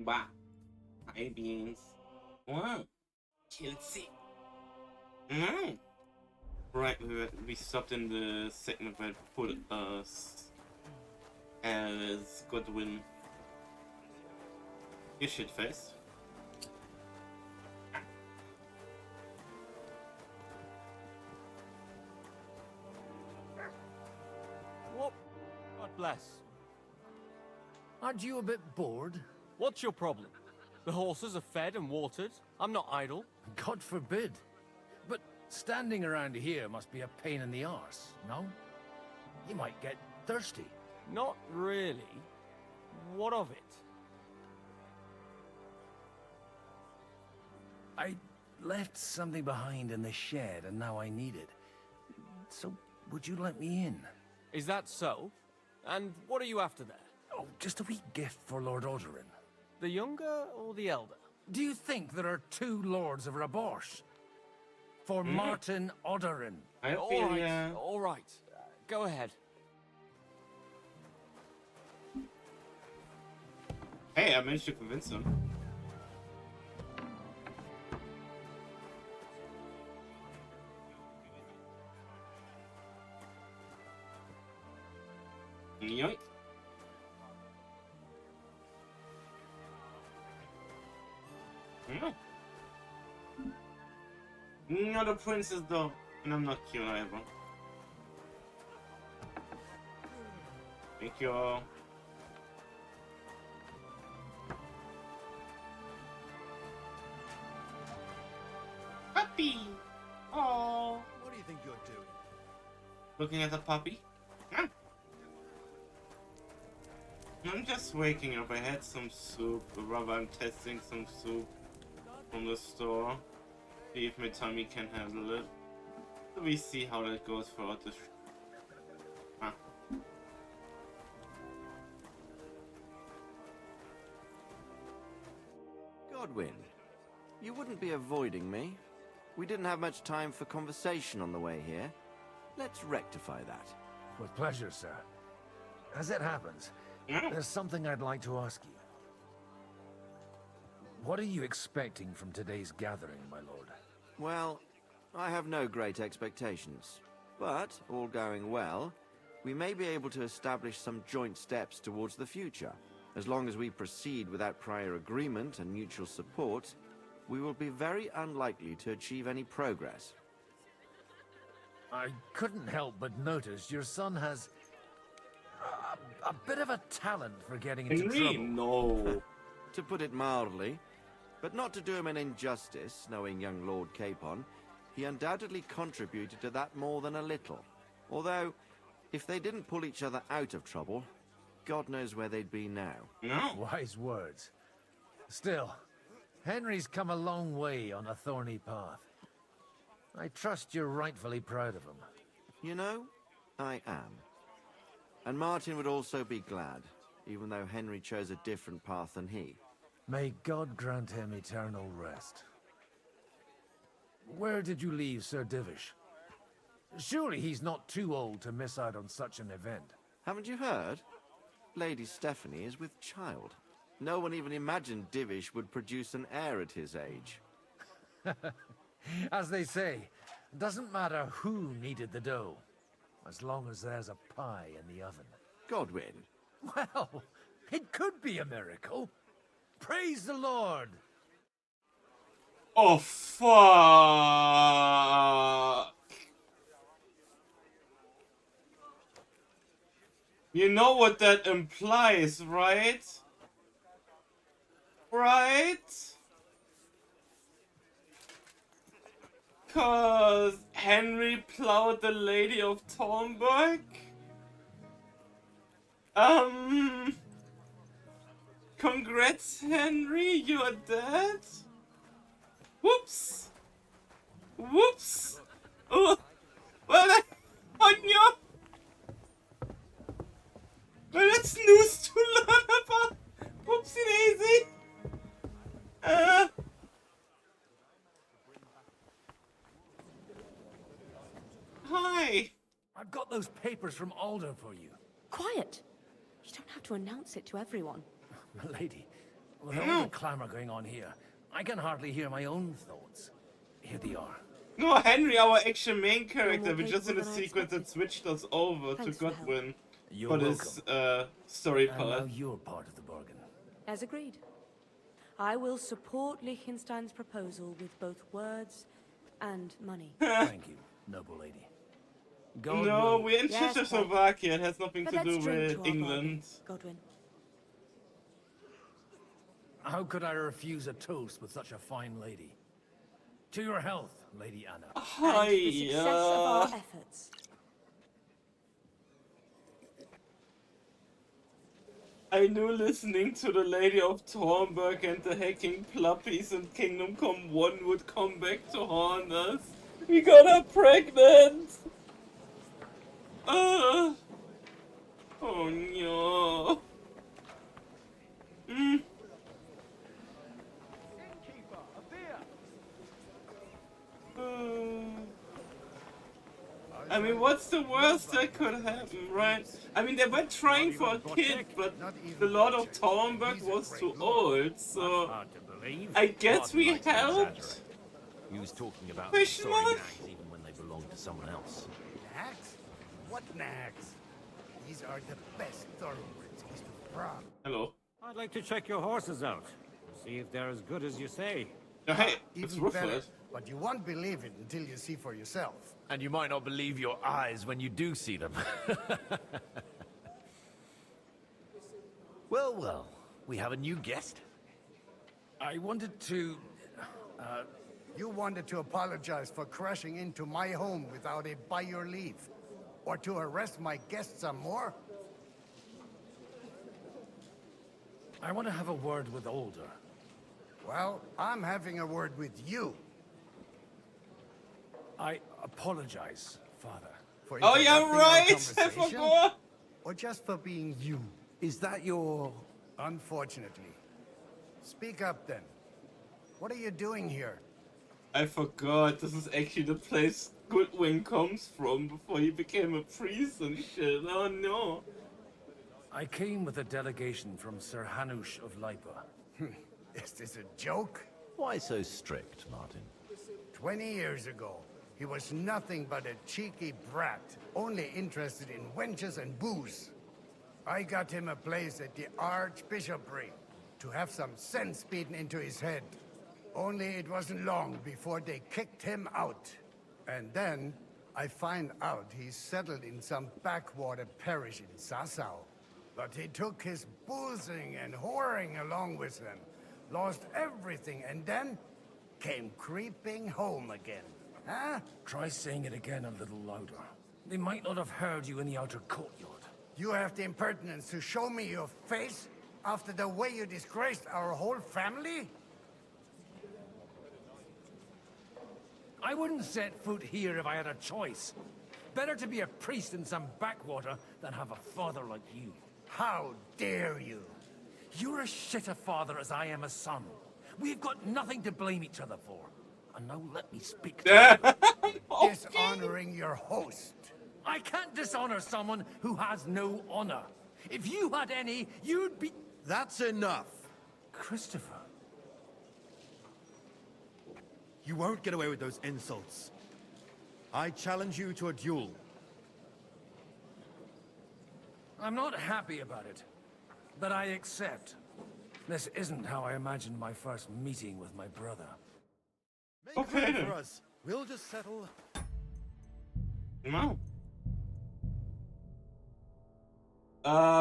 Bah. Hi, beans. Wow. Chelsea. Mm. Right, we stopped in the segment where it put us as Godwin. You shit face. What? God bless. Aren't you a bit bored? What's your problem? The horses are fed and watered. I'm not idle. God forbid. But standing around here must be a pain in the arse, no? You might get thirsty. Not really. What of it? I left something behind in the shed and now I need it. So, would you let me in? Is that so? And what are you after there? Oh, just a wee gift for Lord Odorin. The younger or the elder? Do you think there are two lords of Raborsh? For Martin Odorin. I All feel right, all right. Go ahead. Hey, I managed to convince him. Yoink. No, the princess though, and I'm not cute either. Thank you. Puppy! Oh. What do you think you're doing? Looking at the puppy? Huh? I'm just waking up. I had some soup, or rather I'm testing some soup from the store. See if my tummy can handle it. So we see how that goes throughout the huh. Godwin, you wouldn't be avoiding me. We didn't have much time for conversation on the way here. Let's rectify that. With pleasure, sir. As it happens, Mm. there's something I'd like to ask you. What are you expecting from today's gathering, my lord? Well, I have no great expectations. But, all going well, we may be able to establish some joint steps towards the future. As long as we proceed without prior agreement and mutual support, we will be very unlikely to achieve any progress. I couldn't help but notice your son has a bit of a talent for getting into Henry? trouble. No. To put it mildly, but not to do him an injustice, knowing young Lord Capon, he undoubtedly contributed to that more than a little. Although, if they didn't pull each other out of trouble, God knows where they'd be now. No. Wise words. Still, Henry's come a long way on a thorny path. I trust you're rightfully proud of him. You know, I am. And Martin would also be glad, even though Henry chose a different path than he. May God grant him eternal rest. Where did you leave Sir Divish? Surely he's not too old to miss out on such an event. Haven't you heard? Lady Stephanie is with child. No one even imagined Divish would produce an heir at his age. As they say, doesn't matter who kneaded the dough, as long as there's a pie in the oven. Godwin. Well, it could be a miracle. Praise the Lord! Oh, fuck. You know what that implies, right? Right? Cause Henry plowed the Lady of Thornburg? Congrats, Henry, you're dead? Whoops! Whoops! Oh, well, on your... Well, that's news to learn about. Whoopsie daisy. Hi. I've got those papers from Aldo for you. Quiet! You don't have to announce it to everyone. Milady, With all the clamor going on here, I can hardly hear my own thoughts. Here they are. No, Henry, our actual main character, more we're just in a capable than I sequence that expected. switched us over Thanks to for the help. Godwin You're for welcome. this story And now part. you're part of the bargain. As agreed. I will support Liechtenstein's proposal with both words and money. Thank you, noble lady. God No, will- we're in Yes, Czechoslovakia. It has nothing But to let's do drink with to our England. bargain, Godwin. How could I refuse a toast with such a fine lady? To your health, Lady Anna. And the success of our efforts. I knew listening to the Lady of Thornburg and the hacking pluppies in Kingdom Come 1 would come back to haunt us. We got her pregnant! Oh no. I mean, what's the worst that could happen, right? I mean, they were trying for a kid, but the Lord of Thornburg was too old, so Hard to believe. I guess Martin we likes to helped. exaggerate. He was talking about Question sorry mark? nags even when they belonged to someone else. Nags? What nags? These are the best thoroughbreds east of Prague. Hello. I'd like to check your horses out. See if they're as good as you say. Oh, hey, it's Even better, Rufford. but you won't believe it until you see for yourself. And you might not believe your eyes when you do see them. Well, well, we have a new guest. I wanted to... You wanted to apologize for crashing into my home without it by your leave. Or to arrest my guests some more? I want to have a word with Older. Well, I'm having a word with you. I apologize, Father. For Oh yeah, interrupting our right! I conversation, forgot! or just for being you? Is that your... Unfortunately. Speak up then. What are you doing here? I forgot, this is actually the place Goodwin comes from before he became a priest and shit. Oh no. I came with a delegation from Sir Hanush of Lipa. Is this a joke? Why so strict, Martin? 20 years ago, he was nothing but a cheeky brat, only interested in wenches and booze. I got him a place at the Archbishopric to have some sense beaten into his head. Only it wasn't long before they kicked him out. And then I find out he's settled in some backwater parish in Sassau. But he took his boozing and whoring along with him, lost everything, and then came creeping home again. Huh? Try saying it again a little louder. They might not have heard you in the outer courtyard. You have the impertinence to show me your face after the way you disgraced our whole family? I wouldn't set foot here if I had a choice. Better to be a priest in some backwater than have a father like you. How dare you? You're as shit a father as I am a son. We've got nothing to blame each other for. And now let me speak to you. Dishonoring your host. I can't dishonor someone who has no honor. If you had any, you'd be... That's enough. Christopher. You won't get away with those insults. I challenge you to a duel. I'm not happy about it, but I accept. This isn't how I imagined my first meeting with my brother. Make Okay. room for us. We'll just settle. No.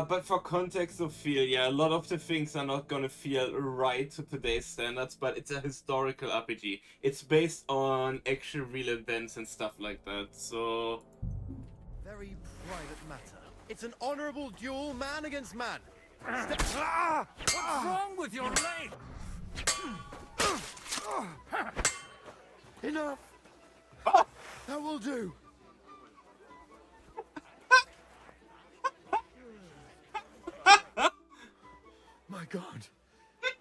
But for context of feel, yeah, a lot of the things are not gonna feel right to today's standards, but it's a historical RPG. It's based on actual real events and stuff like that, so... Very private matter. It's an honorable duel, man against man. Ah! What's wrong with your leg? Enough. That will do. My God.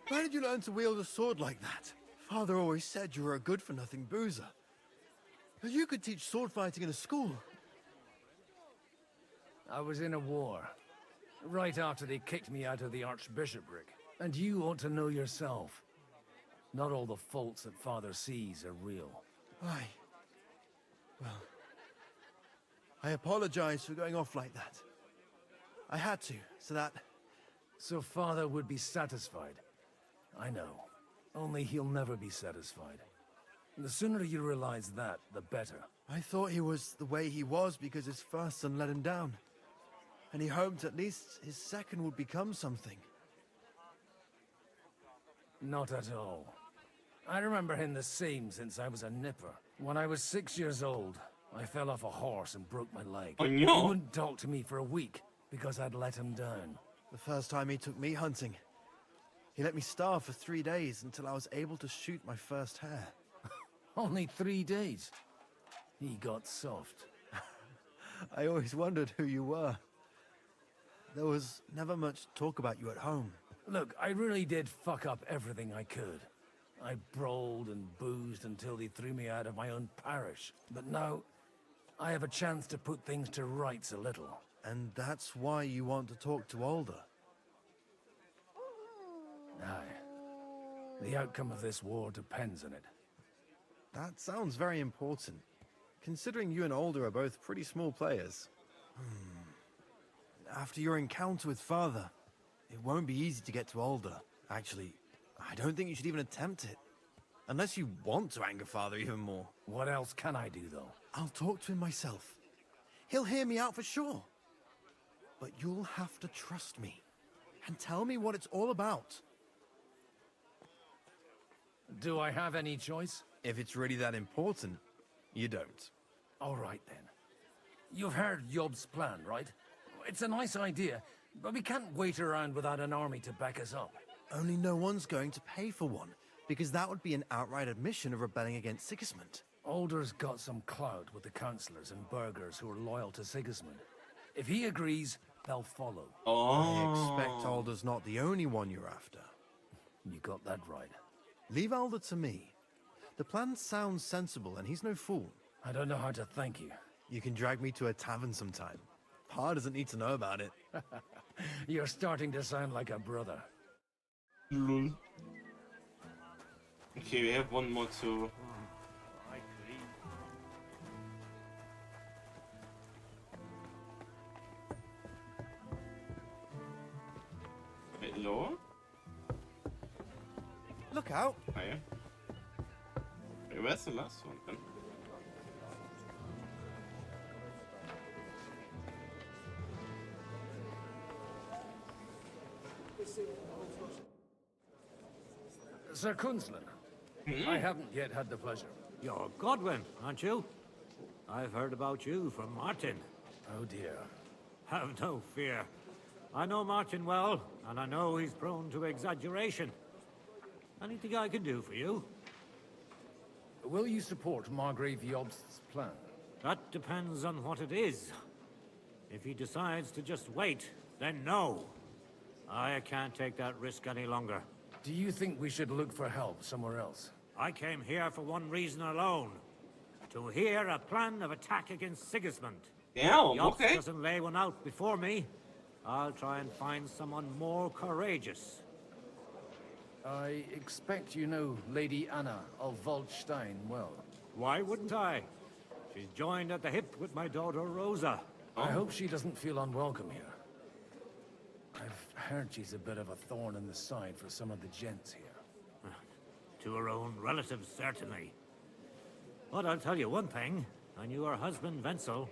Where did you learn to wield a sword like that? Father always said you were a good-for-nothing boozer. But you could teach sword fighting in a school. I was in a war. Right after they kicked me out of the Archbishopric. And you ought to know yourself. Not all the faults that Father sees are real. Aye. Well, I apologize for going off like that. I had to, so that... So Father would be satisfied. I know. Only he'll never be satisfied. The sooner you realize that, the better. I thought he was the way he was because his first son let him down. And he hoped at least his second would become something. Not at all. I remember him the same since I was a nipper. When I was 6 years old, I fell off a horse and broke my leg. Oh, He no. wouldn't talk to me for a week because I'd let him down. The first time he took me hunting, he let me starve for 3 days until I was able to shoot my first hare. Only 3 days. He got soft. I always wondered who you were. There was never much talk about you at home. Look, I really did fuck up everything I could. I brawled and boozed until they threw me out of my own parish. But now, I have a chance to put things to rights a little. And that's why you want to talk to Alder. Aye. The outcome of this war depends on it. That sounds very important, considering you and Alder are both pretty small players. After your encounter with Father, it won't be easy to get to Alder. Actually, I don't think you should even attempt it. Unless you want to anger Father even more. What else can I do, though? I'll talk to him myself. He'll hear me out for sure. But you'll have to trust me and tell me what it's all about. Do I have any choice? If it's really that important, you don't. All right, then. You've heard Yob's plan, right? It's a nice idea, but we can't wait around without an army to back us up. Only no one's going to pay for one, because that would be an outright admission of rebelling against Sigismund. Alder's got some clout with the councillors and burghers who are loyal to Sigismund. If he agrees, they'll follow. I expect Alder's not the only one you're after. You got that right. Leave Alder to me. The plan sounds sensible, and he's no fool. I don't know how to thank you. You can drag me to a tavern sometime. Pa doesn't need to know about it. You're starting to sound like a brother. Lol. Okay, we have one more to... Wait, lower? Look out! Higher. Wait, where's the last one then? Sir Kunzlin, I haven't yet had the pleasure. You're Godwin, aren't you? I've heard about you from Martin. Oh dear. Have no fear. I know Martin well, and I know he's prone to exaggeration. Anything I can do for you? Will you support Margrave Yobst's plan? That depends on what it is. If he decides to just wait, then no. I can't take that risk any longer. Do you think we should look for help somewhere else? I came here for one reason alone. To hear a plan of attack against Sigismund. Damn, Yops okay. doesn't lay one out before me. I'll try and find someone more courageous. I expect you know Lady Anna of Waldstein well. Why wouldn't I? She's joined at the hip with my daughter Rosa. I hope she doesn't feel unwelcome here. I've heard she's a bit of a thorn in the side for some of the gents here. To her own relatives, certainly. But I'll tell you one thing. I knew her husband, Wenzel,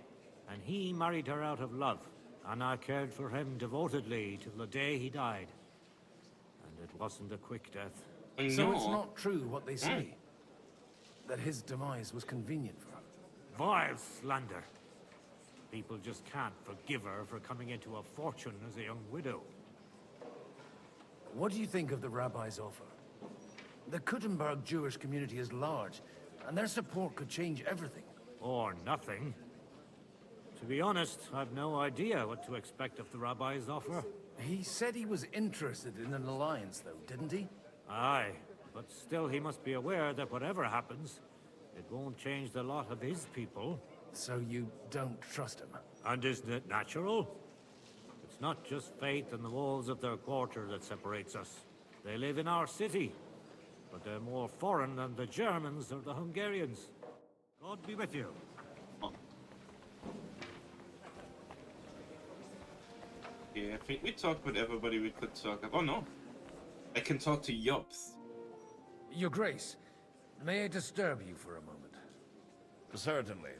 and he married her out of love. And I cared for him devotedly till the day he died. And it wasn't a quick death. So it's not true what they say? That his demise was convenient for her? Vile slander. People just can't forgive her for coming into a fortune as a young widow. What do you think of the rabbi's offer? The Kuttenberg Jewish community is large, and their support could change everything. Or nothing. To be honest, I've no idea what to expect of the rabbi's offer. He said he was interested in an alliance, though, didn't he? Aye, but still he must be aware that whatever happens, it won't change the lot of his people. So you don't trust him? And isn't it natural? It's not just faith in the walls of their quarter that separates us. They live in our city, but they're more foreign than the Germans or the Hungarians. God be with you. Yeah, I think we talked with everybody we could talk. Oh no, I can talk to Yops. Your Grace, may I disturb you for a moment? Certainly.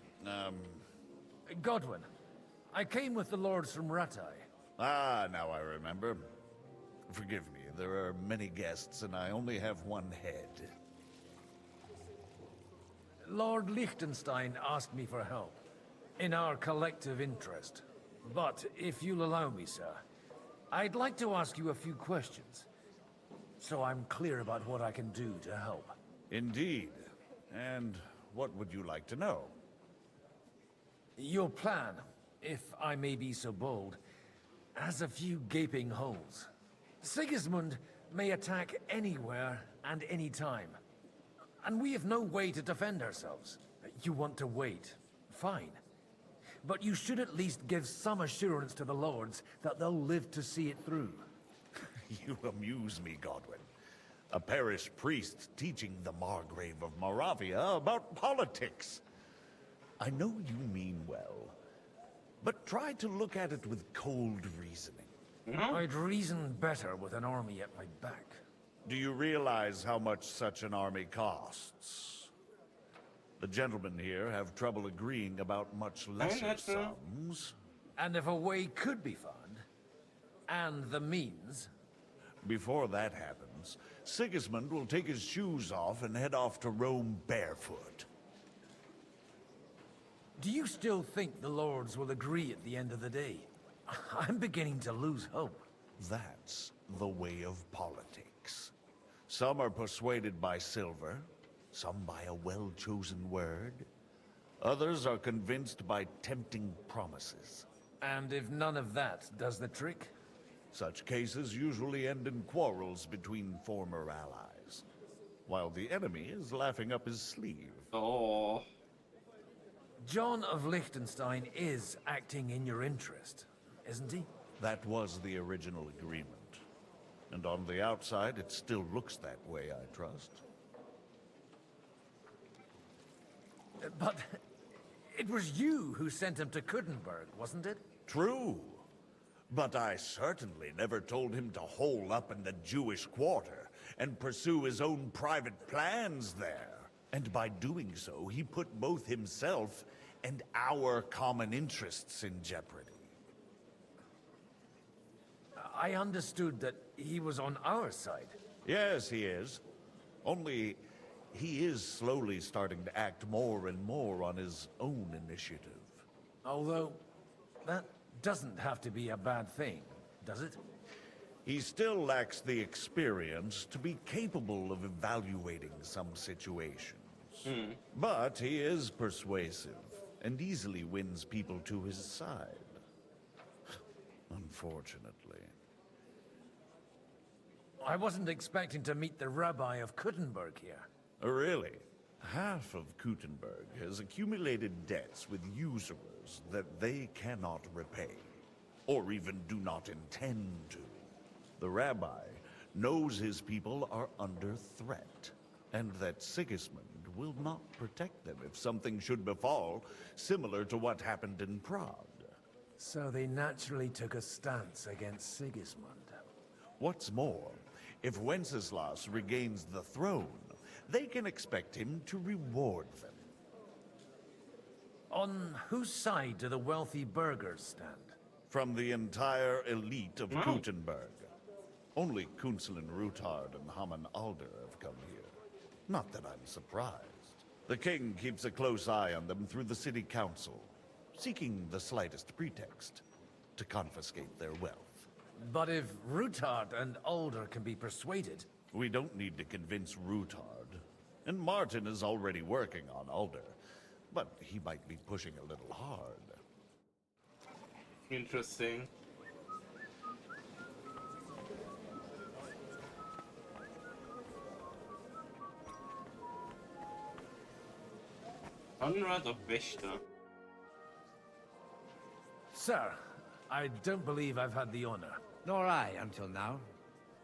Godwin, I came with the lords from Rattay. Ah, now I remember. Forgive me, there are many guests and I only have one head. Lord Liechtenstein asked me for help, in our collective interest. But if you'll allow me, sir, I'd like to ask you a few questions, so I'm clear about what I can do to help. Indeed. And what would you like to know? Your plan, if I may be so bold, has a few gaping holes. Sigismund may attack anywhere and any time, and we have no way to defend ourselves. You want to wait, fine. But you should at least give some assurance to the lords that they'll live to see it through. You amuse me, Godwin. A parish priest teaching the Margrave of Moravia about politics. I know you mean well, but try to look at it with cold reasoning. I'd reason better with an army at my back. Do you realize how much such an army costs? The gentlemen here have trouble agreeing about much lesser sums. And if a way could be found, and the means... Before that happens, Sigismund will take his shoes off and head off to Rome barefoot. Do you still think the lords will agree at the end of the day? I'm beginning to lose hope. That's the way of politics. Some are persuaded by silver, some by a well-chosen word. Others are convinced by tempting promises. And if none of that does the trick? Such cases usually end in quarrels between former allies, while the enemy is laughing up his sleeve. Oh. John of Liechtenstein is acting in your interest, isn't he? That was the original agreement. And on the outside, it still looks that way, I trust. But it was you who sent him to Kudenberg, wasn't it? True. But I certainly never told him to hole up in the Jewish quarter and pursue his own private plans there. And by doing so, he put both himself and our common interests in jeopardy. I understood that he was on our side. Yes, he is. Only he is slowly starting to act more and more on his own initiative. Although, that doesn't have to be a bad thing, does it? He still lacks the experience to be capable of evaluating some situations. But he is persuasive and easily wins people to his side. Unfortunately. I wasn't expecting to meet the rabbi of Kudenberg here. Really? Half of Kutenberg has accumulated debts with usurers that they cannot repay, or even do not intend to. The rabbi knows his people are under threat, and that Sigismund will not protect them if something should befall, similar to what happened in Prague. So they naturally took a stance against Sigismund. What's more, if Wenceslas regains the throne, they can expect him to reward them. On whose side do the wealthy burghers stand? From the entire elite of Kutenberg. Only Kunzelin Ruthard and Haman Alder have come here. Not that I'm surprised. The king keeps a close eye on them through the city council, seeking the slightest pretext to confiscate their wealth. But if Ruthard and Alder can be persuaded... We don't need to convince Ruthard. And Martin is already working on Alder. But he might be pushing a little hard. Interesting. Conrad of Wächter. Sir, I don't believe I've had the honor. Nor I, until now.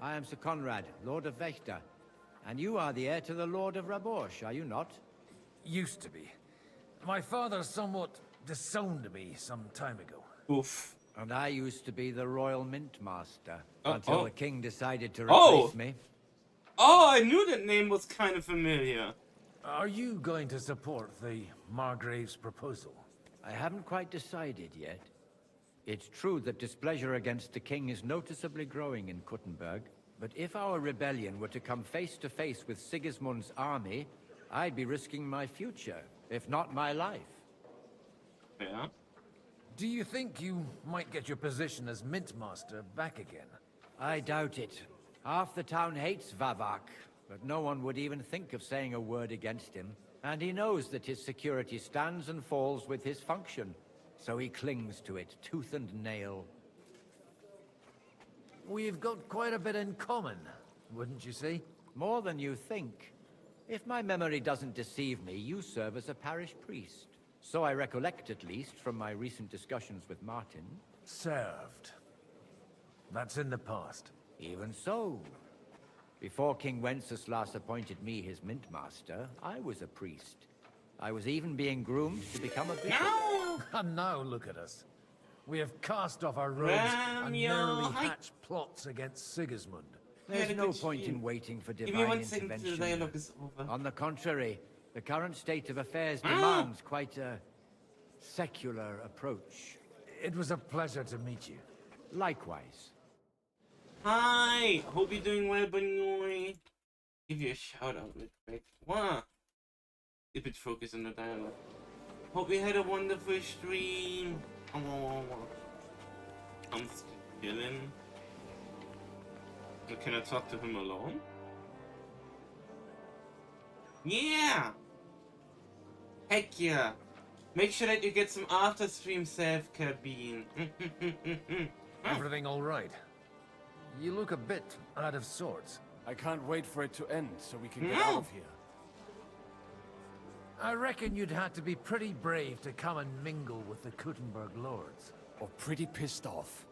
I am Sir Conrad, Lord of Vechta. And you are the heir to the Lord of Raborsh, are you not? Used to be. My father somewhat disowned me some time ago. Oof. And I used to be the Royal Mint Master, until the king decided to Oh. replace me. Oh, I knew that name was kind of familiar. Are you going to support the Margrave's proposal? I haven't quite decided yet. It's true that displeasure against the king is noticeably growing in Kuttenberg, but if our rebellion were to come face to face with Sigismund's army, I'd be risking my future, if not my life. Yeah. Do you think you might get your position as Mint Master back again? I doubt it. Half the town hates Vavak, but no one would even think of saying a word against him. And he knows that his security stands and falls with his function, so he clings to it tooth and nail. We've got quite a bit in common, wouldn't you say? More than you think. If my memory doesn't deceive me, you serve as a parish priest. So I recollect, at least, from my recent discussions with Martin. Served. That's in the past. Even so. Before King Wenceslas appointed me his mint master, I was a priest. I was even being groomed to become a bishop. No! And now look at us. We have cast off our robes and narrowly hatched plots against Sigismund. There's no point in waiting for divine intervention. On the contrary, the current state of affairs demands quite a secular approach. It was a pleasure to meet you. Likewise. Hi! Hope you're doing well, Benoy. Give you a shout out real quick. Wow! A bit focused on the dialogue. Hope you had a wonderful stream. I'm still chilling. Can I talk to him alone? Yeah! Heck yeah! Make sure that you get some after stream self-care, Bean. Everything all right? You look a bit out of sorts. I can't wait for it to end so we can get out of here. I reckon you'd have to be pretty brave to come and mingle with the Kuttenberg lords. Or pretty pissed off.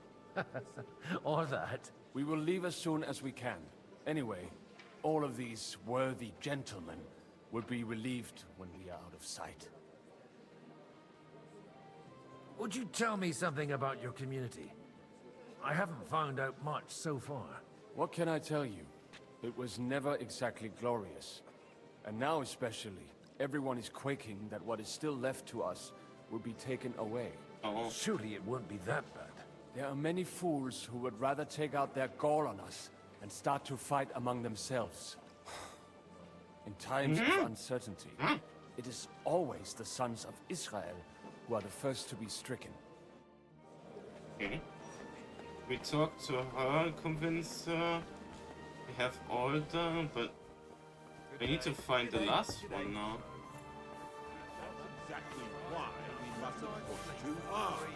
Or that. We will leave as soon as we can. Anyway, all of these worthy gentlemen will be relieved when we are out of sight. Would you tell me something about your community? I haven't found out much so far. What can I tell you? It was never exactly glorious. And now especially, everyone is quaking that what is still left to us will be taken away. Oh. Surely it won't be that bad. There are many fools who would rather take out their gall on us and start to fight among themselves. In times of uncertainty, it is always the sons of Israel who are the first to be stricken. Okay. We talked to her, convinced her. We have order, but we need to find the last one now. That's exactly why we mustn't push too hard.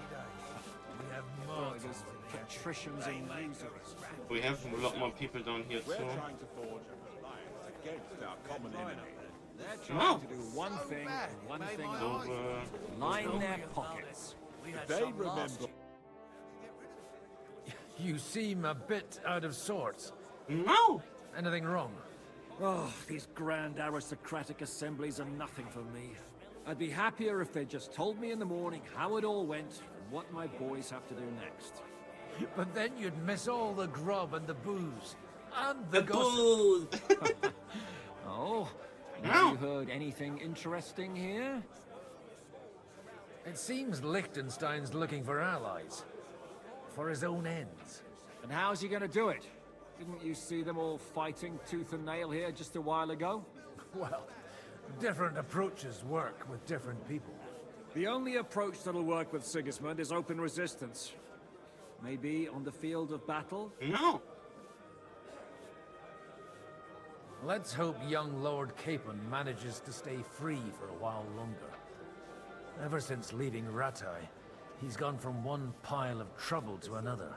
Patricians and losers. We have a lot more people down here We're too. trying to forge an alliance against our common enemy. They're trying to do one thing and one thing only. Over. Line their pockets. They remember. You seem a bit out of sorts. No! Anything wrong? Oh, these grand aristocratic assemblies are nothing for me. I'd be happier if they just told me in the morning how it all went and what my boys have to do next. But then you'd miss all the grub and the booze. And the booze! Oh? Have you heard anything interesting here? It seems Liechtenstein's looking for allies. For his own ends. And how's he gonna do it? Didn't you see them all fighting tooth and nail here just a while ago? Well, different approaches work with different people. The only approach that'll work with Sigismund is open resistance. Maybe on the field of battle? No! Let's hope young Lord Capon manages to stay free for a while longer. Ever since leaving Ratai, he's gone from one pile of trouble to another.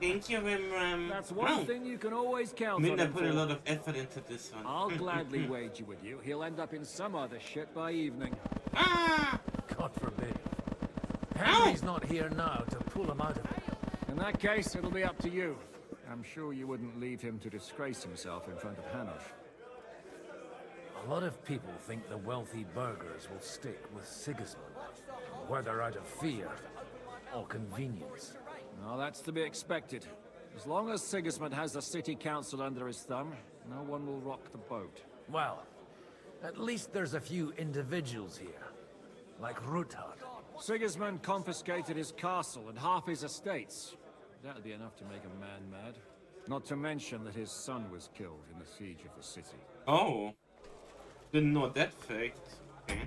Thank you, Rimram. That's one thing you can always count on. Minda put a lot of effort into this one. I'll gladly wager with you. He'll end up in some other shit by evening. Ah! God forbid. Henry's not here now to pull him out of it. In that case, it'll be up to you. I'm sure you wouldn't leave him to disgrace himself in front of Hanush. A lot of people think the wealthy burghers will stick with Sigismund, whether out of fear or convenience. Well, that's to be expected. As long as Sigismund has the city council under his thumb, no one will rock the boat. Well, at least there's a few individuals here, like Ruthard. Sigismund confiscated his castle and half his estates. That'd be enough to make a man mad. Not to mention that his son was killed in the siege of the city. Oh. Didn't know that fact. Okay.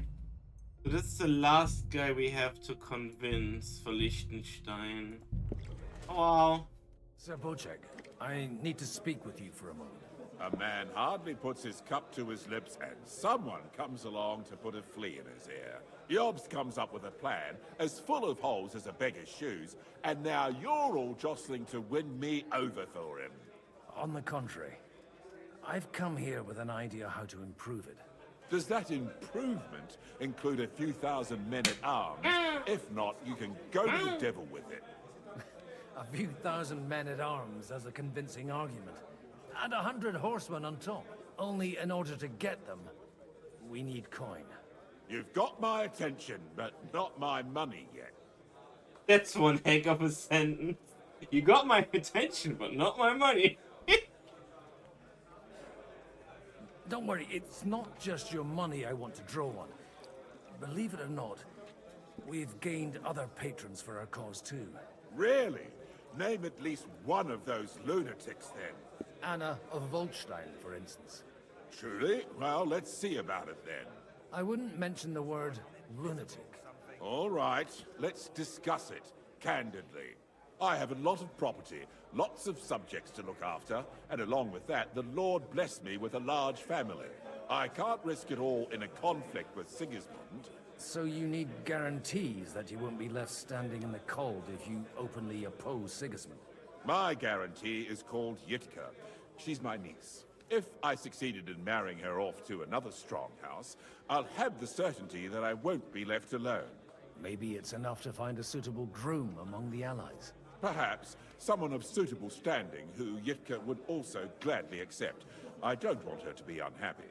So this is the last guy we have to convince for Liechtenstein. Oh, wow. Sir Bocek, I need to speak with you for a moment. A man hardly puts his cup to his lips and someone comes along to put a flea in his ear. Yobs comes up with a plan as full of holes as a beggar's shoes, and now you're all jostling to win me over for him. On the contrary, I've come here with an idea how to improve it. Does that improvement include a few thousand men-at-arms? If not, you can go to the devil with it. A few thousand men-at-arms as a convincing argument. And 100 horsemen on top. Only in order to get them, we need coin. You've got my attention, but not my money yet. That's one heck of a sentence. You got my attention, but not my money. Don't worry, it's not just your money I want to draw on. Believe it or not, we've gained other patrons for our cause too. Really? Name at least one of those lunatics then. Anna of Volstein, for instance. Truly? Well, let's see about it then. I wouldn't mention the word lunatic. All right, let's discuss it, candidly. I have a lot of property, lots of subjects to look after, and along with that, the Lord blessed me with a large family. I can't risk it all in a conflict with Sigismund. So you need guarantees that you won't be left standing in the cold if you openly oppose Sigismund. My guarantee is called Yitka. She's my niece. If I succeeded in marrying her off to another strong house, I'll have the certainty that I won't be left alone. Maybe it's enough to find a suitable groom among the allies. Perhaps someone of suitable standing who Yitka would also gladly accept. I don't want her to be unhappy.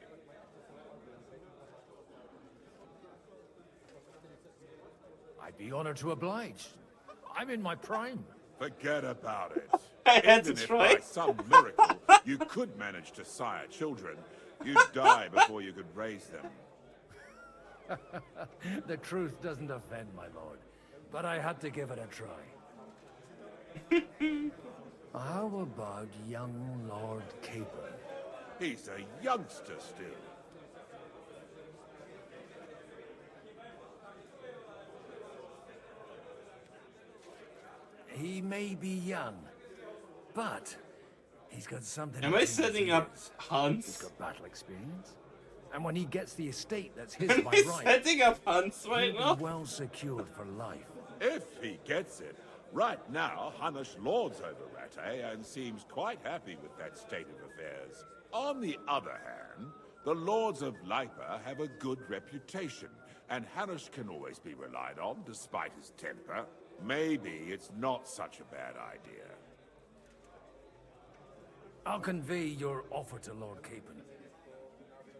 I'd be honored to oblige. I'm in my prime. Forget about it. I had Even to if try. by some miracle you could manage to sire children, you'd die before you could raise them. The truth doesn't offend, my lord, but I had to give it a try. How about young Lord Capon? He's a youngster still. He may be young, but he's got something. Am I setting up Hans? He's got battle experience, and when he gets the estate that's his Am by I right, setting up Hans right he'll now? be well secured for life. If he gets it. Right now, Hanush lords over Rattay and seems quite happy with that state of affairs. On the other hand, the lords of Lipa have a good reputation, and Hanush can always be relied on despite his temper. Maybe it's not such a bad idea. I'll convey your offer to Lord Capon.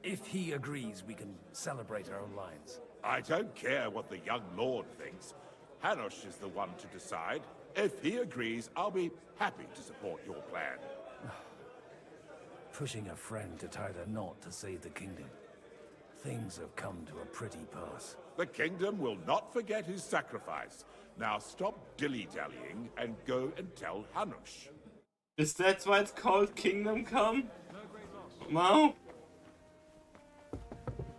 If he agrees, we can celebrate our alliance. I don't care what the young lord thinks. Hanush is the one to decide. If he agrees, I'll be happy to support your plan. Pushing a friend to tie the knot to save the kingdom. Things have come to a pretty pass. The kingdom will not forget his sacrifice. Now stop dilly-dallying and go and tell Hanush. Is that why it's called Kingdom Come? Wow.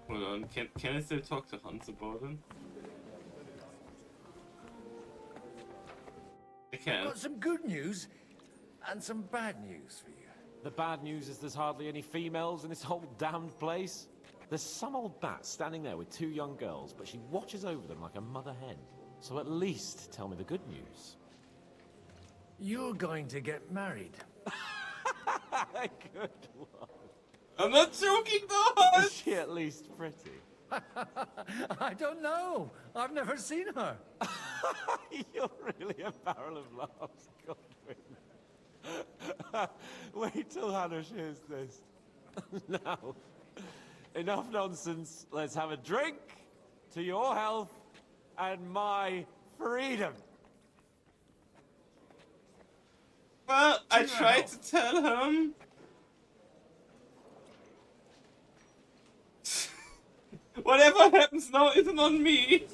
Hold on, can I still talk to Hans about it? I can. Got some good news and some bad news for you. The bad news is there's hardly any females in this whole damned place. There's some old bat standing there with two young girls, but she watches over them like a mother hen. So at least tell me the good news. You're going to get married. Good one. I'm not joking though! Is she at least pretty? I don't know. I've never seen her. You're really a barrel of laughs, Godwin. Wait till Hanush hears this. Now, enough nonsense. Let's have a drink to your health and my freedom. Well, I tried to tell him. Whatever happens now isn't on me.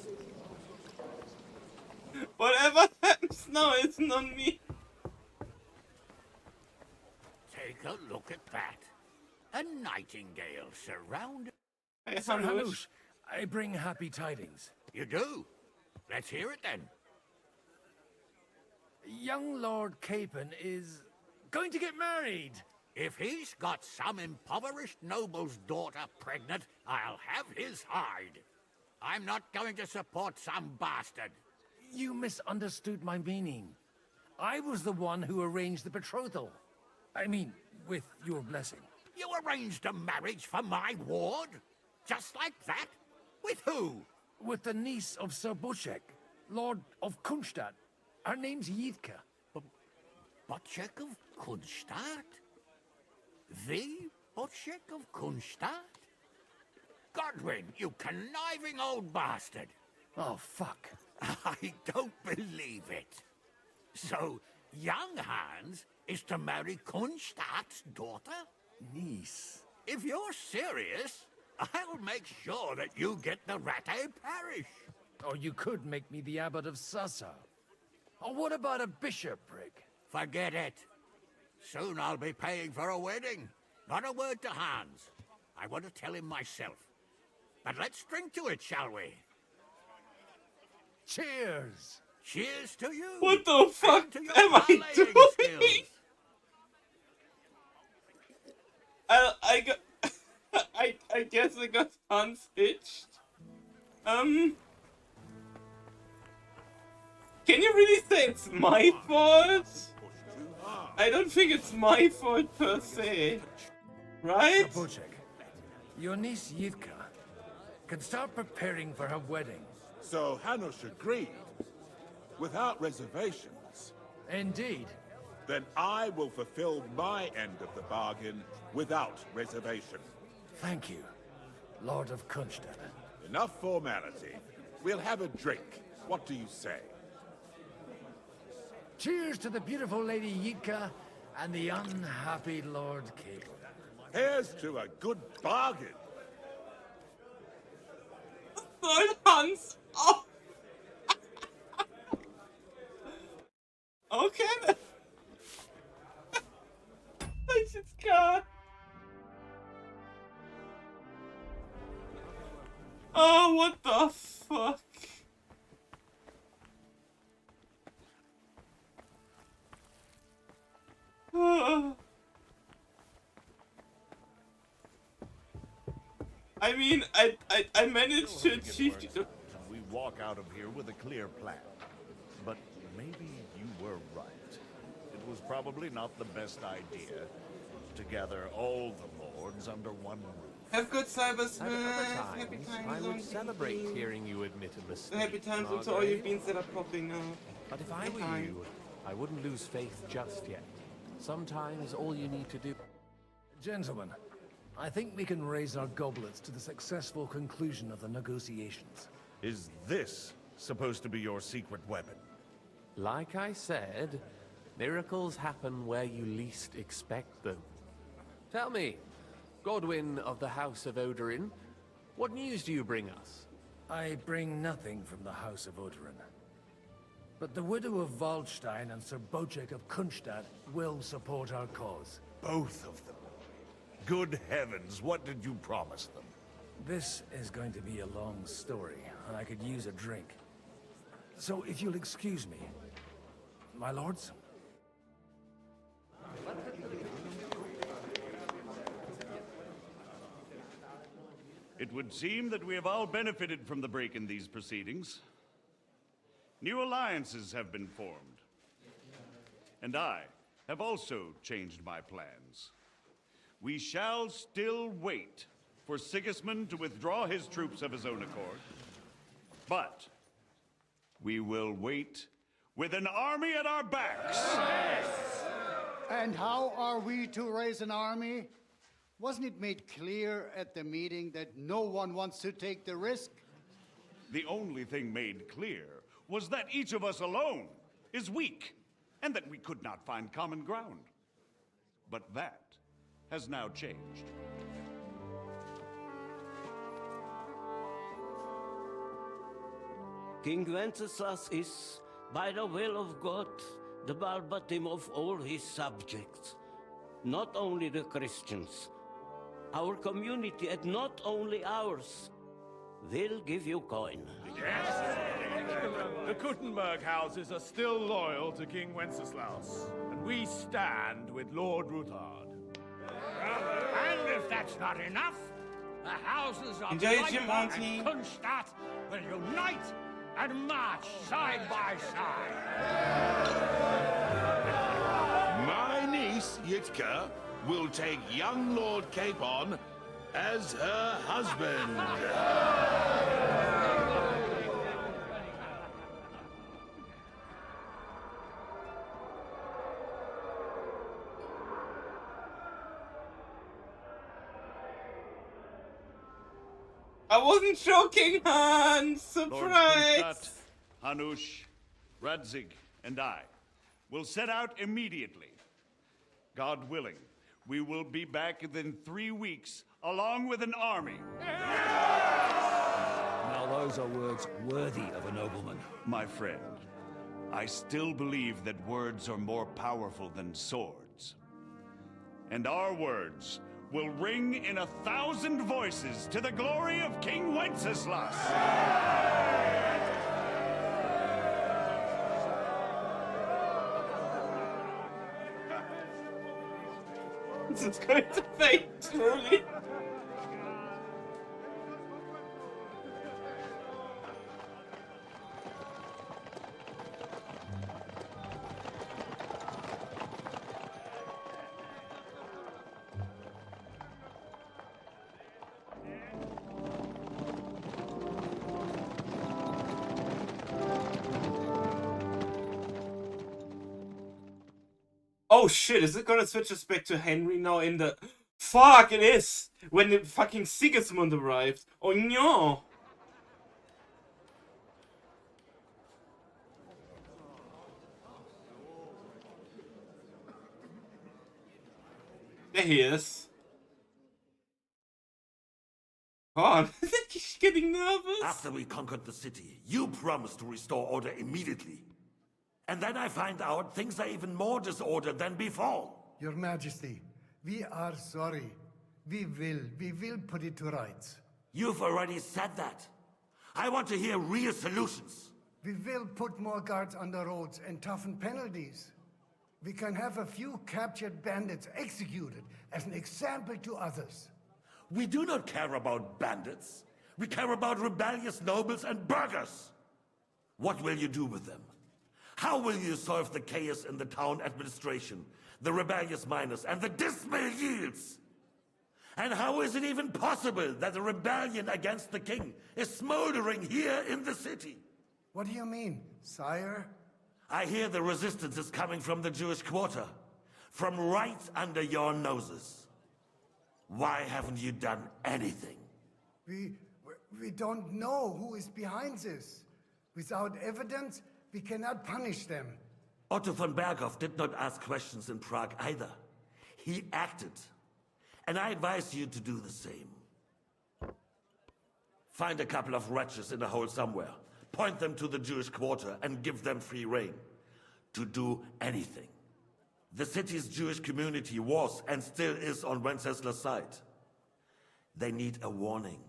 Whatever happens now isn't on me. Take a look at that. A nightingale surrounded... Hey, Sir Hanush, I bring happy tidings. You do? Let's hear it then. Young Lord Capon is going to get married. If he's got some impoverished noble's daughter pregnant, I'll have his hide. I'm not going to support some bastard. You misunderstood my meaning. I was the one who arranged the betrothal. I mean, with your blessing. You arranged a marriage for my ward? Just like that? With who? With the niece of Sir Bocek, Lord of Kunstadt. Her name's Yitka. Bocek of Kunstadt? The Bocek of Kunstadt? Godwin, you conniving old bastard! Oh, fuck. I don't believe it. So, young Hans is to marry Kunstadt's daughter? Niece. If you're serious, I'll make sure that you get the Rattay parish. Or you could make me the abbot of Sassa. Or what about a bishopric? Forget it. Soon I'll be paying for a wedding. Not a word to Hans. I want to tell him myself. But let's drink to it, shall we? Cheers! Cheers to you! What the fuck to your am I parlaying doing? skills. I got... I guess I got Hans hitched. Can you really say it's my fault? I don't think it's my fault per se. Right? Sir Bocek, your niece Yitka can start preparing for her wedding. So Hanush agreed, without reservations. Indeed. Then I will fulfill my end of the bargain without reservation. Thank you, Lord of Kunstadt. Enough formality. We'll have a drink. What do you say? Cheers to the beautiful Lady Yitka and the unhappy Lord Capon. Here's to a good bargain. Lord Hans. Oh. Okay then. I just can't. Oh, what the fuck? I mean, I managed to achieve it. We walk out of here with a clear plan. But maybe you were right. It was probably not the best idea to gather all the lords under one roof. Have good At cybersmith. other Happy times, times I would on celebrate TV. hearing you admit a mistake. Happy times with all Margaret. your beans that are popping up. But if I were you, I wouldn't lose faith just yet. Sometimes all you need to do... Gentlemen, I think we can raise our goblets to the successful conclusion of the negotiations. Is this supposed to be your secret weapon? Like I said, miracles happen where you least expect them. Tell me, Godwin of the House of Odorin, what news do you bring us? I bring nothing from the House of Odorin. But the widow of Waldstein and Sir Bocek of Kunstadt will support our cause. Both of them. Good heavens, what did you promise them? This is going to be a long story, and I could use a drink. So if you'll excuse me, my lords? It would seem that we have all benefited from the break in these proceedings. New alliances have been formed. And I have also changed my plans. We shall still wait for Sigismund to withdraw his troops of his own accord. But we will wait with an army at our backs. And how are we to raise an army? Wasn't it made clear at the meeting that no one wants to take the risk? The only thing made clear was that each of us alone is weak, and that we could not find common ground. But that has now changed. King Wenceslas is, by the will of God, the Balbatim of all his subjects. Not only the Christians, our community, and not only ours, will give you coin. Yes! The Kuttenberg houses are still loyal to King Wenceslas, and we stand with Lord Ruthard. And if that's not enough, the houses of Engage him, Leipa Auntie. and Kunstadt will unite and march side by side. My niece, Yitka, will take young Lord Capon as her husband. I wasn't joking, Han! Lord Surprise! Kunstadt, Hanush, Radzig, and I will set out immediately. God willing, we will be back within 3 weeks, along with an army. Now those are words worthy of a nobleman. My friend, I still believe that words are more powerful than swords. And our words will ring in 1,000 voices to the glory of King Wenceslas. This is going to fade, truly. Oh shit, is it gonna switch us back to Henry now in the... Fuck, it is! When the fucking Sigismund arrived. Oh no! There he is. Oh, he's getting nervous. After we conquered the city, you promised to restore order immediately. And then I find out things are even more disordered than before. Your Majesty, we are sorry. We will put it to rights. You've already said that. I want to hear real solutions. We will put more guards on the roads and toughen penalties. We can have a few captured bandits executed as an example to others. We do not care about bandits. We care about rebellious nobles and burghers. What will you do with them? How will you solve the chaos in the town administration, the rebellious miners, and the dismal yields? And how is it even possible that a rebellion against the king is smoldering here in the city? What do you mean, sire? I hear the resistance is coming from the Jewish quarter, from right under your noses. Why haven't you done anything? We don't know who is behind this. Without evidence, we cannot punish them. Otto von Berghoff did not ask questions in Prague either. He acted. And I advise you to do the same. Find a couple of wretches in a hole somewhere, point them to the Jewish quarter, and give them free rein to do anything. The city's Jewish community was and still is on Wenceslas' side. They need a warning.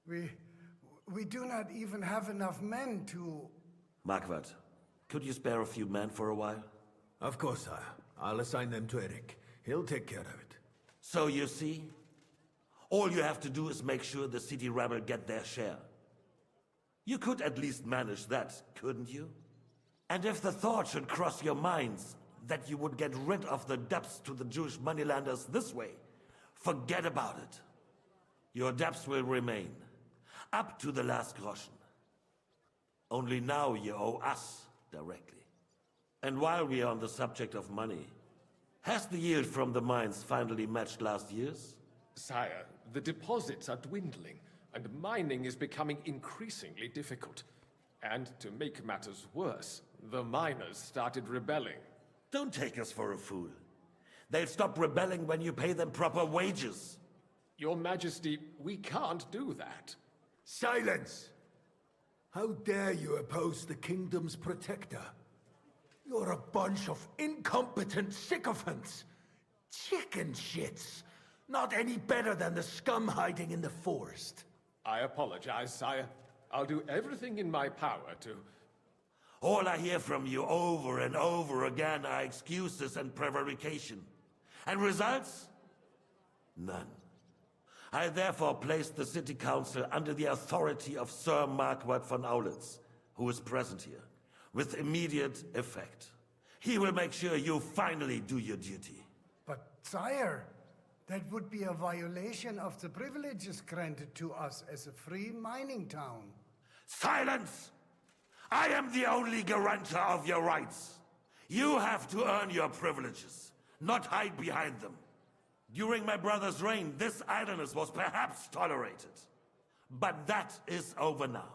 We do not even have enough men to... Marquardt, could you spare a few men for a while? Of course, sire. I'll assign them to Eric. He'll take care of it. So you see, all you have to do is make sure the city rebel get their share. You could at least manage that, couldn't you? And if the thought should cross your minds that you would get rid of the debts to the Jewish moneylenders this way, forget about it. Your debts will remain, up to the last groschen. Only now you owe us directly. And while we are on the subject of money, Has the yield from the mines finally matched last year's? Sire, the deposits are dwindling, and mining is becoming increasingly difficult. And to make matters worse, the miners started rebelling. Don't take us for a fool. They'll stop rebelling when you pay them proper wages. Your Majesty, we can't do that. Silence! How dare you oppose the kingdom's protector? You're a bunch of incompetent sycophants! Chicken shits! Not any better than the scum hiding in the forest. I apologize, sire. I'll do everything in my power to... All I hear from you over and over again are excuses and prevarication. And results? None. I therefore place the City Council under the authority of Sir Marquardt von Aulitz, who is present here, with immediate effect. He will make sure you finally do your duty. But, sire, that would be a violation of the privileges granted to us as a free mining town. Silence! I am the only guarantor of your rights. You have to earn your privileges, not hide behind them. During my brother's reign, this idleness was perhaps tolerated. But that is over now.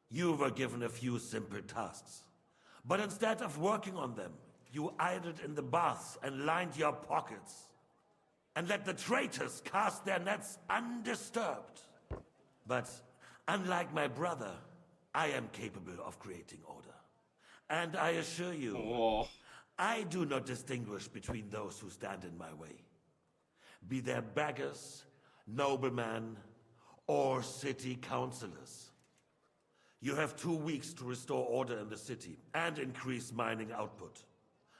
You were given a few simple tasks. But instead of working on them, you idled in the baths and lined your pockets. And let the traitors cast their nets undisturbed. But unlike my brother, I am capable of creating order. And I assure you, I do not distinguish between those who stand in my way. Be they beggars, noblemen, or city councillors. You have 2 weeks to restore order in the city and increase mining output.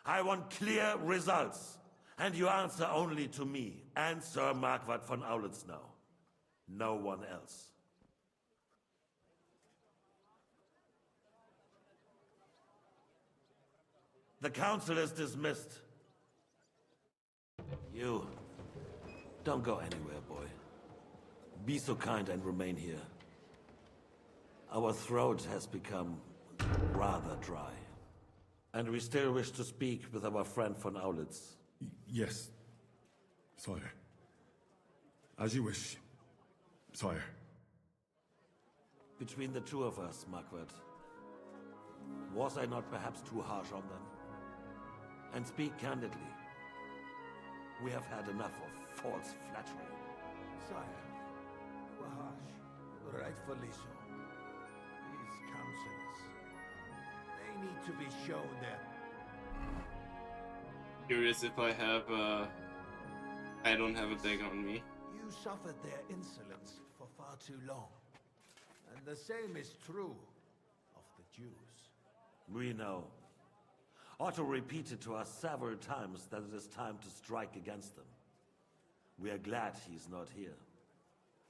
I want clear results, and you answer only to me and Sir Marquardt von Aulitz now. No one else. The council is dismissed. You, don't go anywhere, boy. Be so kind and remain here. Our throat has become rather dry. And we still wish to speak with our friend von Aulitz. Yes, sire. As you wish, sire. Between the two of us, Marquardt, was I not perhaps too harsh on them? And speak candidly. We have had enough of false flattery. Sire, you were harsh, rightfully so. These councillors, they need to be shown their... Curious if I have I don't have a dagger on me. You suffered their insolence for far too long. And the same is true of the Jews. We know. Otto repeated to us several times that it is time to strike against them. We are glad he's not here.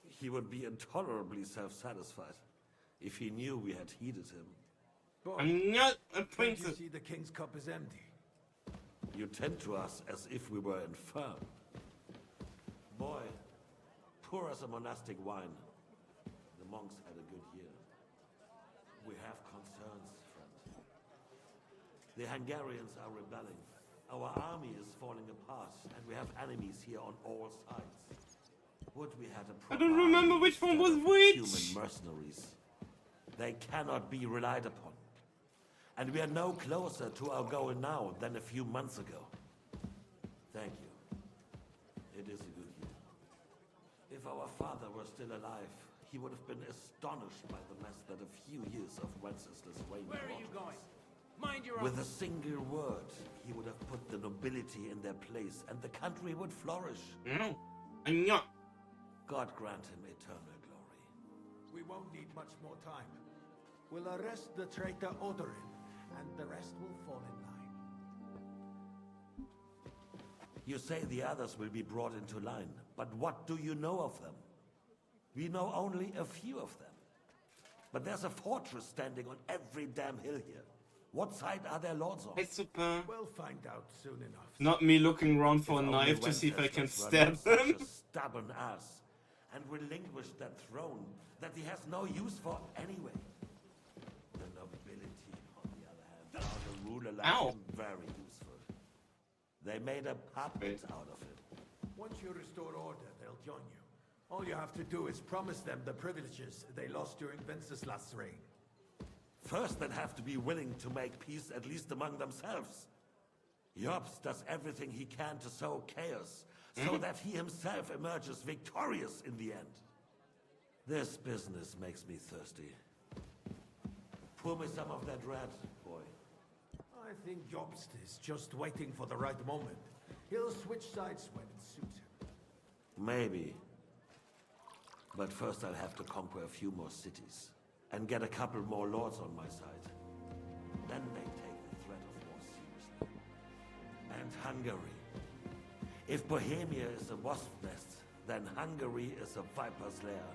He would be intolerably self-satisfied if he knew we had heeded him. Boy, I'm not a can't princess. you see the king's cup is empty? You tend to us as if we were infirm. Boy, pour us a monastic wine. The monks had a good year. We have concerns, friend. The Hungarians are rebelling. Our army is falling apart, and we have enemies here on all sides. Would we had a I don't remember which one was which. Human mercenaries. They cannot be relied upon. And we are no closer to our goal now than a few months ago. Thank you. It is a good year. If our father were still alive, he would have been astonished by the mess that a few years of Wenceslaus' reign brought. Where are you going? Mind your own... With a single word, he would have put the nobility in their place, and the country would flourish. No, I'm not. God grant him eternal glory. We won't need much more time. We'll arrest the traitor Odorin, and the rest will fall in line. You say the others will be brought into line, but what do you know of them? We know only a few of them. But there's a fortress standing on every damn hill here. What side are their lords on? Hey, super. We'll find out soon enough. Not me looking around for a If knife only to see if I can Wenceslas stab were not them. such a stubborn ass and relinquish that throne that he has no use for anyway. The nobility, on the other hand, found a ruler like Ow. him very useful. They made a puppet out of it. Once you restore order, they'll join you. All you have to do is promise them the privileges they lost during Wenceslas' reign. First, they'd have to be willing to make peace at least among themselves. Jobst does everything he can to sow chaos, so that he himself emerges victorious in the end. This business makes me thirsty. Pour me some of that red, boy. I think Jobst is just waiting for the right moment. He'll switch sides when it suits him. Maybe. But first I'll have to conquer a few more cities, and get a couple more lords on my side. Then they take the threat of war seriously. And Hungary. If Bohemia is a wasp nest, then Hungary is a viper's lair.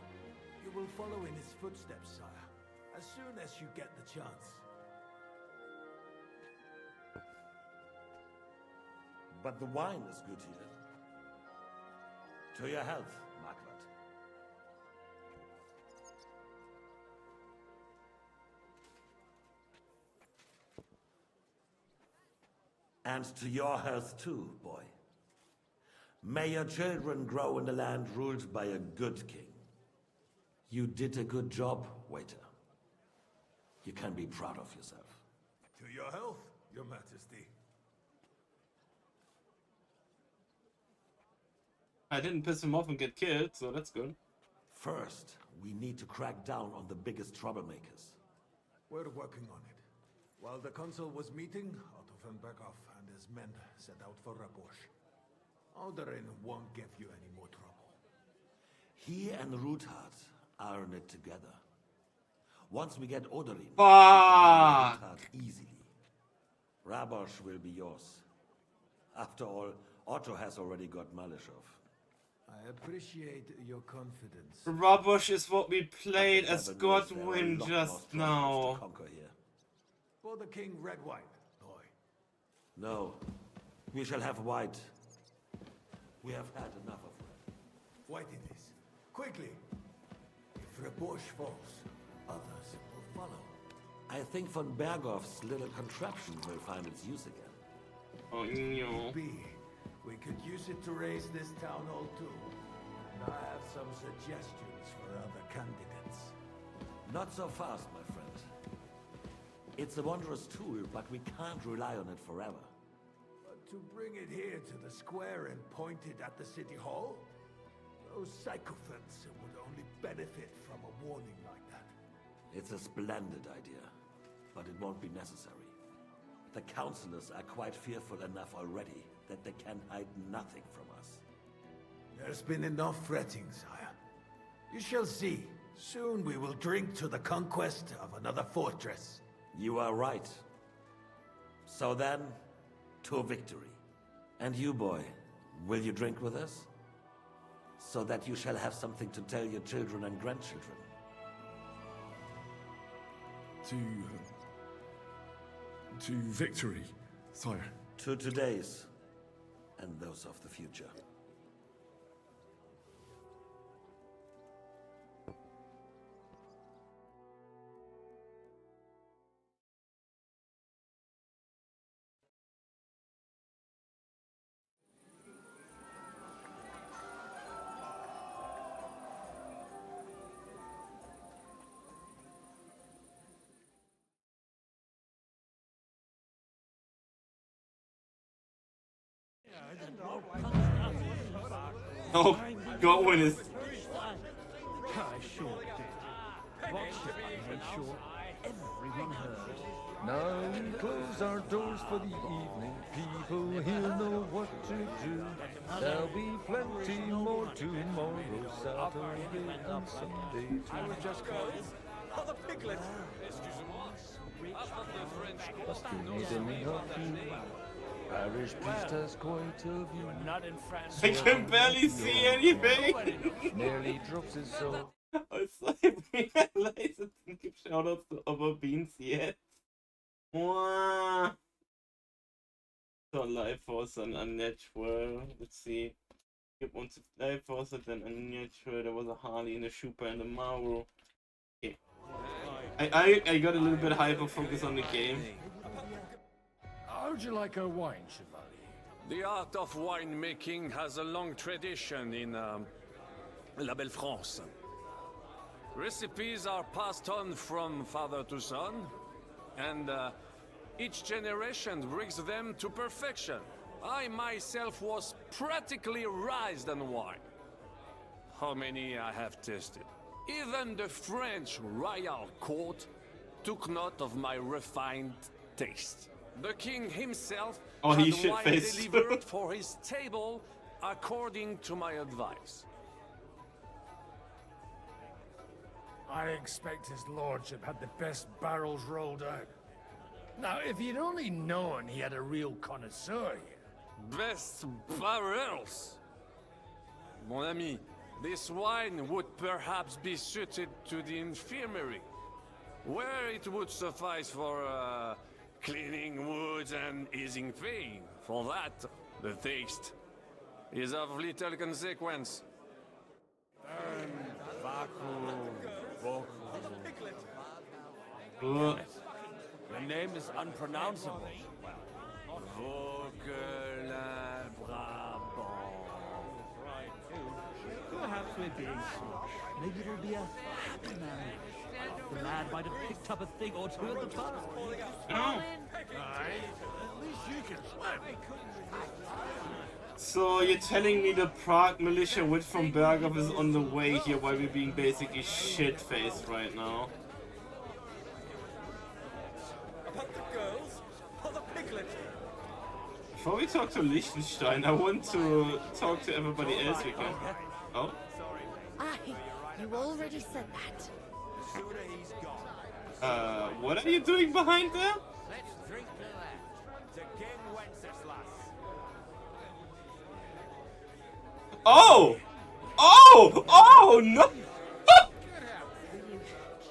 You will follow in his footsteps, sire, as soon as you get the chance. But the wine is good here. To your health, Margaret. And to your health too, boy. May your children grow in a land ruled by a good king. You did a good job, waiter. You can be proud of yourself. To your health, your majesty. I didn't piss him off and get killed, so that's good. First, we need to crack down on the biggest troublemakers. We're working on it. While the consul was meeting, Otto von Berghoff and his men set out for Rabosch. Alderin won't give you any more trouble. He and Ruthard are in it together. Once we get Oderin, Fuck! easily. Rabosch will be yours. After all, Otto has already got Malishov. I appreciate your confidence. Rabosch is what we played as Heaven knows there are a Godwin lot just more now. troubles to conquer here. For the king, red wine, boy. No, we shall have white. We have had enough of red. White it is. Quickly! If Rabosch falls, others will follow. I think von Berghoff's little contraption will find its use again. Oh, no. We could use it to raise this town hall too. And I have some suggestions for other candidates. Not so fast, my friend. It's a wondrous tool, but we can't rely on it forever. But to bring it here to the square and point it at the city hall? Those sycophants would only benefit from a warning like that. It's a splendid idea, but it won't be necessary. The councillors are quite fearful enough already that they can hide nothing from us. There's been enough fretting, sire. You shall see. Soon we will drink to the conquest of another fortress. You are right. So then, to victory. And you, boy, will you drink with us? So that you shall have something to tell your children and grandchildren. To victory, sire. To today's, and those of the future. Oh, Godwin is... I sure did. Watched it and made sure everyone heard. Now we close our doors for the evening. People here know what to do. There'll be plenty more tomorrow, Saturday and Sunday too. I was just calling. Oh, the piglet. Excusez-moi. I thought the French Must be needing help. Parish priest has quite a view. You're not in France. I can barely see anything. Nearly drops his soul. Also, I realized it didn't give shoutouts to other beans yet. Mwah. So Life Force and Unnatural. Let's see. Give one to Life Force, then Unnatural. There was a Harley and a Schuper and a Mauro. Okay. I got a little bit hyper focus on the game. How would you like a wine, Chevalier? The art of winemaking has a long tradition in La Belle France. Recipes are passed on from father to son, and each generation brings them to perfection. I myself was practically raised on wine. How many I have tasted. Even the French royal court took note of my refined taste. The king himself had wine delivered for his table according to my advice. I expect his lordship had the best barrels rolled out. Now, if he'd only known he had a real connoisseur here. Best barrels? Mon ami, this wine would perhaps be suited to the infirmary, where it would suffice for cleaning wounds and easing pain. For that, the taste is of little consequence. The name is unpronounceable. Perhaps we're being harsh. Maybe it'll be a happy marriage. The lad might have picked up a thing or two at the bar. Oh. At least you can swim. So you're telling me the Prague militia wit from Bergov is on the way here while we're being basically shit-faced right now? About the girls or the piglet? Before we talk to Liechtenstein, I want to talk to everybody else we can. Oh? Aye, you already said that. What are you doing behind there? Let's drink to that. To King Wenceslas. Oh! Oh! Oh, no! You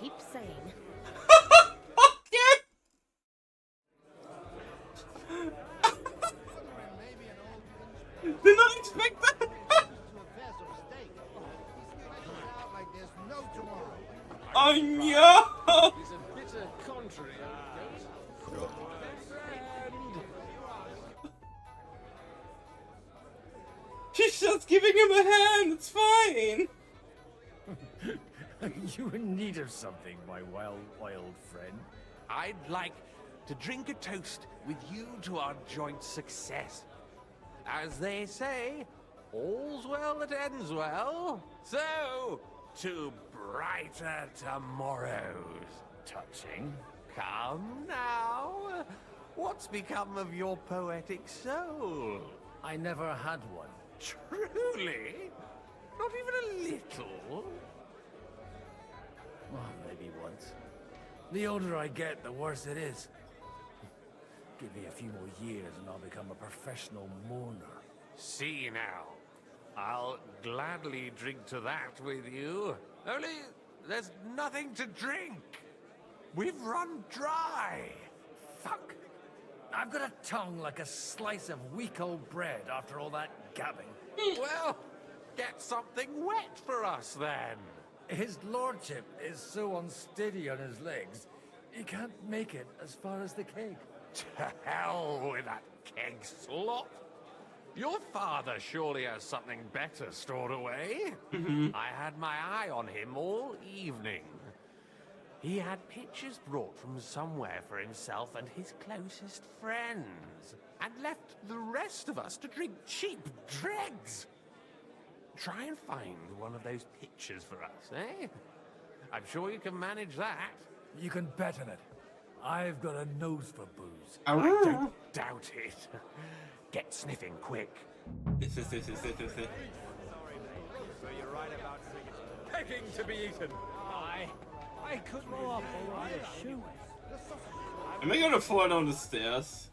keep saying. Did not expect that! Oh no! He's a bitter contrary, She's just giving him a hand, it's fine! You in need of something, my wild friend. I'd like to drink a toast with you to our joint success. As they say, all's well that ends well. So, to brighter tomorrows. Touching. Come now. What's become of your poetic soul? I never had one. Truly? Not even a little? Well, maybe once. The older I get, the worse it is. Give me a few more years and I'll become a professional mourner. See now. I'll gladly drink to that with you. Only, there's nothing to drink. We've run dry. Fuck. I've got a tongue like a slice of weak old bread after all that gabbing. Well, get something wet for us then. His lordship is so unsteady on his legs, he can't make it as far as the keg. To hell with that keg slop. Your father surely has something better stored away. I had my eye on him all evening. He had pictures brought from somewhere for himself and his closest friends, and left the rest of us to drink cheap dregs. Try and find one of those pictures for us, eh? I'm sure you can manage that. You can bet on it. I've got a nose for booze. I don't doubt it. Get sniffing quick. So you're right about pegging to be eaten. I could roll off a lot of shoes. Am I gonna fall down the stairs?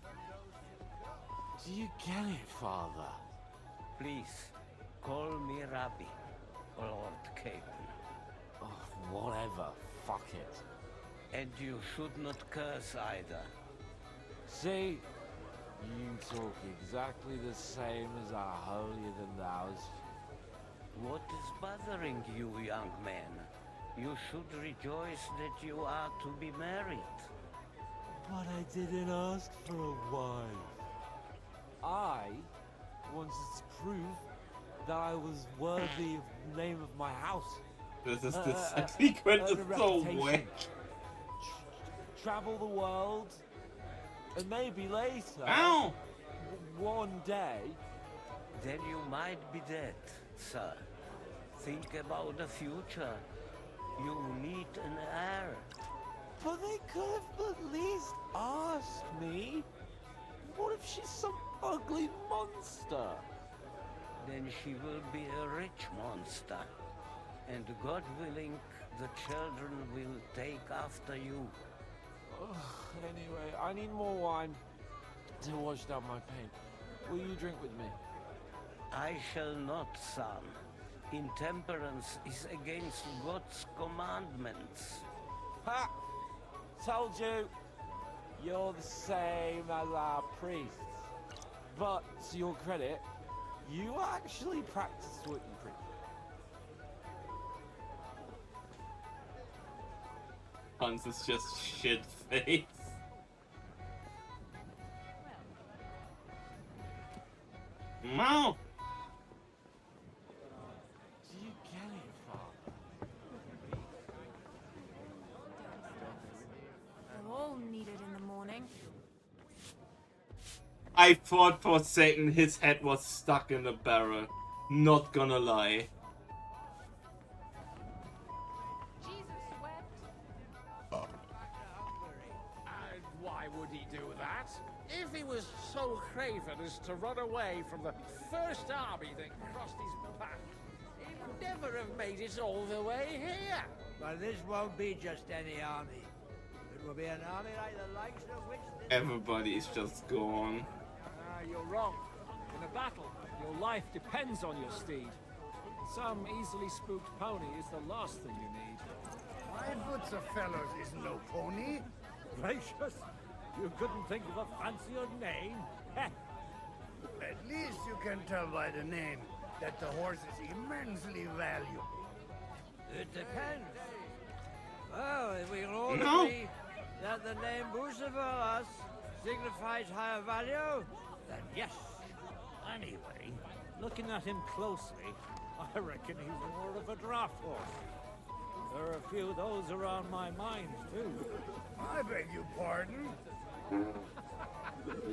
Do you get it, Father? Please, call me Rabbi, Lord Capel. Oh, whatever. Fuck it. And you should not curse either. See, you talk exactly the same as our holier-than-thous. What is bothering you, young man? You should rejoice that you are to be married. But I didn't ask for a wife. I wanted to prove that I was worthy of the name of my house. This sequence is so weak. Travel the world, and maybe later, Ow! one day. Then you might be dead, sir. Think about the future. You need an heir. But they could have at least asked me. What if she's some ugly monster? Then she will be a rich monster. And God willing, the children will take after you. Anyway, I need more wine to wash down my pain. Will you drink with me? I shall not, son. Intemperance is against God's commandments. Ha! Told you! You're the same as our priests. But, to your credit, you actually practice what you preach. Hans is just shit face. No! Do you get it, Father? They'll all need it in the morning. I thought for a second his head was stuck in the barrel. Not gonna lie. And why would he do that? If he was so craven as to run away from the first army that crossed his path, he would never have made it all the way here. But this won't be just any army. It will be an army like the likes of which... Everybody is just gone. You're wrong. In a battle, your life depends on your steed. Some easily spooked pony is the last thing you need. 5 boots of fellows is no pony. Gracious! You couldn't think of a fancier name? At least you can tell by the name that the horse is immensely valuable. It depends. Well, if we can all No. agree that the name Bucephilus signifies higher value, then yes. Anyway, looking at him closely, I reckon he's more of a draft horse. There are a few of those around my mind, too. I beg your pardon?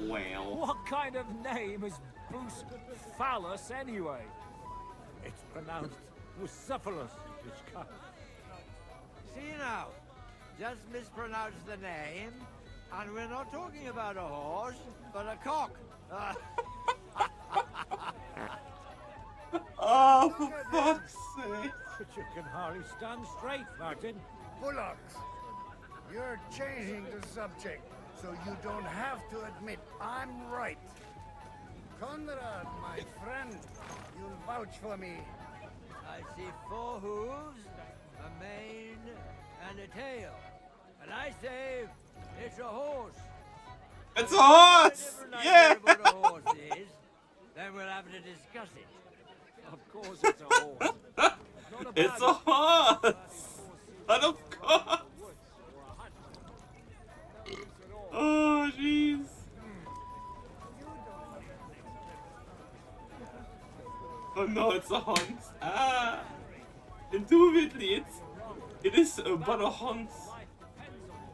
Well. What kind of name is Bucephilus, anyway? It's pronounced Bucephalus. See now, just mispronounce the name, and we're not talking about a horse, but a cock. Oh, for fuck's sake. But you can hardly stand straight, Martin. Bullocks, you're changing the subject, so you don't have to admit I'm right. Conrad, my friend, you'll vouch for me. I see 4 hooves, a mane, and a tail. And I say it's a horse. It's a horse! Yeah! What a horse is, then we'll have to discuss it. Of course it's a horse. It's a horse! But of course! Oh, jeez. Oh no, it's a hunt. Ah! Indubitably, it is but a hunt.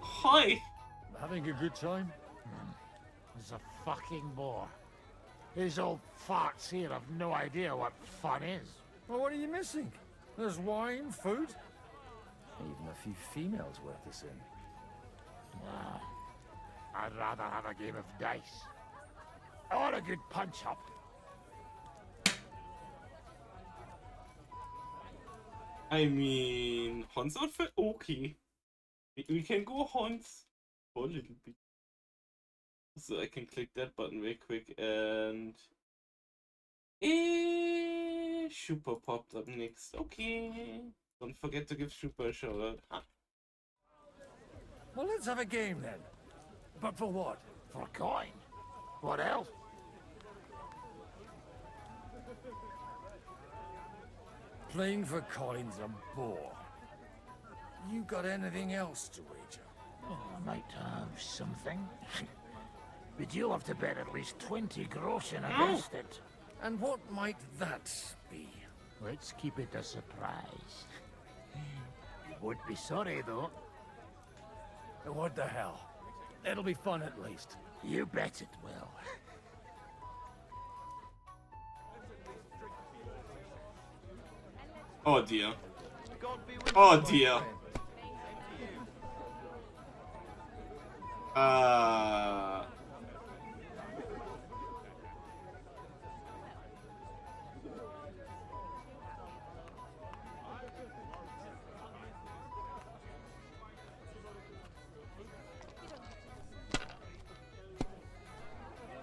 Hi! Having a good time? It's a fucking bore. These old farts here have no idea what fun is. Well, what are you missing? There's wine, food, even a few females worth the sin. Ah, I'd rather have a game of dice. Or a good punch-up. I mean, Hans outfit? Okay. We can go Hans for a little bit. So I can click that button real quick and... Super popped up next. Okay. Don't forget to give Super a shout out. Huh. Well, let's have a game then. But for what? For a coin. What else? Playing for coin's a bore. You got anything else to wager? Oh, I might have something. But you'll have to bet at least 20 groschen No. against it. And what might that be? Let's keep it a surprise. You would be sorry, though. What the hell? It'll be fun at least. You bet it will. Oh dear. Oh dear.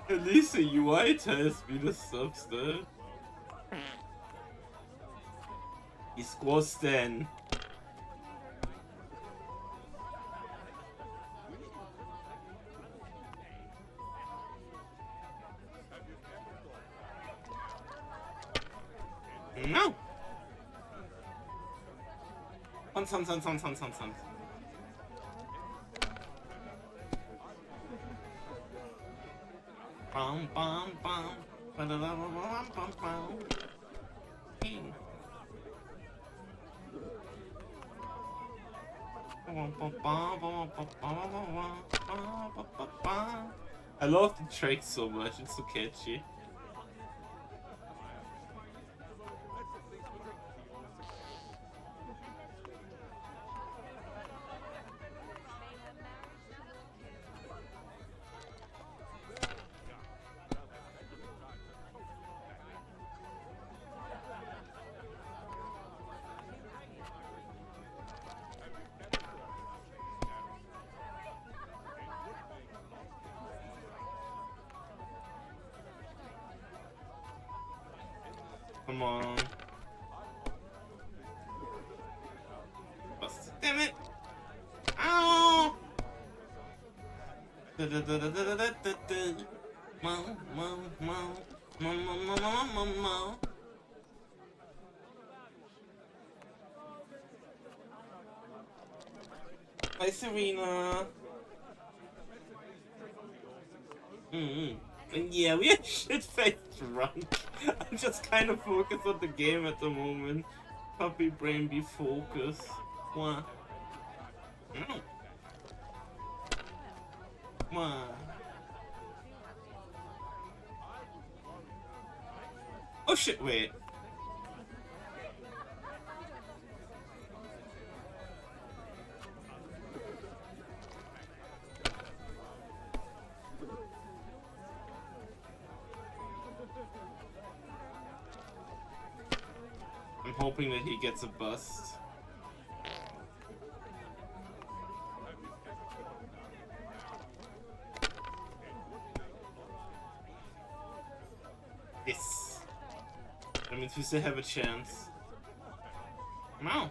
At least the UI tells me the substance. He scores 10. No! On. Bum bum bum. Ba-da-da-ba-bum-bum-bum. Hey. I love the track so much, it's so catchy. Come on. Bust. Damn it! Ow! Hi, Serena. And yeah, we are shit-faced drunk. I'm just kind of focused on the game at the moment. Puppy brain be focused. What? No. What? Oh shit, wait. I'm hoping that he gets a bust. Yes. That means we still have a chance. No.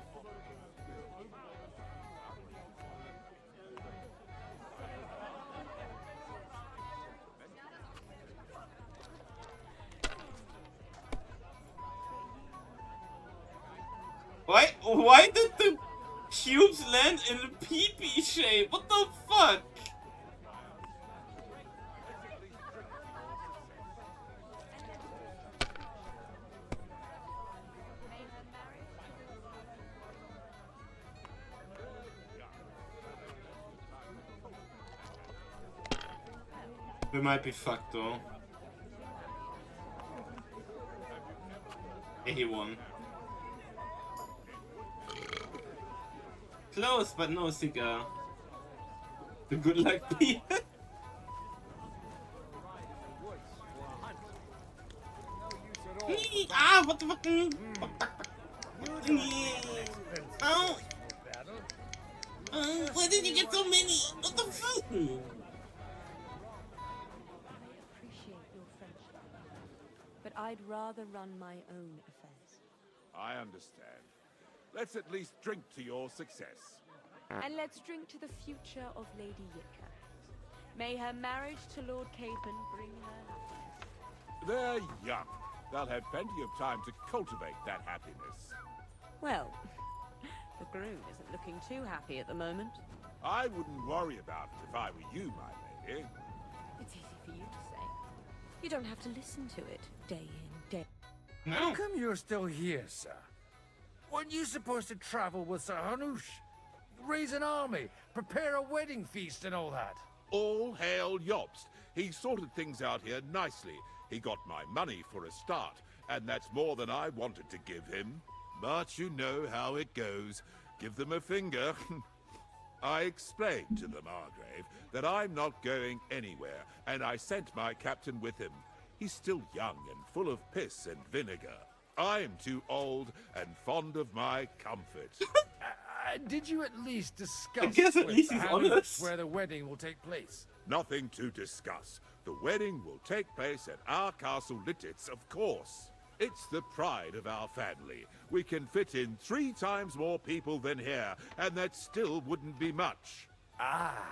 Why did the cubes land in a pee-pee shape? What the fuck? We might be fucked though. Yeah, he won. Close, but no cigar. The good luck be. Ah, what the fuck? Oh! Why did you get so many? What the fuck? I appreciate your friendship, but I'd rather run my own affairs. I understand. Let's at least drink to your success. And let's drink to the future of Lady Yitka. May her marriage to Lord Capon bring her happiness. They're young. They'll have plenty of time to cultivate that happiness. Well, the groom isn't looking too happy at the moment. I wouldn't worry about it if I were you, my lady. It's easy You don't have to listen to it day in, day. How come you're still here, sir? Weren't you supposed to travel with Sir Hanush? Raise an army, prepare a wedding feast and all that? All hail Jobst. He sorted things out here nicely. He got my money for a start, and that's more than I wanted to give him. But you know how it goes. Give them a finger. I explained to the Margrave that I'm not going anywhere, and I sent my captain with him. He's still young and full of piss and vinegar. I'm too old and fond of my comfort. Did you at least discuss I guess at with least he's Hanush honest. where the wedding will take place? Nothing to discuss. The wedding will take place at our castle Littitz, of course. It's the pride of our family. We can fit in 3 times more people than here, and that still wouldn't be much. Ah,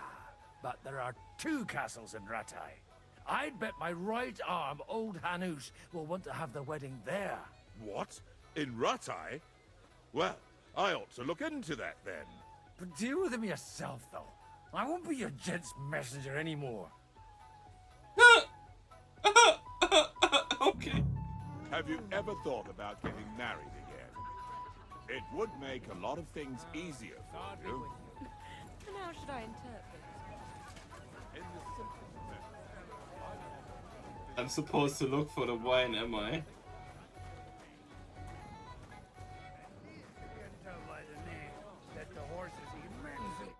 but there are 2 castles in Rattay. I'd bet my right arm old Hanush will want to have the wedding there. What? In Rattay? Well, I ought to look into that then. But deal with him yourself, though. I won't be your gent's messenger anymore. Okay. Have you ever thought about getting married again? It would make a lot of things easier for you. And how should I interpret? In the simplest manner. I'm supposed to look for the wine, am I? You can tell by the name that the horse is immensely...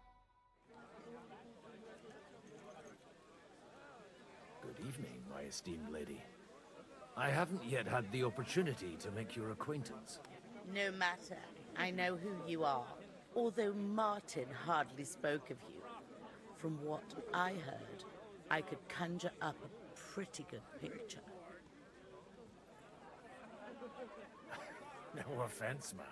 Good evening, my esteemed lady. I haven't yet had the opportunity to make your acquaintance. No matter. I know who you are. Although Martin hardly spoke of you. From what I heard, I could conjure up a pretty good picture. No offense, ma'am.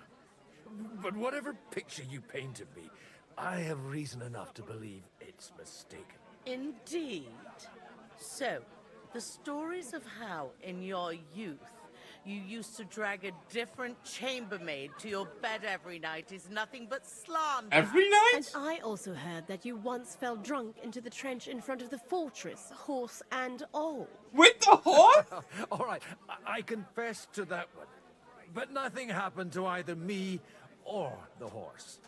But whatever picture you paint of me, I have reason enough to believe it's mistaken. Indeed. So, the stories of how, in your youth, you used to drag a different chambermaid to your bed every night is nothing but slander. Every night? And I also heard that you once fell drunk into the trench in front of the fortress, horse and all. With the horse? All right, I confess to that one. But nothing happened to either me or the horse.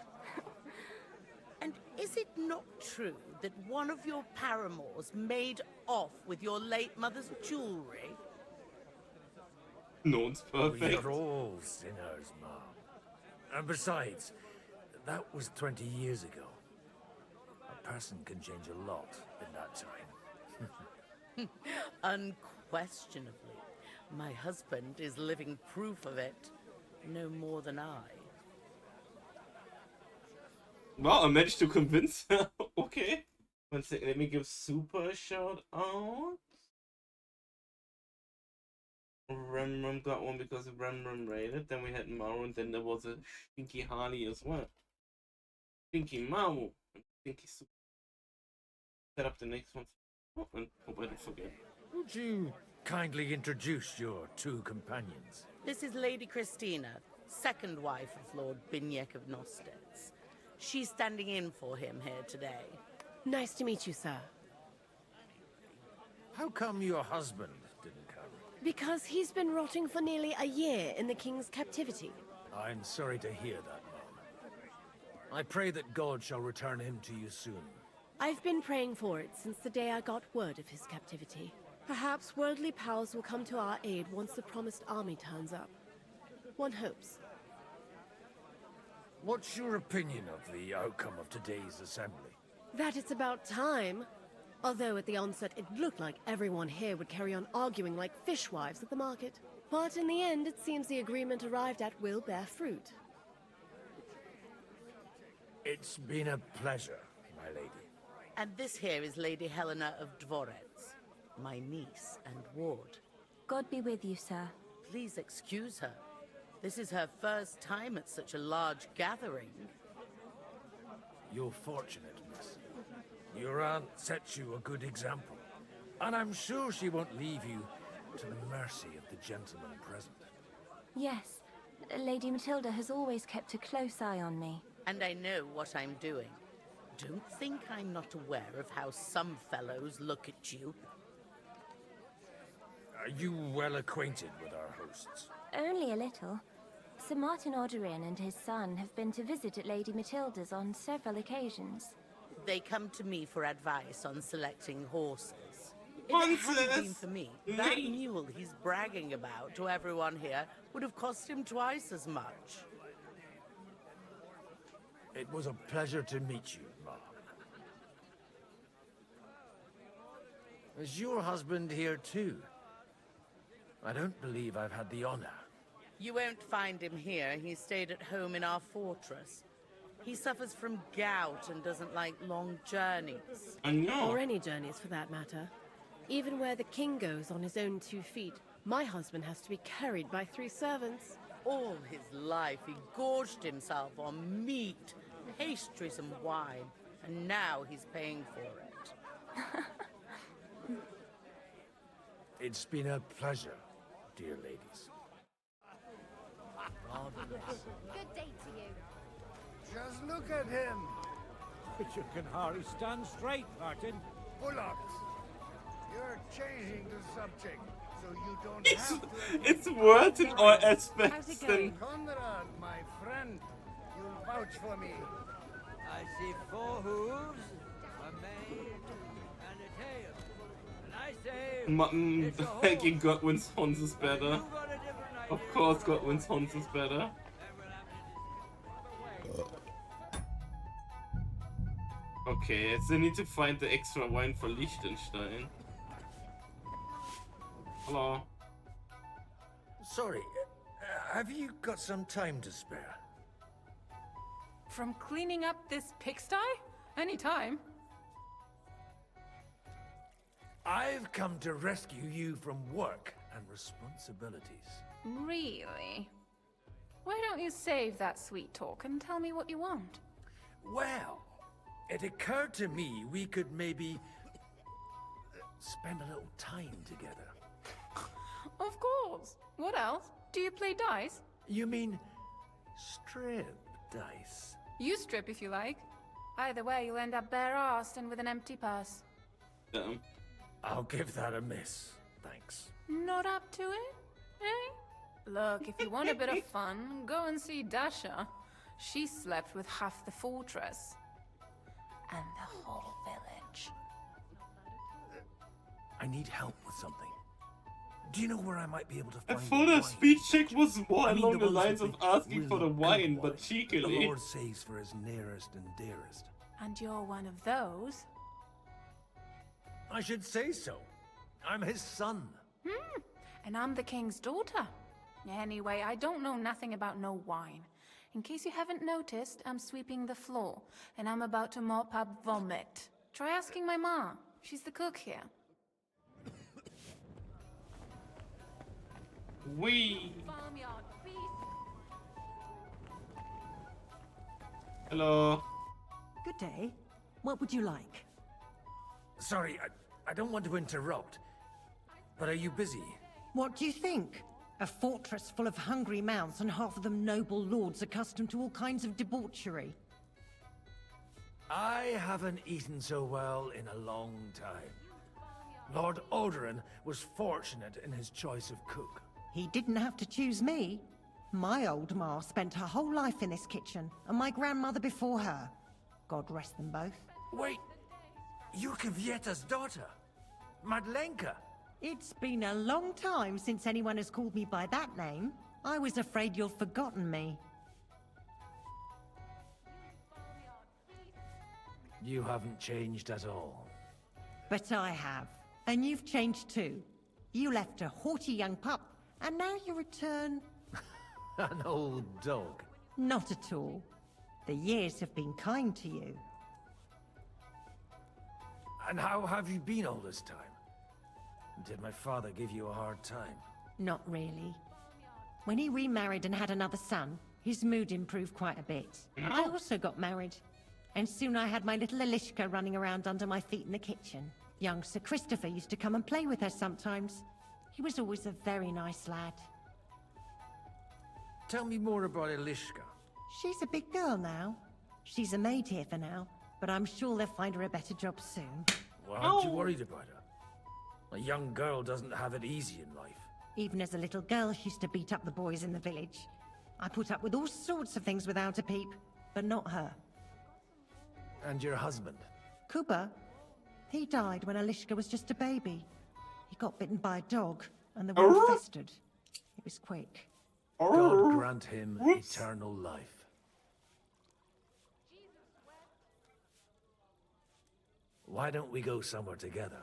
And is it not true that one of your paramours made off with your late mother's jewelry? No one's perfect. We're all sinners, Mom. And besides, that was 20 years ago. A person can change a lot in that time. Unquestionably. My husband is living proof of it. No more than I. Well, I managed to convince her. Okay. One second, let me give Super a shout out. Rem got one because Rem raided. Then we had Maru, and then there was a Stinky Harley as well. Stinky Maru and Stinky Super. Set up the next one. Oh, and hope I don't forget. Would you kindly introduce your 2 companions? This is Lady Christina, second wife of Lord Binyek of Nostitz. She's standing in for him here today. Nice to meet you, sir. How come your husband didn't come? Because he's been rotting for nearly a year in the king's captivity. I'm sorry to hear that, Mom. I pray that God shall return him to you soon. I've been praying for it since the day I got word of his captivity. Perhaps worldly powers will come to our aid once the promised army turns up. One hopes. What's your opinion of the outcome of today's assembly? That it's about time. Although at the onset it looked like everyone here would carry on arguing like fishwives at the market. But in the end, it seems the agreement arrived at will bear fruit. It's been a pleasure, my lady. And this here is Lady Helena of Dvorets, my niece and ward. God be with you, sir. Please excuse her. This is her first time at such a large gathering. You're fortunate, miss. Your aunt sets you a good example. And I'm sure she won't leave you to the mercy of the gentlemen present. Yes, Lady Matilda has always kept a close eye on me. And I know what I'm doing. Don't think I'm not aware of how some fellows look at you. Are you well acquainted with our hosts? Only a little. Sir Martin Oderin and his son have been to visit at Lady Matilda's on several occasions. They come to me for advice on selecting horses. If it hadn't been for me, that mule he's bragging about to everyone here would have cost him twice as much. It was a pleasure to meet you, Mark. Is your husband here too? I don't believe I've had the honor. You won't find him here. He stayed at home in our fortress. He suffers from gout and doesn't like long journeys. Or any journeys for that matter. Even where the king goes on his own 2 feet, my husband has to be carried by 3 servants. All his life he gorged himself on meat, pastries and wine, and now he's paying for it. It's been a pleasure, dear ladies. Good day to you. Just look at him. You can hardly stand straight, Martin. Bullocks. You're changing the subject, so you don't have to... It's worth in all How's aspects. it going? Conrad, my friend, you'll vouch for me. I see 4 hooves, a mane, and a tail. And I say... Mutton it's a horse. making Godwin's horns is better. Of course, Godwin's horns is better. Okay, so I need to find the extra wine for Liechtenstein. Hello. Sorry, have you got some time to spare? From cleaning up this pigsty? Any time. I've come to rescue you from work and responsibilities. Really? Why don't you save that sweet talk and tell me what you want? Well, it occurred to me we could maybe spend a little time together. Of course. What else? Do you play dice? You mean strip dice? You strip if you like. Either way, you'll end up bare-assed and with an empty purse. Damn. I'll give that a miss, thanks. Not up to it? Eh? Look, if you want a bit of fun, go and see Dasha. She slept with half the fortress. And the whole village. I need help with something. Do you know where I might be able to I find thought the the wine? speech check was more I mean, along the ones lines with of asking really for the good wine, but wine. cheekily. The Lord saves for his nearest and dearest. And you're one of those? I should say so. I'm his son. And I'm the king's daughter. Anyway, I don't know nothing about no wine. In case you haven't noticed, I'm sweeping the floor, and I'm about to mop up vomit. Try asking my ma. She's the cook here. Hello. Good day. What would you like? Sorry, I don't want to interrupt. But are you busy? What do you think? A fortress full of hungry mouths and half of them noble lords accustomed to all kinds of debauchery. I haven't eaten so well in a long time. Lord Oderin was fortunate in his choice of cook. He didn't have to choose me. My old ma spent her whole life in this kitchen, and my grandmother before her. God rest them both. Wait, you're Kvieta's daughter, Madlenka. It's been a long time since anyone has called me by that name. I was afraid you'd forgotten me. You haven't changed at all. But I have. And you've changed too. You left a haughty young pup, and now you return... An old dog. Not at all. The years have been kind to you. And how have you been all this time? Did my father give you a hard time? Not really. When he remarried and had another son, his mood improved quite a bit. I also got married. And soon I had my little Elishka running around under my feet in the kitchen. Young Sir Christopher used to come and play with her sometimes. He was always a very nice lad. Tell me more about Elishka. She's a big girl now. She's a maid here for now, but I'm sure they'll find her a better job soon. Well, aren't you worried about her? A young girl doesn't have it easy in life. Even as a little girl, she used to beat up the boys in the village. I put up with all sorts of things without a peep, but not her. And your husband? Kuba, he died when Alishka was just a baby. He got bitten by a dog, and the wound festered. It was quick. God grant him eternal life. Why don't we go somewhere together?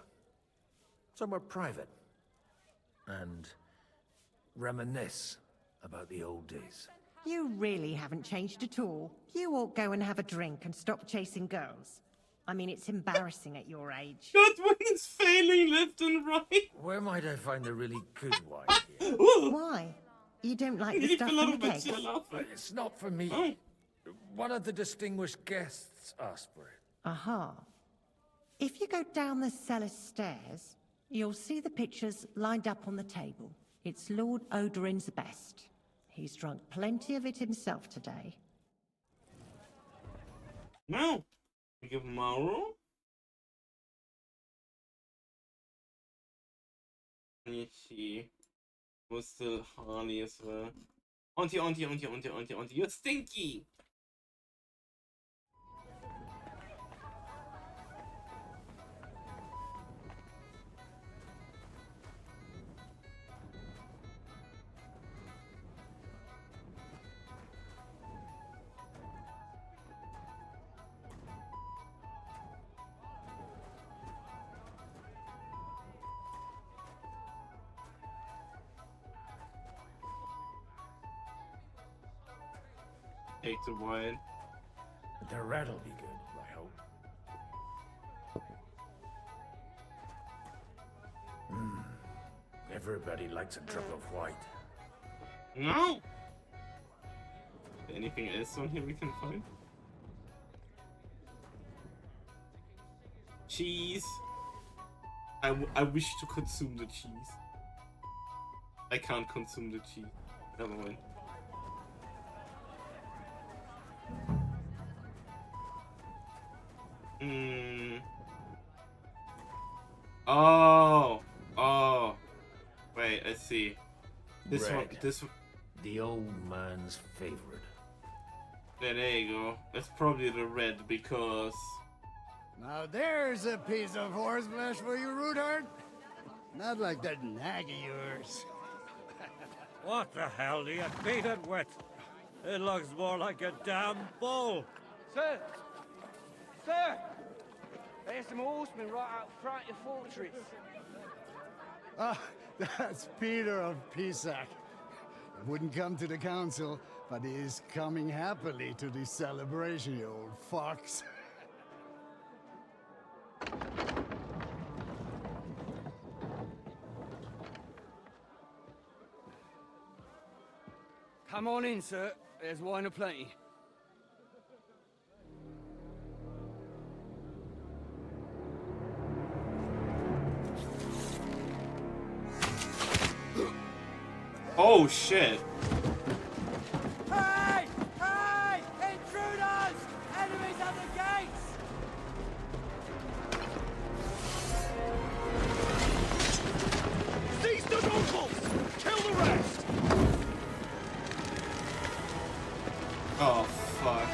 Somewhere private. And reminisce about the old days. You really haven't changed at all. You ought go and have a drink and stop chasing girls. I mean, it's embarrassing at your age. Godwin is failing left and right. Where might I find a really good wine here? Why? You don't like the stuff in the cakes? It's not for me. One of the distinguished guests asked for it. Aha. If you go down the cellar stairs, you'll see the pictures lined up on the table. It's Lord Odorin's best. He's drunk plenty of it himself today. No. We give Mauro. Can you see? Was still Harley as well. Auntie, you're stinky! Take the wine. The red'll be good, I hope. Everybody likes a drop of white. No! Anything else on here we can find? Cheese. I wish to consume the cheese. I can't consume the cheese. Never mind. Oh. Wait, I see. This Red. one, The old man's favorite. there you go. That's probably the red because... Now there's a piece of horseflesh for you, Rootheart. Not like that nag of yours. What the hell do you beat it with? It looks more like a damn bull. Sir! Sir! There's some horsemen right out front of your fortress. Ah, that's Peter of Pisac. He wouldn't come to the council, but he is coming happily to the celebration, you old fox. Come on in, sir. There's wine aplenty. Oh shit. Hey! Hey! Intruders! Enemies at the gates! Seize the nobles! Kill the rest! Oh fuck.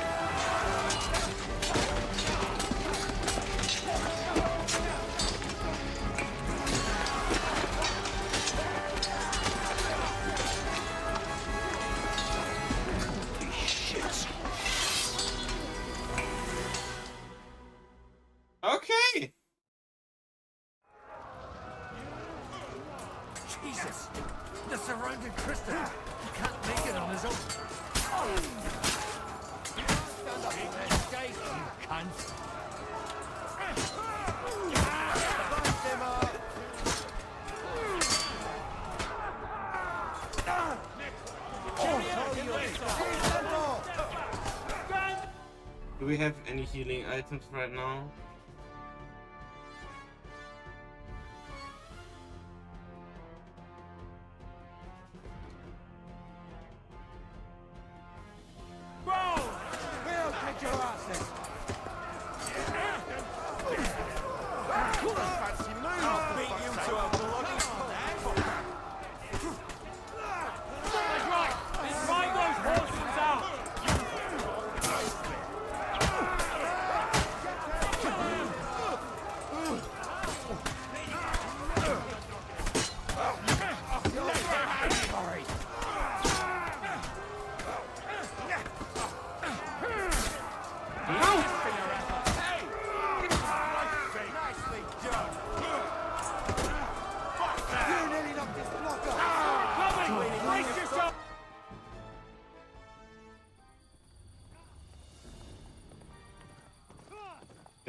Okay. Jesus! They're surrounding Kristen! He can't make it on his own! Stand up, you cunt! Do we have any healing items right now? I'll beat you to a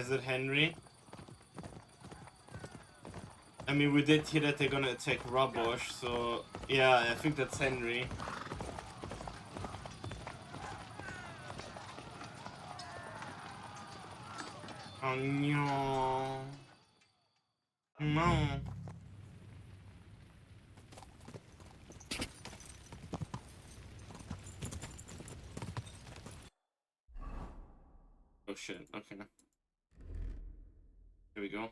Is it Henry? I mean, we did hear that they're gonna attack Rabosh, so yeah, I think that's Henry. Oh no. No. Oh shit, okay. Here we go.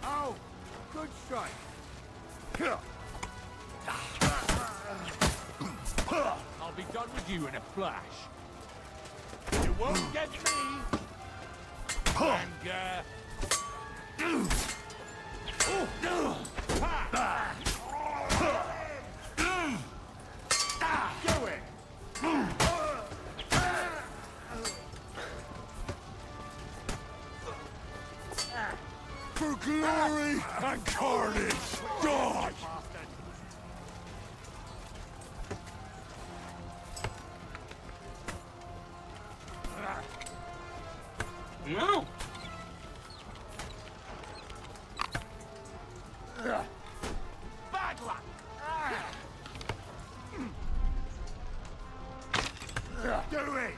Oh, good strike. I'll be done with you in a flash. You won't get me. Anger. Do it. For glory and carnage, God! No! Bad luck. Do it.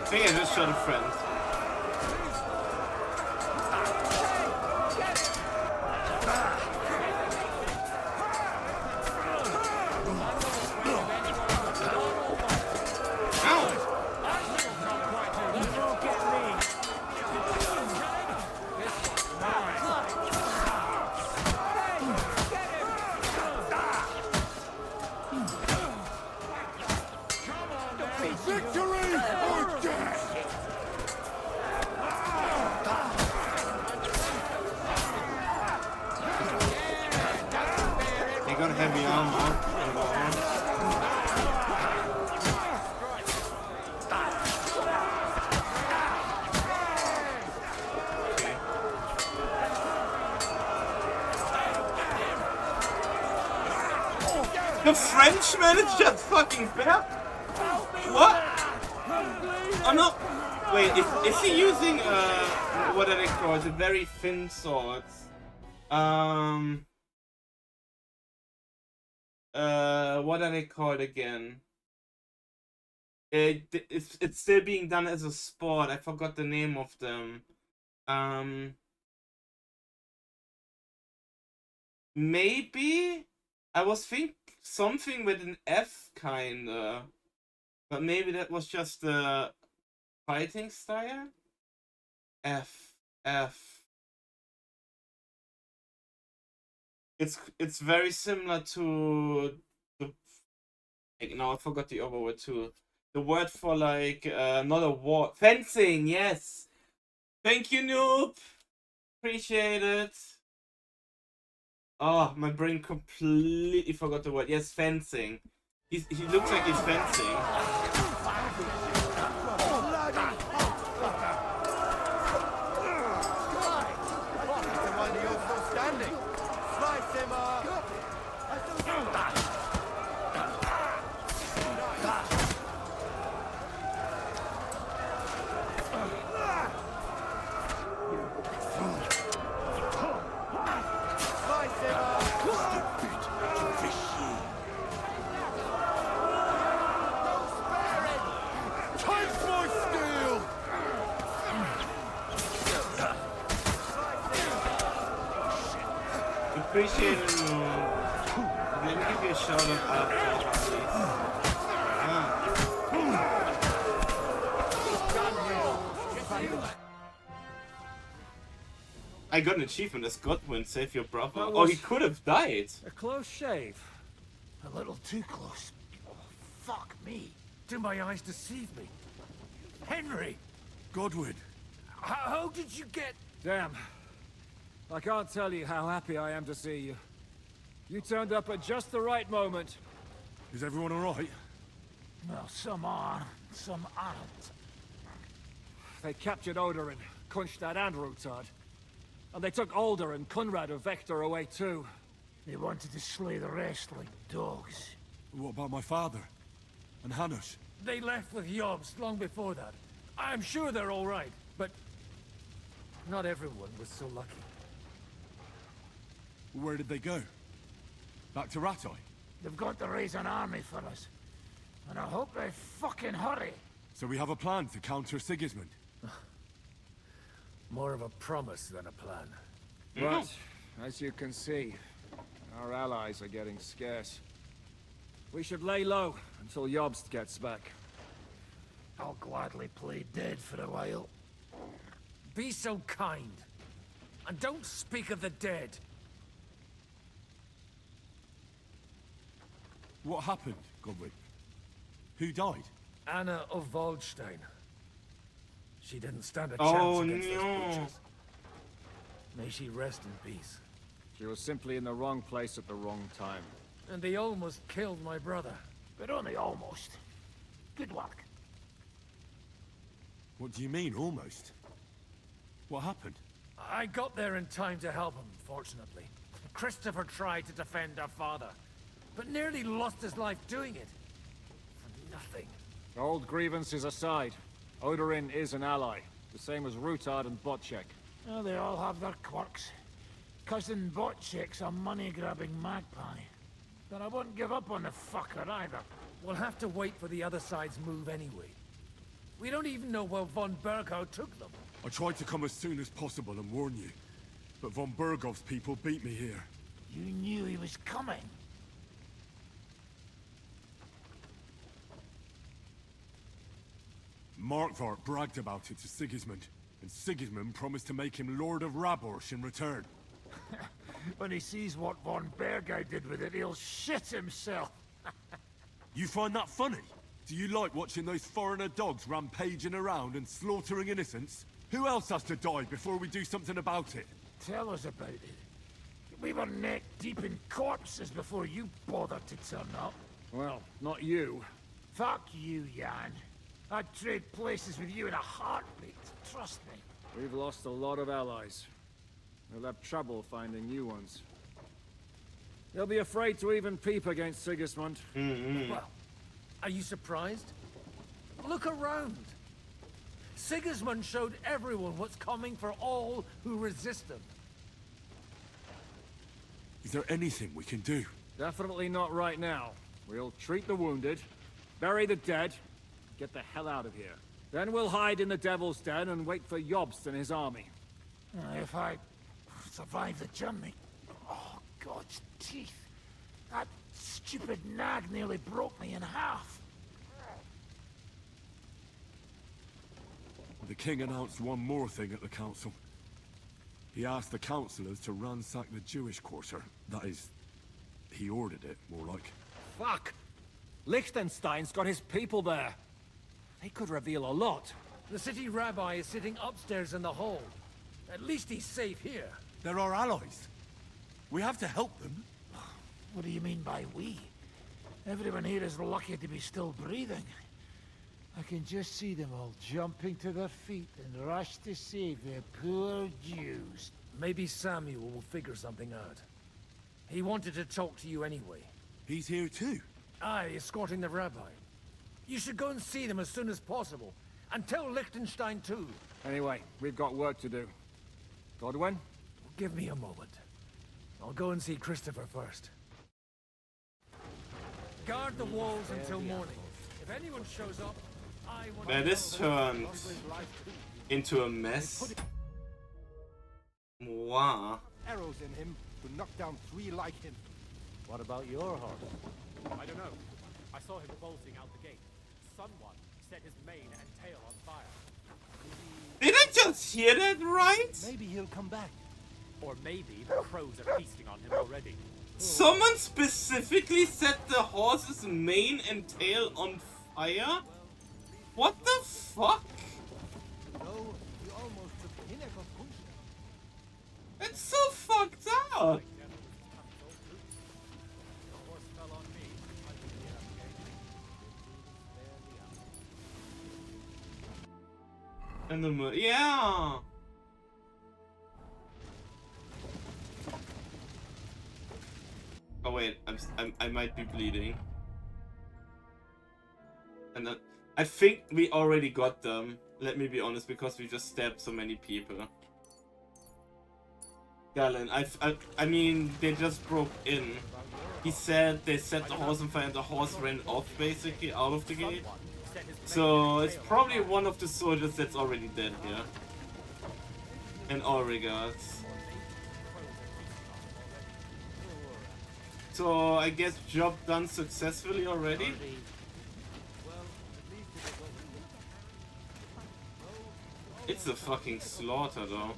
I think I just shot a friend. Victory or death! They got heavy armor. The Frenchman is just fucking bad. What? Oh no! Wait, is he using what are they called? The very thin swords. What are they called again? It's still being done as a sport. I forgot the name of them. Maybe I was thinking something with an F kinda, but maybe that was just the fighting style. F. It's very similar to the. Like, no, I forgot the other word too. The word for like not a war, fencing. Yes. Thank you, noob. Appreciate it. Oh, my brain completely forgot the word. Yes, fencing. He looks like he's fencing. Appreciate it. Let me give you a shout out after. I got an achievement as Godwin, save your brother. Oh, he could have died. A close shave. A little too close. Oh, fuck me. Do my eyes deceive me? Henry! Godwin! How did you get... Damn. I can't tell you how happy I am to see you. You turned up at just the right moment. Is everyone alright? Well, some are, some aren't. They captured Odorin, Kunstad and Rutard. And they took Alder and Kunrad of Vector away too. They wanted to slay the rest like dogs. What about my father? And Hanush? They left with Jobst long before that. I'm sure they're all right, but... not everyone was so lucky. Where did they go? Back to Rattay? They've got to raise an army for us. And I hope they fucking hurry. So we have a plan to counter Sigismund? More of a promise than a plan. But, as you can see, our allies are getting scarce. We should lay low until Jobst gets back. I'll gladly play dead for a while. Be so kind. And don't speak of the dead. What happened, Godwin? Who died? Anna of Waldstein. She didn't stand a chance against those butchers. May she rest in peace. She was simply in the wrong place at the wrong time. And they almost killed my brother. But only almost. Good work. What do you mean, almost? What happened? I got there in time to help him, fortunately. Christopher tried to defend our father, but nearly lost his life doing it. For nothing. Old grievances aside, Odorin is an ally, the same as Rutard and Botchek. Well, they all have their quirks. Cousin Botchek's a money-grabbing magpie. But I wouldn't give up on the fucker either. We'll have to wait for the other side's move anyway. We don't even know where von Berghow took them. I tried to come as soon as possible and warn you, but von Bergov's people beat me here. You knew he was coming. Markvart bragged about it to Sigismund, and Sigismund promised to make him Lord of Raborsh in return. When he sees what von Berghow did with it, he'll shit himself. You find that funny? Do you like watching those foreigner dogs rampaging around and slaughtering innocents? Who else has to die before we do something about it? Tell us about it. We were neck deep in corpses before you bothered to turn up. Well, not you. Fuck you, Jan. I'd trade places with you in a heartbeat, trust me. We've lost a lot of allies. We'll have trouble finding new ones. They'll be afraid to even peep against Sigismund. Well, are you surprised? Look around. Sigismund showed everyone what's coming for all who resist him. Is there anything we can do? Definitely not right now. We'll treat the wounded, bury the dead, get the hell out of here. Then we'll hide in the Devil's Den and wait for Jobst and his army. If I survive the journey... Oh, God's teeth. That stupid nag nearly broke me in half. The king announced one more thing at the council. He asked the councillors to ransack the Jewish quarter. That is, he ordered it, more like. Fuck! Liechtenstein's got his people there. They could reveal a lot. The city rabbi is sitting upstairs in the hall. At least he's safe here. They're our allies. We have to help them. What do you mean by we? Everyone here is lucky to be still breathing. I can just see them all jumping to their feet and rush to save their poor Jews. Maybe Samuel will figure something out. He wanted to talk to you anyway. He's here too? Aye, escorting the rabbi. You should go and see them as soon as possible. And tell Liechtenstein too. Anyway, we've got work to do. Godwin? Give me a moment. I'll go and see Christopher first. Guard the walls until morning. If anyone shows up, I want That is turned into a mess. Wow. Arrows in him to knock down 3 like him. What about your horse? I don't know. I saw him bolting out the gate. Someone set his mane and tail on fire. Did I just hear that right? Maybe he'll come back. Or maybe the crows are feasting on him already. Someone specifically set the horse's mane and tail on fire? What the fuck? No, you almost took the pinnacle function. It's so fucked up. And the yeah. Oh wait, I might be bleeding. And then, I think we already got them. Let me be honest, because we just stabbed so many people. Galen, I mean, they just broke in. He said they set the horse on fire and the horse ran off, basically, out of the gate. So, it's probably one of the soldiers that's already dead here. In all regards. So, I guess job done successfully already? It's a fucking slaughter, though.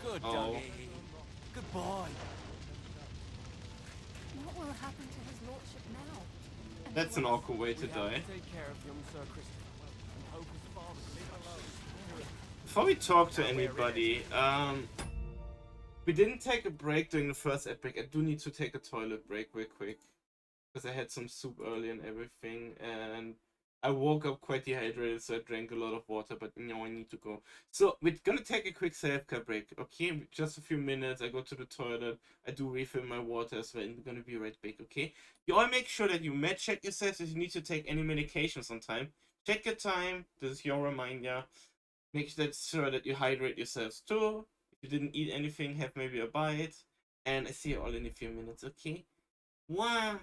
Good Oh. doggy. Good boy. What will happen to his lordship now? That's an awkward way to die. Take care of young Sir Christopher and hope his father will leave alone. Before we talk to anybody, we didn't take a break during the first epic. I do need to take a toilet break real quick. Because I had some soup early and everything, and I woke up quite dehydrated, so I drank a lot of water, but now I need to go. So, we're gonna take a quick self-care break, okay? Just a few minutes, I go to the toilet, I do refill my water as well, and we're gonna be right back, okay? You all make sure that you med check yourselves if you need to take any medications on time. Check your time, this is your reminder. Make sure that you hydrate yourselves too. If you didn't eat anything, have maybe a bite. And I see you all in a few minutes, okay? Wow.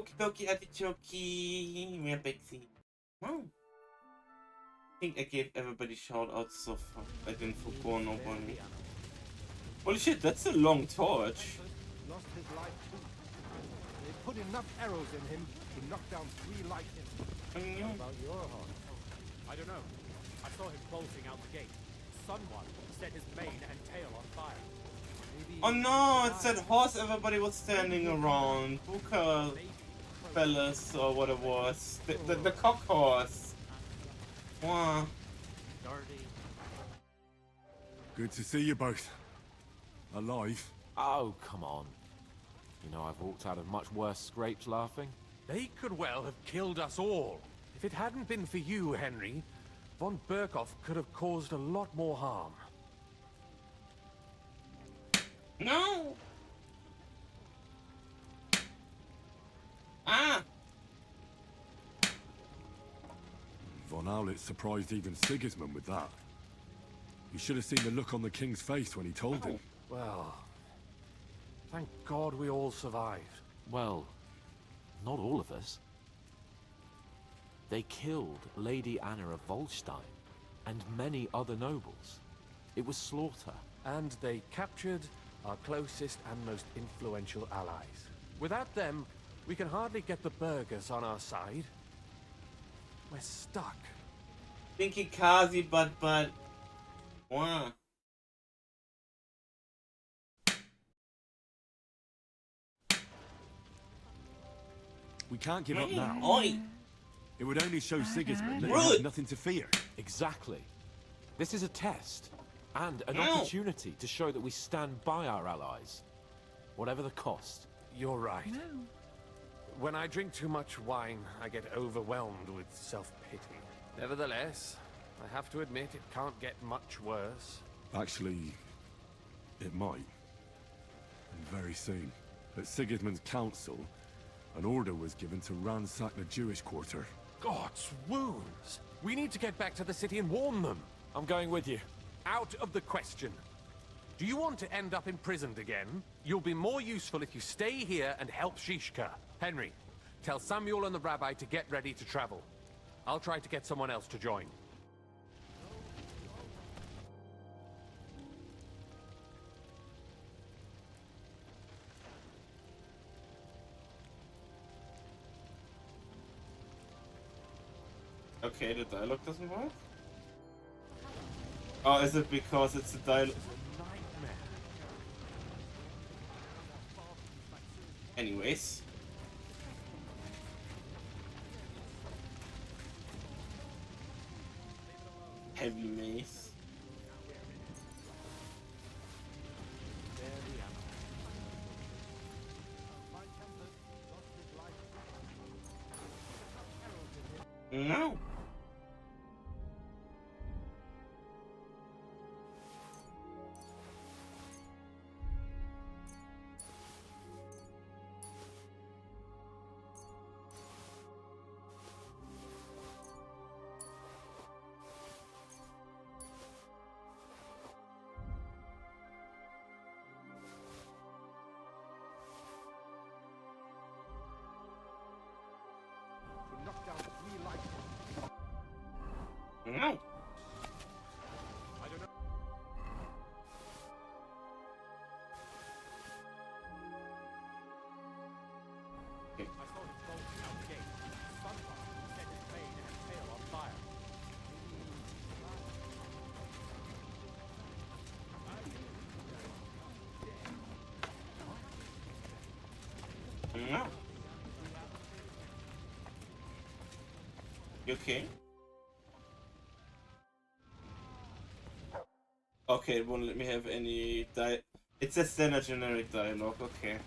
Okie dokie, artichoke. Mehr Bexy. Wow. I think I gave everybody shout outs so far. I didn't forget nobody. Holy shit, that's a long torch. Lost his life too. They put enough arrows in him to knock down 3 like him. What about your horse? I don't know. I saw him bolting out the gate. Someone set his mane and tail on fire. Oh no, it's that horse everybody was standing around. Booker Fellas or what it was. The cock horse. Wow. Good to see you both. Alive. Oh, come on. You know, I've walked out of much worse scrapes laughing. They could well have killed us all. If it hadn't been for you, Henry, von Berkhoff could have caused a lot more harm. No! Ah! Von Owlet surprised even Sigismund with that. You should have seen the look on the king's face when he told him. Well, thank God we all survived. Well, not all of us. They killed Lady Anna of Volstein and many other nobles. It was slaughter. And they captured our closest and most influential allies. Without them, we can hardly get the burghers on our side. We're stuck. Thinky Kazi, but. Wow. We can't give up now. Oi. It would only show Sigismund that he Rude. has nothing to fear. Exactly. This is a test. And an opportunity to show that we stand by our allies. Whatever the cost. You're right. When I drink too much wine, I get overwhelmed with self-pity. Nevertheless, I have to admit it can't get much worse. Actually, it might. And very soon. At Sigismund's council, an order was given to ransack the Jewish quarter. God's wounds! We need to get back to the city and warn them. I'm going with you. Out of the question. Do you want to end up imprisoned again? You'll be more useful if you stay here and help Shishka. Henry, tell Samuel and the rabbi to get ready to travel. I'll try to get someone else to join. Okay, the dialogue doesn't work? Oh, is it because it's a dialogue? Anyways. Heavy mace. No. Knock down 3 like him. No. I don't know. Okay. I saw him bolting out the gate. Someone set his mane and tail on fire. No. You okay? Okay, it won't let me have any It says standard generic dialogue, okay.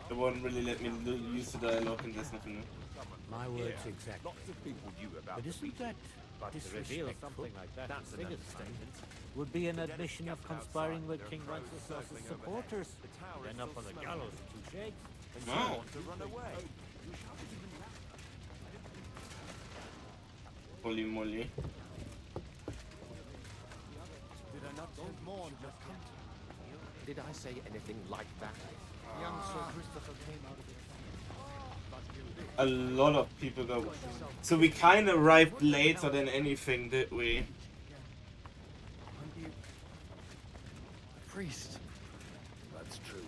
It won't really let me use the dialogue and there's nothing new. My words exactly. Lots of people knew about But isn't that But to reveal something like that That's to an Sigismund understatement. Would be an admission of conspiring with King Wenceslas's supporters. Then up on the gallows in 2 shakes. and No. you want to run away. Holy moly. Did I not say mourn just come to Did I say anything like that? Young Sir Christopher came out of it. a lot of people go. So we kind of arrived later than anything, did we? Priest. That's true.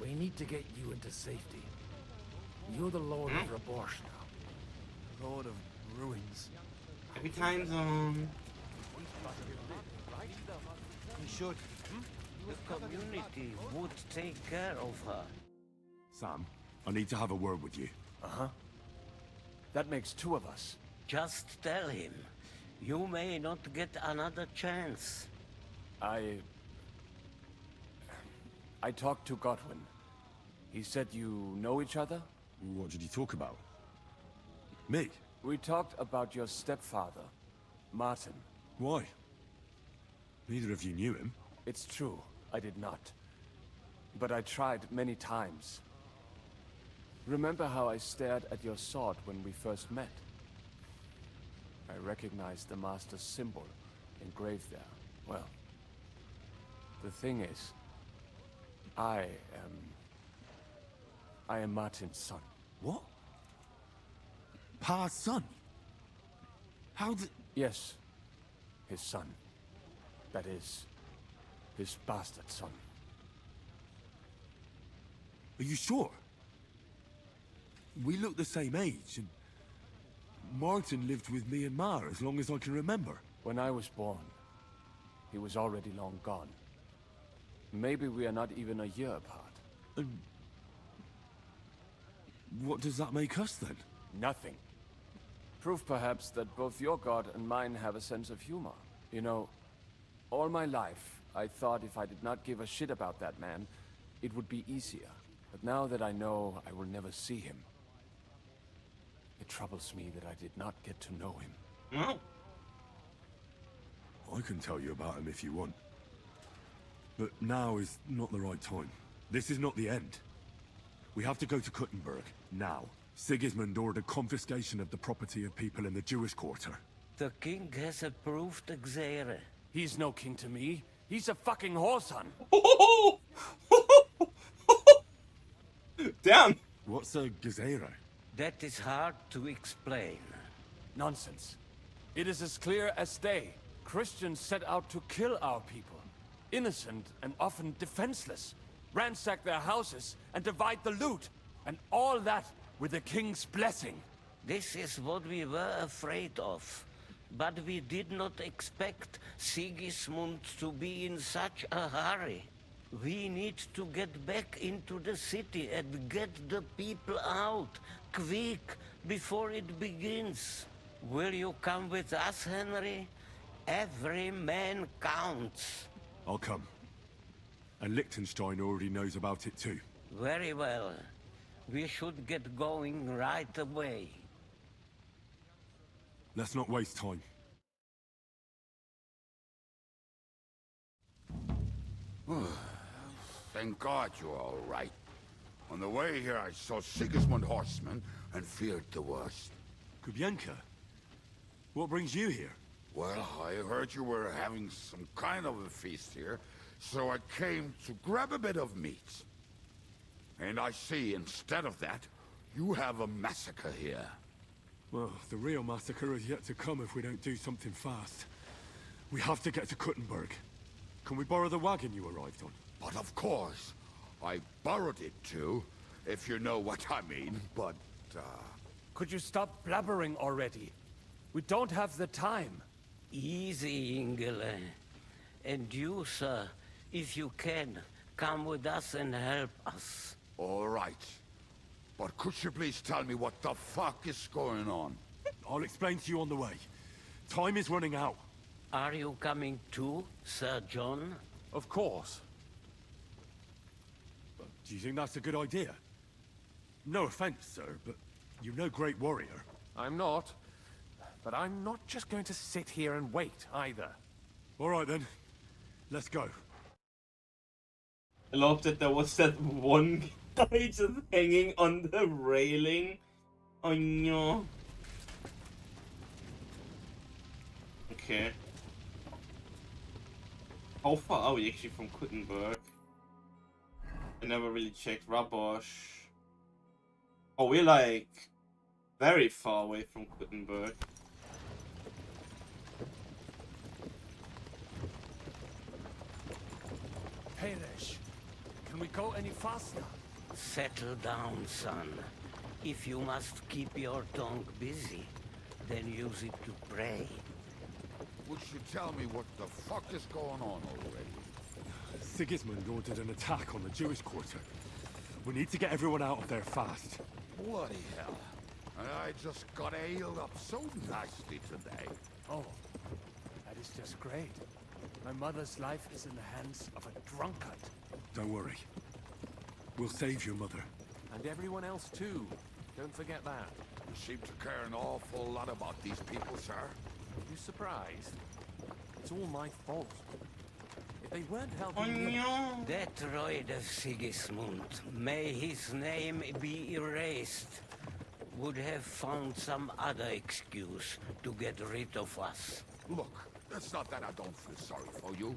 We need to get you into safety. You're the Lord of Rabosh now. Lord of Ruins. Every time zone. We should. The community would take care of her. Sam, I need to have a word with you. Uh-huh. That makes two of us. Just tell him. You may not get another chance. I talked to Godwin. He said you know each other? What did he talk about? Me? We talked about your stepfather, Martin. Why? Neither of you knew him. It's true, I did not. But I tried many times. Remember how I stared at your sword when we first met? I recognized the Master's symbol engraved there. Well, the thing is, I am Martin's son. What? Pa's son? How did... Yes, his son. That is, his bastard son. Are you sure? We look the same age, and Martin lived with me and Ma as long as I can remember. When I was born, he was already long gone. Maybe we are not even a year apart. And what does that make us then? Nothing. Proof perhaps that both your god and mine have a sense of humor. You know, all my life, I thought if I did not give a shit about that man, it would be easier. But now that I know I will never see him, it troubles me that I did not get to know him. No. I can tell you about him if you want. But now is not the right time. This is not the end. We have to go to Kuttenberg, now. Sigismund ordered confiscation of the property of people in the Jewish quarter. The king has approved Xere. He's no king to me. He's a fucking whoreson. Damn! What's a Gezerah? That is hard to explain. Nonsense. It is as clear as day. Christians set out to kill our people. Innocent and often defenseless. Ransack their houses and divide the loot. And all that with the king's blessing. This is what we were afraid of. But we did not expect Sigismund to be in such a hurry. We need to get back into the city and get the people out, quick, before it begins. Will you come with us, Henry? Every man counts. I'll come. And Liechtenstein already knows about it too. Very well. We should get going right away. Let's not waste time. Thank God you're all right. On the way here, I saw Sigismund horsemen and feared the worst. Kubienka? What brings you here? Well, I heard you were having some kind of a feast here, so I came to grab a bit of meat. And I see, instead of that, you have a massacre here. Well, the real massacre is yet to come if we don't do something fast. We have to get to Kuttenberg. Can we borrow the wagon you arrived on? But of course. I borrowed it too, if you know what I mean, but, Could you stop blabbering already? We don't have the time. Easy, Ingele. And you, sir, if you can, come with us and help us. All right. But could you please tell me what the fuck is going on? I'll explain to you on the way. Time is running out. Are you coming too, Sir John? Of course. But do you think that's a good idea? No offense, sir, but you're no great warrior. I'm not. But I'm not just going to sit here and wait, either. All right, then. Let's go. I love that there was that one guy just hanging on the railing. Oh no. Okay. How far are we actually from Kuttenberg? I never really checked. Rabosh. Oh, we're like very far away from Gutenberg. Perish. Can we go any faster? Settle down, son. If you must keep your tongue busy, then use it to pray. Would you tell me what the fuck is going on already? Sigismund ordered an attack on the Jewish quarter. We need to get everyone out of there fast. Bloody hell. I just got ailed up so nicely today. Oh, that is just great. My mother's life is in the hands of a drunkard. Don't worry. We'll save your mother. And everyone else too. Don't forget that. You seem to care an awful lot about these people, sir. You surprised? It's all my fault. If they weren't helping me... That droid of Sigismund, may his name be erased, would have found some other excuse to get rid of us. Look, it's not that I don't feel sorry for you,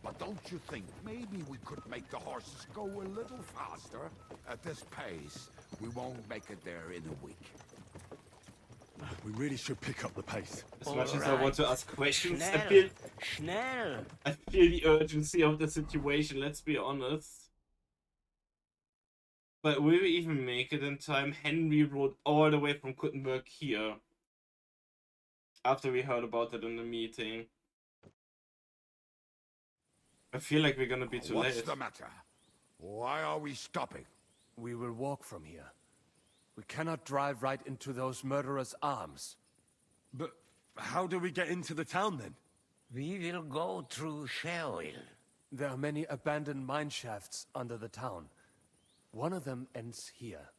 but don't you think maybe we could make the horses go a little faster? At this pace, we won't make it there in a week. We really should pick up the pace. As much as I want to ask questions, Schnell. I feel the urgency of the situation, let's be honest. But will we even make it in time? Henry rode all the way from Gutenberg here. After we heard about it in the meeting. I feel like we're gonna be too late. What's the matter? Why are we stopping? We will walk from here. We cannot drive right into those murderers' arms. But how do we get into the town then? We will go through Sheol. There are many abandoned mine shafts under the town. One of them ends here.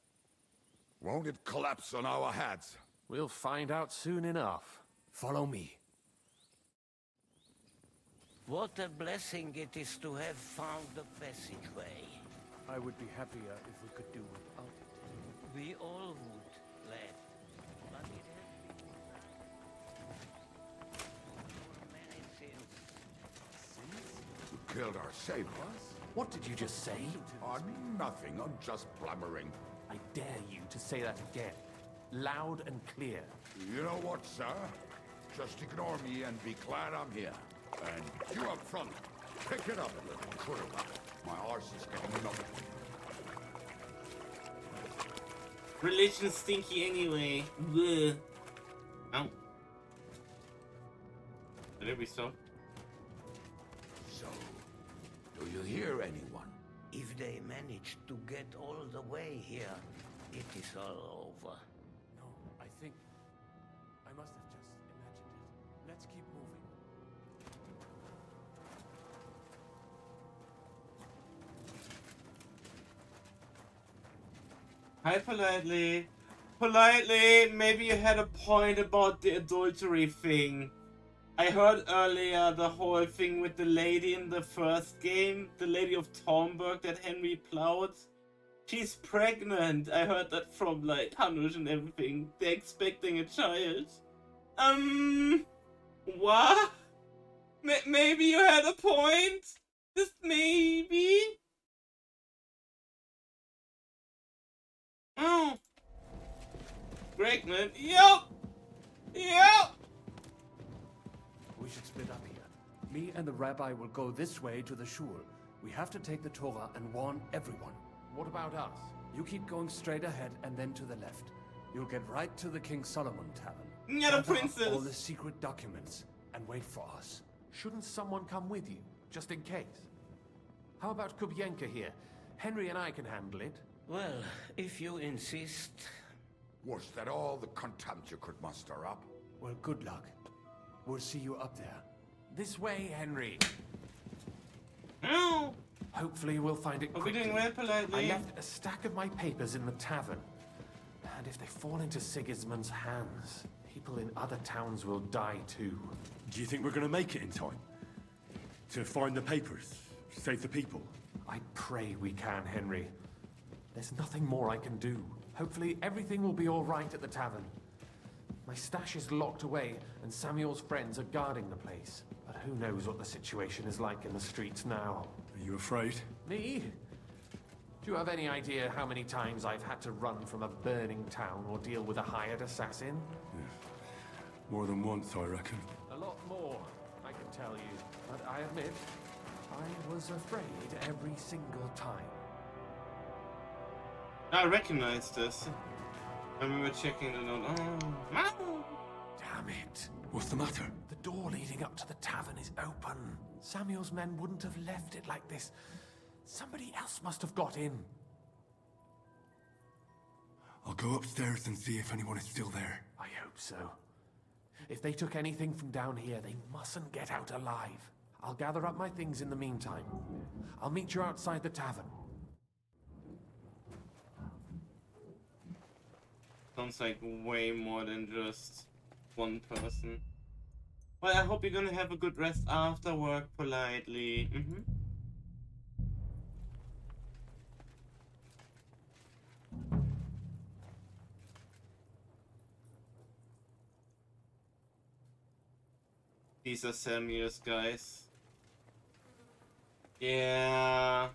Won't it collapse on our heads? We'll find out soon enough. Follow me. What a blessing it is to have found the passageway. I would be happier if we could do without it. We all would, lad. But it has been many sins. You killed our savior. What did you just say? Nothing, I'm just blabbering. I dare you to say that again. Loud and clear. You know what, sir? Just ignore me and be glad I'm here. And you up front, pick it up a little quicker. My arse is getting numb. Religion's stinky anyway. Bleh. Ow. Did we stop? So, do you hear anyone? If they manage to get all the way here, it is all over. No, I think... I must have just imagined it. Let's keep moving. Hi, politely. Politely, maybe you had a point about the adultery thing. I heard earlier the whole thing with the lady in the first game, the lady of Tornberg that Henry plowed. She's pregnant. I heard that from like Hanush and everything. They're expecting a child. What? Maybe you had a point? Just maybe? Oh. Pregnant? Yup! Yup! We should split up here. Me and the rabbi will go this way to the shul. We have to take the Torah and warn everyone. What about us? You keep going straight ahead and then to the left. You'll get right to the King Solomon Tavern. Yeah, the Gather up princess. all the secret documents and wait for us. Shouldn't someone come with you, just in case? How about Kubienka here? Henry and I can handle it. Well, if you insist. Was that all the contempt you could muster up? Well, good luck. We'll see you up there. This way, Henry. Ow! Hopefully we'll find it quickly. Are we doing well politely? I left a stack of my papers in the tavern. And if they fall into Sigismund's hands, people in other towns will die too. Do you think we're going to make it in time? To find the papers? Save the people? I pray we can, Henry. There's nothing more I can do. Hopefully everything will be all right at the tavern. My stash is locked away, and Samuel's friends are guarding the place. But who knows what the situation is like in the streets now. Are you afraid? Me? Do you have any idea how many times I've had to run from a burning town or deal with a hired assassin? More than once, I reckon. A lot more, I can tell you. But I admit, I was afraid every single time. I recognize this. I remember checking the note. Oh, no! Damn it. What's the matter? The door leading up to the tavern is open. Samuel's men wouldn't have left it like this. Somebody else must have got in. I'll go upstairs and see if anyone is still there. I hope so. If they took anything from down here, they mustn't get out alive. I'll gather up my things in the meantime. I'll meet you outside the tavern. Sounds like way more than just one person. Well, I hope you're gonna have a good rest after work politely. These are Samuel's guys. Yeah.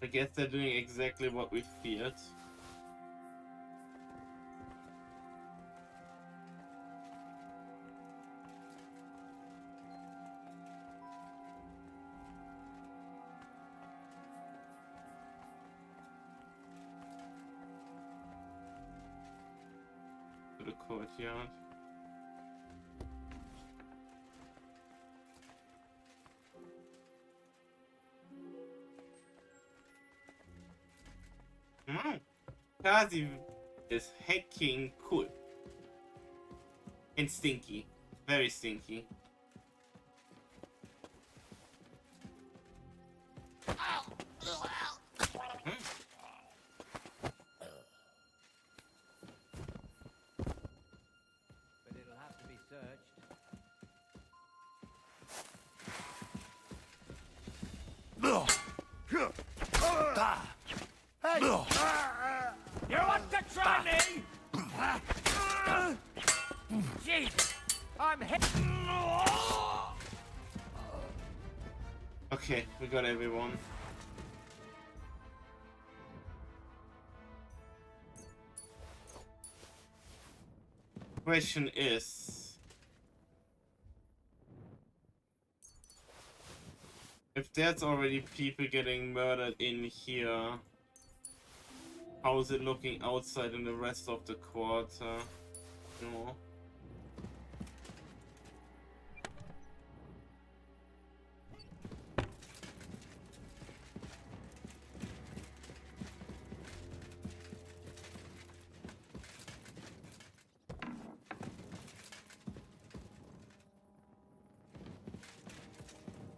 I guess they're doing exactly what we feared. To the courtyard. Kazi is hacking cool. And stinky. Very stinky. But it'll have to be searched. Hey! You want to try me? Jeez! I'm hit. Okay, we got everyone. Question is, if there's already people getting murdered in here, how is it looking outside in the rest of the quarter? No.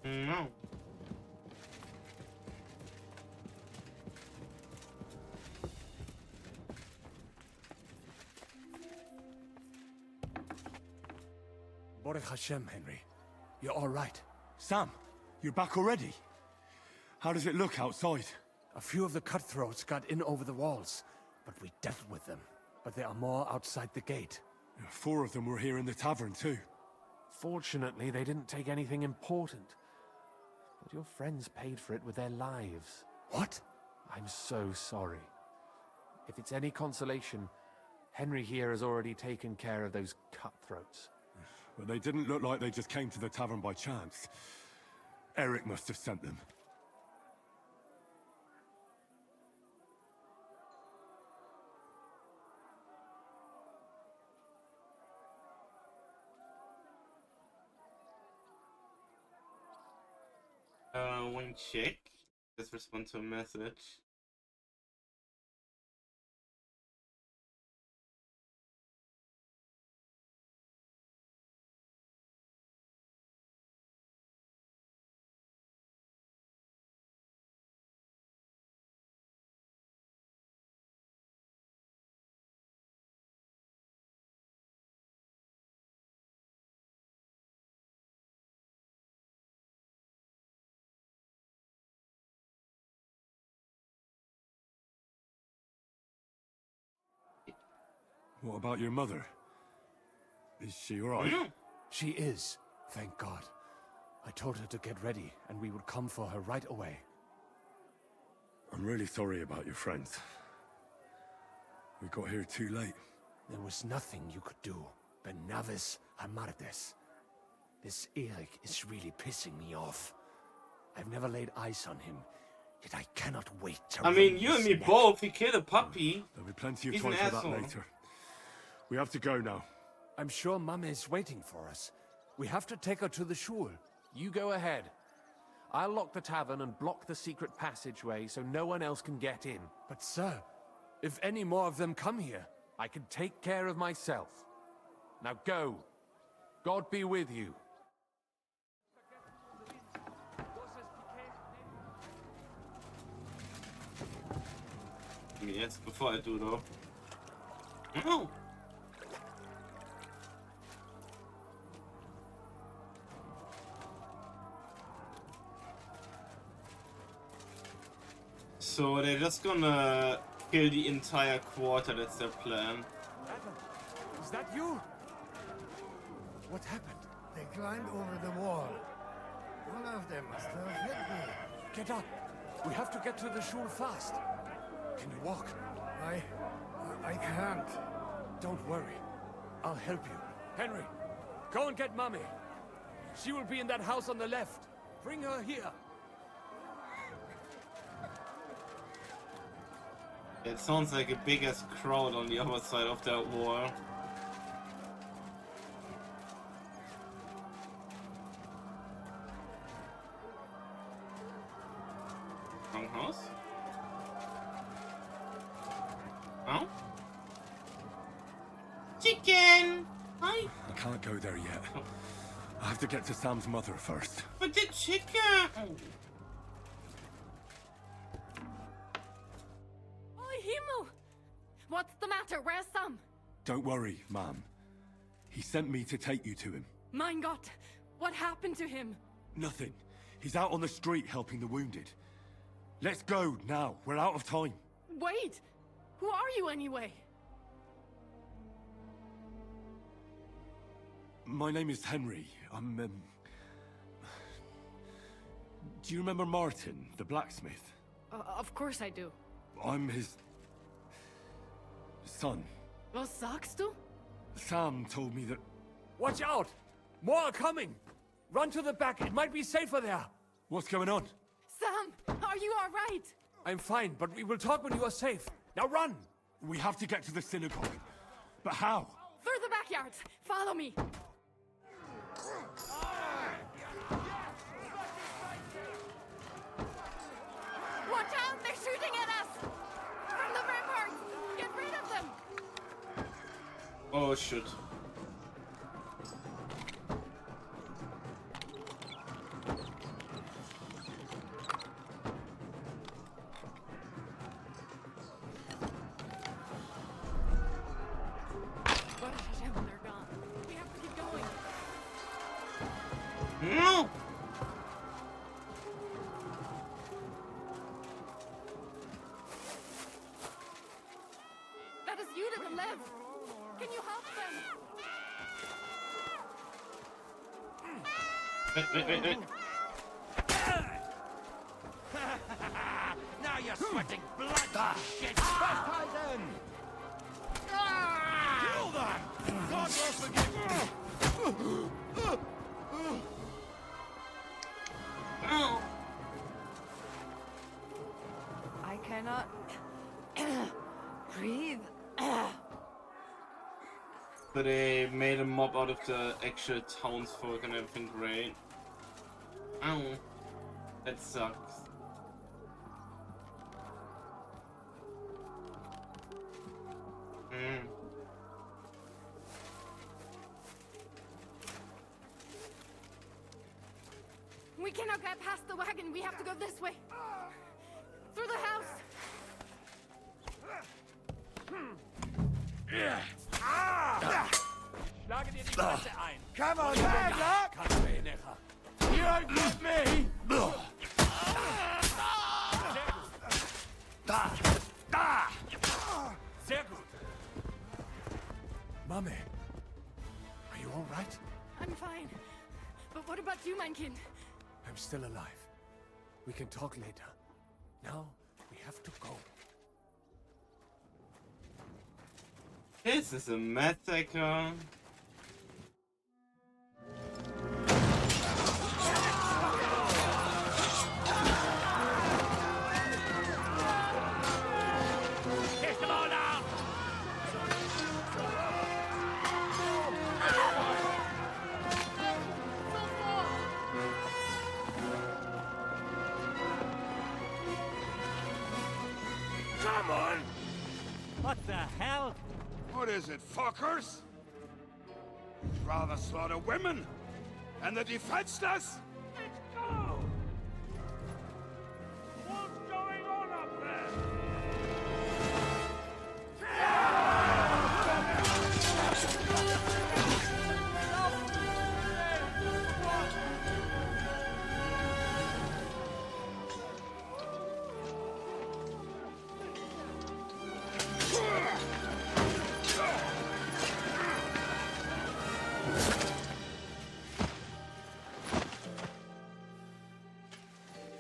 No. Baruch Hashem, Henry. You're all right. Sam, you're back already? How does it look outside? A few of the cutthroats got in over the walls, but we dealt with them. But there are more outside the gate. 4 of them were here in the tavern too. Fortunately, they didn't take anything important. But your friends paid for it with their lives. What? I'm so sorry. If it's any consolation, Henry here has already taken care of those cutthroats. But they didn't look like they just came to the tavern by chance. Eric must have sent them. One check. Let's respond to a message. What about your mother? Is she alright? She is, thank God. I told her to get ready, and we would come for her right away. I'm really sorry about your friends. We got here too late. There was nothing you could do. Benavis Amardes. This Eric is really pissing me off. I've never laid eyes on him, yet I cannot wait to I mean, wring you and his me neck. both. He killed a puppy. There'll be plenty of He's time an for asshole. that later. We have to go now. I'm sure Mum is waiting for us. We have to take her to the shul. You go ahead. I'll lock the tavern and block the secret passageway so no one else can get in. But sir, if any more of them come here, I can take care of myself. Now go. God be with you. Yes, before I do though. Oh. So they're just gonna kill the entire quarter, that's their plan. is that you? What happened? They climbed over the wall. One of them must have hit me. Get up. We have to get to the shul fast. Can you walk? I can't. Don't worry. I'll help you. Henry, go and get Mummy. She will be in that house on the left. Bring her here. It sounds like a big ass crowd on the other side of that wall. Wrong house? Oh? Chicken! Hi! I can't go there yet. I have to get to Sam's mother first. But the chicken! Oh, Himmel! What's the matter? Where's Sam? Don't worry, ma'am. He sent me to take you to him. Mein Gott! What happened to him? Nothing. He's out on the street helping the wounded. Let's go now. We're out of time. Wait! Who are you anyway? My name is Henry. I'm, Do you remember Martin, the blacksmith? Of course I do. I'm his... son. Was sagst du? Sam told me that... Watch out! More are coming! Run to the back, it might be safer there! What's going on? Sam, are you all right? I'm fine, but we will talk when you are safe. Now run! We have to get to the synagogue. But how? Through the backyards. Follow me. Watch out! They're shooting at us! From the ramparts! Get rid of them! Oh shit. They're gone. We have to keep going. No! That is you to the left. Can you help them? Wait. Now you're sweating blood, shit! Baptize Kill them! God will forgive you! I cannot breathe. So they made a mob out of the actual townsfolk and everything, great. Ow. That sucks. We cannot get past the wagon. We have to go this way. Through the house. Schlage dir die Fresse ein! Come on, bad luck! You don't get me! Sehr gut. Ame, are you all right? I'm fine. But what about you, mein Kind? I'm still alive. We can talk later. Now, we have to go. This is a massacre. Kiss them all down! Come on! What the hell? What is it, fuckers? You'd rather slaughter women and the defenseless? Let's go! What's going on up there?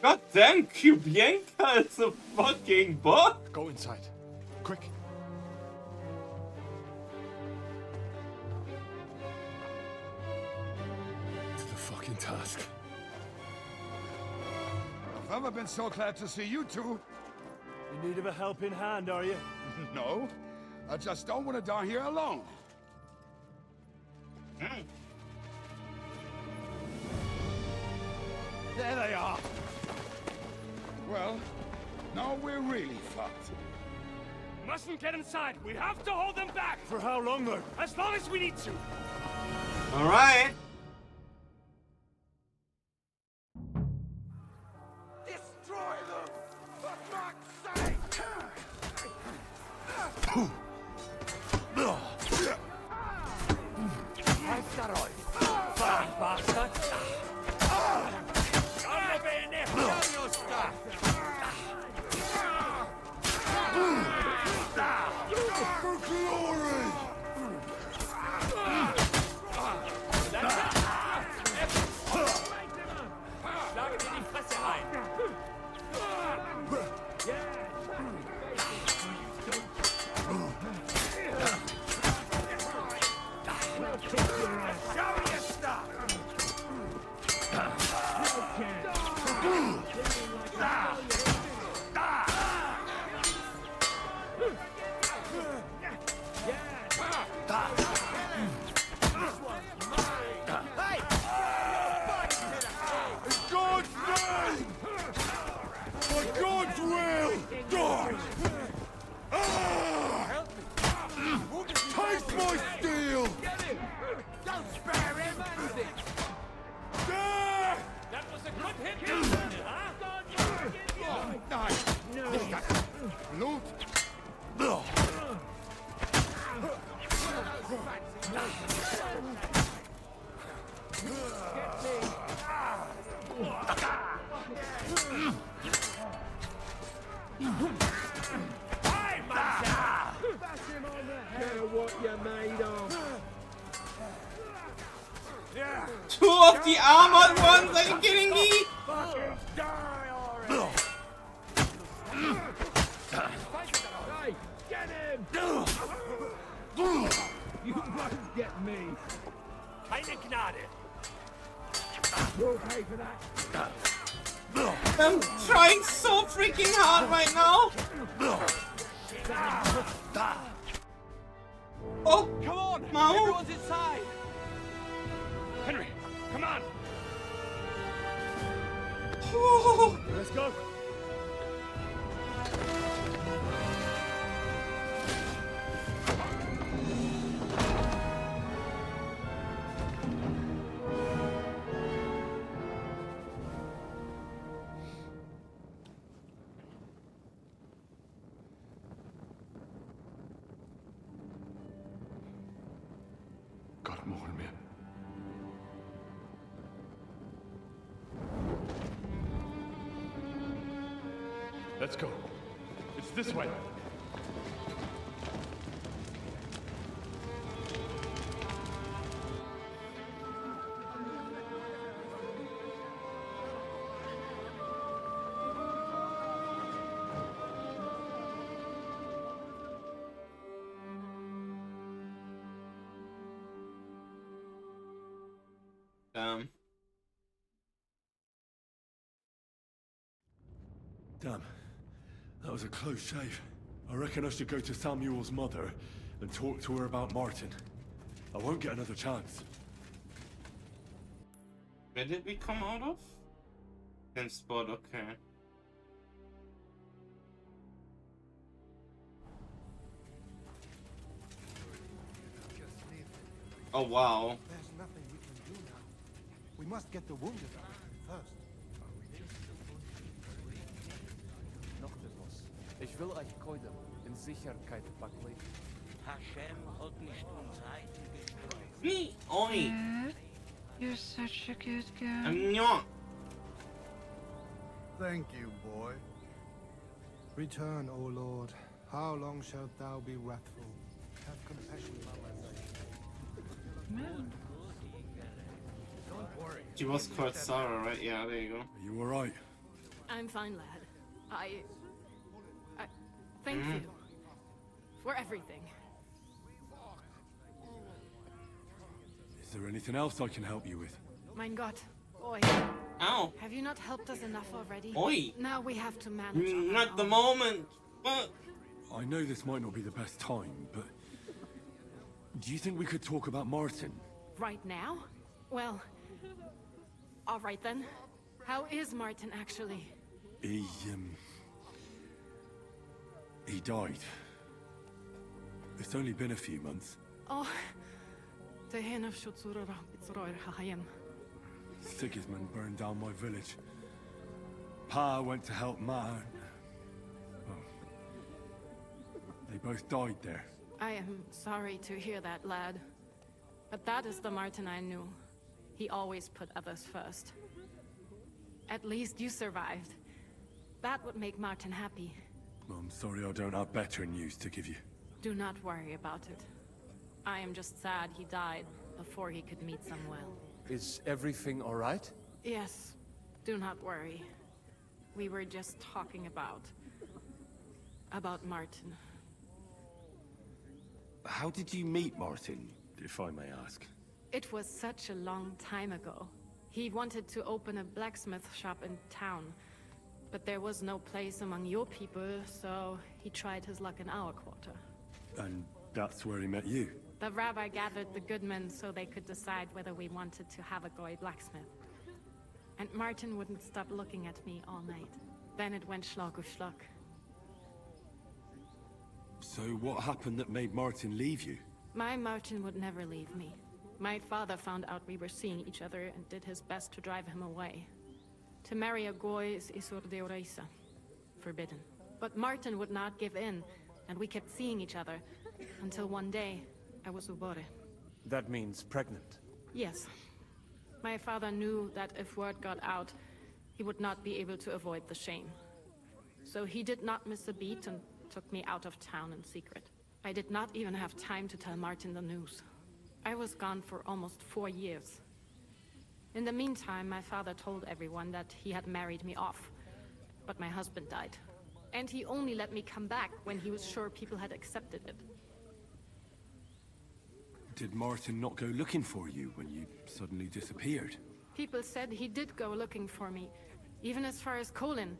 God damn, Kubienka is a fucking book! Go inside. Quick. To the fucking task. I've never been so glad to see you two. In need of a helping hand, are you? No, I just don't want to die here alone. There they are. Well, now we're really fucked. Mustn't get inside. We have to hold them back. For how long, though? As long as we need to. Alright. Destroy them! For fuck's sake! I've got all. Fine, bastard! Come in there! Show your stuff! For glory! Schlagen in die Fresse ein! Show your stuff! God's name! For God's will! Die! Ah! Taste my steel! Don't spare him! Die! That was a good hit, huh? Nice! Loot! Hey, man! Care what you're made of. Two of the armored ones, are you kidding me? Fucking die already! Hey, get him! You won't get me. Keine Gnade! You'll pay for that. I'm trying so freaking hard right now. Oh, Come on! no. Everyone's inside! Henry, come on! Oh. Let's go. Got more in me. Let's go. It's this way. Damn. Damn. That was a close shave. I reckon I should go to Samuel's mother and talk to her about Martin. I won't get another chance. Where did we come out of? In spot, okay. Oh wow. There's nothing we can do now. We must get the wounded out first. Noctevos, ich will euch Koidem in Sicherheit packen. Hashem hat nicht uns Heiden gestraft. Me, oi. You're such a good guy. I'm not. Thank you, boy. Return, O Lord. How long shalt thou be wrathful? Have compassion on my Don't worry. She was called Sarah, right? Yeah, there you go. Are you alright? I'm fine, lad. I thank you for everything. Is there anything else I can help you with? Mein Gott, oi. Ow. Have you not helped us enough already? Oi. Now we have to manage. on our Not the own. moment. But I know this might not be the best time, but... do you think we could talk about Martin? Right now? Well, all right then. How is Martin actually? He died. It's only been a few months. Oh, the hen of Schutzurora, it's Royer Hahayim. Sigismund burned down my village. Pa went to help Ma. Well, they both died there. I am sorry to hear that, lad. But that is the Martin I knew. He always put others first. At least you survived. That would make Martin happy. I'm sorry I don't have better news to give you. Do not worry about it. I am just sad he died before he could meet Samuel. Is everything alright? Yes, do not worry. We were just talking about Martin. How did you meet Martin, if I may ask? It was such a long time ago. He wanted to open a blacksmith shop in town, but there was no place among your people, so he tried his luck in our quarter. And that's where he met you? The rabbi gathered the good men so they could decide whether we wanted to have a goy blacksmith. And Martin wouldn't stop looking at me all night. Then it went schlag auf schlag. So what happened that made Martin leave you? My Martin would never leave me. My father found out we were seeing each other and did his best to drive him away. To marry a goy is isur deoraisa, forbidden. But Martin would not give in, and we kept seeing each other, until one day, I was ubore. That means pregnant. Yes. My father knew that if word got out, he would not be able to avoid the shame. So he did not miss a beat and took me out of town in secret. I did not even have time to tell Martin the news. I was gone for almost 4 years. In the meantime, my father told everyone that he had married me off. But my husband died. And he only let me come back when he was sure people had accepted it. Did Martin not go looking for you when you suddenly disappeared? People said he did go looking for me, even as far as Colin.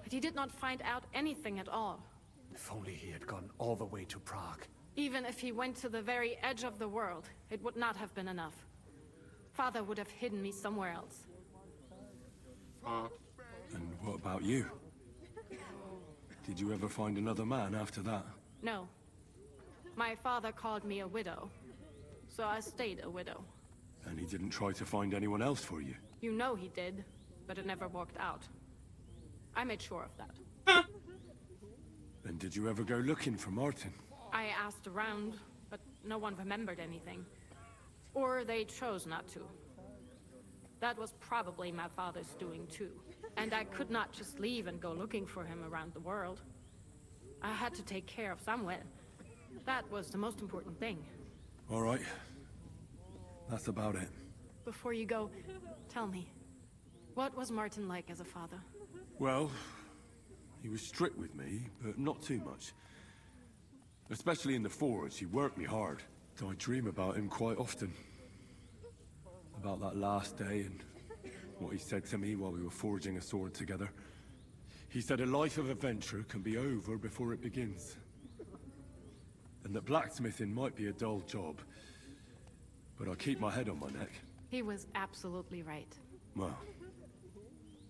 But he did not find out anything at all. If only he had gone all the way to Prague. Even if he went to the very edge of the world, it would not have been enough. Father would have hidden me somewhere else. And what about you? Did you ever find another man after that? No. My father called me a widow, so I stayed a widow. And he didn't try to find anyone else for you? You know he did, but it never worked out. I made sure of that. And did you ever go looking for Martin? I asked around, but no one remembered anything. Or they chose not to. That was probably my father's doing too. And I could not just leave and go looking for him around the world. I had to take care of Samuel. That was the most important thing. All right. That's about it. Before you go, tell me, what was Martin like as a father? Well, he was strict with me, but not too much. Especially in the forge, he worked me hard. I dream about him quite often. about that last day and what he said to me while we were forging a sword together. He said a life of adventure can be over before it begins. And that blacksmithing might be a dull job, but I'll keep my head on my neck. He was absolutely right. Well,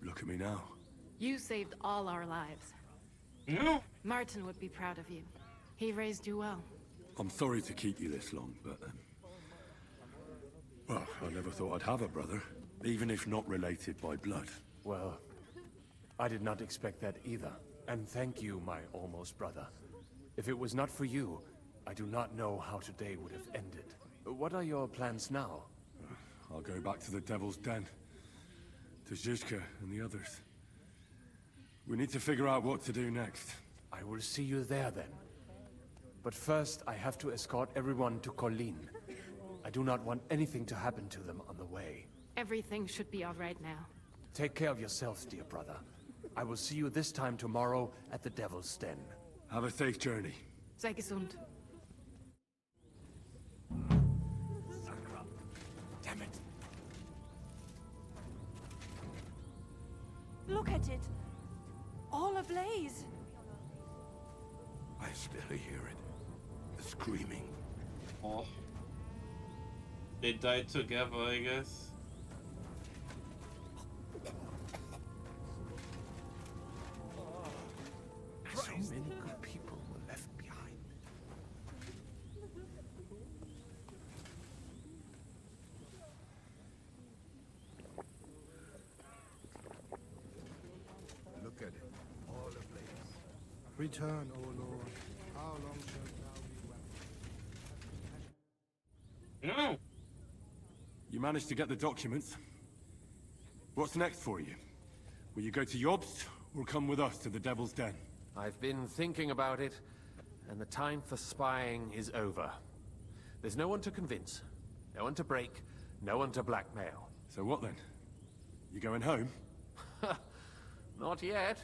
look at me now. You saved all our lives. No. Martin would be proud of you. He raised you well. I'm sorry to keep you this long, but... well, I never thought I'd have a brother, even if not related by blood. Well, I did not expect that either. And thank you, my almost brother. If it was not for you, I do not know how today would have ended. What are your plans now? I'll go back to the Devil's Den. To Zizka and the others. We need to figure out what to do next. I will see you there then. But first, I have to escort everyone to Colleen. I do not want anything to happen to them on the way. Everything should be all right now. Take care of yourselves, dear brother. I will see you this time tomorrow at the Devil's Den. Have a safe journey. Sei gesund. Damn it. Look at it. All ablaze. I still hear it. The screaming. Oh. They died together, I guess. So many good people were left behind. Look at it. All ablaze. Return, O Lord. How long shalt thou be No. You managed to get the documents. What's next for you? Will you go to Jobst, or come with us to the Devil's Den? I've been thinking about it, and the time for spying is over. There's no one to convince, no one to break, no one to blackmail. So what then? You going home? Not yet.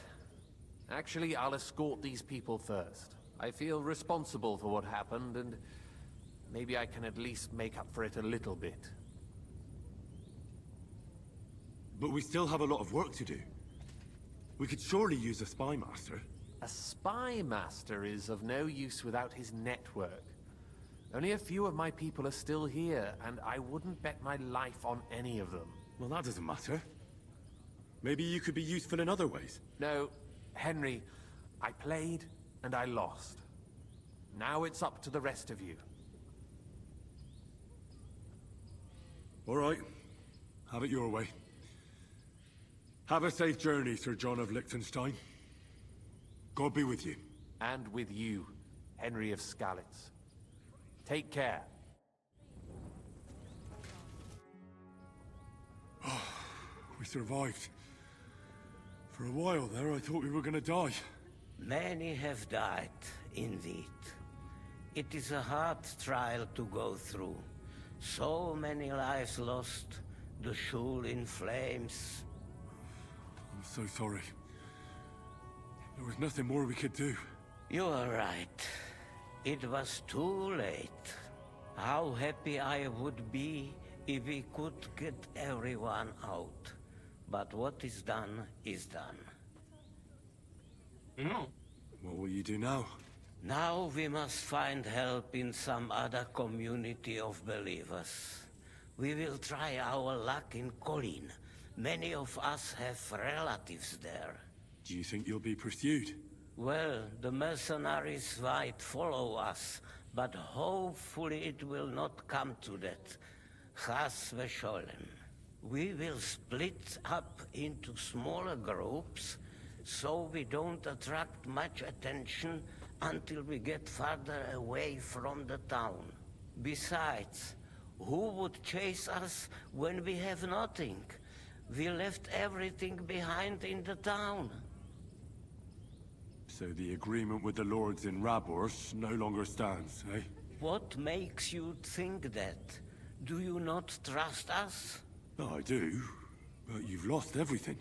Actually, I'll escort these people first. I feel responsible for what happened, and maybe I can at least make up for it a little bit. But we still have a lot of work to do. We could surely use a spy master. A spy master is of no use without his network. Only a few of my people are still here, and I wouldn't bet my life on any of them. Well, that doesn't matter. Maybe you could be useful in other ways. No, Henry, I played and I lost. Now it's up to the rest of you. All right. Have it your way. Have a safe journey, Sir John of Liechtenstein. God be with you. And with you, Henry of Skalitz. Take care. Oh, we survived. For a while there, I thought we were gonna die. Many have died, indeed. It is a hard trial to go through. So many lives lost, the shul in flames. I'm so sorry. There was nothing more we could do. You are right. It was too late. How happy I would be if we could get everyone out. But what is done is done. No. What will you do now? Now we must find help in some other community of believers. We will try our luck in Colleen. Many of us have relatives there. Do you think you'll be pursued? Well, the mercenaries might follow us, but hopefully it will not come to that. Chas v'sholem. We will split up into smaller groups, so we don't attract much attention until we get farther away from the town. Besides, who would chase us when we have nothing? We left everything behind in the town. So the agreement with the lords in Rabors no longer stands, eh? What makes you think that? Do you not trust us? No, I do. But you've lost everything.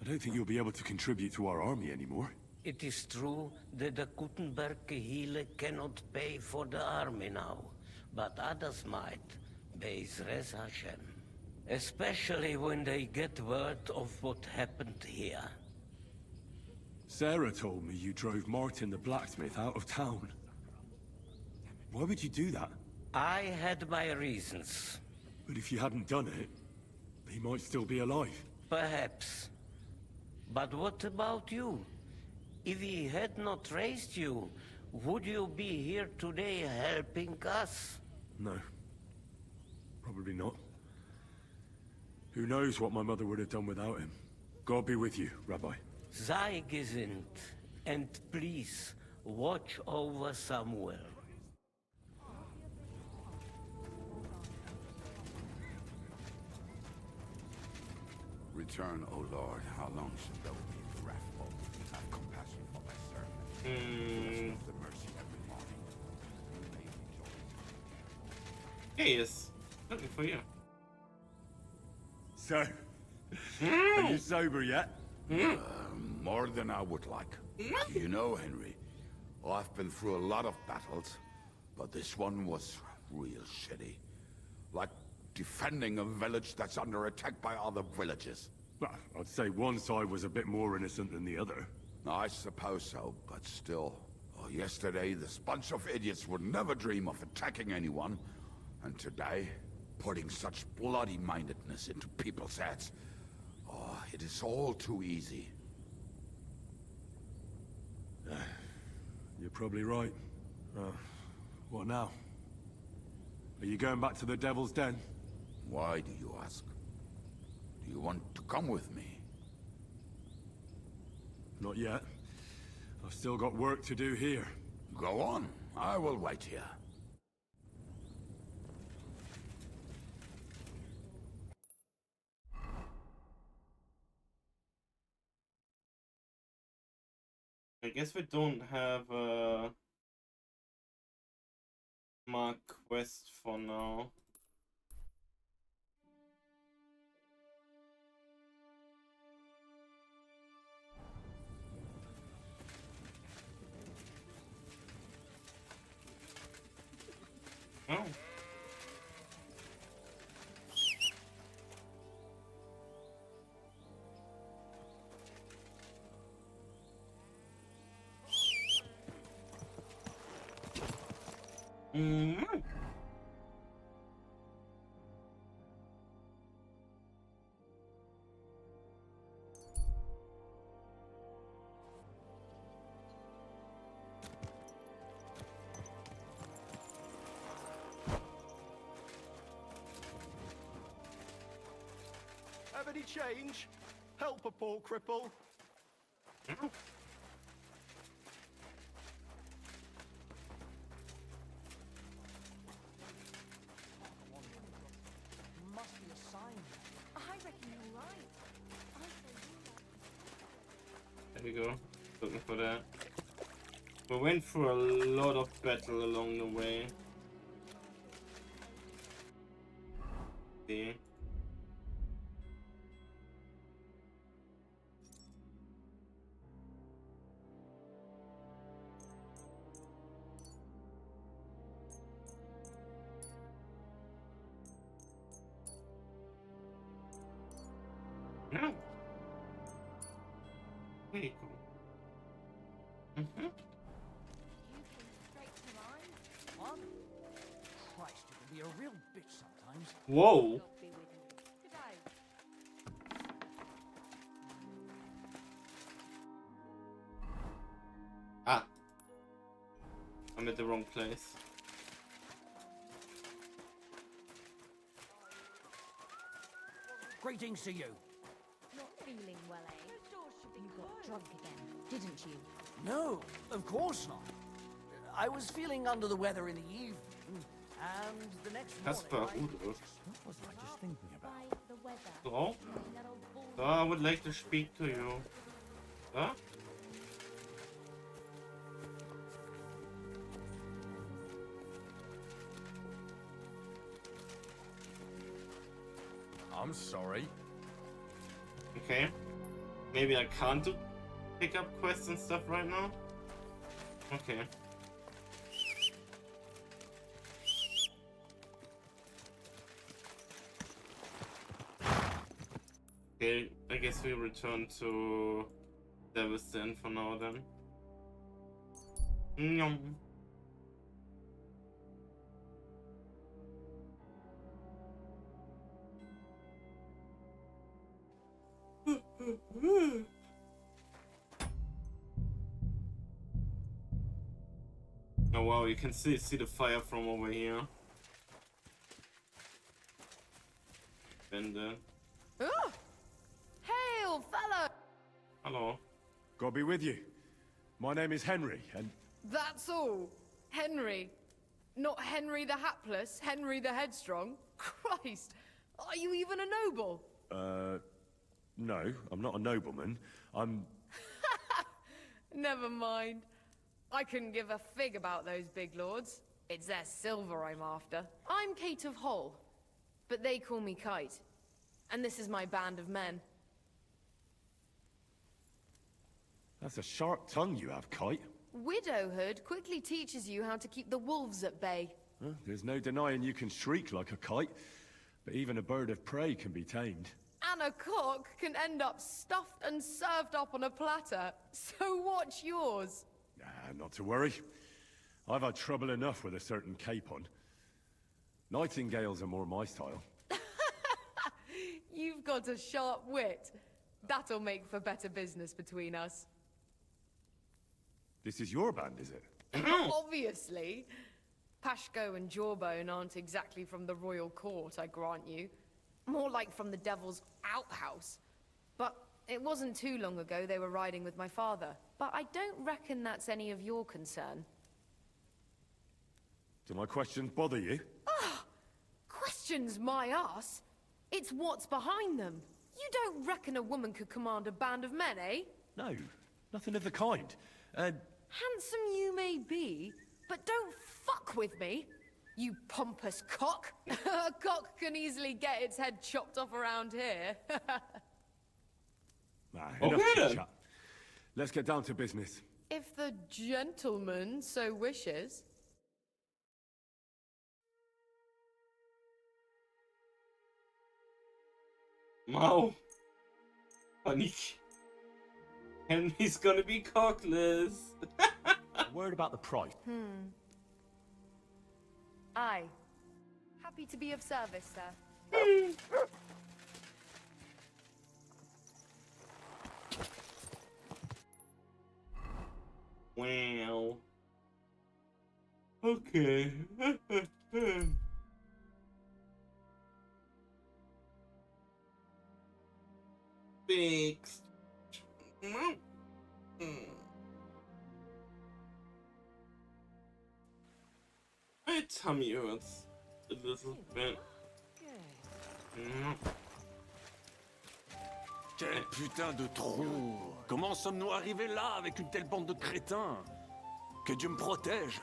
I don't think you'll be able to contribute to our army anymore. It is true that the Kuttenberg Kehille cannot pay for the army now, but others might. Be'ezras Hashem. Especially when they get word of what happened here. Sarah told me you drove Martin the blacksmith out of town. Why would you do that? I had my reasons. But if you hadn't done it, he might still be alive. Perhaps. But what about you? If he had not raised you, would you be here today helping us? No. Probably not. Who knows what my mother would have done without him. God be with you, Rabbi. Sei gesinnt, and please, watch over Samuel. Return, O Lord. How long shalt thou be wrathful? Have compassion for thy servant. The mercy every morning. Hey, it's looking for you. So, are you sober yet? More than I would like. You know, Henry, I've been through a lot of battles, but this one was real shitty. Like defending a village that's under attack by other villages. Well, I'd say one side was a bit more innocent than the other. I suppose so, but still. Yesterday, this bunch of idiots would never dream of attacking anyone. And today, putting such bloody-mindedness into people's heads. Oh, it is all too easy. You're probably right. What now? Are you going back to the Devil's Den? Why do you ask? Do you want to come with me? Not yet. I've still got work to do here. Go on. I will wait here. I guess we don't have a mark quest for now. Oh. Have any change? Help a poor cripple. Must be a sign. I reckon you're right. There we go. Looking for that. We went through a lot of battle along the way. See? No. Very cool. What? Christ, you can be a real bitch sometimes. Whoa. Ah. I'm at the wrong place. Greetings to you. Not feeling well, eh? You got drunk again, didn't you? No, of course not. I was feeling under the weather in the evening, and the next Kasper morning Udo. What was I just thinking about? The weather. So? So I would like to speak to you. Huh? I'm sorry. Okay. Maybe I can't do pick up quests and stuff right now? Okay. Okay, I guess we return to Devil's Den for now then. Nyom. Oh wow, you can see the fire from over here. And Oh! Hail, fellow! hello. God be with you. My name is Henry, and That's all. Henry. Not Henry the Hapless, Henry the Headstrong. Christ! Are you even a noble? no, I'm not a nobleman. I'm... Never mind. I couldn't give a fig about those big lords. It's their silver I'm after. I'm Kate of Hull, but they call me Kite. And this is my band of men. That's a sharp tongue you have, Kite. Widowhood quickly teaches you how to keep the wolves at bay. Well, there's no denying you can shriek like a kite, but even a bird of prey can be tamed. And a cock can end up stuffed and served up on a platter. So watch yours. Not to worry. I've had trouble enough with a certain capon. Nightingales are more my style. You've got a sharp wit. That'll make for better business between us. This is your band, is it? Obviously. Pashko and Jawbone aren't exactly from the royal court, I grant you. More like from the devil's outhouse. But it wasn't too long ago they were riding with my father. But I don't reckon that's any of your concern. Do my questions bother you? Questions my ass? It's what's behind them. You don't reckon a woman could command a band of men, eh? No, nothing of the kind. Handsome you may be, but don't fuck with me, you pompous cock. A cock can easily get its head chopped off around here. Enough chit-chat. Let's get down to business. If the gentleman so wishes. Wow. Panic. Henry's gonna be cockless. Word about the price. Aye. Happy to be of service, sir. Wow. Okay. Fixed. My tummy hurts a little bit. Quel putain de trou! Comment sommes-nous arrivés là avec une telle bande de crétins? Que Dieu me protège!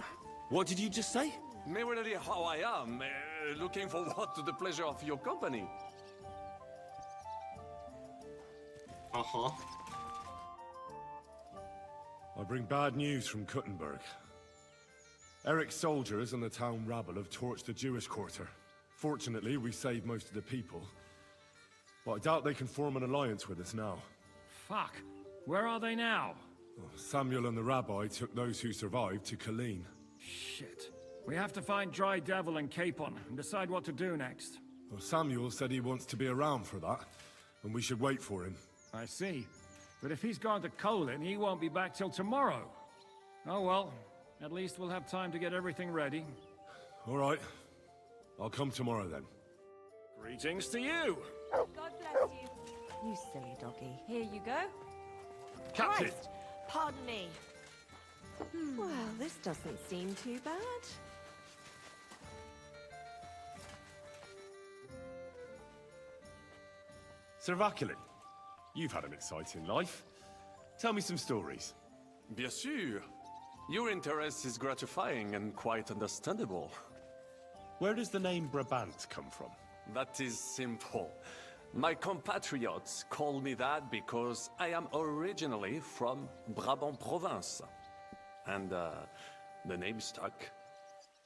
What did you just say? Merely how I am, looking forward to the pleasure of your company. Uh-huh. I bring bad news from Kuttenberg. Eric's soldiers and the town rabble have torched the Jewish quarter. Fortunately, we saved most of the people. But I doubt they can form an alliance with us now. Fuck. Where are they now? Samuel and the rabbi took those who survived to Colleen. Shit. We have to find Dry Devil and Capon and decide what to do next. Well, Samuel said he wants to be around for that, and we should wait for him. I see. But if he's gone to Colin, he won't be back till tomorrow. Oh well. At least we'll have time to get everything ready. All right. I'll come tomorrow then. Greetings to you! God bless you. You silly doggy. Here you go. Captain! Christ, pardon me. Well, this doesn't seem too bad. Sir Vaculin, you've had an exciting life. Tell me some stories. Bien sûr. Your interest is gratifying and quite understandable. Where does the name Brabant come from? That is simple. My compatriots call me that because I am originally from Brabant province. And the name stuck.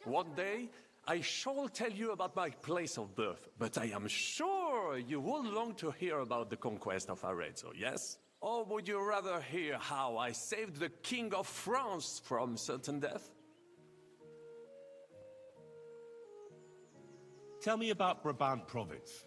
One day, I shall tell you about my place of birth, but I am sure you will long to hear about the conquest of Arezzo, yes? Or would you rather hear how I saved the King of France from certain death? Tell me about Brabant province.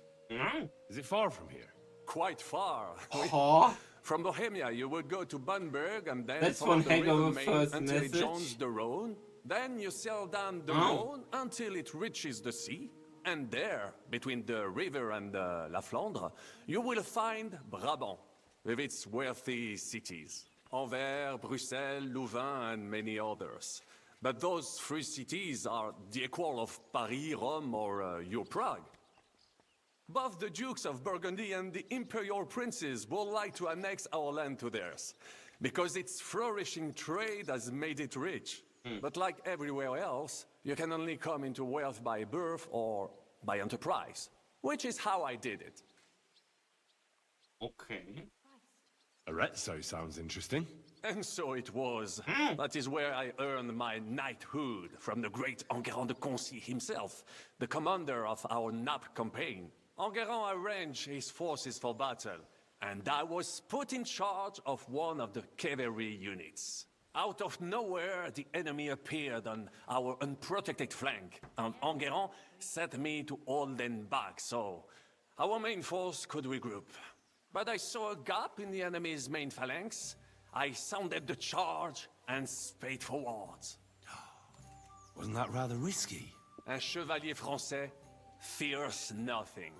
Is it far from here? Quite far. Huh? From Bohemia, you would go to Bunburg and then That's follow one the heck river of a Main first until it message. joins the Rhone. Then you sail down the Rhone until it reaches the sea. And there, between the river and La Flandre, you will find Brabant, with its wealthy cities. Anvers, Bruxelles, Louvain, and many others. But those three cities are the equal of Paris, Rome, or your Prague. Both the Dukes of Burgundy and the Imperial Princes would like to annex our land to theirs, because its flourishing trade has made it rich. But like everywhere else, you can only come into wealth by birth or by enterprise, which is how I did it. Okay. Arezzo sounds interesting. And so it was. That is where I earned my knighthood from the great Enguerrand de Concy himself, the commander of our Naples campaign. Enguerrand arranged his forces for battle, and I was put in charge of one of the cavalry units. Out of nowhere, the enemy appeared on our unprotected flank, and Enguerrand set me to hold them back so our main force could regroup. But I saw a gap in the enemy's main phalanx. I sounded the charge and sped forwards. Wasn't that rather risky? Un chevalier français fears nothing.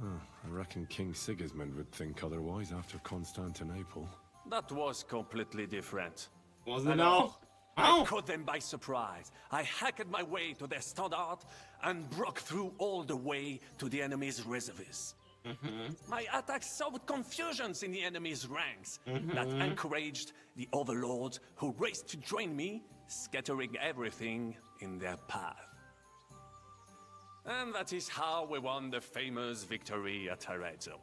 I reckon King Sigismund would think otherwise after Constantinople. That was completely different. Was it now? I caught them by surprise. I hacked my way to their standard and broke through all the way to the enemy's reservoirs. My attack sowed confusions in the enemy's ranks that encouraged the overlords who raced to join me, scattering everything in their path. And that is how we won the famous victory at Arezzo.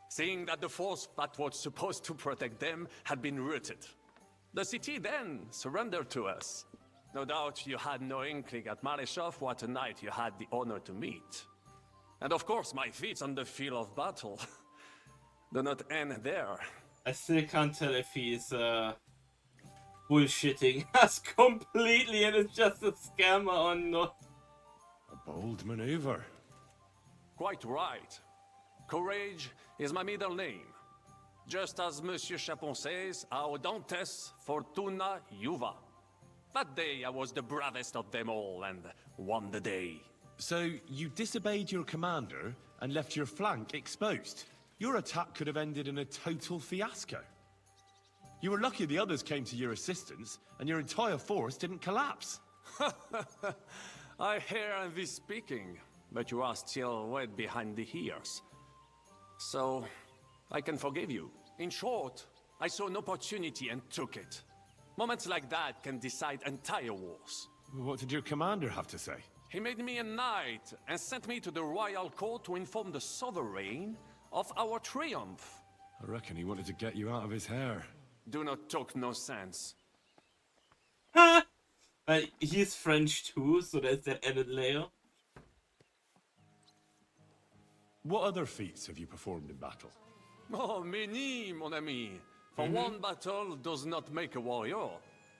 Seeing that the force that was supposed to protect them had been routed. The city then surrendered to us. No doubt you had no inkling at Maleshov what a knight you had the honor to meet. And of course, my feats on the field of battle do not end there. I still can't tell if he's bullshitting us completely and it's just a scammer or not. A bold maneuver. Quite right. Courage is my middle name. Just as Monsieur Chapon says, Audantes Fortuna Juva. That day I was the bravest of them all and won the day. So you disobeyed your commander and left your flank exposed. Your attack could have ended in a total fiasco. You were lucky the others came to your assistance and your entire force didn't collapse. I hear thee speaking, but you are still wet behind the ears. So, I can forgive you. In short, I saw an opportunity and took it. Moments like that can decide entire wars. What did your commander have to say? He made me a knight and sent me to the royal court to inform the sovereign of our triumph. I reckon he wanted to get you out of his hair. Do not talk no sense. But he's French too, so there's that added layer. What other feats have you performed in battle? Oh, many, mon ami. For one battle does not make a warrior.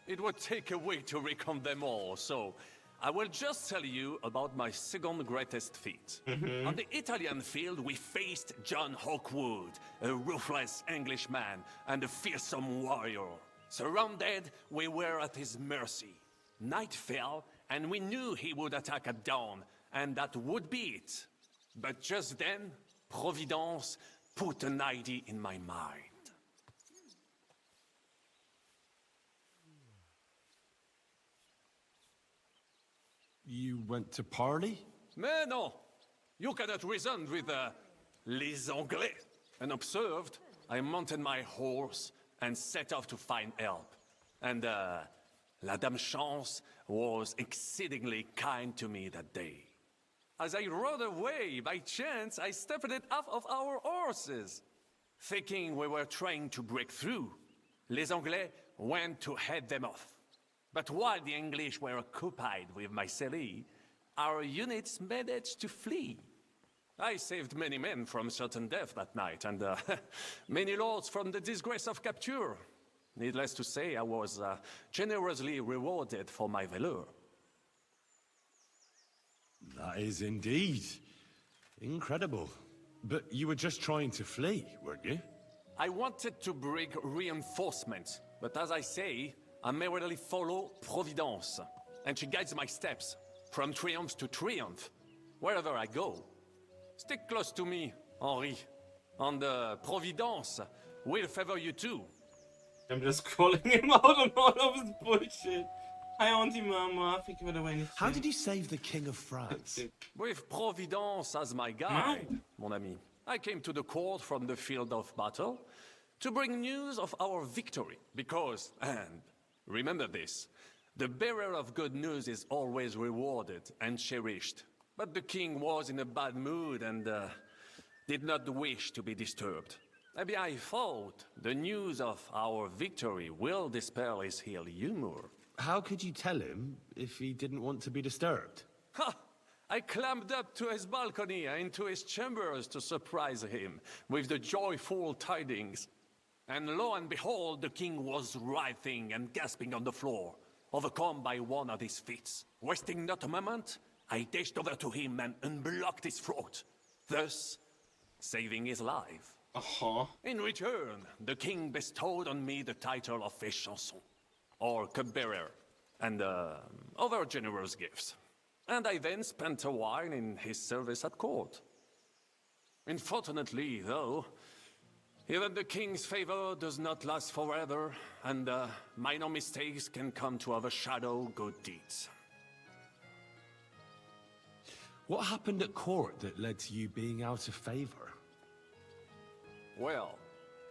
It would take a week to recount them all, so I will just tell you about my second greatest feat. On the Italian field, we faced John Hawkwood, a ruthless Englishman and a fearsome warrior. Surrounded, we were at his mercy. Night fell, and we knew he would attack at dawn, and that would be it. But just then, Providence put an idea in my mind. You went to parley? Mais non! You cannot reason with les Anglais. Unobserved, I mounted my horse and set off to find help. And La Dame Chance was exceedingly kind to me that day. As I rode away, by chance, I stepped off of our horses. Thinking we were trying to break through, les Anglais went to head them off. But while the English were occupied with my Celie, our units managed to flee. I saved many men from certain death that night, and many lords from the disgrace of capture. Needless to say, I was generously rewarded for my valor. That is indeed incredible. But you were just trying to flee, weren't you? I wanted to bring reinforcements, but as I say, I merely follow Providence, and she guides my steps, from triumph to triumph, wherever I go. Stick close to me, Henri, and Providence will favor you too. I'm just calling him out on all of his bullshit. Hi, Auntie Mama. I think away. How did you save the King of France? With Providence as my guide, mon ami, I came to the court from the field of battle to bring news of our victory. Because, and remember this, the bearer of good news is always rewarded and cherished. But the king was in a bad mood and did not wish to be disturbed. Maybe I thought the news of our victory will dispel his ill humor. How could you tell him if he didn't want to be disturbed? Ha! I climbed up to his balcony and into his chambers to surprise him with the joyful tidings. And lo and behold, the king was writhing and gasping on the floor, overcome by one of his fits. Wasting not a moment, I dashed over to him and unblocked his throat, thus saving his life. In return, the king bestowed on me the title of Échanson, or cupbearer, and other generous gifts. And I then spent a while in his service at court. Unfortunately, though, even the king's favor does not last forever, and minor mistakes can come to overshadow good deeds. What happened at court that led to you being out of favor? Well,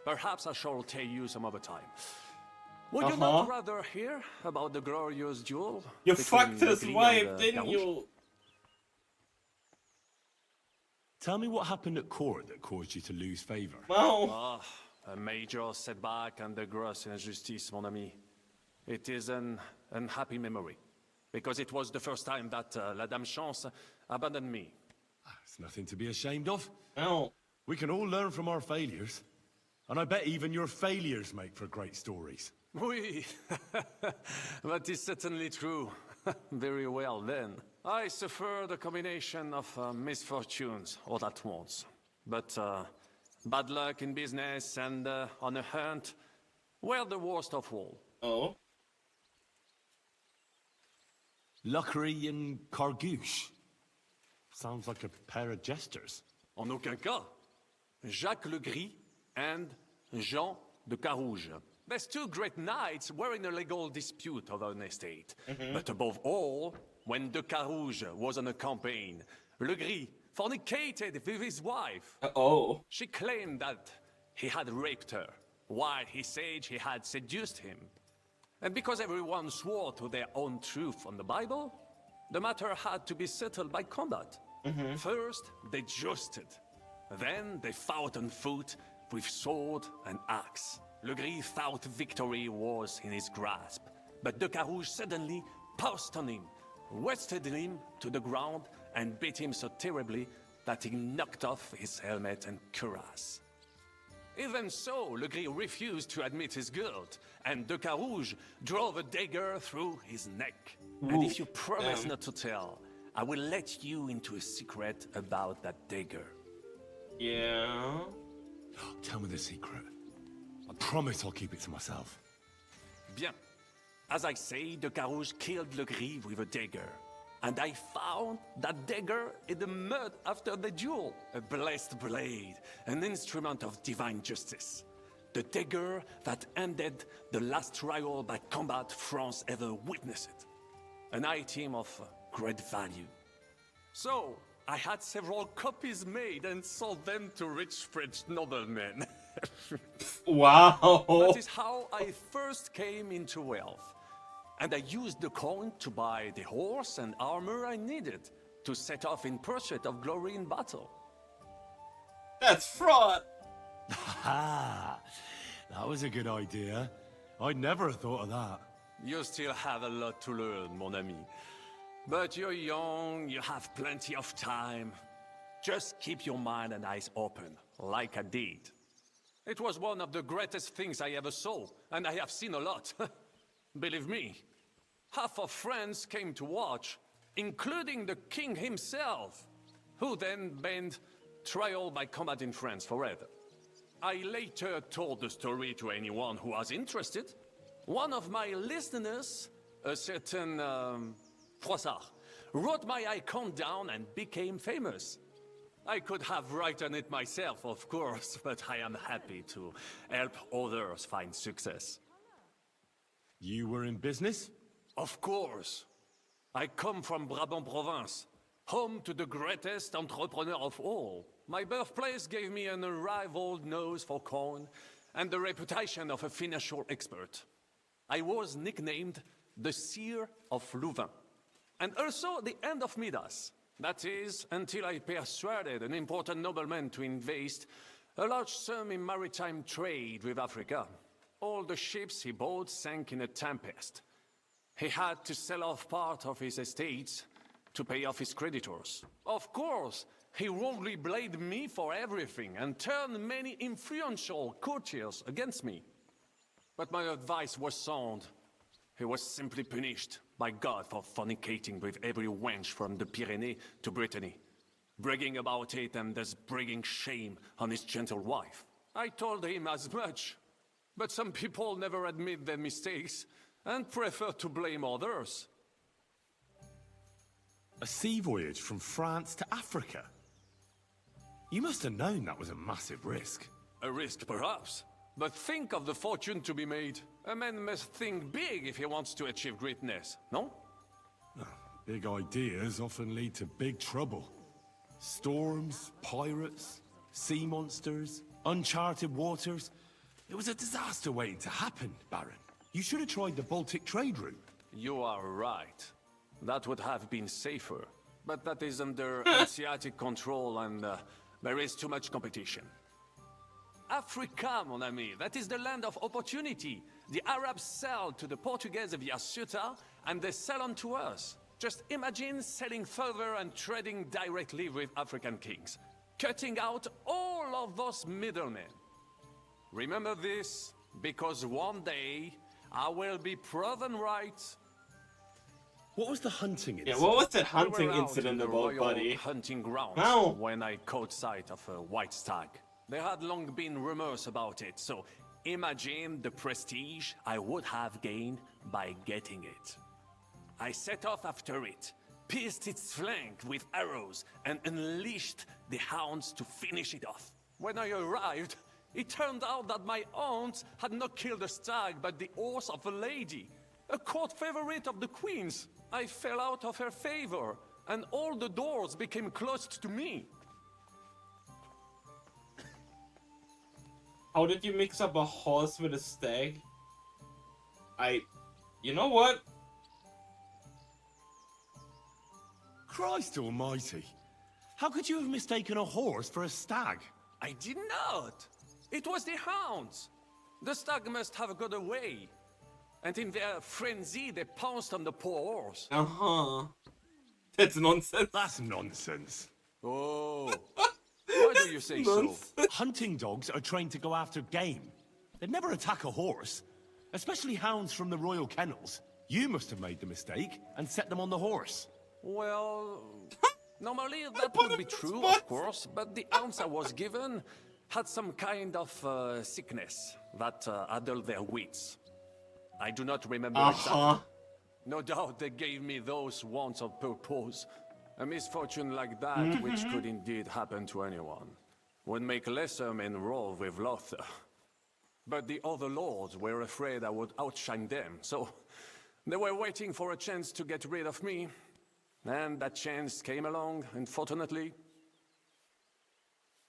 perhaps I shall tell you some other time. Would you not rather hear about the glorious duel? You fucked his wife, didn't you? Tell me what happened at court that caused you to lose favor. Wow. A major setback and a gross injustice, mon ami. It is an unhappy memory, because it was the first time that La Dame Chance abandoned me. It's nothing to be ashamed of. No. We can all learn from our failures. And I bet even your failures make for great stories. Oui, that is certainly true. Very well then. I suffered a combination of misfortunes all at once. But bad luck in business and on a hunt were the worst of all. Oh? Luckery and Cargouche. Sounds like a pair of jesters. En aucun cas. Jacques le Gris and Jean de Carouge. There's two great knights were in a legal dispute over an estate. But above all, when de Carouge was on a campaign, Le Gris fornicated with his wife. She claimed that he had raped her, while he said he had seduced him. And because everyone swore to their own truth on the Bible, the matter had to be settled by combat. First, they jousted. Then they fought on foot with sword and axe. Le Gris thought victory was in his grasp, but de Carouge suddenly pounced on him, wrested him to the ground, and beat him so terribly that he knocked off his helmet and cuirass. Even so, Le Gris refused to admit his guilt, and de Carouge drove a dagger through his neck. And if you promise not to tell, I will let you into a secret about that dagger. Yeah? Tell me the secret. I promise I'll keep it to myself. Bien. As I say, de Carouge killed Le Gris with a dagger. And I found that dagger in the mud after the duel. A blessed blade, an instrument of divine justice. The dagger that ended the last trial by combat France ever witnessed. An item of great value. So, I had several copies made and sold them to rich French noblemen. Wow! That is how I first came into wealth. And I used the coin to buy the horse and armor I needed to set off in pursuit of glory in battle. That's fraud! Ha! That was a good idea. I'd never have thought of that. You still have a lot to learn, mon ami. But you're young, you have plenty of time. Just keep your mind and eyes open, like I did. It was one of the greatest things I ever saw, and I have seen a lot. Believe me. Half of France came to watch, including the king himself, who then banned trial by combat in France forever. I later told the story to anyone who was interested. One of my listeners, a certain Froissart, wrote my icon down and became famous. I could have written it myself, of course, but I am happy to help others find success. You were in business? Of course. I come from Brabant province, home to the greatest entrepreneur of all. My birthplace gave me an unrivaled nose for coin and the reputation of a financial expert. I was nicknamed the Seer of Louvain, and also the End of Midas. That is, until I persuaded an important nobleman to invest a large sum in maritime trade with Africa. All the ships he bought sank in a tempest. He had to sell off part of his estates to pay off his creditors. Of course, he wrongly blamed me for everything and turned many influential courtiers against me. But my advice was sound. He was simply punished by God for fornicating with every wench from the Pyrenees to Brittany, bragging about it and thus bringing shame on his gentle wife. I told him as much, but some people never admit their mistakes and prefer to blame others. A sea voyage from France to Africa? You must have known that was a massive risk. A risk, perhaps. But think of the fortune to be made. A man must think big if he wants to achieve greatness, no? Big ideas often lead to big trouble. Storms, pirates, sea monsters, uncharted waters. It was a disaster waiting to happen, Baron. You should have tried the Baltic trade route. You are right. That would have been safer. But that is under Asiatic control and there is too much competition. Africa, mon ami, that is the land of opportunity. The Arabs sell to the Portuguese via Ceuta, and they sell on to us. Just imagine selling further and trading directly with African kings, cutting out all of those middlemen. Remember this, because one day I will be proven right. What was the hunting incident? Yeah, what was that hunting We were out incident in the about, royal buddy? hunting grounds How? when I caught sight of a white stag. There had long been rumors about it, so imagine the prestige I would have gained by getting it. I set off after it, pierced its flank with arrows, and unleashed the hounds to finish it off. When I arrived, it turned out that my aunt had not killed a stag, but the horse of a lady, a court favorite of the queen's. I fell out of her favor, and all the doors became closed to me. How did you mix up a horse with a stag? You know what? Christ almighty. How could you have mistaken a horse for a stag? I did not. It was the hounds. The stag must have got away. And in their frenzy, they pounced on the poor horse. Uh-huh. That's nonsense. That's nonsense. Oh. Why do you say so? Hunting dogs are trained to go after game. They'd never attack a horse, especially hounds from the royal kennels. You must have made the mistake and set them on the horse. Well, normally that would be true, of course, but the ounce I was given had some kind of sickness that addled their wits. I do not remember exactly. No doubt they gave me those once on purpose. A misfortune like that, which could indeed happen to anyone, would make lesser men roll with laughter. But the other lords were afraid I would outshine them, so they were waiting for a chance to get rid of me. And that chance came along, unfortunately.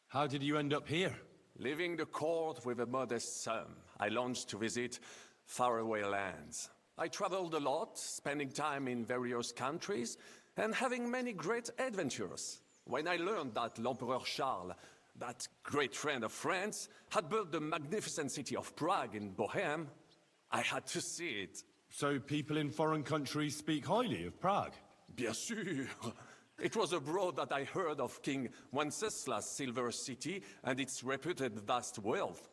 How did you end up here? Leaving the court with a modest sum, I launched to visit faraway lands. I traveled a lot, spending time in various countries, and having many great adventures. When I learned that l'Empereur Charles, that great friend of France, had built the magnificent city of Prague in Bohème, I had to see it. So people in foreign countries speak highly of Prague? Bien sûr. It was abroad that I heard of King Wenceslaus' Silver City and its reputed vast wealth.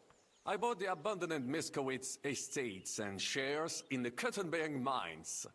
I bought the abandoned Miskowitz estates and shares in the Kuttenberg mines.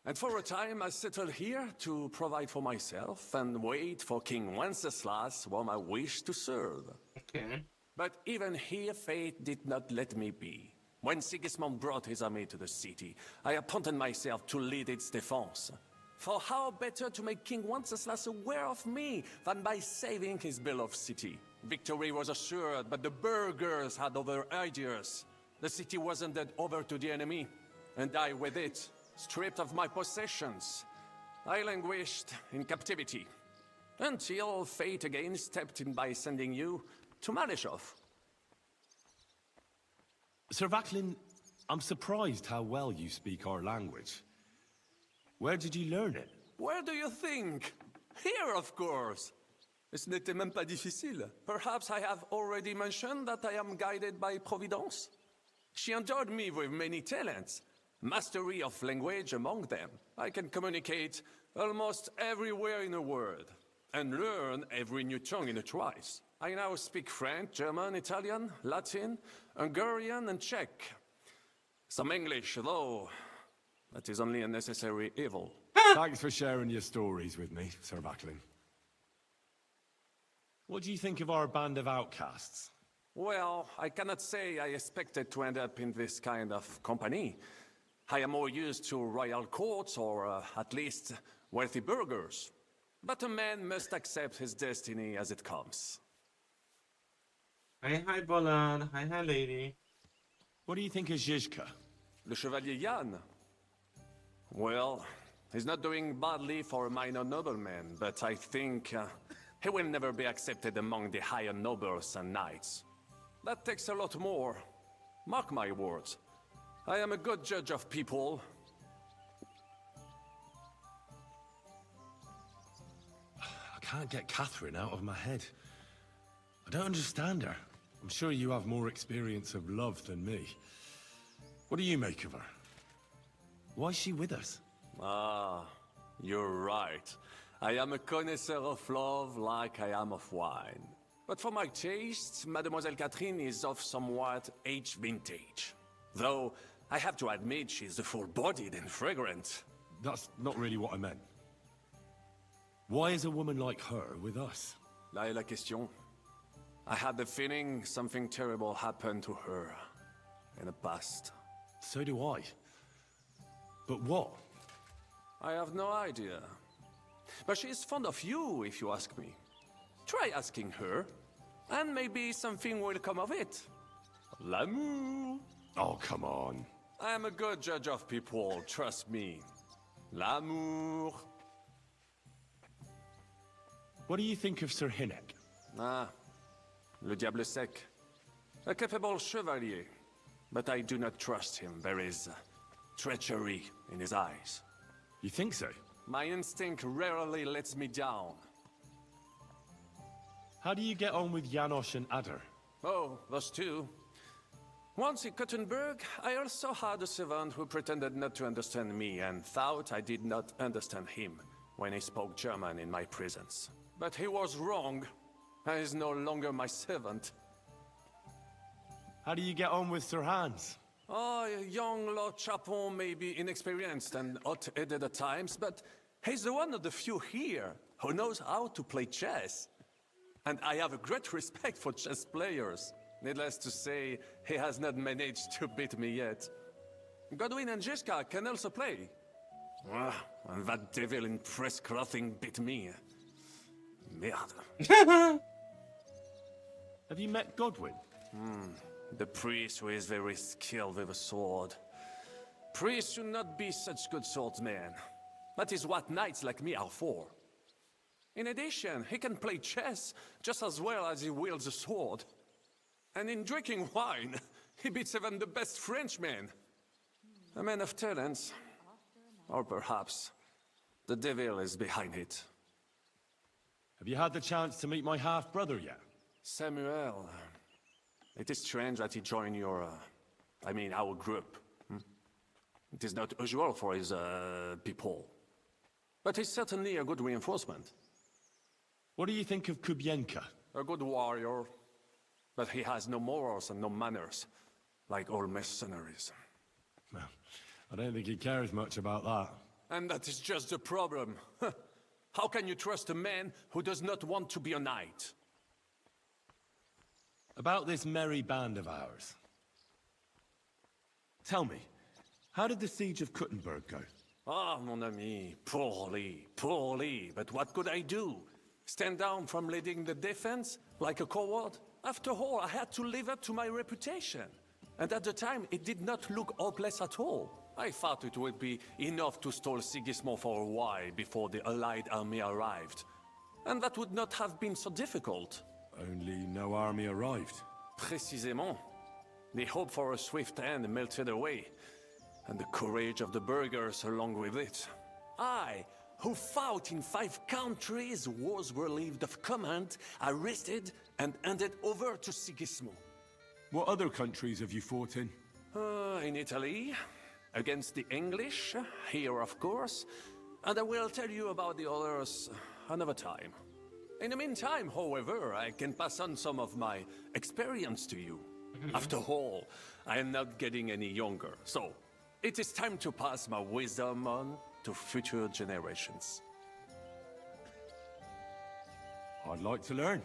And for a time I settled here to provide for myself and wait for King Wenceslas, whom I wish to serve. Okay. But even here fate did not let me be. When Sigismund brought his army to the city, I appointed myself to lead its defense. For how better to make King Wenceslas aware of me than by saving his beloved city? Victory was assured, but the burghers had other ideas. The city was handed over to the enemy, and I with it, stripped of my possessions. I languished in captivity, until fate again stepped in by sending you to Malishov. Sir Vaclin, I'm surprised how well you speak our language. Where did you learn it? Where do you think? Here, of course. Ce n'était même pas difficile. Perhaps I have already mentioned that I am guided by Providence. She endowed me with many talents, mastery of language among them. I can communicate almost everywhere in the world, and learn every new tongue in a trice. I now speak French, German, Italian, Latin, Hungarian, and Czech. Some English, though. That is only a necessary evil. Thanks for sharing your stories with me, Sir Vaclin. What do you think of our band of outcasts? Well, I cannot say I expected to end up in this kind of company. I am more used to royal courts or at least wealthy burghers. But a man must accept his destiny as it comes. Hi, Bollard. Hi, lady. What do you think of Zizka? Le Chevalier Jan? Well, he's not doing badly for a minor nobleman, but I think he will never be accepted among the higher nobles and knights. That takes a lot more. Mark my words. I am a good judge of people. I can't get Catherine out of my head. I don't understand her. I'm sure you have more experience of love than me. What do you make of her? Why is she with us? Ah, you're right. I am a connoisseur of love like I am of wine. But for my tastes, Mademoiselle Catherine is of somewhat aged vintage. Though, I have to admit she's full-bodied and fragrant. That's not really what I meant. Why is a woman like her with us? Là est la question. I had the feeling something terrible happened to her in the past. So do I. But what? I have no idea. But she's fond of you, if you ask me. Try asking her, and maybe something will come of it. L'amour. Oh, come on. I am a good judge of people, trust me. L'amour. What do you think of Sir Hynek? Ah, le diable sec. A capable chevalier. But I do not trust him. There is treachery in his eyes. You think so? My instinct rarely lets me down. How do you get on with Janosch and Adder? Oh, those two. Once in Kuttenberg, I also had a servant who pretended not to understand me and thought I did not understand him when he spoke German in my presence. But he was wrong. He is no longer my servant. How do you get on with Sir Hans? Oh, young Lord Chapon may be inexperienced and hot-headed at times, but he's the one of the few here who knows how to play chess. And I have a great respect for chess players. Needless to say, he has not managed to beat me yet. Godwin and Zizka can also play. And that devil in press clothing beat me. Merde. Have you met Godwin? The priest who is very skilled with a sword. Priests should not be such good swordsmen. That is what knights like me are for. In addition, he can play chess just as well as he wields a sword. And in drinking wine, he beats even the best Frenchmen. A man of talents. Or perhaps the devil is behind it. Have you had the chance to meet my half-brother yet? Samuel. It is strange that he joined your... our group. It is not usual for his people. but he's certainly a good reinforcement. What do you think of Kubienka? A good warrior, but he has no morals and no manners, like all mercenaries. Well, I don't think he cares much about that. And that is just the problem. How can you trust a man who does not want to be a knight? About this merry band of ours. Tell me, how did the siege of Kuttenberg go? Ah, mon ami, poorly, poorly. But what could I do? Stand down from leading the defense like a coward? After all, I had to live up to my reputation. And at the time, it did not look hopeless at all. I thought it would be enough to stall Sigismund for a while before the Allied army arrived. And that would not have been so difficult. Only no army arrived. Précisément. The hope for a swift end melted away, and the courage of the burghers along with it. I, who fought in 5 countries, was relieved of command, arrested, and handed over to Sigismund. What other countries have you fought in? In Italy, against the English, here of course, and I will tell you about the others another time. In the meantime, however, I can pass on some of my experience to you. After all, I am not getting any younger, so it is time to pass my wisdom on to future generations. I'd like to learn.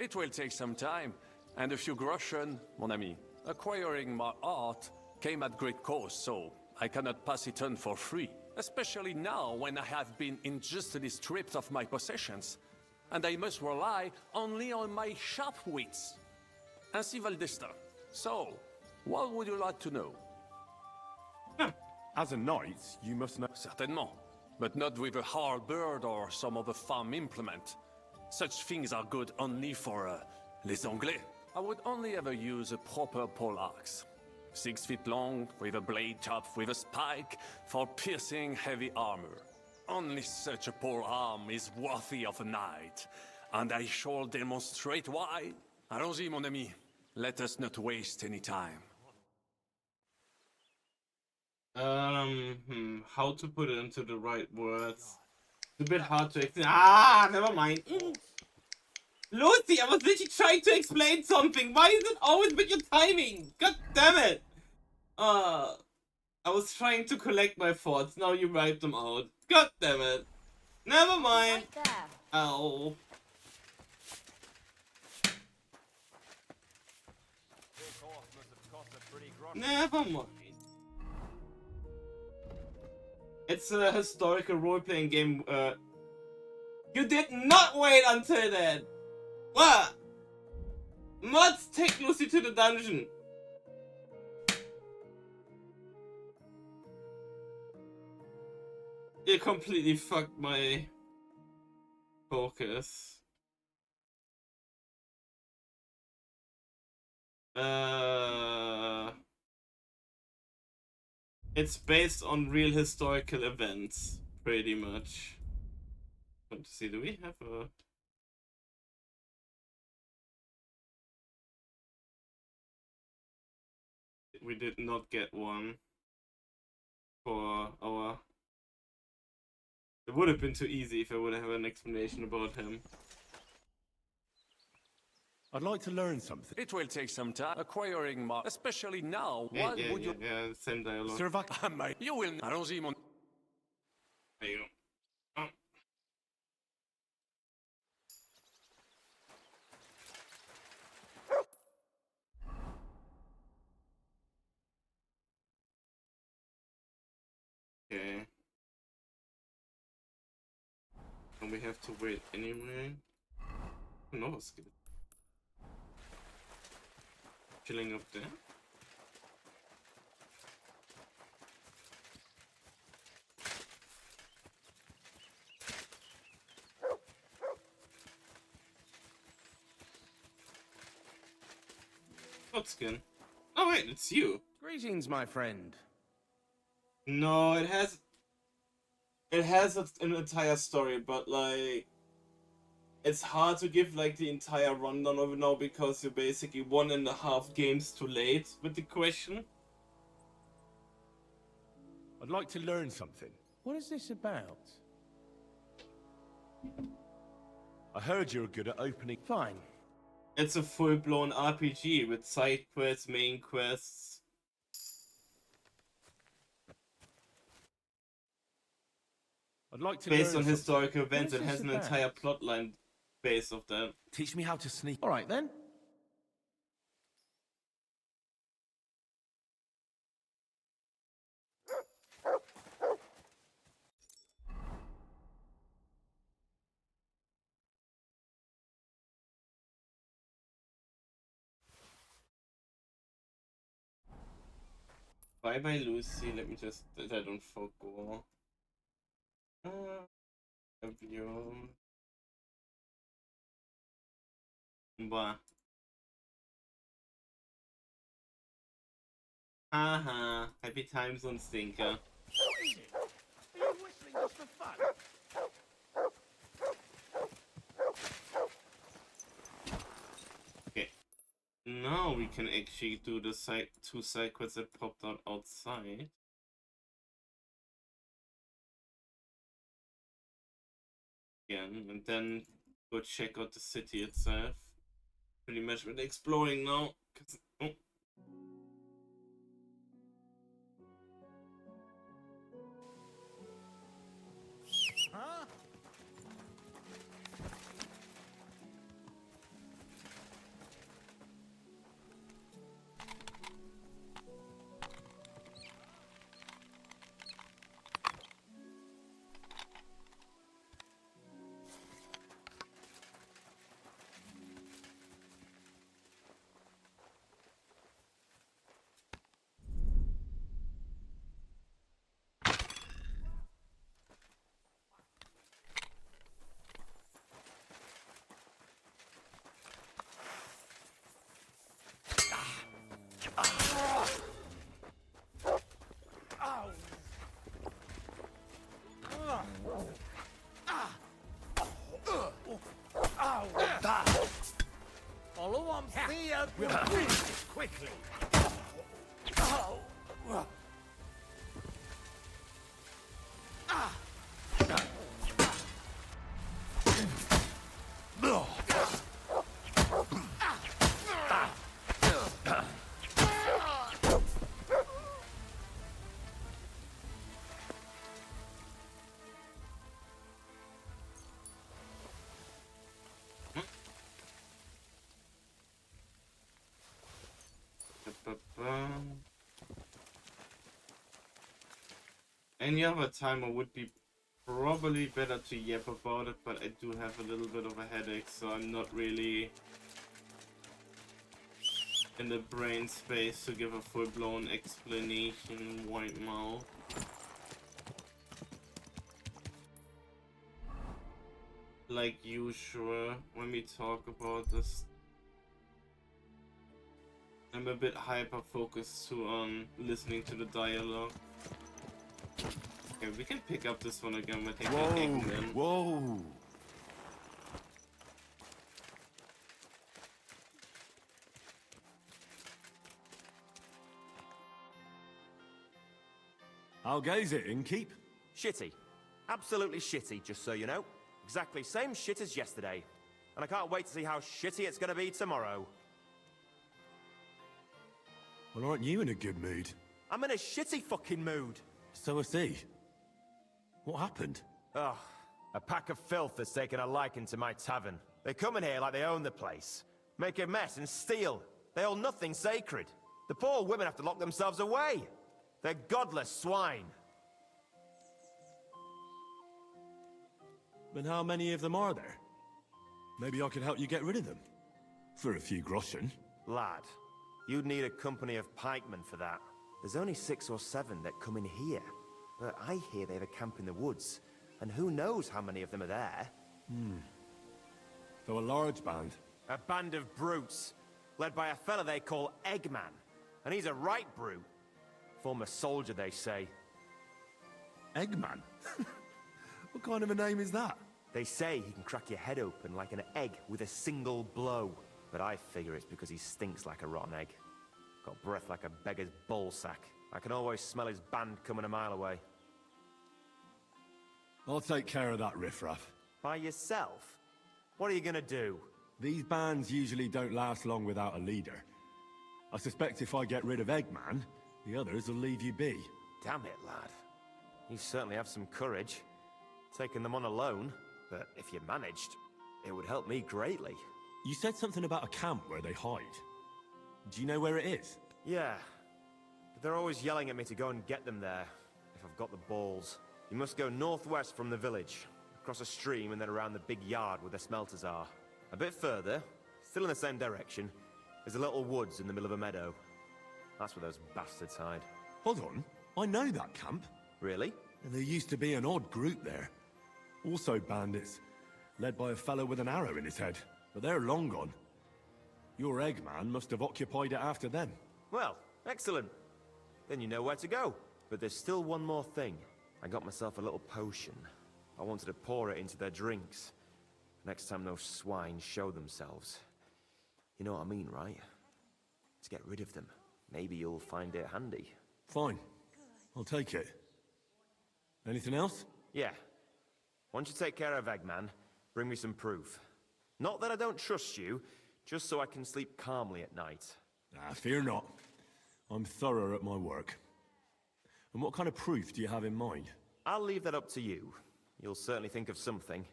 It will take some time, and a few groschen, mon ami. Acquiring my art came at great cost, so I cannot pass it on for free. Especially now, when I have been injustly stripped of my possessions, and I must rely only on my sharp wits. Ainsi va le destin. So, what would you like to know? As a knight, you must know... Certainement, but not with a halberd or some other farm implement. Such things are good only for, les Anglais. I would only ever use a proper poleaxe. 6 feet long, with a blade top with a spike, for piercing heavy armor. Only such a pole arm is worthy of a knight, and I shall demonstrate why. Allons-y, mon ami. Let us not waste any time. How to put it into the right words? It's a bit hard to explain. Ah, never mind. Lucy, I was literally trying to explain something. Why is it always with your timing? God damn it. I was trying to collect my thoughts. Now you write them out. God damn it. Never mind. Right there. Ow. Never mind. It's a historical role-playing game. You did not wait until then. What? Let's take Lucy to the dungeon. You completely fucked my focus. It's based on real historical events, pretty much. Want to see, do we have a... We did not get one for our... It would have been too easy if I would have an explanation about him. I'd like to learn something. It will take some time acquiring my... Especially now, what would you... Yeah, same dialogue. You will... Allons-y, mon... There you go. Okay. And we have to wait anyway. No, it's good. Chilling up there. What skin? Oh wait, it's you. Greetings, my friend. No, it has an entire story, but like it's hard to give like the entire rundown of it now because you're basically 1.5 games too late with the question. I'd like to learn something. What is this about? I heard you're good at opening. Fine. It's a full-blown RPG with side quests, main quests. I'd like to Based learn on something. historical events, What it is has this an about? entire plotline based off that. Teach me how to sneak. All right then. Bye bye Lucy, let me just that I don't forgo. Review. Bah. Haha, happy times on Stinker. Are you whistling just for fun? Okay. Now we can actually do the two side quests that popped out outside. Again, and then go check out the city itself. Pretty much with exploring now. Oh. Huh? Follow on, Thea. We'll finish this quickly. Any other time I would be probably better to yap about it, but I do have a little bit of a headache, so I'm not really in the brain space to give a full-blown explanation right now. Like usual, when we talk about this, I'm a bit hyper-focused to listening to the dialogue. Okay, we can pick up this one again with taking Eggman. Whoa! How goes it, Innkeep? Shitty. Absolutely shitty, just so you know. Exactly same shit as yesterday. And I can't wait to see how shitty it's gonna be tomorrow. Well, aren't you in a good mood? I'm in a shitty fucking mood. So is he. What happened? Ugh. A pack of filth has taken a liking to my tavern. They come in here like they own the place. Make a mess and steal. They hold nothing sacred. The poor women have to lock themselves away. They're godless swine. Then how many of them are there? Maybe I could help you get rid of them. For a few groschen. Lad, you'd need a company of pikemen for that. There's only 6 or 7 that come in here. But I hear they have a camp in the woods. And who knows how many of them are there? So a large band. A band of brutes, led by a fella they call Eggman. And he's a right brute. Former soldier, they say. Eggman? What kind of a name is that? They say he can crack your head open like an egg with a single blow. But I figure it's because he stinks like a rotten egg. Got breath like a beggar's ballsack. I can always smell his band coming a mile away. I'll take care of that riffraff. By yourself? What are you gonna do? These bands usually don't last long without a leader. I suspect if I get rid of Eggman, the others will leave you be. Damn it, lad. You certainly have some courage. Taking them on alone, but if you managed, it would help me greatly. You said something about a camp where they hide. Do you know where it is? Yeah. But they're always yelling at me to go and get them there, if I've got the balls. You must go northwest from the village, across a stream and then around the big yard where the smelters are. A bit further, still in the same direction, there's a little woods in the middle of a meadow. That's where those bastards hide. Hold on, I know that camp. Really? And there used to be an odd group there. Also bandits, led by a fellow with an arrow in his head. But they're long gone. Your Eggman must have occupied it after them. Well, excellent. Then you know where to go. But there's still one more thing. I got myself a little potion. I wanted to pour it into their drinks. Next time those swine show themselves. You know what I mean, right? To get rid of them. Maybe you'll find it handy. Fine. I'll take it. Anything else? Yeah. Once you take care of Eggman, bring me some proof. Not that I don't trust you, just so I can sleep calmly at night. Fear not. I'm thorough at my work. And what kind of proof do you have in mind? I'll leave that up to you. You'll certainly think of something.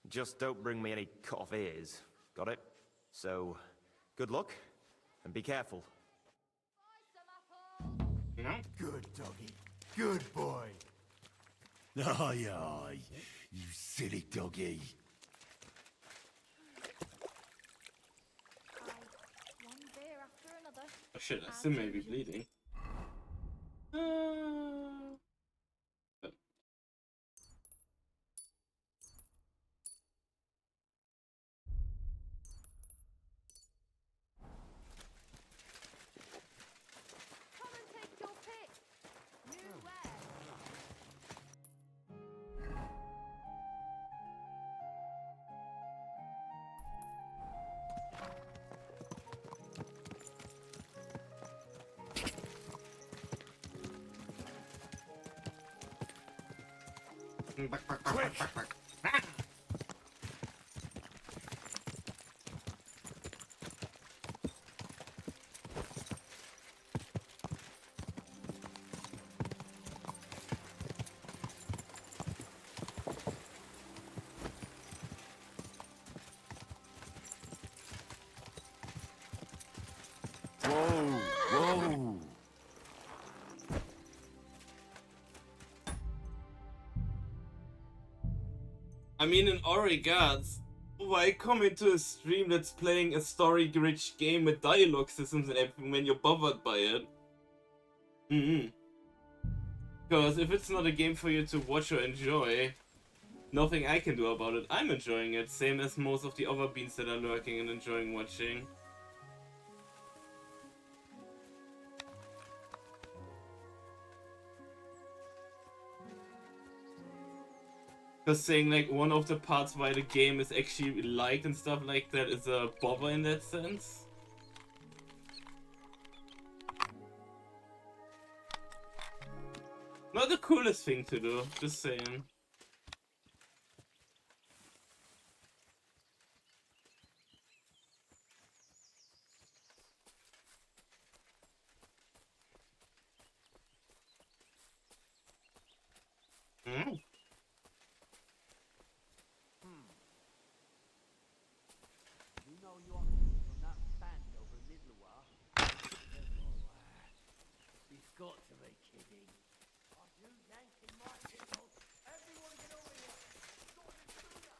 Just don't bring me any cut-off ears. Got it? So, good luck, and be careful. Good doggy. Good boy. Aye, aye. You silly doggy. One beer after another. Oh shit, I still may be bleeding. Come and take your pick. New where? Quick! Whoa! Whoa! I mean, in all regards, why come into a stream that's playing a story-rich game with dialogue systems and everything when you're bothered by it? Because if it's not a game for you to watch or enjoy, nothing I can do about it. I'm enjoying it, same as most of the other beans that are lurking and enjoying watching. Just saying, like, one of the parts why the game is actually liked and stuff like that is a bother in that sense. Not the coolest thing to do, just saying. You know you're from that band over in Midloire. You've got to be kidding. Are you yanking my people? Everyone get over here. Sort it sooner.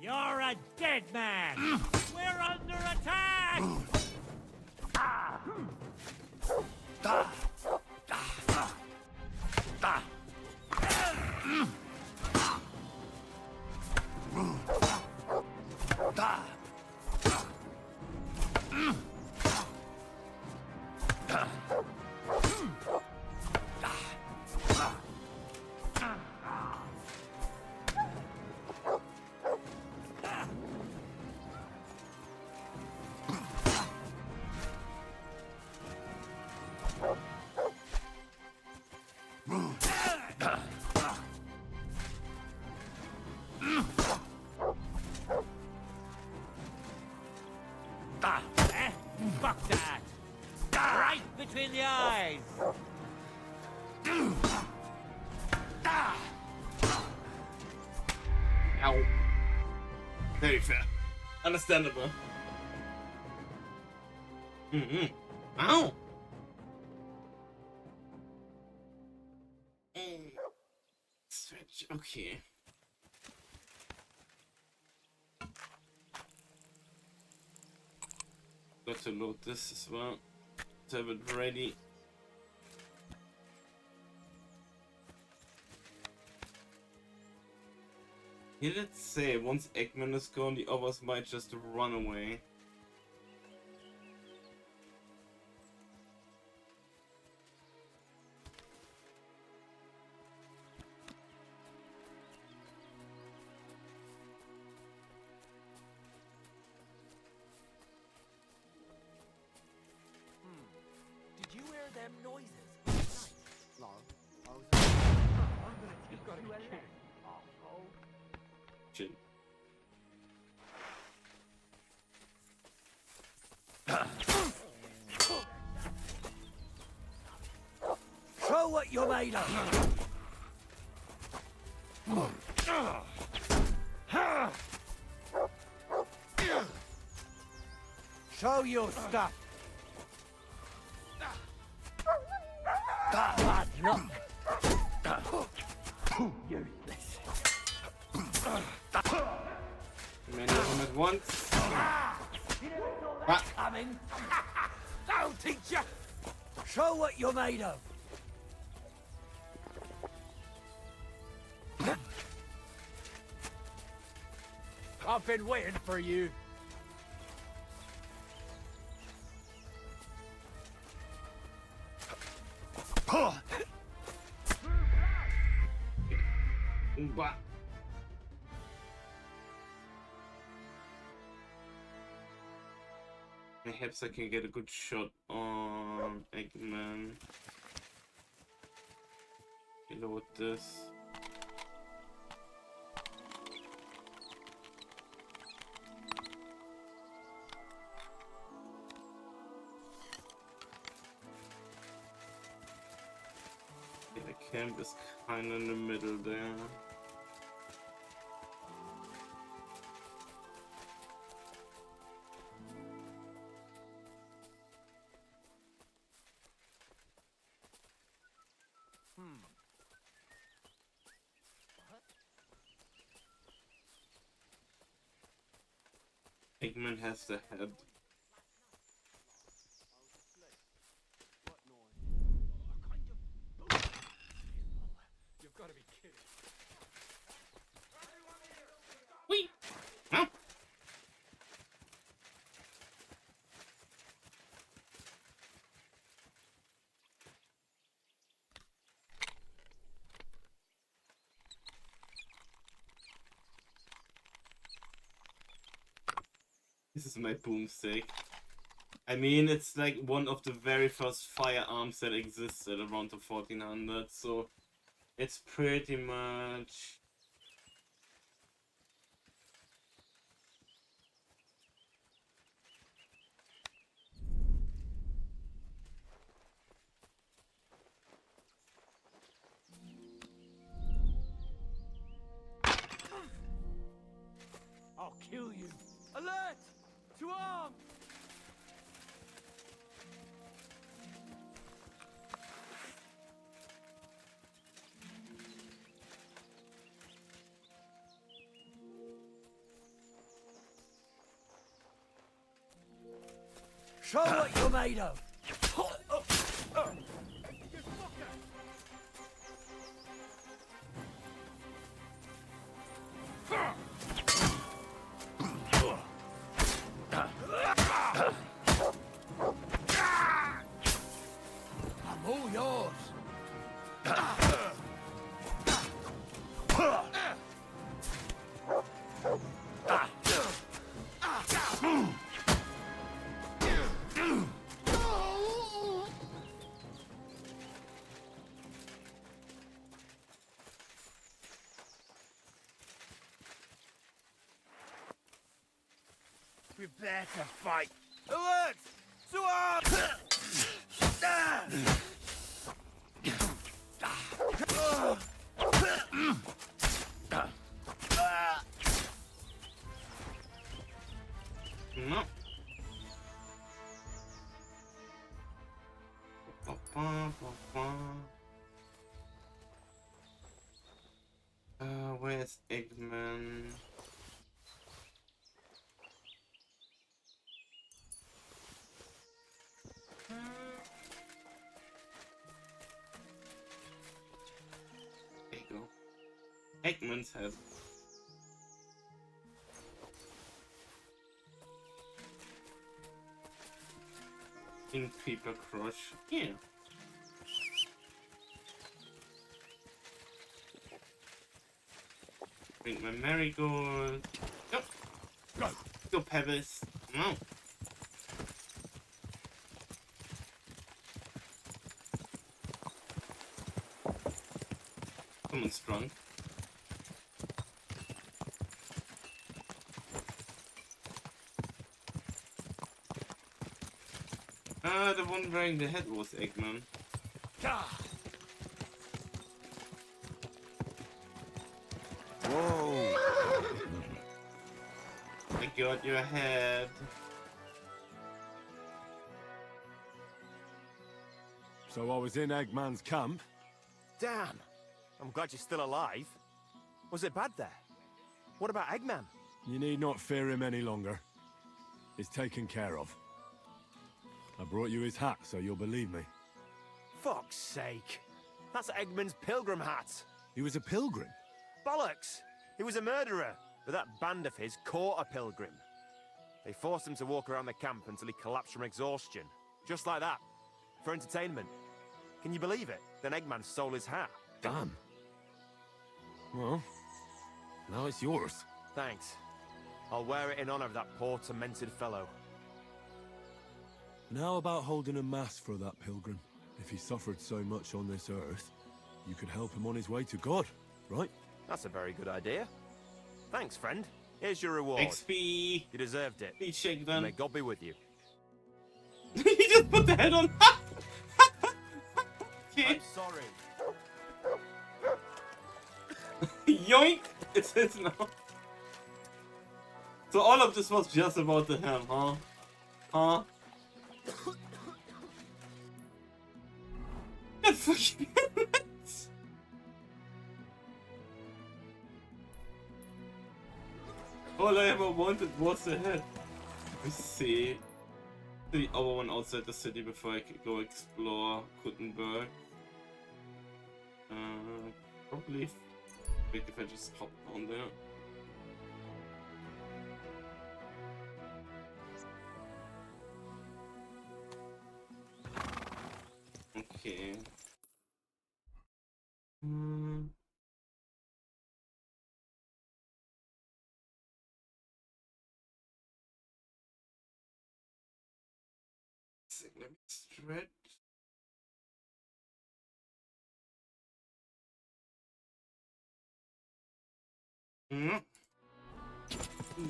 You're a dead man! We're under attack! Fuck that! Right between the eyes! Ow. Very fair. Understandable. Ow! Stretch, okay. Got to load this as well to have it ready. Here let's say once Eggman is gone, the others might just run away. Did you hear them noises? Chill. Show what you're made of! Show your stuff! Bad luck! Useless. Many of them at once. Coming! I'll teach you! Show what you're made of! I've been waiting for you. But perhaps I can get a good shot on Eggman. Reload this. Yeah, the camp is kind of in the middle there. Eggman has the head. You've got to be kidding. Wait! Huh? This is my boomstick. I mean, it's like one of the very first firearms that existed around the 1400s, so it's pretty much... I'll kill you. Alert! To arms! Show what you're made of! Prepare to fight. Alert! Sword! No. Where's Eggman? There you go. Eggman's head. In Paper Crush. Yeah. Bring my marigold. Go! Go! Go, Pebbles! No! Someone's drunk. The one wearing the head was Eggman. Whoa! I got your head. So I was in Eggman's camp. Damn! I'm glad you're still alive. Was it bad there? What about Eggman? You need not fear him any longer. He's taken care of. I brought you his hat, so you'll believe me. Fuck's sake. That's Eggman's pilgrim hat. He was a pilgrim? Bollocks! He was a murderer, but that band of his caught a pilgrim. They forced him to walk around the camp until he collapsed from exhaustion. Just like that. For entertainment. Can you believe it? Then Eggman stole his hat. Damn. Well, now it's yours. Thanks. I'll wear it in honor of that poor, tormented fellow. And how about holding a mass for that pilgrim? If he suffered so much on this earth, you could help him on his way to God, right? That's a very good idea. Thanks, friend. Here's your reward. XP! You deserved it. Please shake them. May God be with you. He just put the head on. I'm sorry. Yoink! It's his now. So all of this was just about the ham, huh? Huh? That fucking all I ever wanted was the head. Let me see. The other one outside the city before I could go explore Kuttenberg. Probably big if I just hop down there. Okay. Let me stretch.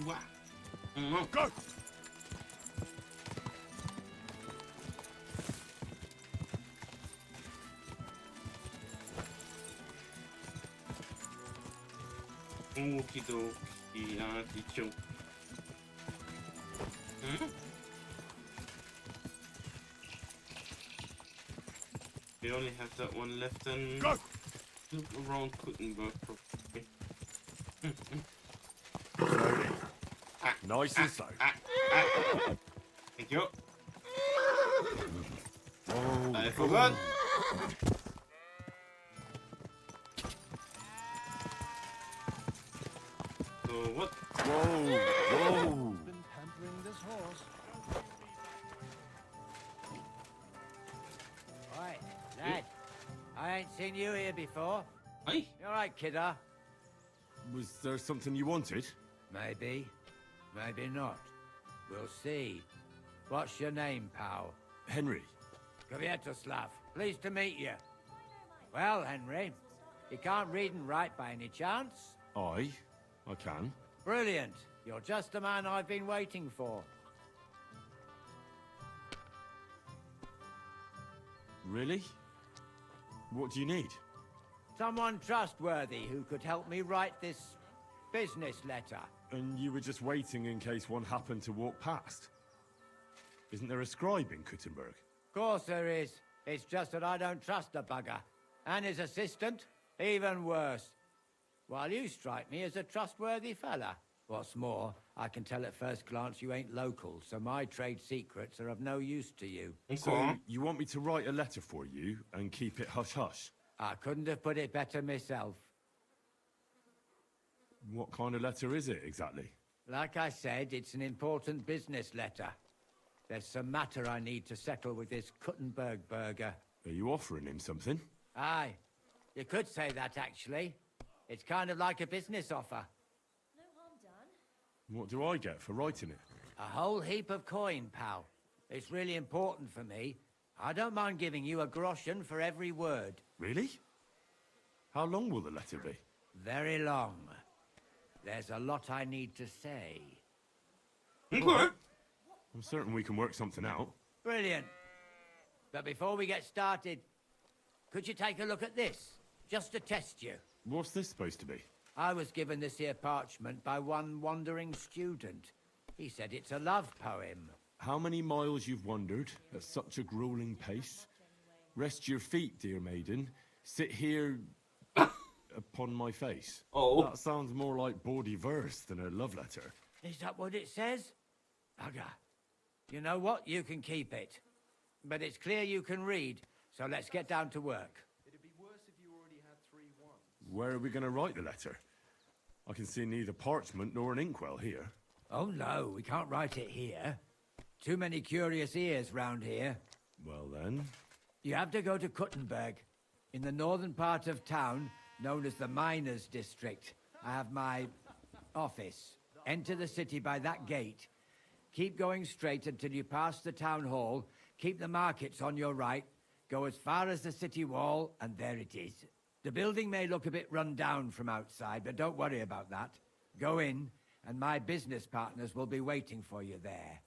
Wow. Go! Okie dokie, artichoke. We only have that one left and go! Look around Kuttenberg probably. Nice and slow. Thank you. Oh, I forgot. So what? Whoa, whoa. Been pampering this horse. Right, lad. I ain't seen you here before. Hey. You alright, kidder? Was there something you wanted? Maybe. Maybe not. We'll see. What's your name, pal? Henry. Kvietoslav. Pleased to meet you. Well, Henry, you can't read and write by any chance? I can. Brilliant. You're just the man I've been waiting for. Really? What do you need? Someone trustworthy who could help me write this business letter. And you were just waiting in case one happened to walk past? Isn't there a scribe in Kuttenberg? Of course there is. It's just that I don't trust the bugger. And his assistant, even worse. While you strike me as a trustworthy fella. What's more, I can tell at first glance you ain't local, so my trade secrets are of no use to you. So, you want me to write a letter for you and keep it hush-hush? I couldn't have put it better myself. What kind of letter is it, exactly? Like I said, it's an important business letter. There's some matter I need to settle with this Kuttenberg burger. Are you offering him something? Aye. You could say that, actually. It's kind of like a business offer. No harm done. What do I get for writing it? A whole heap of coin, pal. It's really important for me. I don't mind giving you a groschen for every word. Really? How long will the letter be? Very long. There's a lot I need to say. I'm certain we can work something out. Brilliant. But before we get started, could you take a look at this? Just to test you. What's this supposed to be? I was given this here parchment by one wandering student. He said it's a love poem. How many miles you've wandered at such a grueling pace? Rest your feet, dear maiden. Sit here upon my face. Oh. That sounds more like bawdy verse than a love letter. Is that what it says? Bugger. You know what? You can keep it. But it's clear you can read, so let's get down to work. It'd be worse if you already had 3 1s. Where are we going to write the letter? I can see neither parchment nor an inkwell here. Oh no, we can't write it here. Too many curious ears round here. Well then... You have to go to Kuttenberg, in the northern part of town, known as the Miners' District. I have my office. Enter the city by that gate. Keep going straight until you pass the town hall. Keep the markets on your right. Go as far as the city wall, and there it is. The building may look a bit run down from outside, but don't worry about that. Go in, and my business partners will be waiting for you there.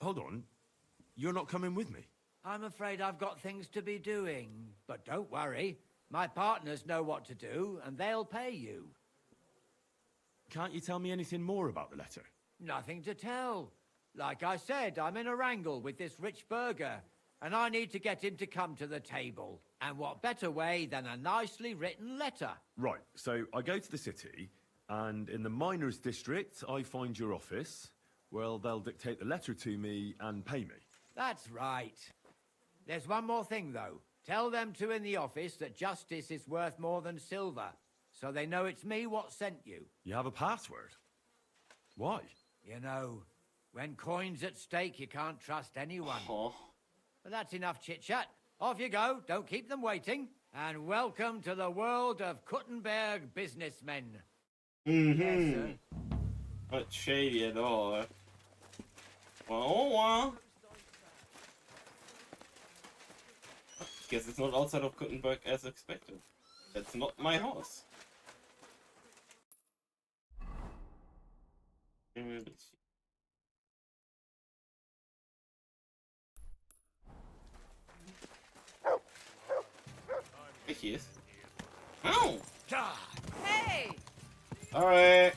Hold on. You're not coming with me? I'm afraid I've got things to be doing. But don't worry. My partners know what to do, and they'll pay you. Can't you tell me anything more about the letter? Nothing to tell. Like I said, I'm in a wrangle with this rich burger, and I need to get him to come to the table. And what better way than a nicely written letter? Right, so I go to the city, and in the Miners' District, I find your office. Well, they'll dictate the letter to me and pay me. That's right. There's one more thing, though. Tell them two in the office that justice is worth more than silver, so they know it's me what sent you. You have a password? Why? You know, when coin's at stake, you can't trust anyone. Oh. But that's enough chit-chat. Off you go, don't keep them waiting. And welcome to the world of Kuttenberg businessmen. Yes, sir. Not shady at all. Well. Guess it's not outside of Kuttenberg as expected. That's not my house. Let's see. There he is. Ow! Hey! Alright.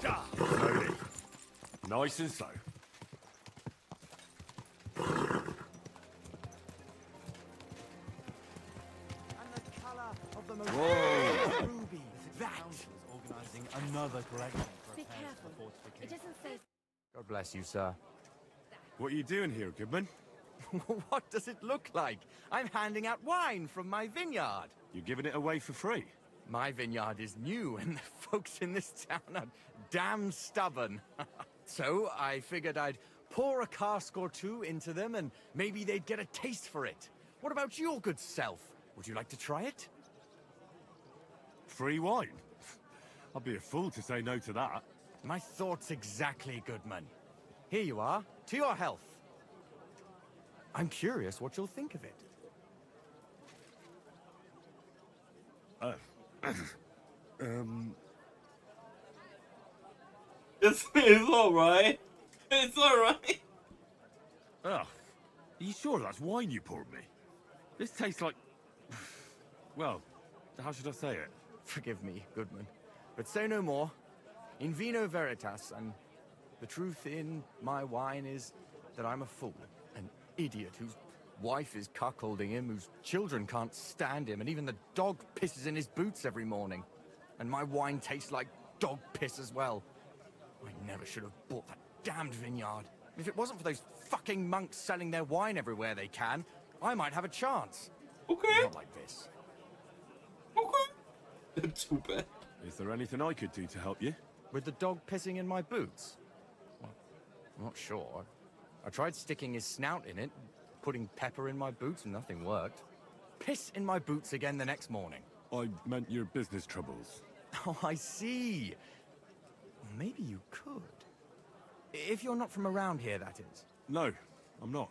Slowly. Nice and slow. Whoa! Ruby. That organizing another collection. Be careful. It doesn't say. God bless you, sir. What are you doing here, Goodman? What does it look like? I'm handing out wine from my vineyard. You're giving it away for free? My vineyard is new, and the folks in this town are damn stubborn. So I figured I'd pour a cask or two into them and maybe they'd get a taste for it. What about your good self? Would you like to try it? Free wine? I'd be a fool to say no to that. My thoughts exactly, Goodman. Here you are, to your health. I'm curious what you'll think of it. It's alright. It's alright. Ugh. Are you sure that's wine you poured me? This tastes like... Well, how should I say it? Forgive me, Goodman, but say no more. In vino veritas, and the truth in my wine is that I'm a fool, an idiot whose wife is cuckolding him, whose children can't stand him, and even the dog pisses in his boots every morning. And my wine tastes like dog piss as well. I never should have bought that damned vineyard. If it wasn't for those fucking monks selling their wine everywhere they can, I might have a chance. Okay. Not like this. Okay. Too bad. Is there anything I could do to help you? With the dog pissing in my boots? Well, I'm not sure. I tried sticking his snout in it, putting pepper in my boots, and nothing worked. Piss in my boots again the next morning. I meant your business troubles. Oh, I see. Well, maybe you could. If you're not from around here, that is. No, I'm not.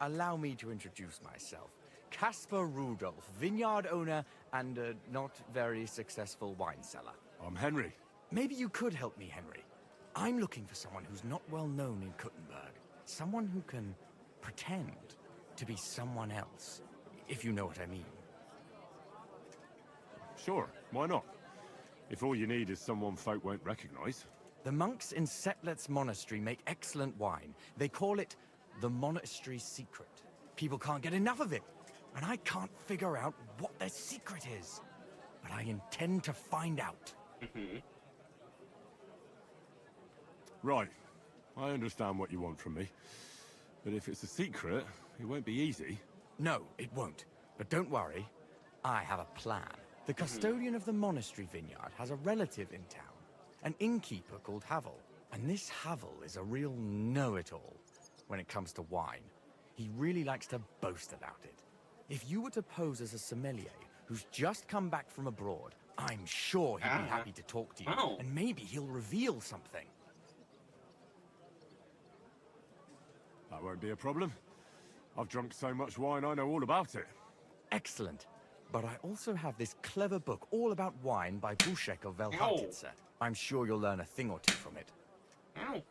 Allow me to introduce myself. Caspar Rudolph, vineyard owner and a not very successful wine seller. I'm Henry. Maybe you could help me, Henry. I'm looking for someone who's not well known in Kuttenberg. Someone who can pretend to be someone else, if you know what I mean. Sure, why not? If all you need is someone folk won't recognize. The monks in Setlet's monastery make excellent wine. They call it the monastery secret. People can't get enough of it, and I can't figure out what their secret is. But I intend to find out. Right. I understand what you want from me. But if it's a secret, it won't be easy. No, it won't. But don't worry. I have a plan. The custodian of the monastery vineyard has a relative in town, an innkeeper called Havel. And this Havel is a real know-it-all when it comes to wine. He really likes to boast about it. If you were to pose as a sommelier who's just come back from abroad, I'm sure he'd be happy to talk to you. And maybe he'll reveal something. That won't be a problem. I've drunk so much wine, I know all about it. Excellent. But I also have this clever book all about wine by Buschek of Velhartitze. I'm sure you'll learn a thing or two from it. Ow.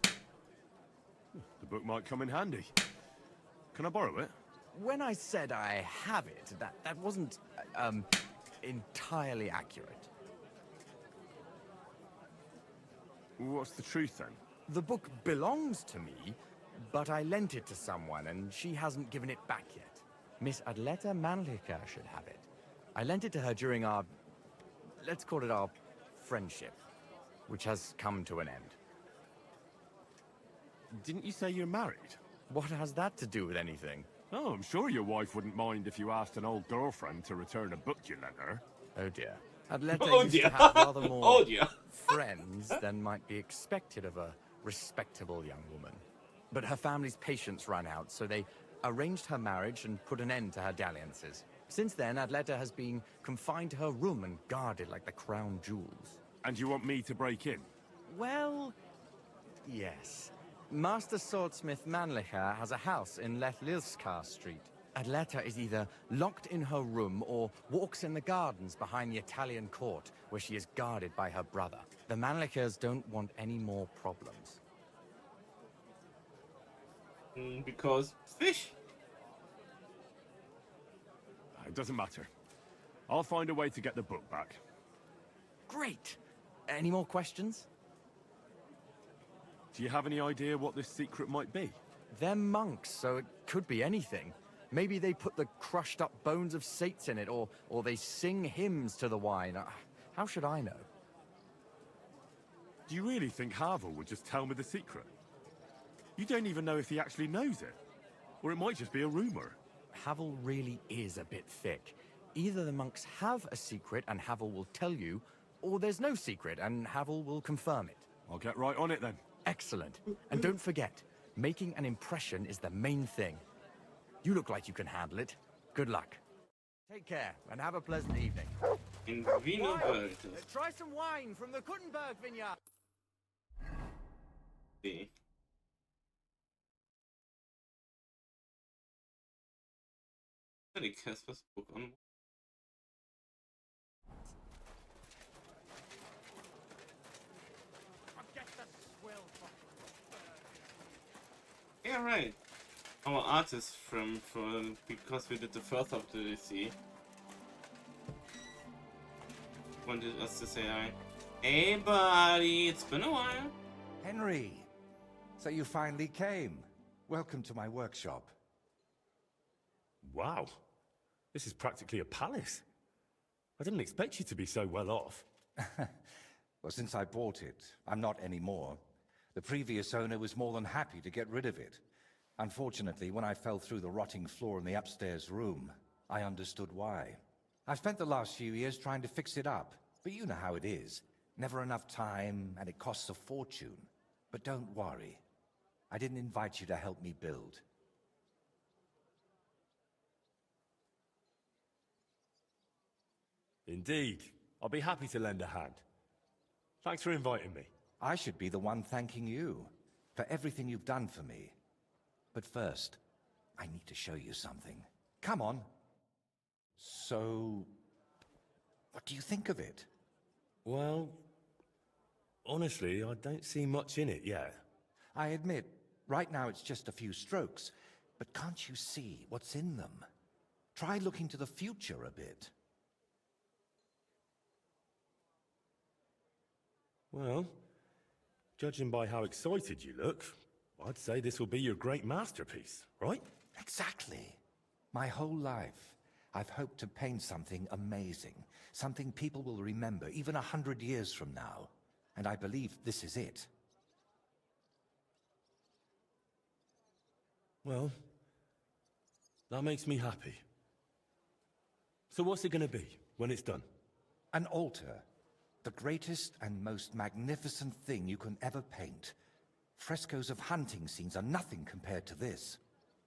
The book might come in handy. Can I borrow it? When I said I have it, that wasn't, entirely accurate. What's the truth, then? The book belongs to me, but I lent it to someone, and she hasn't given it back yet. Miss Adleta Mannlicher should have it. I lent it to her during our... let's call it our friendship, which has come to an end. Didn't you say you're married? What has that to do with anything? Oh, I'm sure your wife wouldn't mind if you asked an old girlfriend to return a book you lent her. Oh dear. Adleta used to have rather more friends than might be expected of a respectable young woman. But her family's patience ran out, so they arranged her marriage and put an end to her dalliances. Since then, Adleta has been confined to her room and guarded like the crown jewels. And you want me to break in? Well, yes. Master Swordsmith Mannlicher has a house in Lethlilskar Street. Adleta is either locked in her room or walks in the gardens behind the Italian court, where she is guarded by her brother. The Mannlichers don't want any more problems. Because fish. It doesn't matter. I'll find a way to get the book back. Great! Any more questions? Do you have any idea what this secret might be? They're monks, so it could be anything. Maybe they put the crushed up bones of saints in it, or they sing hymns to the wine. How should I know? Do you really think Havel would just tell me the secret? You don't even know if he actually knows it. Or it might just be a rumor. Havel really is a bit thick. Either the monks have a secret and Havel will tell you, or there's no secret and Havel will confirm it. I'll get right on it then. Excellent. And don't forget, making an impression is the main thing. You look like you can handle it. Good luck. Take care, and have a pleasant evening. In Vino Veritas. Try some wine from the Kuttenberg vineyard. Okay. Die Caspers Book on. Yeah, right. Our artist because we did the first of the DC wanted us to say hi. Hey buddy, it's been a while. Henry, so you finally came. Welcome to my workshop. Wow. This is practically a palace. I didn't expect you to be so well off. Well, since I bought it, I'm not anymore. The previous owner was more than happy to get rid of it. Unfortunately, when I fell through the rotting floor in the upstairs room, I understood why. I've spent the last few years trying to fix it up, but you know how it is. Never enough time, and it costs a fortune. But don't worry. I didn't invite you to help me build. Indeed. I'll be happy to lend a hand. Thanks for inviting me. I should be the one thanking you for everything you've done for me. But first, I need to show you something. Come on. So, what do you think of it? Well, honestly, I don't see much in it yet. I admit, right now it's just a few strokes, but can't you see what's in them? Try looking to the future a bit. Well, judging by how excited you look, I'd say this will be your great masterpiece, right? Exactly. My whole life, I've hoped to paint something amazing, something people will remember even 100 years from now. And I believe this is it. Well, that makes me happy. So what's it going to be when it's done? An altar. The greatest and most magnificent thing you can ever paint. Frescoes of hunting scenes are nothing compared to this.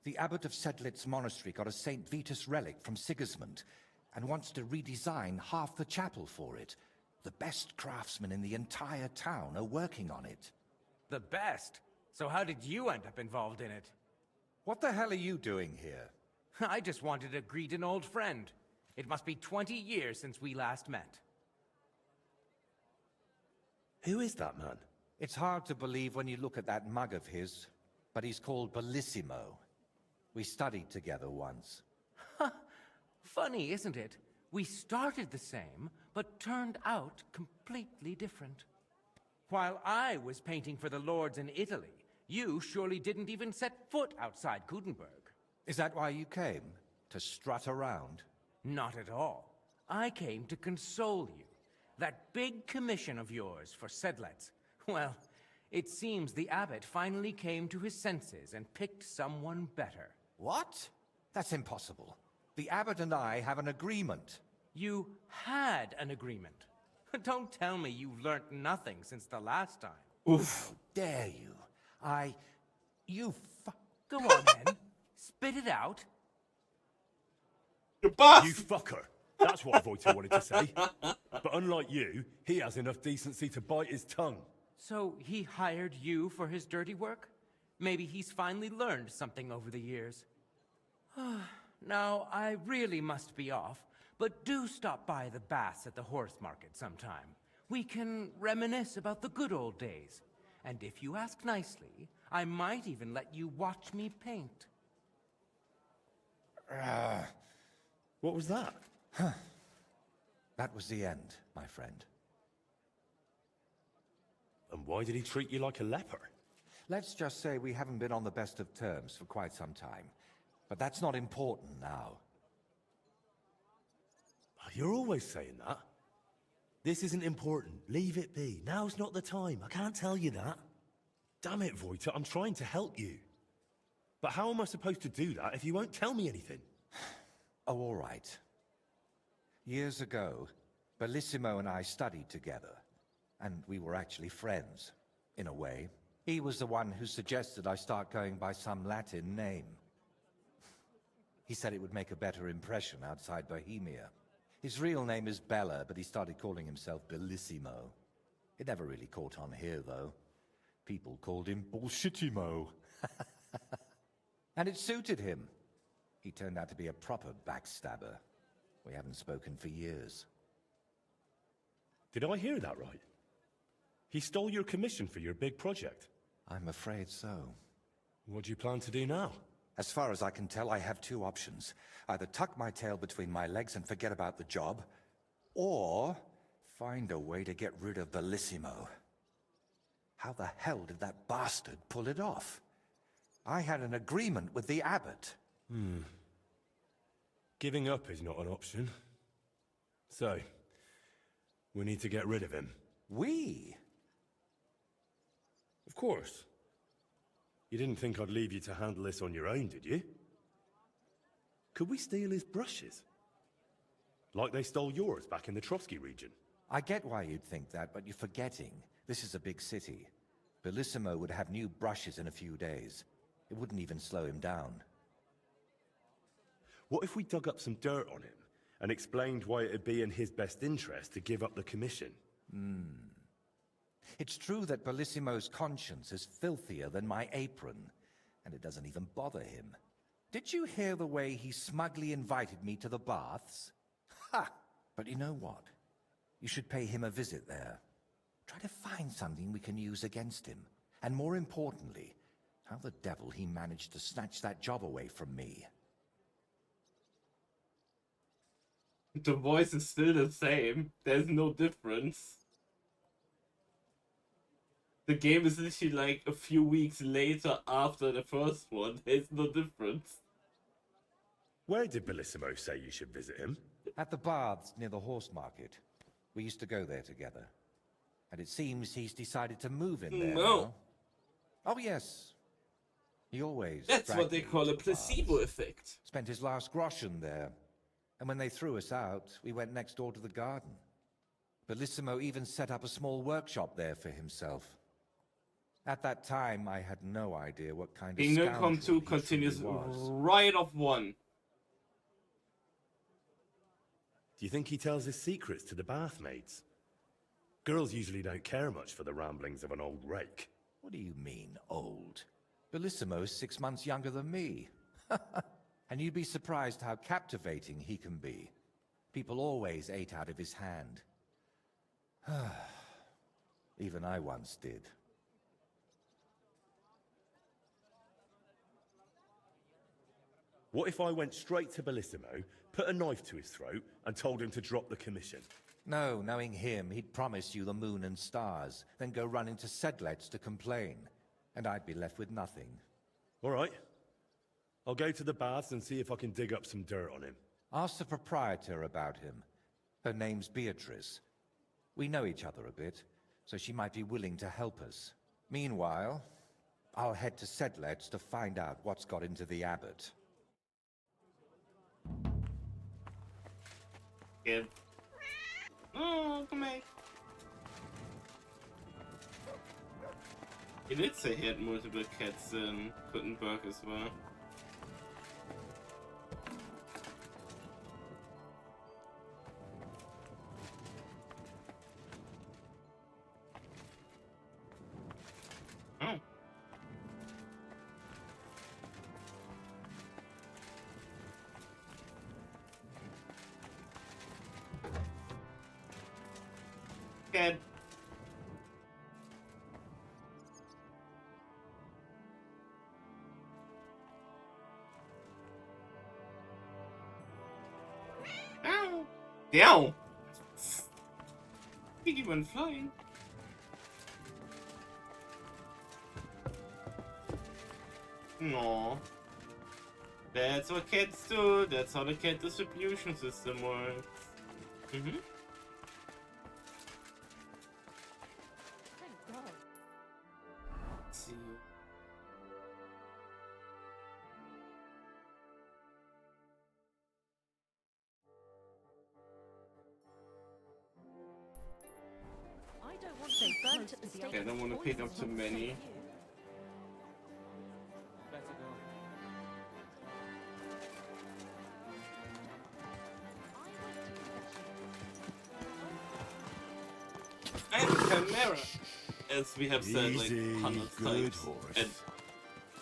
The abbot of Sedlitz monastery got a St. Vitus relic from Sigismund and wants to redesign half the chapel for it. The best craftsmen in the entire town are working on it. The best? So how did you end up involved in it? What the hell are you doing here? I just wanted to greet an old friend. It must be 20 years since we last met. Who is that man? It's hard to believe when you look at that mug of his, but he's called Bellissimo. We studied together once. Funny, isn't it? We started the same, but turned out completely different. While I was painting for the lords in Italy, you surely didn't even set foot outside Kuttenberg. Is that why you came? To strut around? Not at all. I came to console you. That big commission of yours for Sedlitz. Well, it seems the abbot finally came to his senses and picked someone better. What? That's impossible. The abbot and I have an agreement. You had an agreement. Don't tell me you've learnt nothing since the last time. Oof. How dare you? Go on, then. Spit it out. You fucker. That's what Voita wanted to say. But unlike you, he has enough decency to bite his tongue. So he hired you for his dirty work? Maybe he's finally learned something over the years. Now, I really must be off, but do stop by the baths at the horse market sometime. We can reminisce about the good old days. And if you ask nicely, I might even let you watch me paint. What was that? That was the end, my friend. And why did he treat you like a leper? Let's just say we haven't been on the best of terms for quite some time. But that's not important now. You're always saying that. This isn't important. Leave it be. Now's not the time. I can't tell you that. Damn it, Voita, I'm trying to help you. But how am I supposed to do that if you won't tell me anything? Oh, all right. Years ago, Bellissimo and I studied together, and we were actually friends, in a way. He was the one who suggested I start going by some Latin name. He said it would make a better impression outside Bohemia. His real name is Bella, but he started calling himself Bellissimo. It never really caught on here, though. People called him Bullshitimo. And it suited him. He turned out to be a proper backstabber. We haven't spoken for years. Did I hear that right? He stole your commission for your big project? I'm afraid so. What do you plan to do now? As far as I can tell, I have two options. Either tuck my tail between my legs and forget about the job, or find a way to get rid of Bellissimo. How the hell did that bastard pull it off? I had an agreement with the abbot. Giving up is not an option. So, we need to get rid of him. We? Of course. You didn't think I'd leave you to handle this on your own, did you? Could we steal his brushes? Like they stole yours back in the Trotsky region? I get why you'd think that, but you're forgetting. This is a big city. Bellissimo would have new brushes in a few days. It wouldn't even slow him down. What if we dug up some dirt on him and explained why it'd be in his best interest to give up the commission? It's true that Bellissimo's conscience is filthier than my apron, and it doesn't even bother him. Did you hear the way he smugly invited me to the baths? Ha! But you know what? You should pay him a visit there. Try to find something we can use against him. And more importantly, how the devil he managed to snatch that job away from me. The voice is still the same. There's no difference. The game is literally like a few weeks later after the first one. There's no difference. Where did Bellissimo say you should visit him? At the baths near the horse market. We used to go there together. And it seems he's decided to move in there now. Oh yes. He always That's dragged what they me call to a the placebo baths. effect. Spent his last groschen there. And when they threw us out, we went next door to the garden. Bellissimo even set up a small workshop there for himself. At that time, I had no idea what kind of Kingdom scoundrel Come 2 he continues truly was. right off one. Do you think he tells his secrets to the bath maids? Girls usually don't care much for the ramblings of an old rake. What do you mean, old? Bellissimo's 6 months younger than me. And you'd be surprised how captivating he can be. People always ate out of his hand. Even I once did. What if I went straight to Bellissimo, put a knife to his throat, and told him to drop the commission? No, knowing him, he'd promise you the moon and stars, then go run into Sedlets to complain. And I'd be left with nothing. All right. I'll go to the baths and see if I can dig up some dirt on him. Ask the proprietor about him. Her name's Beatrice. We know each other a bit, so she might be willing to help us. Meanwhile, I'll head to Sedlets to find out what's got into the abbot. Yeah. Oh, come back. He did say he had multiple cats in Kuttenberg as well. Oh. Cat. Ow! Down! Piggy went flying. No. That's what cats do. That's how the cat distribution system works. Mm-hmm. Let's see. wasn't at the stake. Okay, I don't want to pick up too many. I have a chimera, as we have said like 100 times and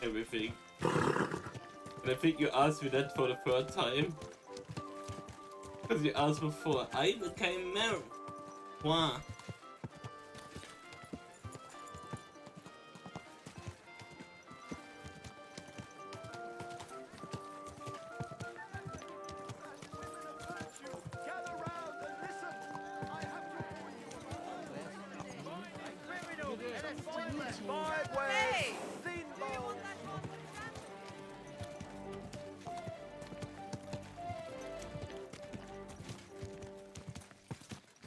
everything. And I think you asked me that for the third time. Because you asked before, I'm a chimera. Why? Hey!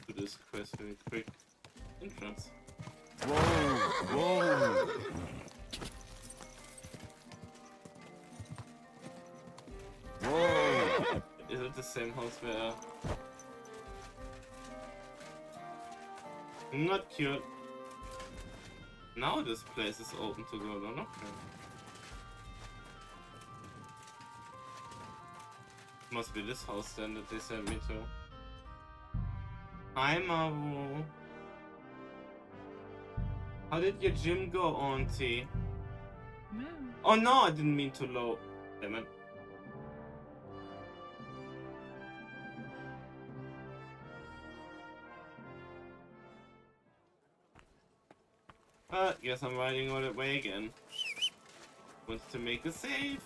Do this quest really quick. Entrance. Whoa! Whoa! Whoa! Is it the same house where... Not cute. Now this place is open to go down. Okay. Must be this house then that they sent me to. Hi, Maru. How did your gym go, Auntie? Oh no, I didn't mean to low. Damn it. Guess I'm riding all that way again. Wants to make a save.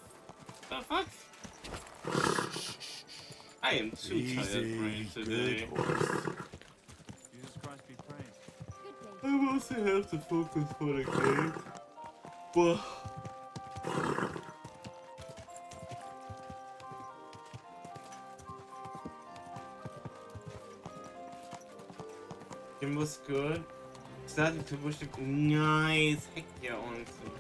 The fuck? I am too tired brain today. Jesus Christ be praised. I mostly have to focus for the game. But it was good. Starting to push the nice. Heck yeah, honestly.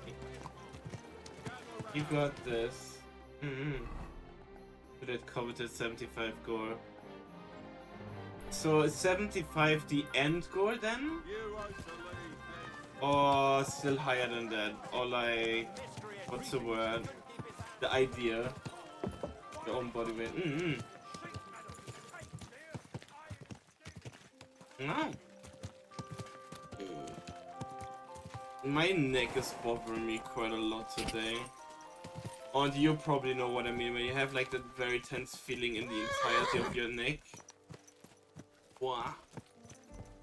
You got this. With that coveted 75 goal. So is 75 the end goal then? Or still higher than that? Or like, what's the word? The idea. Your own body weight. No. My neck is bothering me quite a lot today. And you probably know what I mean when you have like that very tense feeling in the entirety of your neck. Wow.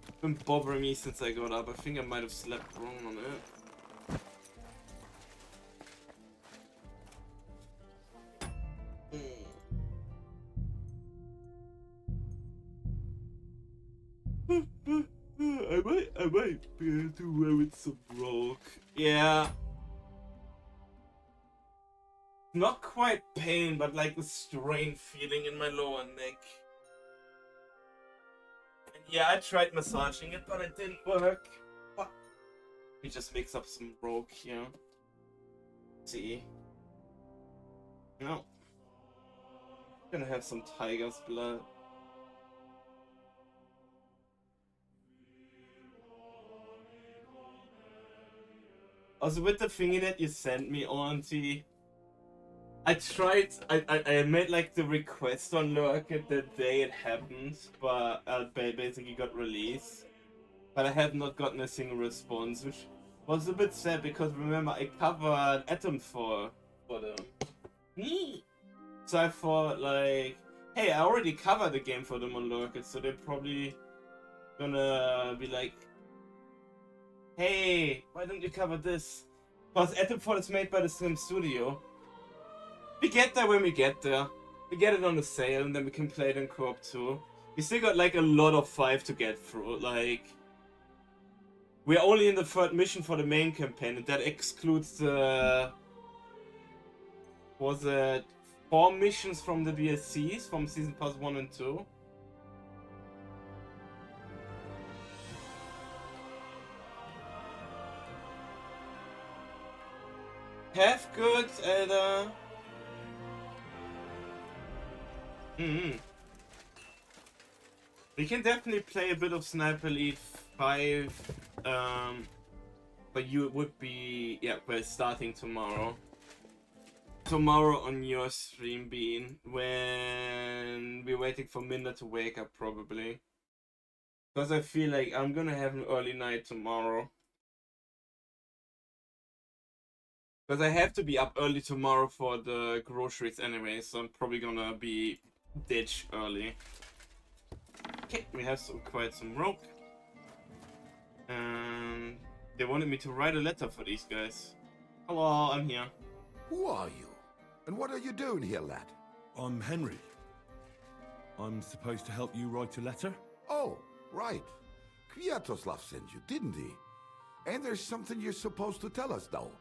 It's been bothering me since I got up. I think I might have slept wrong on it. I might be able to wear with some rock. Yeah. Not quite pain, but like a strained feeling in my lower neck. And yeah, I tried massaging it, but it didn't work. Let me just mix up some rock here. See. No. Gonna have some tiger's blood. Also with the thingy that you sent me, Auntie, I tried, I made like the request on Lurkit the day it happened, but basically got released. But I have not gotten a single response, which was a bit sad because remember I covered Atom for them. So I thought like, hey, I already covered the game for them on Lurkit, so they're probably gonna be like, hey, why don't you cover this? Because Atomfall is made by the same studio. We get there when we get there. We get it on the sale and then we can play it in co-op too. We still got like a lot of 5 to get through. Like, we're only in the 3rd mission for the main campaign and that excludes the... Was it 4 missions from the DLCs from Season Pass 1 and 2? Have good, Elder. We can definitely play a bit of Sniper Elite 5 but you would be, yeah, we're starting tomorrow. Tomorrow on your stream, Bean, when we're waiting for Minda to wake up, probably. Because I feel like I'm gonna have an early night tomorrow. Because I have to be up early tomorrow for the groceries anyway, so I'm probably gonna be ditch early. Okay, we have quite some rope. And they wanted me to write a letter for these guys. Hello, I'm here. Who are you? And what are you doing here, lad? I'm Henry. I'm supposed to help you write a letter? Oh, right. Kwiatoslav sent you, didn't he? And there's something you're supposed to tell us, though.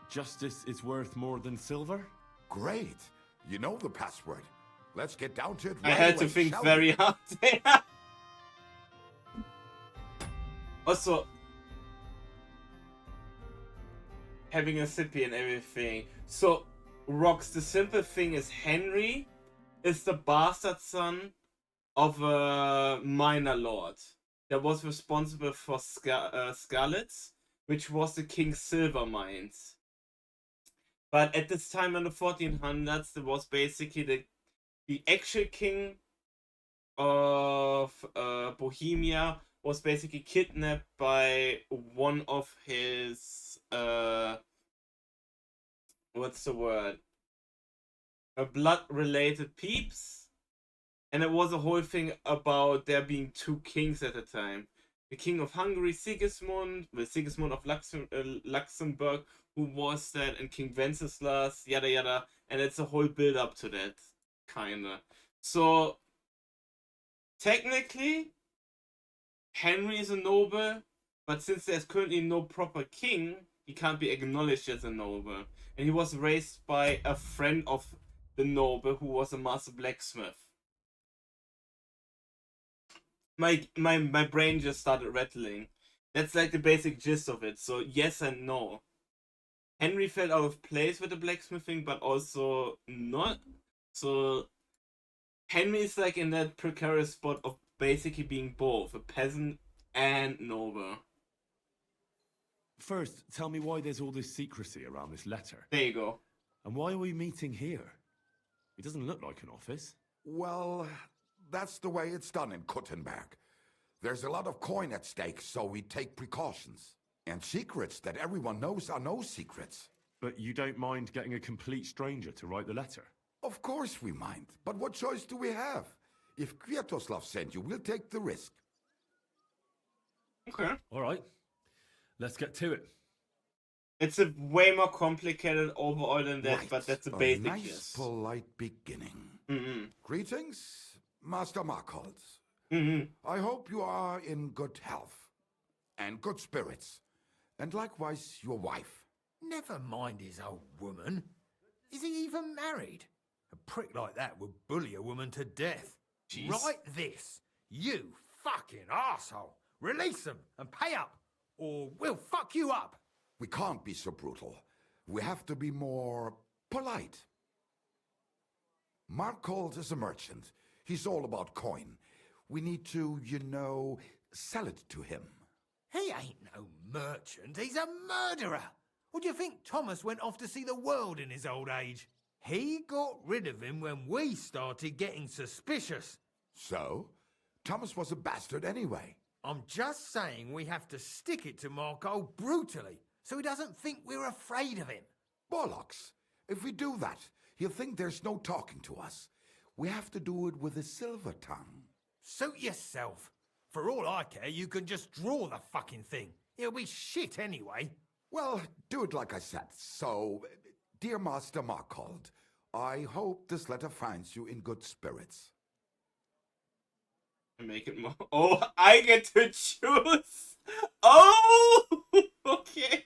Justice is worth more than silver? Great. You know the password. Let's get down to it I right had away, to think shall very we? hard. Also, having a sippy and everything. So, Rox, the simple thing is Henry is the bastard son of a minor lord that was responsible for Scarlets, which was the King's silver mines. But at this time in the 1400s, there was basically the actual king of Bohemia was basically kidnapped by one of his what's the word? A blood-related peeps, and it was a whole thing about there being two kings at the time. The king of Hungary, Sigismund, the Sigismund of Luxembourg, who was that, and King Wenceslas, yada yada, and it's a whole build-up to that, kinda. So, technically, Henry is a noble, but since there's currently no proper king, he can't be acknowledged as a noble. And he was raised by a friend of the noble who was a master blacksmith. My brain just started rattling. That's like the basic gist of it. So yes and no. Henry fell out of place with the blacksmithing, but also not. So Henry is like in that precarious spot of basically being both a peasant and noble. First, tell me why there's all this secrecy around this letter. There you go. And why are we meeting here? It doesn't look like an office. Well, that's the way it's done in Kuttenberg. There's a lot of coin at stake, so we take precautions. And secrets that everyone knows are no secrets. But you don't mind getting a complete stranger to write the letter? Of course we mind. But what choice do we have? If Kwiatoslav sent you, we'll take the risk. Okay. All right. Let's get to it. It's a way more complicated overall than that, Right. but that's a A basic nice, gist. polite beginning. Mm-hmm. Greetings, Master Markhold. Mm-hmm. I hope you are in good health and good spirits, and likewise your wife. Never mind his old woman. Is he even married? A prick like that would bully a woman to death. Jeez. Write this. You fucking arsehole. Release them and pay up, or we'll fuck you up. We can't be so brutal. We have to be more polite. Markhold is a merchant. He's all about coin. We need to, sell it to him. He ain't no merchant. He's a murderer. What do you think Thomas went off to see the world in his old age? He got rid of him when we started getting suspicious. So? Thomas was a bastard anyway. I'm just saying we have to stick it to Markhold brutally, so he doesn't think we're afraid of him. Bollocks. If we do that, he'll think there's no talking to us. We have to do it with a silver tongue. Suit yourself. For all I care, you can just draw the fucking thing. It'll be shit anyway. Well, do it like I said. So, dear Master Markhold, I hope this letter finds you in good spirits. Make it more. Oh, I get to choose. Oh, okay.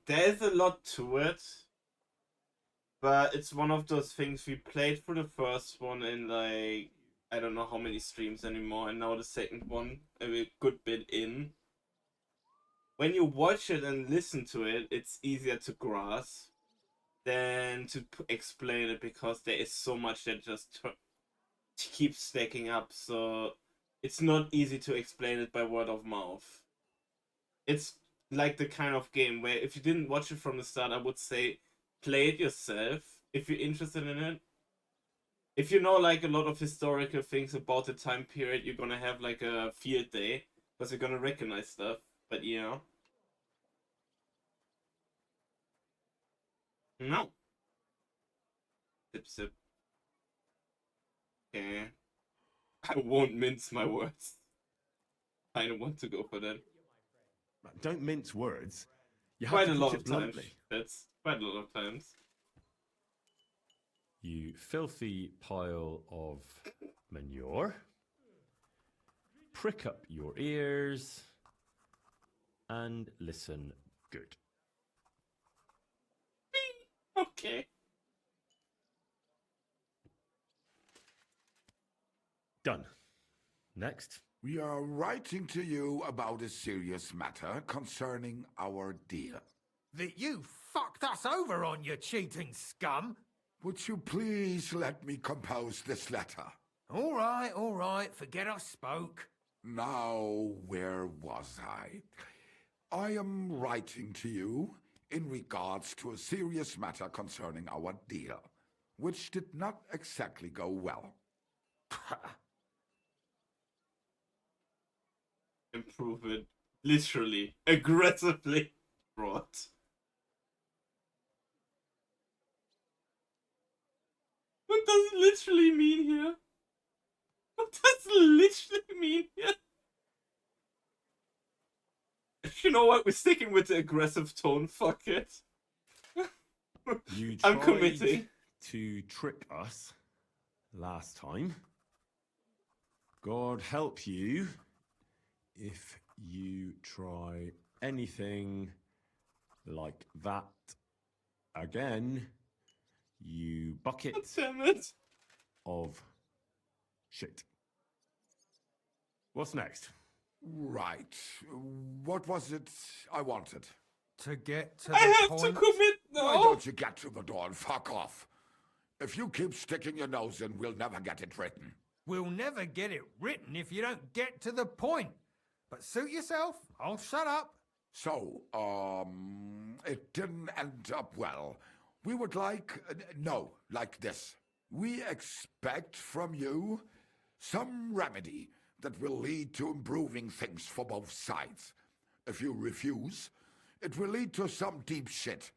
There is a lot to it, but it's one of those things we played for the first one in like I don't know how many streams anymore, and now the second one a good bit in. when you watch it and listen to it, it's easier to grasp than to explain it because there is so much that just keeps stacking up. So it's not easy to explain it by word of mouth. It's like the kind of game where if you didn't watch it from the start, I would say play it yourself if you're interested in it. If you know like a lot of historical things about the time period, you're gonna have like a field day because you're gonna recognize stuff. But yeah. No. Sip sip. Okay. I won't mince my words. I don't want to go for that. Don't mince words. You have Quite to a put lot it of times. bluntly. That's quite a lot of times. You filthy pile of manure. Prick up your ears and listen good. Okay. Done. Next. We are writing to you about a serious matter concerning our deal. That you fucked us over on, you cheating scum! Would you please let me compose this letter? All right, forget I spoke. Now, where was I? I am writing to you in regards to a serious matter concerning our deal, which did not exactly go well. Improve it. Literally. Aggressively. Brought. What does literally mean here? What does literally mean here? You know what? We're sticking with the aggressive tone. Fuck it. You I'm tried committing. to trick us last time. God help you if you try anything like that again, you bucket Damn it. of shit. What's next? Right. What was it I wanted? To get to I the have point. to commit now. Why don't you get to the door and fuck off? If you keep sticking your nose in, we'll never get it written. We'll never get it written if you don't get to the point. But suit yourself, I'll shut up. So, it didn't end up well. We would like, like this. We expect from you some remedy that will lead to improving things for both sides. If you refuse, it will lead to some deep shit,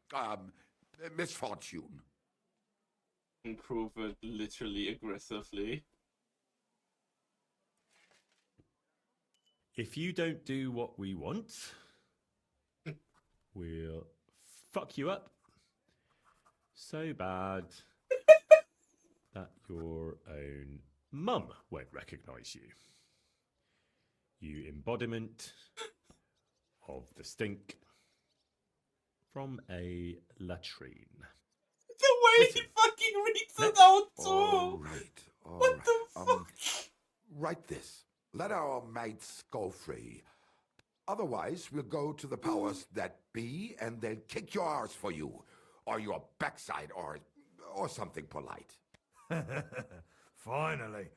misfortune. Improve it literally aggressively. If you don't do what we want, we'll fuck you up so bad that your own mum won't recognise you. You embodiment of the stink from a latrine. The way he fucking reads it out too. All right. What the fuck? Write this. Let our mates go free. Otherwise, we'll go to the powers that be and they'll kick your arse for you. Or your backside, or something polite. Finally.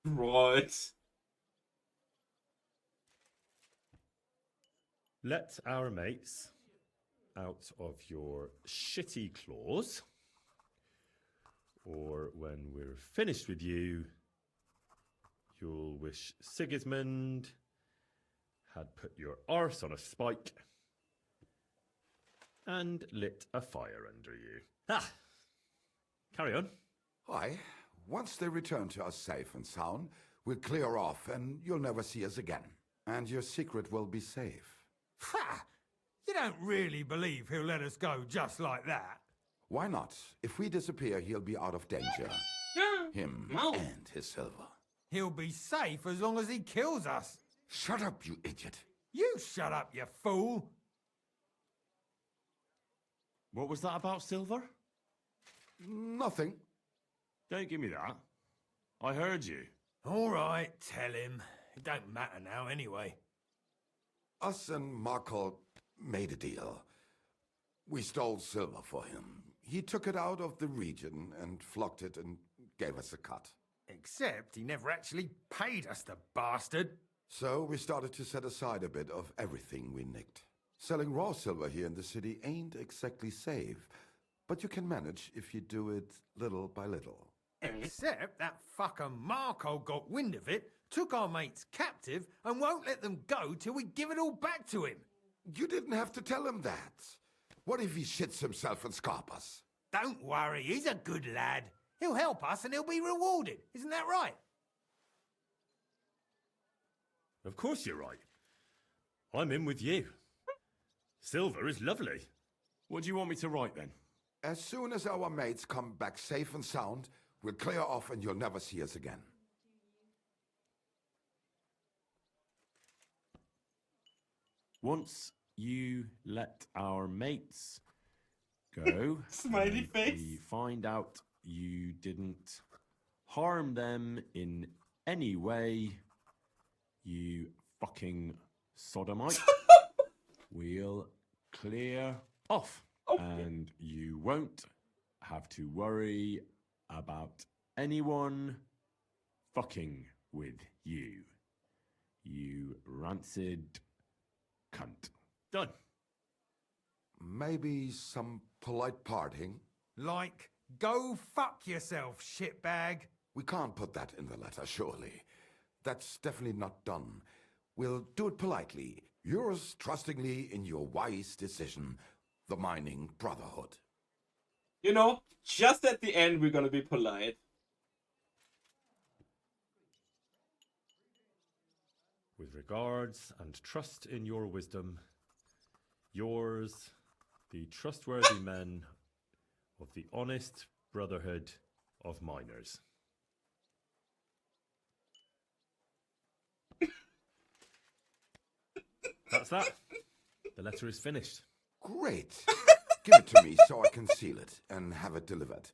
Right. Let our mates out of your shitty claws, or when we're finished with you, you'll wish Sigismund had put your arse on a spike and lit a fire under you. Ah! Carry on. Aye. Once they return to us safe and sound, we'll clear off and you'll never see us again. And your secret will be safe. Ha! You don't really believe he'll let us go just like that? Why not? If we disappear, he'll be out of danger. Him and his silver. He'll be safe as long as he kills us. Shut up, you idiot. You shut up, you fool. What was that about silver? Nothing. Don't give me that. I heard you. All right, tell him. It don't matter now anyway. Us and Markle made a deal. We stole silver for him. He took it out of the region and flocked it and gave us a cut. Except he never actually paid us, the bastard. So we started to set aside a bit of everything we nicked. Selling raw silver here in the city ain't exactly safe, but you can manage if you do it little by little. Except that fucker Marco got wind of it, took our mates captive, and won't let them go till we give it all back to him. You didn't have to tell him that. What if he shits himself and scarp us? Don't worry, he's a good lad. He'll help us and he'll be rewarded. Isn't that right? Of course you're right. I'm in with you. Silver is lovely. What do you want me to write then? As soon as our mates come back safe and sound, we'll clear off and you'll never see us again. Once you let our mates go, Smiley face. we find out you didn't harm them in any way, you fucking sodomite, we'll clear off. And you won't have to worry about anyone fucking with you. You rancid cunt. Done. Maybe some polite parting? Like, go fuck yourself, shitbag. We can't put that in the letter, surely. That's definitely not done. We'll do it politely. Yours trustingly in your wise decision, the Mining Brotherhood. You know, just at the end, we're gonna be polite. With regards and trust in your wisdom, yours, the trustworthy men of the honest brotherhood of miners. That's that. The letter is finished. Great. Give it to me so I can seal it and have it delivered.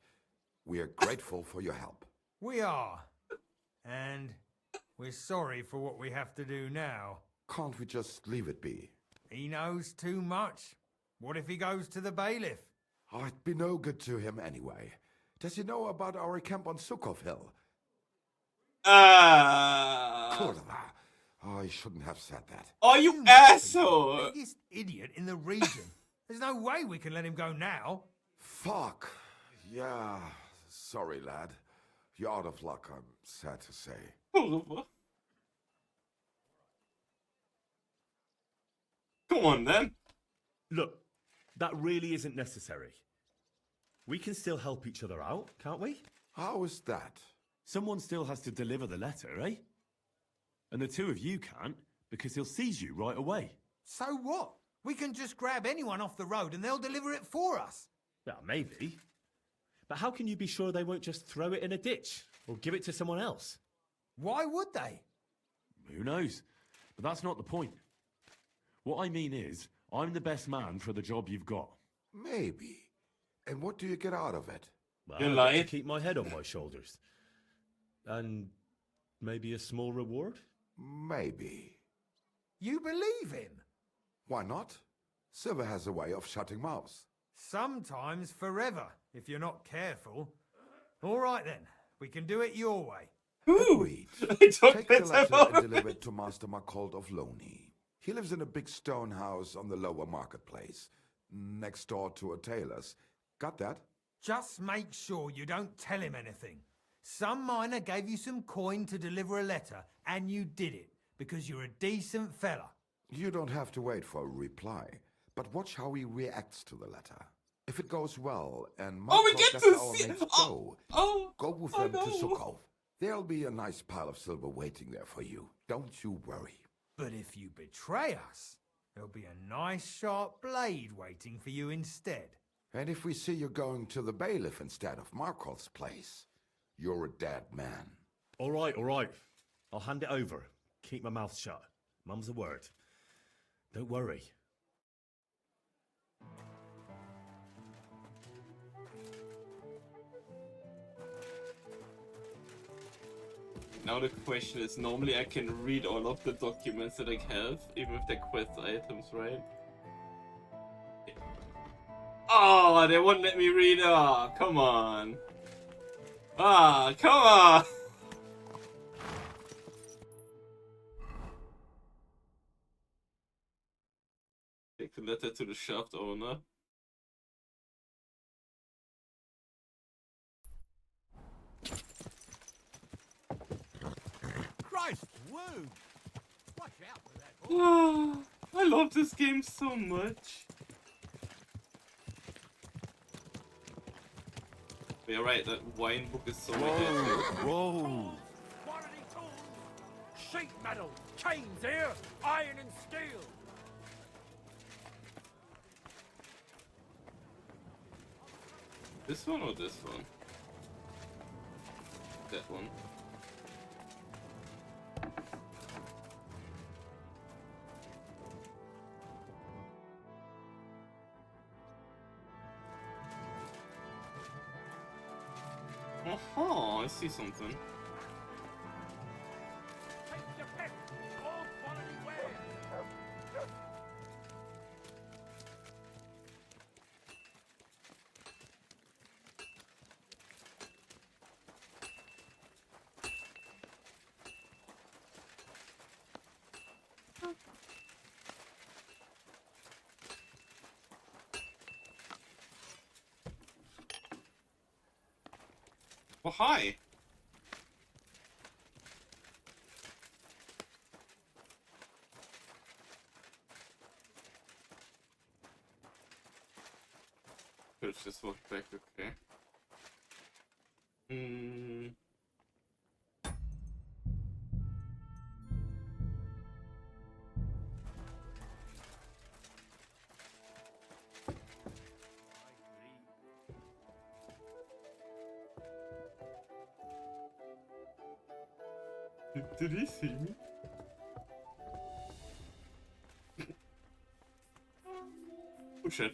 We are grateful for your help. We are. And we're sorry for what we have to do now. Can't we just leave it be? He knows too much. What if he goes to the bailiff? I'd be no good to him anyway. Does he know about our camp on Sukov Hill? Cordova. Oh, I shouldn't have said that. Oh, you asshole! Biggest idiot in the region. There's no way we can let him go now. Fuck. Yeah. Sorry, lad. You're out of luck, I'm sad to say. Come on, then. Look, that really isn't necessary. We can still help each other out, can't we? How is that? Someone still has to deliver the letter, eh? And the two of you can't, because he'll seize you right away. So what? We can just grab anyone off the road and they'll deliver it for us. Well, maybe. But how can you be sure they won't just throw it in a ditch or give it to someone else? Why would they? Who knows? But that's not the point. What I mean is, I'm the best man for the job you've got. Maybe. And what do you get out of it? Well, I get to keep my head on my shoulders. And maybe a small reward? Maybe. You believe him? Why not? Silver has a way of shutting mouths. Sometimes forever, if you're not careful. All right then, we can do it your way. Agreed. Take the letter and deliver it to Master Marcold of Loney. He lives in a big stone house on the lower marketplace, next door to a tailor's. Got that? Just make sure you don't tell him anything. Some miner gave you some coin to deliver a letter, and you did it, because you're a decent fella. You don't have to wait for a reply, but watch how he reacts to the letter. If it goes well, and we get lets to our see... mates go with them to Sukov. There'll be a nice pile of silver waiting there for you. Don't you worry. But if you betray us, there'll be a nice sharp blade waiting for you instead. And if we see you going to the bailiff instead of Markov's place, you're a dead man. All right, all right. I'll hand it over. Keep my mouth shut. Mum's a word. Don't worry. Now the question is, normally I can read all of the documents that I have, even if they're quest items, right? Oh, they won't let me read. Ah, come on. Ah, come on. Take the letter to the shaft owner. Christ, woo! Watch out for that. Ah, I love this game so much. But you're right, that wine book is so ridiculous. Whoa! Quality tools! Sheet metal! Chains here! Iron and steel! This one or this one? That one. Oh, I see something. Oh, hi. Let's just walk back, okay. Hmm. Did he see me? Oh shit.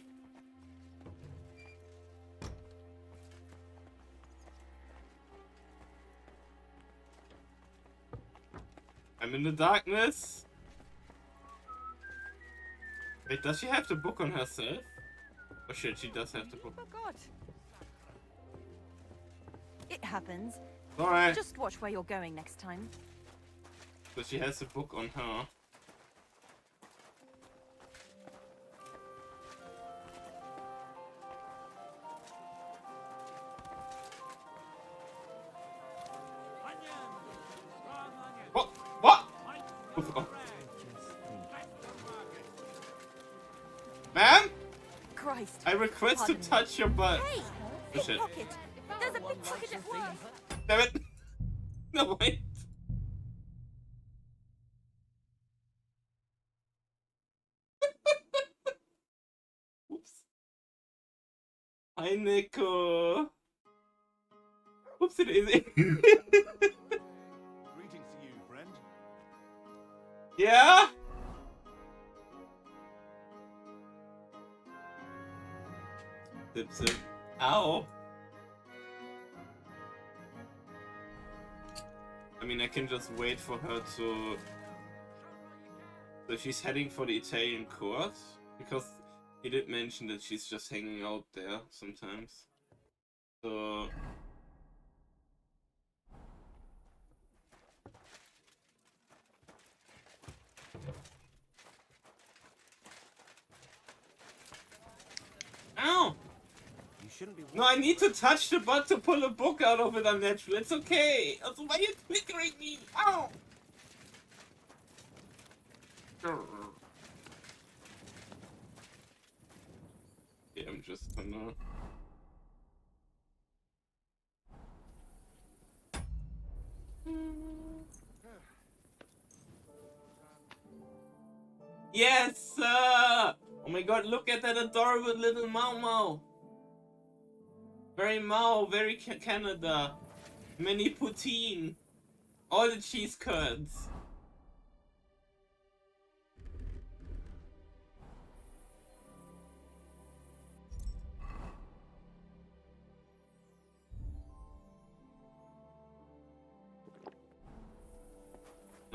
I'm in the darkness. Wait, does she have the book on herself? Oh shit, she does have the book. Oh God. It happens. Alright. Just watch where you're going next time. So she has the book on her. What? What? Oh. Man? Christ. I request to touch your butt. Hey! Oh shit. Pickpocket! There's a pickpocket at work! Damn it. No, wait. Oops. Hi, Nico. Oops, it is. Greetings to you, friend. Yeah? Zip, zip. Ow. I mean, I can just wait for her to... So she's heading for the Italian court? Because he did mention that she's just hanging out there sometimes. So... Ow! You shouldn't be. No, I need to touch the butt to pull a book out of it, unnatural. It's okay. Also, why are you flickering me? Ow! Yeah, I'm just gonna... Yes, sir! Oh my god, look at that adorable little Mau Mau. Very Mau, very Canada. Mini poutine. All the cheese curds.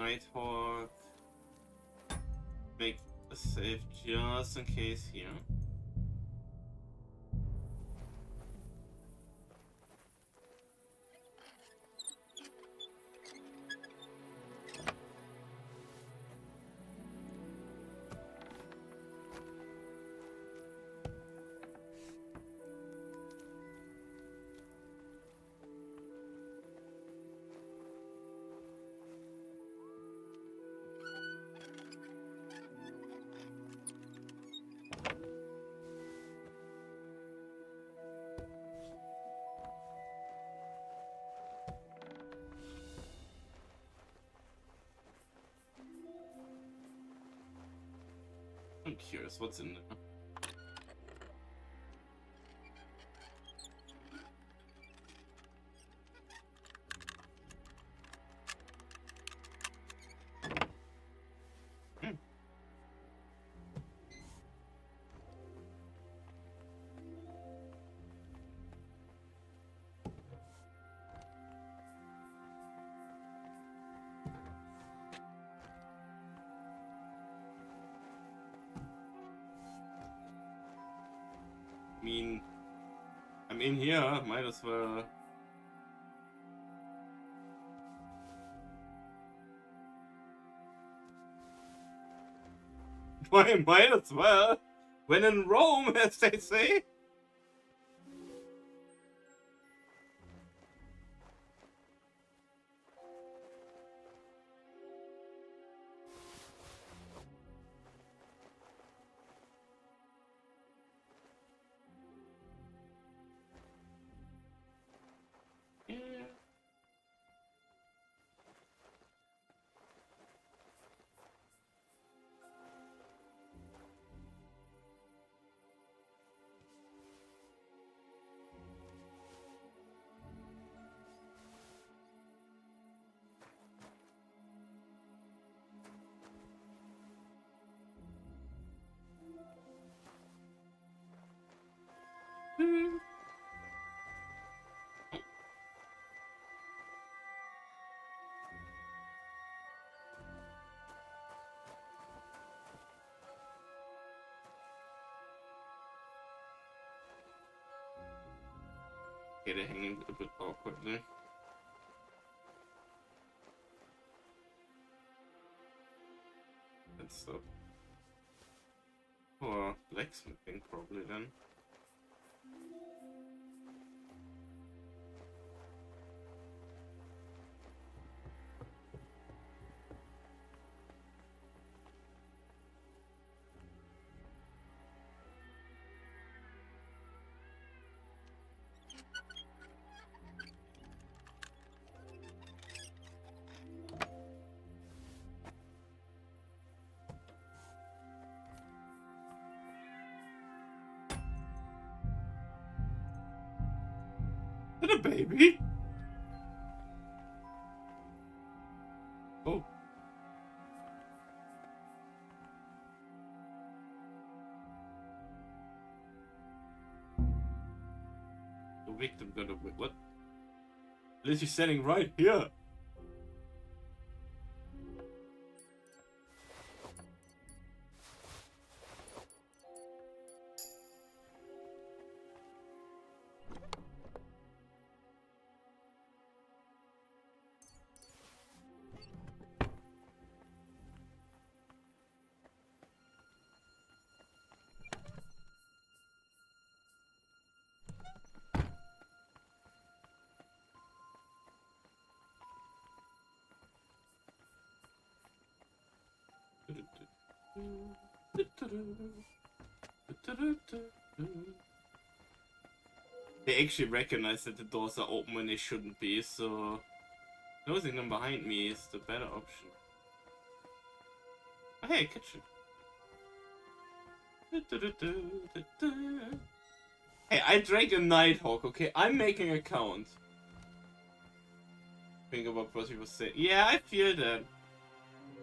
Nighthawk. Make a save just in case here. I'm curious what's in there. I mean, I'm in here, might as well. Why, might as well. When in Rome, as they say. Okay, they're hanging a bit awkwardly. That's stuff. Or blacksmithing, probably then. Is it a baby? Oh. The victim got away. What? At least he's standing right here. They actually recognize that the doors are open when they shouldn't be, so closing them behind me is the better option. Oh, hey, kitchen. Hey, I drank a Nighthawk, okay? I'm making a count. Think about what people say. Yeah, I feel that.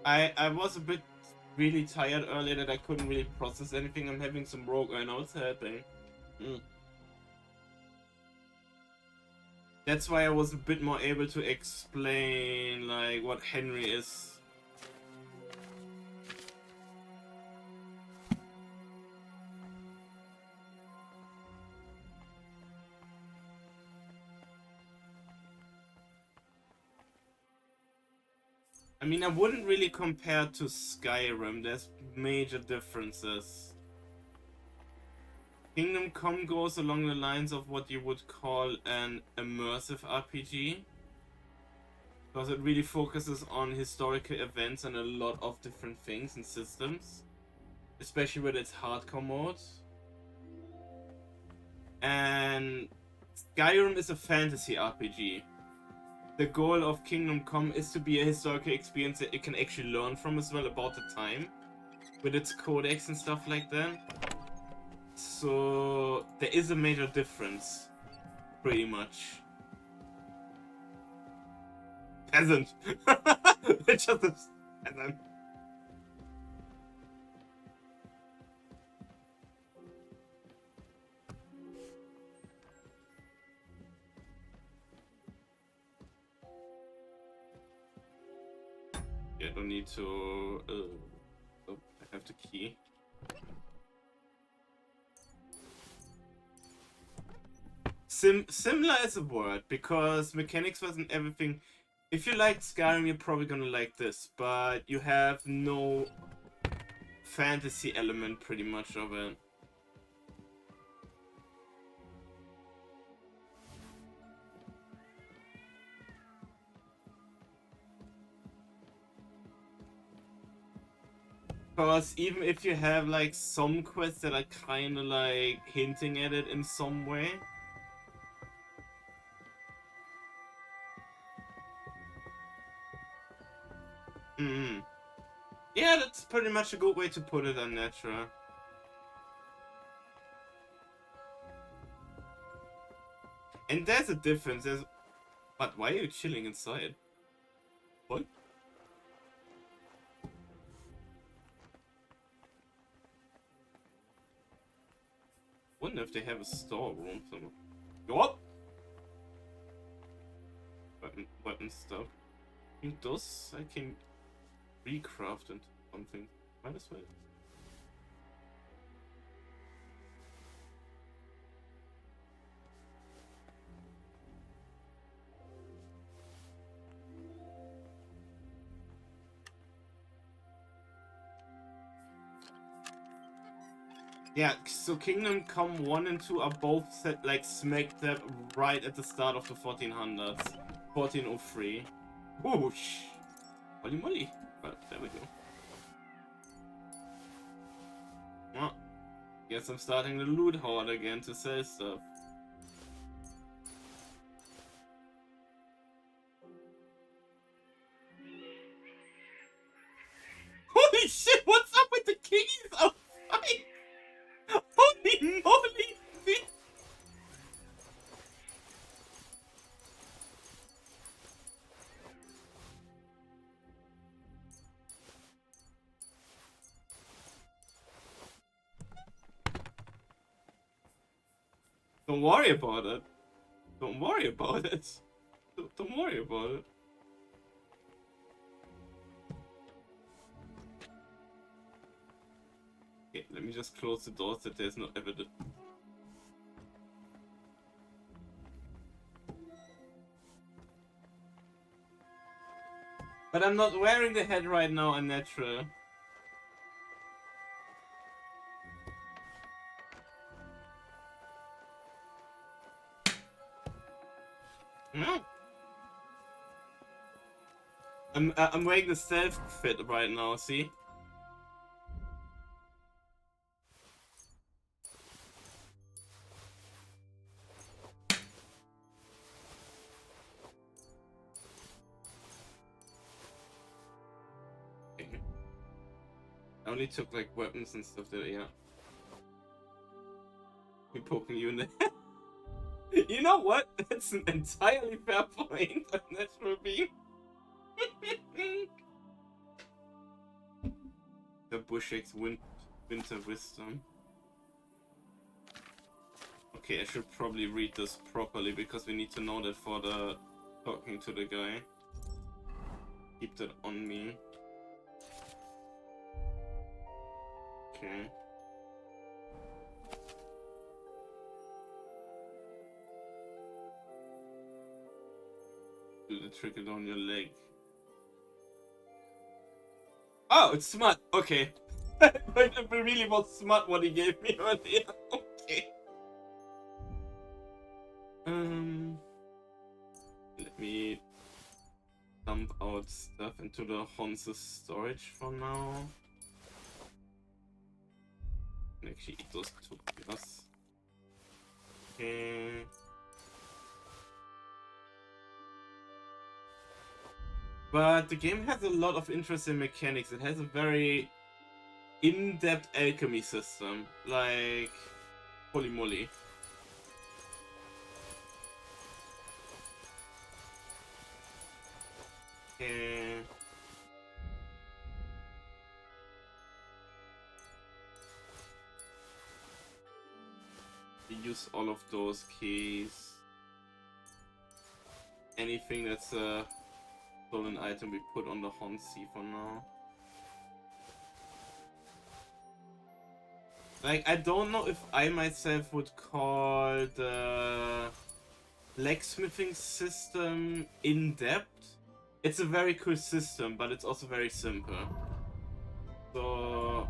I was a bit really tired earlier that I couldn't really process anything. I'm having some rogue earnouts happening. That's why I was a bit more able to explain like what Henry is I mean, I wouldn't really compare to Skyrim. There's major differences. Kingdom Come goes along the lines of what you would call an immersive RPG. Because it really focuses on historical events and a lot of different things and systems. Especially with its hardcore mode. And Skyrim is a fantasy RPG. The goal of Kingdom Come is to be a historical experience that you can actually learn from as well about the time. With its codex and stuff like that. So there is a major difference. Pretty much. Peasant! It's just a peasant. Yeah, I don't need to... oh, I have the key. Similar is a word, because mechanics wasn't everything. If you like Skyrim, you're probably gonna like this, but you have no fantasy element pretty much of it. Because even if you have like some quests that are kind of like hinting at it in some way. Yeah, that's pretty much a good way to put it, Unnatural. And there's a difference. But why are you chilling inside? What? Wonder if they have a storeroom somewhere. Go up! Weapon stuff. I think those I can recraft into something. Might as well. Yeah, so Kingdom Come 1 and 2 are both set like smack dab right at the start of the 1400s. 1403. Whoosh! Holy moly! Well, there we go. Well, guess I'm starting the loot horde again to sell stuff. Holy shit, what's up with the keys outside? Holy moly! Don't worry about it. Don't worry about it. Don't worry about it. Okay, let me just close the doors that there's no evidence. But I'm not wearing the head right now, Unnatural. No. I'm wearing the stealth fit right now, see? Okay. I only took like weapons and stuff that, yeah. I'm poking you in the head. You know what? That's an entirely fair point, Unnatural Beam. The Bushwick's Winter Wisdom. Okay, I should probably read this properly because we need to know that for the talking to the guy. Keep that on me. Okay. Do the trickle down your leg. Oh, it's smart. Okay. But it really was smart what he gave me earlier. Okay. Let me dump out stuff into the Honce's storage for now. And actually eat those 2 pillars. Okay. But the game has a lot of interesting mechanics. It has a very in-depth alchemy system, like holy moly. Okay. We use all of those keys. Anything that's a stolen item we put on the Honsi for now. Like, I don't know if I myself would call the blacksmithing system in-depth. It's a very cool system, but it's also very simple. So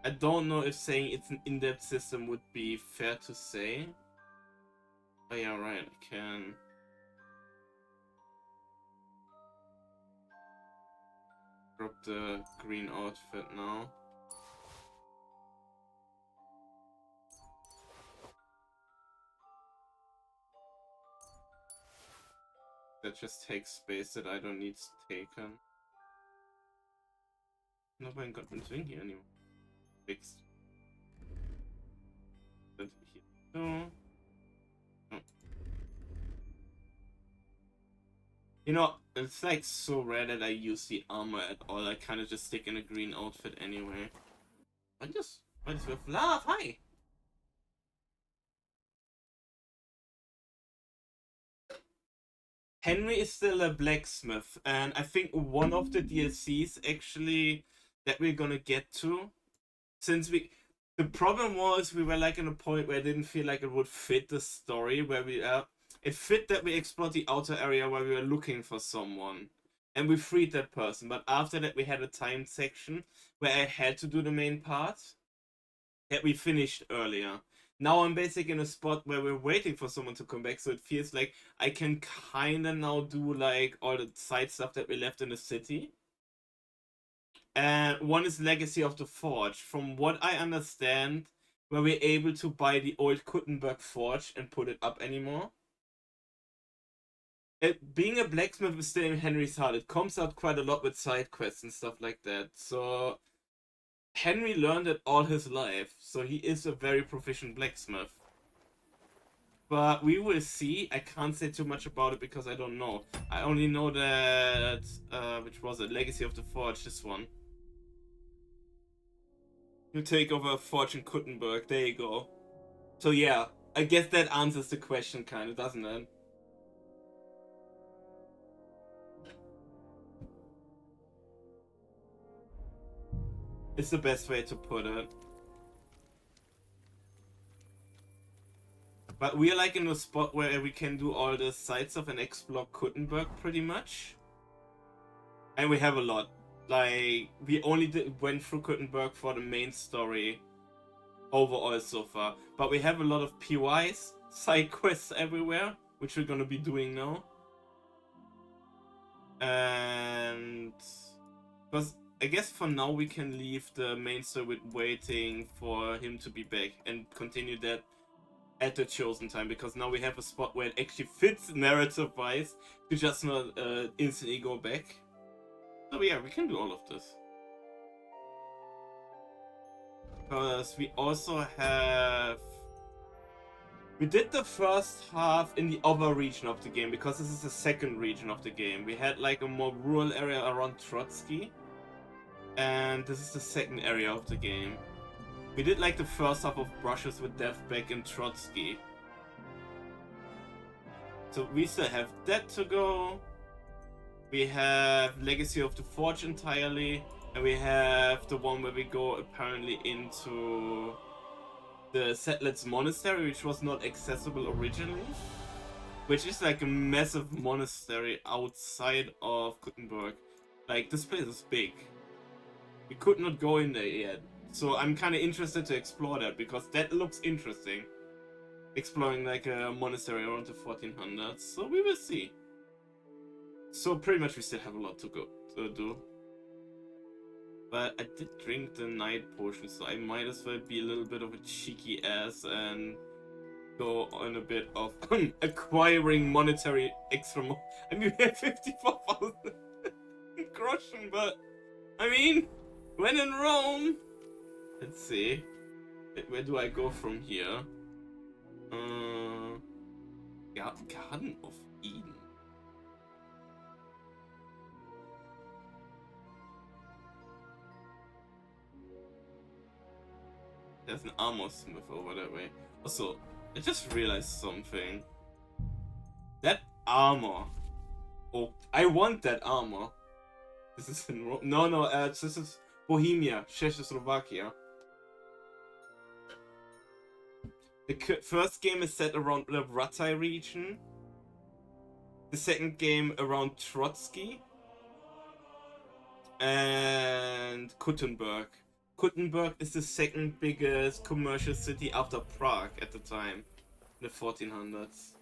I don't know if saying it's an in-depth system would be fair to say. Oh yeah, right, I can... drop the green outfit now. That just takes space that I don't need taken. Nobody got been doing here anymore. Fixed. That here. No. Oh. You know, it's like so rare that I use the armor at all. I kind of just stick in a green outfit anyway. I just with love. Hi. Henry is still a blacksmith, and I think one of the DLCs actually that we're gonna get to, since the problem was we were like in a point where I didn't feel like it would fit the story where we it fit that we explored the outer area where we were looking for someone and we freed that person, but after that we had a time section where I had to do the main part that we finished earlier. Now I'm basically in a spot where we're waiting for someone to come back, so it feels like I can kinda now do like all the side stuff that we left in the city. And one is Legacy of the Forge. From what I understand, were we able to buy the old Kuttenberg Forge and put it up anymore? Being a blacksmith is still in Henry's heart. It comes out quite a lot with side quests and stuff like that. So Henry learned it all his life, so he is a very proficient blacksmith. But we will see. I can't say too much about it because I don't know. I only know that, which was it? Legacy of the Forge, this one. You take over a Forge in Kuttenberg, there you go. So yeah, I guess that answers the question kind of, doesn't it? It's the best way to put it. But we are like in a spot where we can do all the side stuff and explore Kuttenberg pretty much. And we have a lot. Like, we only went through Kuttenberg for the main story overall so far. But we have a lot of PYs, side quests everywhere, which we're gonna be doing now. And... because I guess for now we can leave the main story with waiting for him to be back and continue that at the chosen time, because now we have a spot where it actually fits narrative-wise to just not instantly go back. So yeah, we can do all of this. Because we also have... we did the first half in the other region of the game, because this is the second region of the game. We had like a more rural area around Trotsky. And this is the second area of the game. We did like the first half of Brushes with Death back in Trotsky. So we still have that to go. We have Legacy of the Forge entirely. And we have the one where we go apparently into the Settlers Monastery, which was not accessible originally. Which is like a massive monastery outside of Kuttenberg. Like, this place is big. We could not go in there yet. So I'm kind of interested to explore that, because that looks interesting. Exploring like a monastery around the 1400s. So we will see. So pretty much we still have a lot to go to do. But I did drink the night potion, so I might as well be a little bit of a cheeky ass and go on a bit of acquiring monetary extra I mean, we have 54,000 groschen, but I mean, when in Rome. Let's see. Where do I go from here? Garden of Eden. There's an armor smith over that way. Also, I just realized something. That armor. Oh, I want that armor. This is in Rome. No, this is Bohemia, Czechoslovakia. The first game is set around the Rataj region. The second game around Trotsky. And Kuttenberg. Kuttenberg is the second biggest commercial city after Prague at the time. In the 1400s.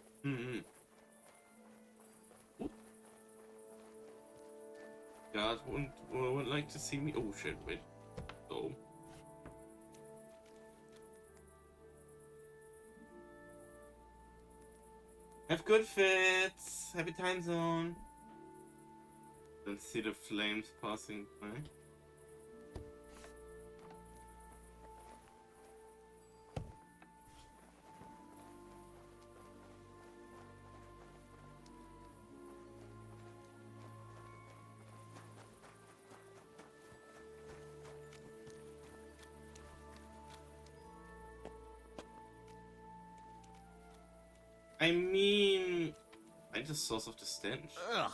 God would like to see me. Oh shit, wait. Oh. Have good fits. Happy time zone. Don't see the flames passing by. I mean, I just source of the stench. Ugh.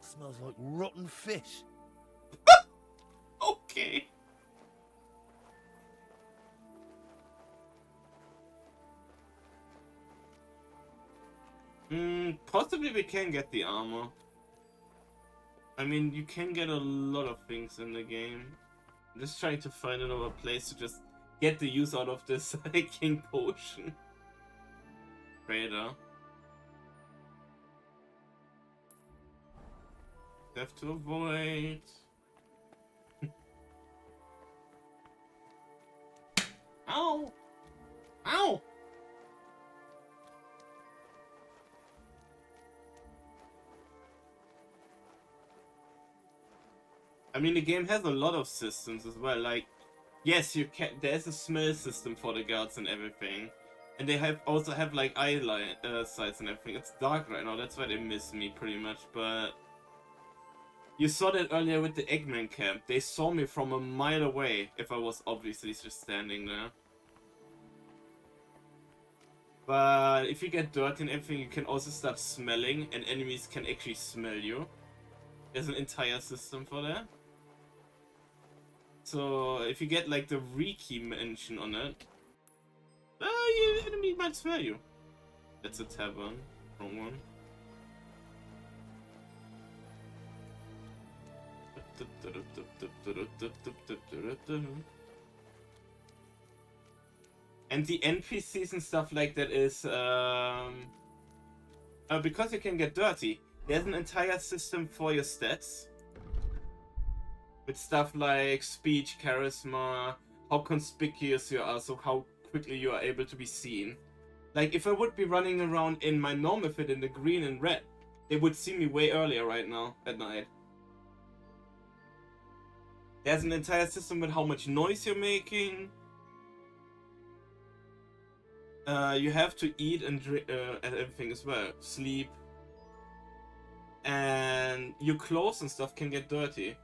Smells like rotten fish. Okay. Possibly we can get the armor. I mean, you can get a lot of things in the game. I'm just trying to find another place to just get the use out of this king potion. Trader. Have to avoid. Ow! Ow! I mean, the game has a lot of systems as well. Like, yes, you can. There's a smell system for the guards and everything, and they also have like eye sights and everything. It's dark right now. That's why they miss me pretty much. But you saw that earlier with the Eggman camp. They saw me from a mile away if I was obviously just standing there. But if you get dirty and everything, you can also start smelling, and enemies can actually smell you. There's an entire system for that. So if you get like the Reiki mention on it, your enemy might smell you. That's a tavern. Wrong one. And the NPCs and stuff like that is because you can get dirty, there's an entire system for your stats. With stuff like speech, charisma, how conspicuous you are, so how quickly you are able to be seen. Like, if I would be running around in my normal fit in the green and red, they would see me way earlier right now, at night. There's an entire system with how much noise you're making. You have to eat and drink and everything as well. Sleep. And your clothes and stuff can get dirty.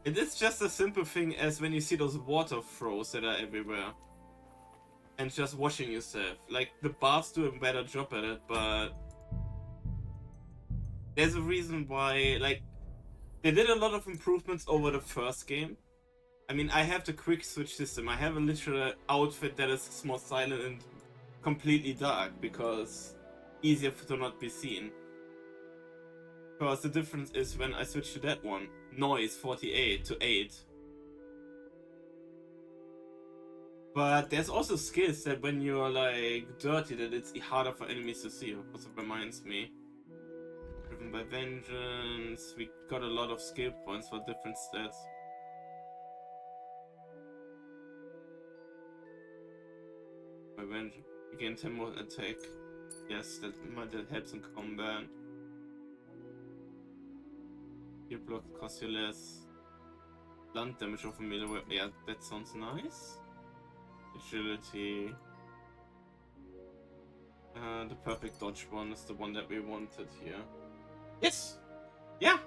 It is just a simple thing as when you see those water throws that are everywhere. And just washing yourself. Like, the baths do a better job at it, but there's a reason why, like, they did a lot of improvements over the first game. I mean, I have the quick switch system. I have a literal outfit that is more silent and completely dark because easier to not be seen. Because the difference is when I switch to that one. Noise 48 to 8. But there's also skills that when you're like dirty that it's harder for enemies to see. Also reminds me. Driven by vengeance. We got a lot of skill points for different stats. By vengeance. Again 10 more attack. Yes, that helps in combat. Your block costs you less. Blunt damage of a melee weapon. Yeah, that sounds nice. Agility. The perfect dodge one is the one that we wanted here. Yes! Yeah!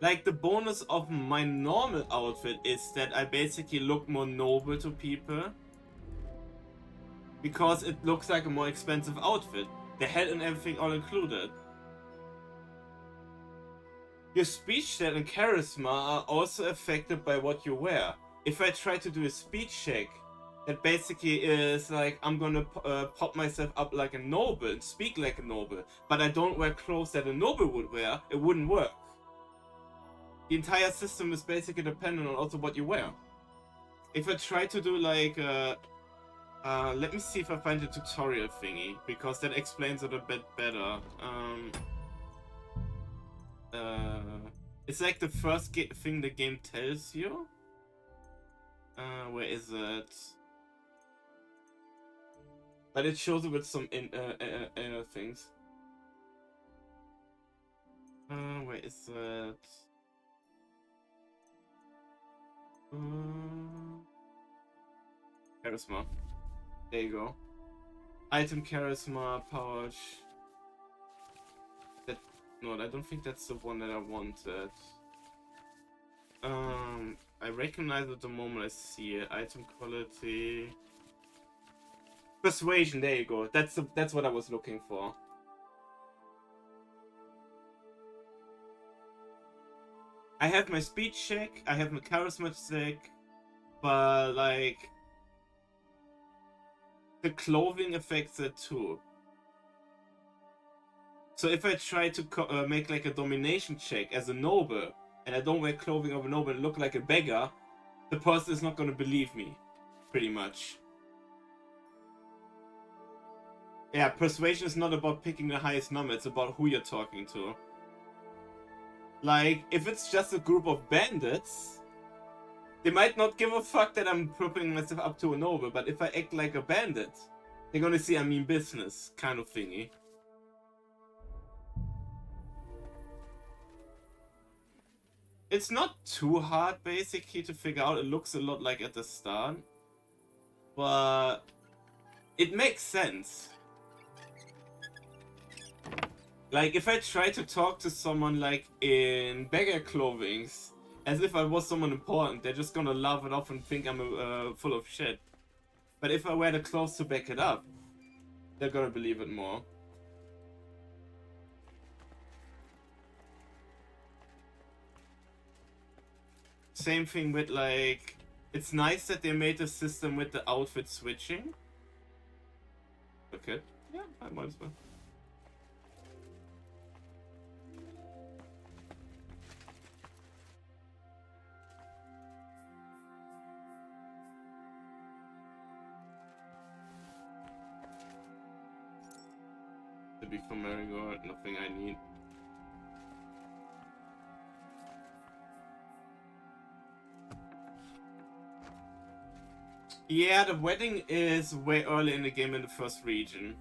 Like, the bonus of my normal outfit is that I basically look more noble to people. Because it looks like a more expensive outfit. The head and everything all included. Your speech stat and charisma are also affected by what you wear. If I try to do a speech check, that basically is like I'm gonna pop myself up like a noble and speak like a noble, but I don't wear clothes that a noble would wear, it wouldn't work. The entire system is basically dependent on also what you wear. If I try to do like let me see if I find a tutorial thingy, because that explains it a bit better. It's like the first thing the game tells you. Where is it? But it shows it with some things. Where is it? Charisma. There you go. Item charisma, pouch. That no, I don't think that's the one that I wanted. I recognize it the moment I see it. Item quality. Persuasion, there you go. That's what I was looking for. I have my speech check, I have my charisma check, but like the clothing affects it too. So if I try to make like a domination check as a noble, and I don't wear clothing of a noble and look like a beggar, the person is not gonna believe me, pretty much. Yeah, persuasion is not about picking the highest number, it's about who you're talking to. Like, if it's just a group of bandits, they might not give a fuck that I'm putting myself up to a noble, but if I act like a bandit, they're gonna see I mean business, kind of thingy. It's not too hard, basically, to figure out. It looks a lot like at the start. But it makes sense. Like, if I try to talk to someone, like, in beggar clothing, as if I was someone important, they're just gonna laugh it off and think I'm full of shit. But if I wear the clothes to back it up, they're gonna believe it more. Same thing with, like, it's nice that they made a system with the outfit switching. Okay. Yeah, I might as well. To be from Marigold, nothing I need. Yeah, the wedding is way early in the game in the first region.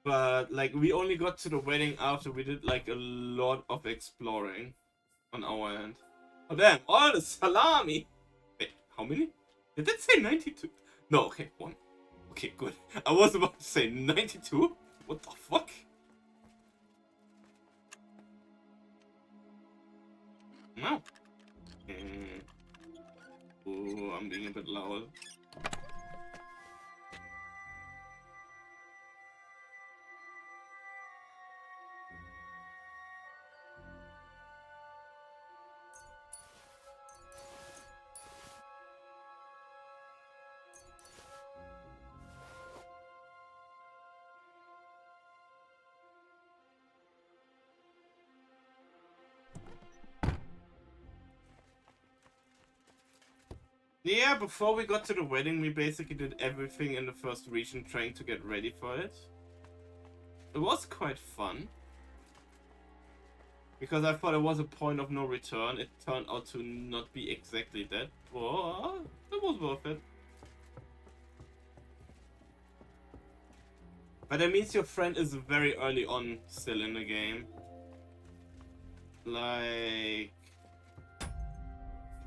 But, like, we only got to the wedding after we did, like, a lot of exploring on our end. Oh, damn, all the salami! Wait, how many? Did that say 92? No, okay, 1. Okay, good. I was about to say 92? What the fuck? No. Ooh, I'm being a bit loud. Yeah, before we got to the wedding, we basically did everything in the first region trying to get ready for it. It was quite fun. Because I thought it was a point of no return. It turned out to not be exactly that. But it was worth it. But that means your friend is very early on still in the game. Like...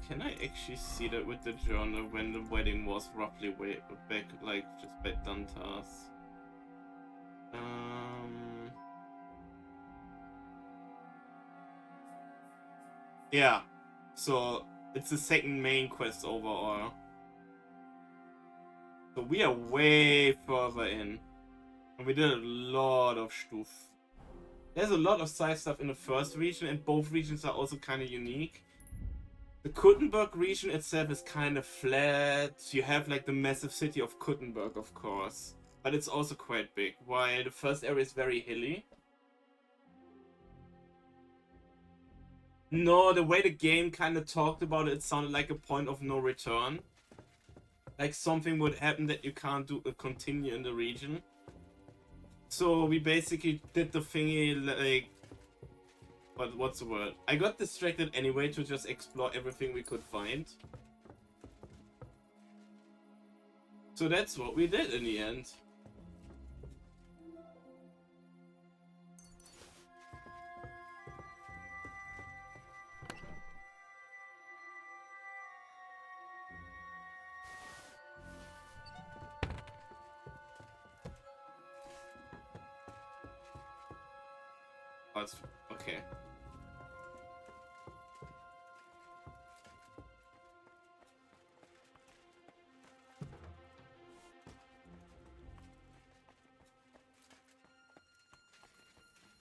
Can I actually see that with the journal when the wedding was roughly way back, like just by Dantas? Yeah. So it's the second main quest overall. So we are way further in. And we did a lot of stuff. There's a lot of side stuff in the first region, and both regions are also kind of unique. The Kuttenberg region itself is kind of flat. You have like the massive city of Kuttenberg, of course. But it's also quite big, while the first area is very hilly. No, the way the game kind of talked about it, it sounded like a point of no return. Like something would happen that you can't do continue in the region. So we basically did the thingy like... What's the word? I got distracted anyway to just explore everything we could find. So that's what we did in the end. Oh, it's okay.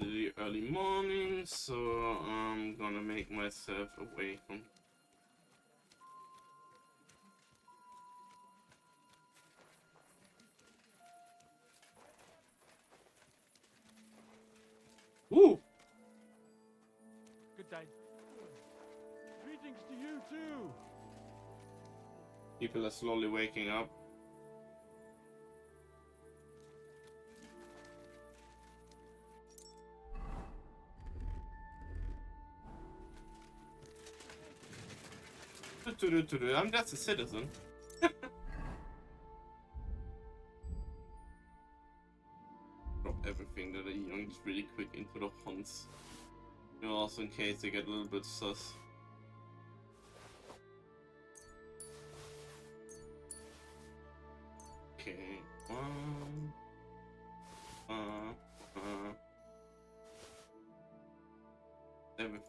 The early morning, so I'm gonna make myself awake. Woo! Good day. Greetings to you too. People are slowly waking up. I'm just a citizen. Drop everything that are young just really quick into the hunts. You know, also in case they get a little bit sus. Okay. Everything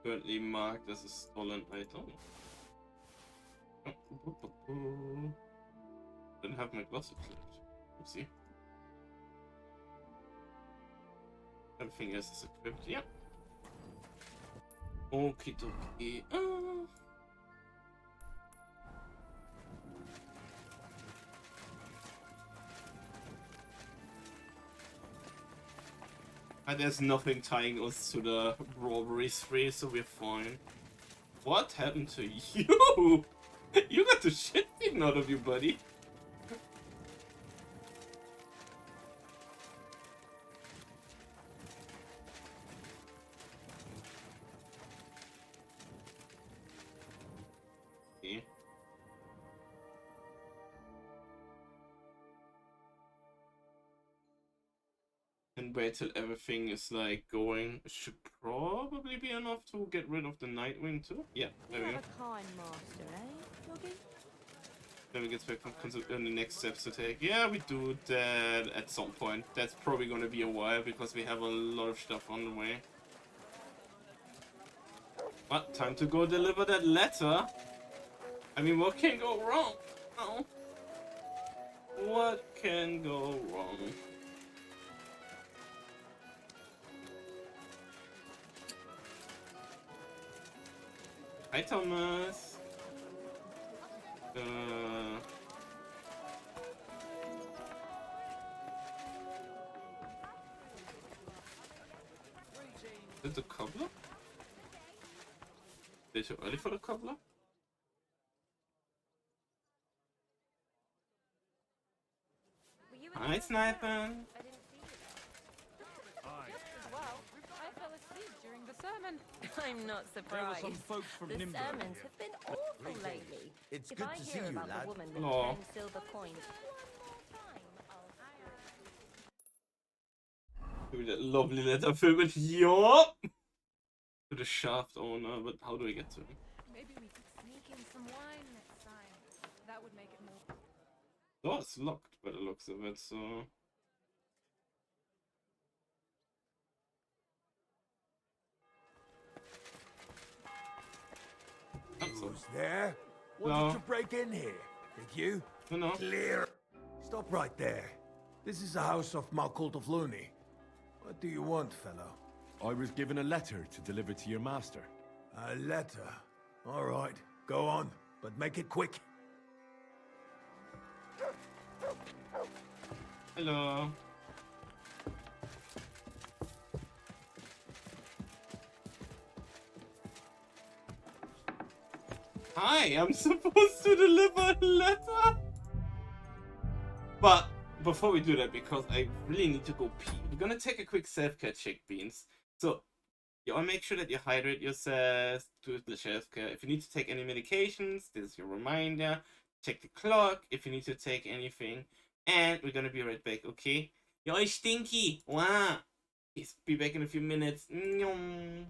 currently marked as a stolen item. Didn't have my glasses left. Oopsie. Everything else is equipped. Yeah. Okie dokie. There's nothing tying us to the robbery spree, so we're fine. What happened to you? You got the shit beaten out of you, buddy. Okay. And wait till everything is like going. Should probably be enough to get rid of the Nightwing too. Yeah, there we go. A kind master, eh, Doggy? Then we get back from the next steps to take. Yeah, we do that at some point. That's probably going to be a while because we have a lot of stuff on the way. What? Time to go deliver that letter? I mean, what can go wrong? Oh. What can go wrong? Hi, Thomas. Is it the cobbler? Is it too early for the cobbler? Hi, Sniper. I fell asleep during the sermon. I'm not surprised. some folks from the Nimbo sermons here. have been awful lately. It's if good I to hear see you, about lad. the woman with Aw. 10 silver coins Look at that lovely letter filled with yup! To the shaft owner, but how do I get to him? Maybe we could sneak in some wine next time. That would make it more. Oh, it's locked by the looks of it, so... Who's there? No. Wanted to break in here. Did you? No. Clear. Stop right there. This is the house of Malkult of Luni. What do you want, fellow? I was given a letter to deliver to your master. A letter. All right, go on, but make it quick. Hello. Hi, I'm supposed to deliver a letter? But before we do that, because I really need to go pee, we're gonna take a quick self-care check, Beans. So, you all make sure that you hydrate yourself, do the self-care. If you need to take any medications, this is your reminder. Check the clock if you need to take anything. And we're gonna be right back, okay? Yo, stinky! Wow! Peace. Be back in a few minutes. Nyom.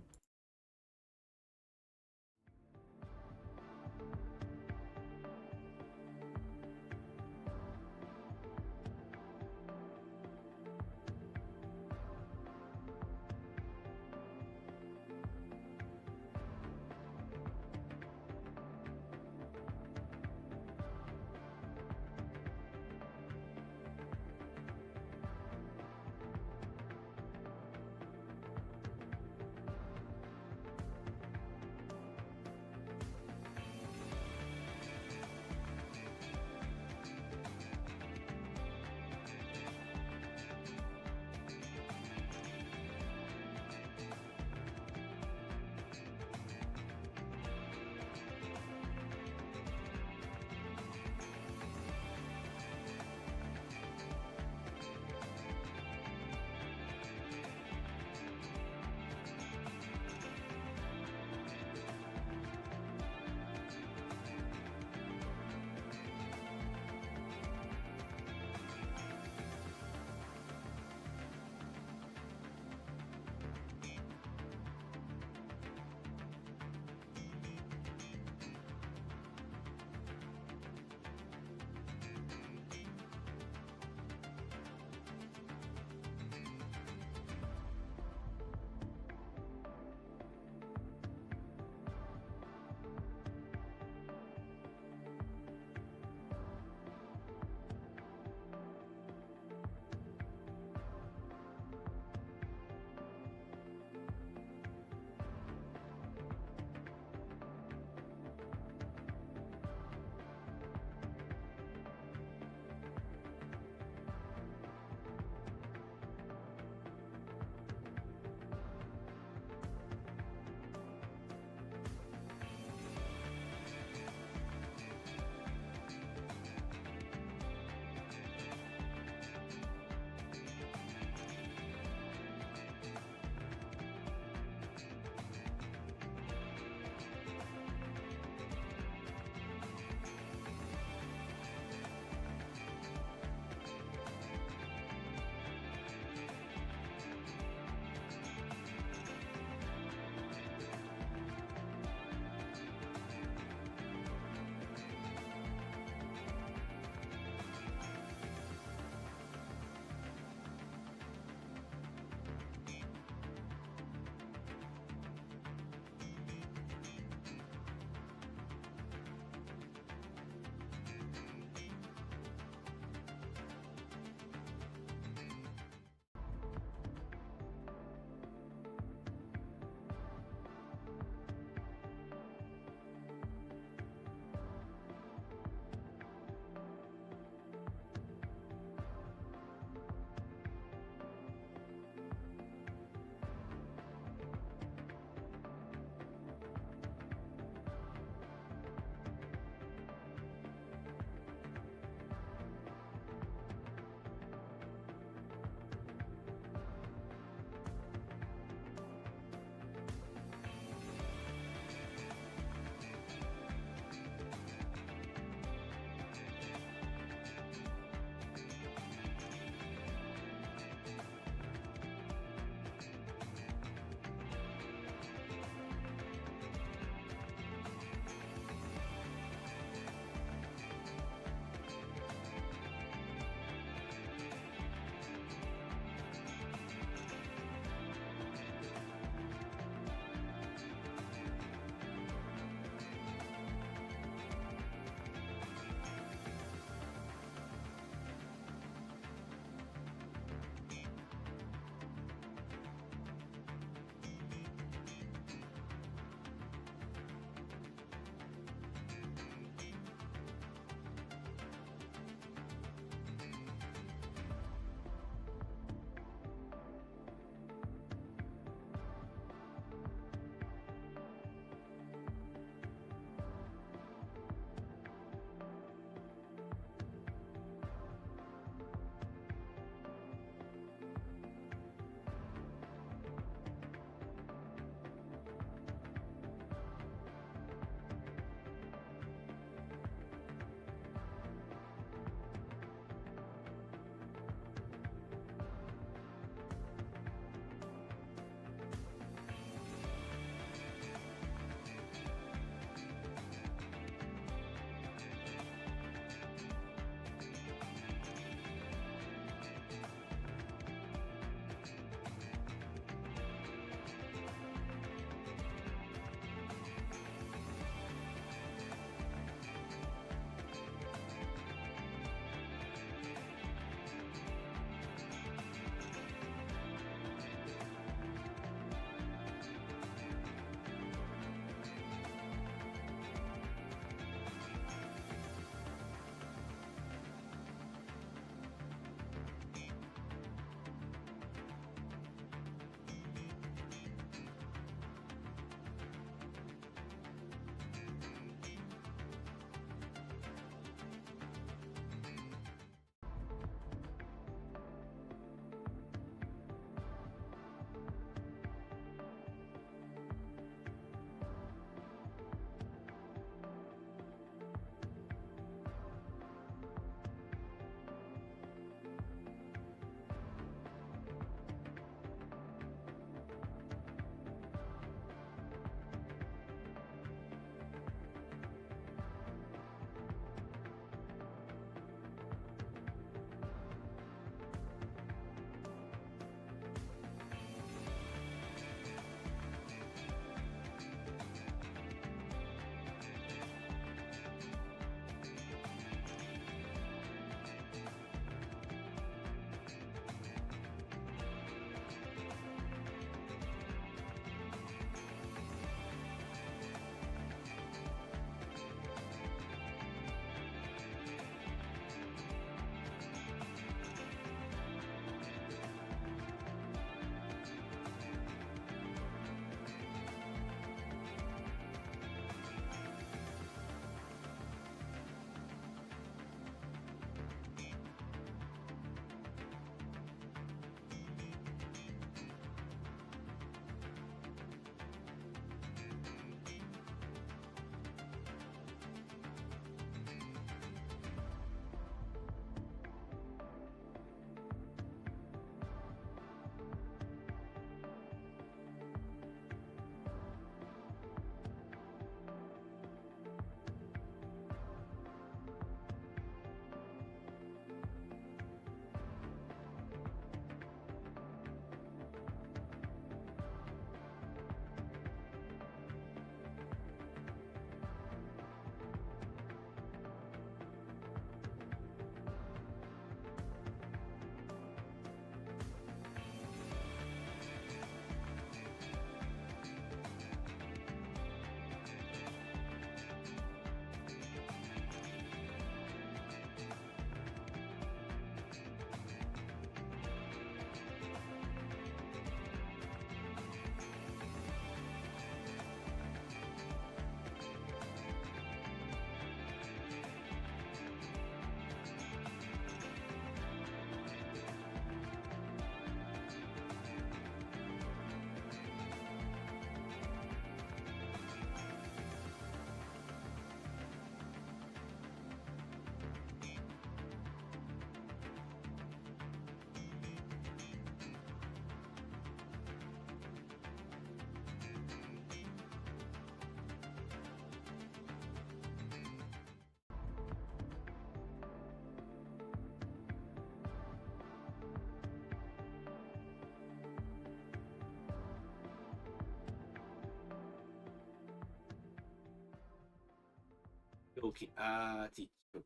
Cookie. Artichoke.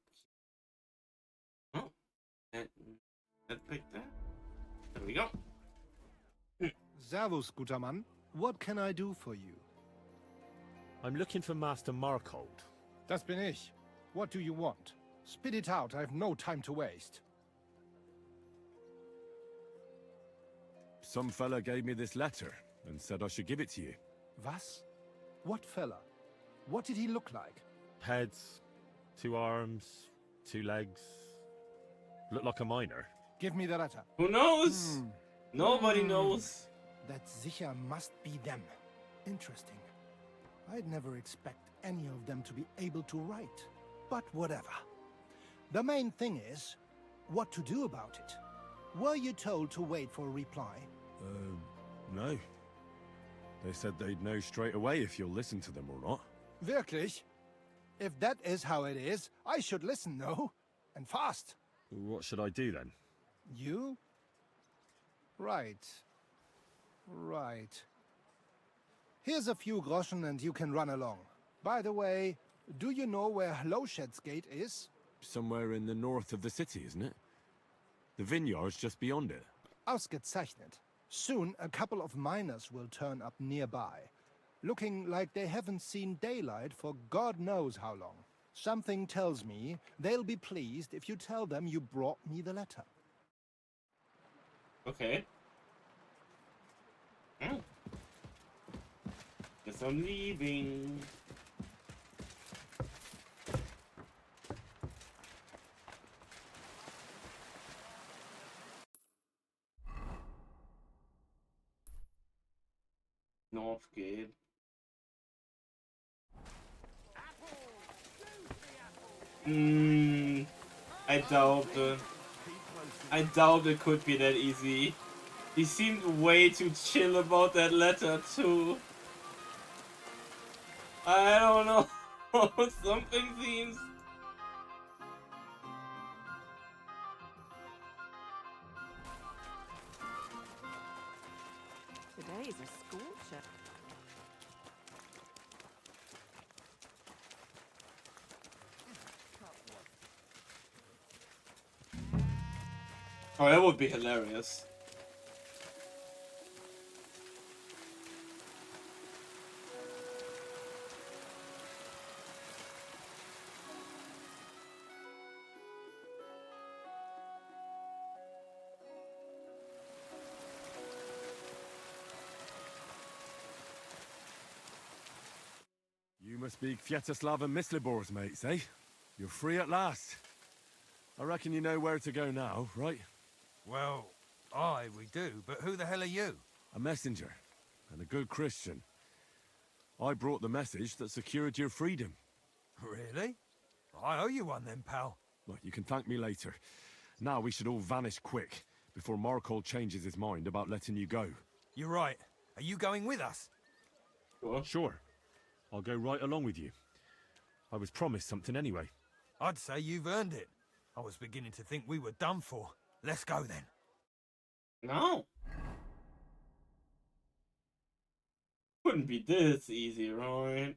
Oh, that picked that. There we go. Servus, guter Mann. What can I do for you? I'm looking for Master Markold. Das bin ich. What do you want? Spit it out, I have no time to waste. Some fella gave me this letter and said I should give it to you. Was? What fella? What did he look like? Heads, 2 arms, 2 legs. Looked like a miner. Give me the letter. Who knows? Nobody knows. That sicher must be them. Interesting. I'd never expect any of them to be able to write. But whatever. The main thing is, what to do about it. Were you told to wait for a reply? No. They said they'd know straight away if you'll listen to them or not. Wirklich? If that is how it is, I should listen, no? And fast. What should I do then? You? Right. Right. Here's a few groschen and you can run along. By the way, do you know where Lowshed's Gate is? Somewhere in the north of the city, isn't it? The vineyard's just beyond it. Ausgezeichnet. Soon a couple of miners will turn up nearby, looking like they haven't seen daylight for God knows how long. Something tells me they'll be pleased if you tell them you brought me the letter. Okay. Guess I'm leaving. Northgate. I doubt it could be that easy. He seemed way too chill about that letter too. I don't know. Something seems... Today's a scorcher. Oh, that would be hilarious. You must be Kviatoslav and Myslibor's mates, eh? You're free at last. I reckon you know where to go now, right? Well, aye, we do, but who the hell are you? A messenger, and a good Christian. I brought the message that secured your freedom. Really? I owe you one then, pal. Well, you can thank me later. Now we should all vanish quick, before Markold changes his mind about letting you go. You're right. Are you going with us? Sure. I'll go right along with you. I was promised something anyway. I'd say you've earned it. I was beginning to think we were done for. Let's go then. No. Couldn't be this easy, right?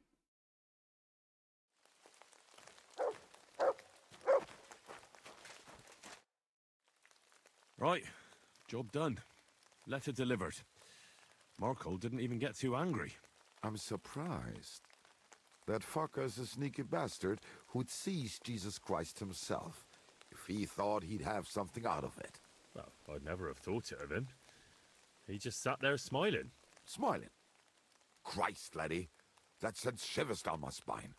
Right. Job done. Letter delivered. Markold didn't even get too angry. I'm surprised. That fucker's a sneaky bastard who'd seize Jesus Christ himself, if he thought he'd have something out of it. Well, I'd never have thought it of him. He just sat there smiling. Smiling? Christ, laddie. That sent shivers down my spine.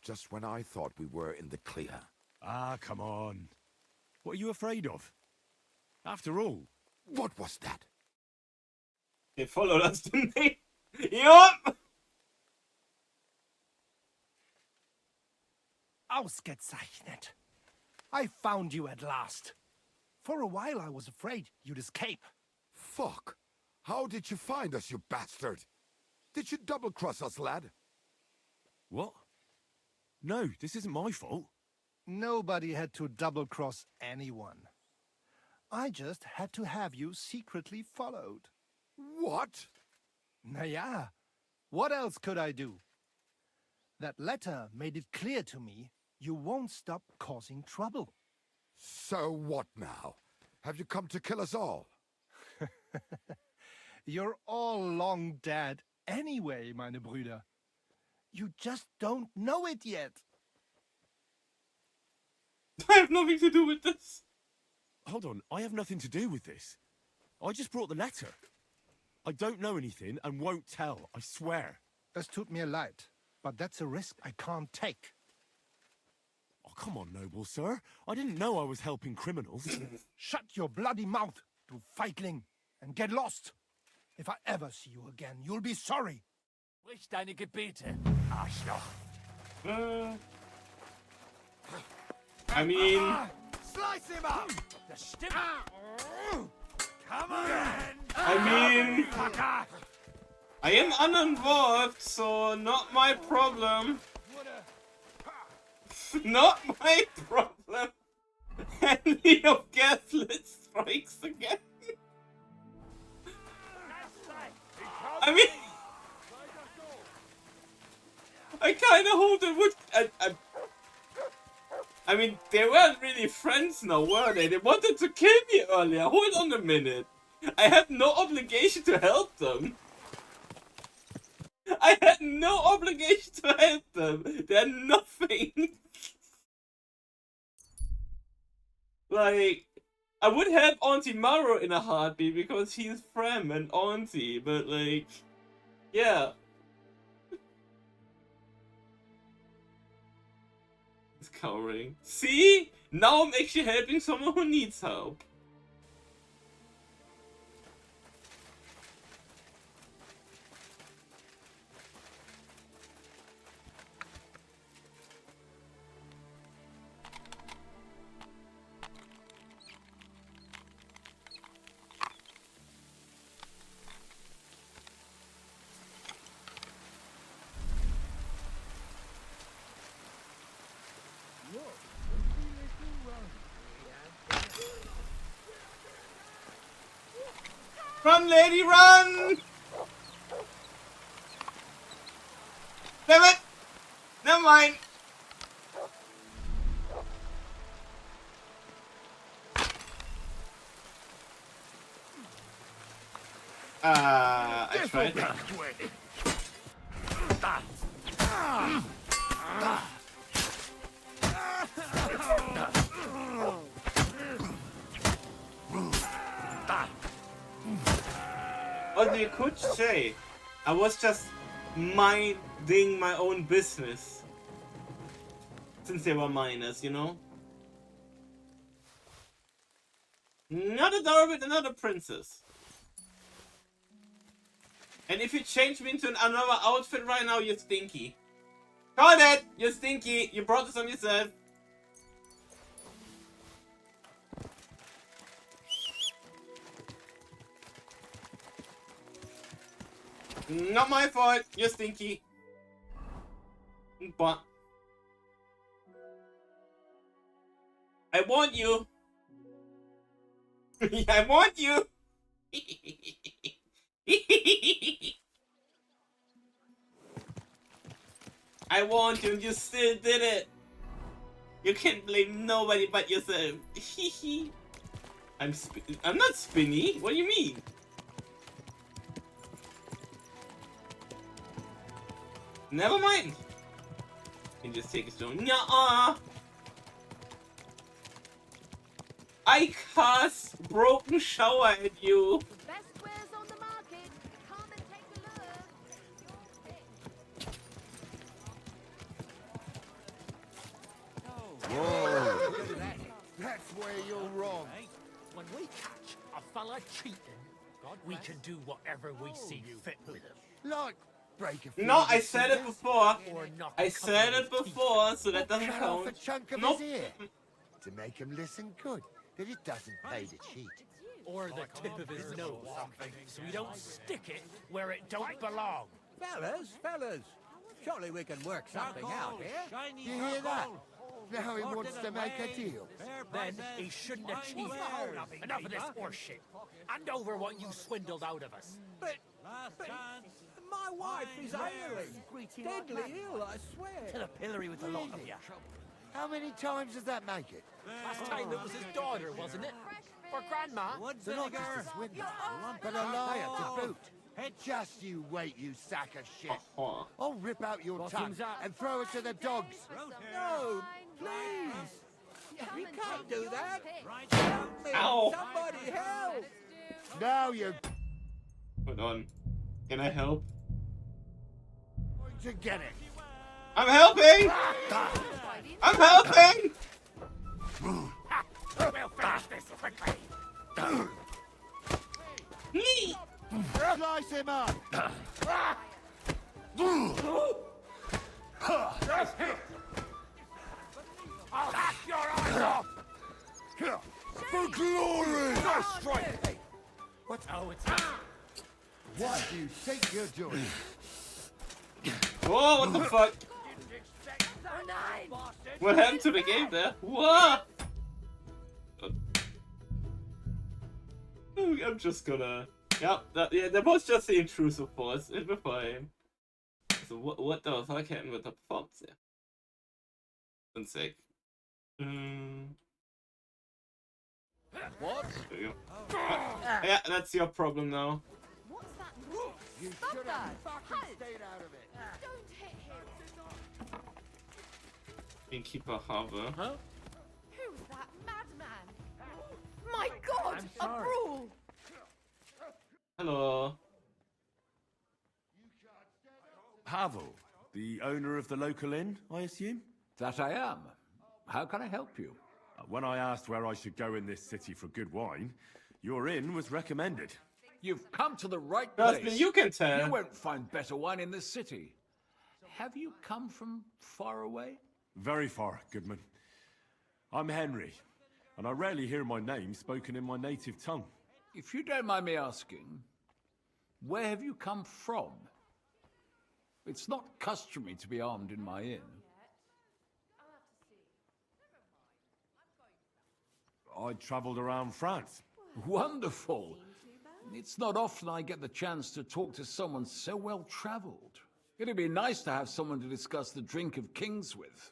Just when I thought we were in the clear. Ah, come on. What are you afraid of? After all... What was that? They followed us, didn't they? Yup! Ausgezeichnet. I found you at last. For a while I was afraid you'd escape. Fuck! How did you find us, you bastard? Did you double-cross us, lad? What? No, this isn't my fault. Nobody had to double-cross anyone. I just had to have you secretly followed. What? Na ja, what else could I do? That letter made it clear to me you won't stop causing trouble. So what now? Have you come to kill us all? You're all long dead anyway, meine Brüder. You just don't know it yet. I have nothing to do with this. Hold on, I have nothing to do with this. I just brought the letter. I don't know anything and won't tell, I swear. Es tut mir leid, but that's a risk I can't take. Oh, come on, noble sir. I didn't know I was helping criminals. Shut your bloody mouth, du Feigling, and get lost. If I ever see you again, you'll be sorry. Sprich deine Gebete, Arschloch. I mean... Slice him up! The Stimme! Come on! I mean... I am uninvolved, so not my problem. Not my problem. Henry of Gaslit strikes again. I mean... I kinda hope it would... I mean, they weren't really friends now, were they? They wanted to kill me earlier. Hold on a minute. I had no obligation to help them. I had no obligation to help them. They're nothing. Like, I would help Auntie Maro in a heartbeat because he's Frem and Auntie, but like, yeah. It's cowering. See? Now I'm actually helping someone who needs help. Run, lady, run! Damn it! Never mind. I tried. What you could say, I was just minding my own business. Since they were minors, you know? Not a daughter with another princess. And if you change me into another outfit right now, you're stinky. Call it! You're stinky! You brought this on yourself. Not my fault. You're stinky. But I want you. I want you. I want you and you still did it. You can't blame nobody but yourself. I'm not spinny. What do you mean? Never mind. You can just take it slow. Nuh-uh. I cast broken shower at you. Best wares on the market. Come and take a look. Whoa! That's where you're wrong. When we catch a fella cheating, we can do whatever we see fit with him. Like break a few No, of I his said it fingers, before. or knock I a couple said of it his teeth, before, so that or doesn't cut off count. a chunk of Nope. his ear to make him listen good. That it doesn't pay to cheat. Or the tip of his nose, so we don't stick it where it don't belong. Fellas, surely we can work something out here. You hear that? Now he wants to make a deal. Then he shouldn't have cheated. Enough of this horseshit. Hand over what you swindled out of us. But My wife is ailing. Deadly ill, I swear. To the pillory with the lot of you. How many times does that make it? Last time it was his daughter, wasn't it? Or Grandma? They're not just a swindler, but a liar to boot. Just you wait, you sack of shit. I'll rip out your tongue and throw it to the dogs. No, please. You can't do that. Help me. Ow. Somebody help. Now you Hold on. Can I help? to get it. I'm helping! I'm helping! We'll finish this quickly. Slice him up. I'll hack your eyes off. For glory! Go straight. Hey, what? Oh, it's What do you think you're doing? Whoa, what the fuck? What happened to the game there? What? I'm just gonna... yeah, that was just the intrusive force. It was fine. So what the fuck happened with the performance there? 1 sec. What? There you go. Yeah, that's your problem now. What's that? You should have fucking stayed out of it. Don't hit him. Innkeeper Harbor. Huh? Who's that madman? My God! A brawl! Hello. Pavel, the owner of the local inn, I assume? That I am. How can I help you? When I asked where I should go in this city for good wine, your inn was recommended. You've come to the right Trust place. me, you can tell. You won't find better wine in this city. Have you come from far away? Very far, Goodman. I'm Henry, and I rarely hear my name spoken in my native tongue. If you don't mind me asking, where have you come from? It's not customary to be armed in my inn. I travelled around France. Wonderful. It's not often I get the chance to talk to someone so well traveled. It'd be nice to have someone to discuss the drink of kings with.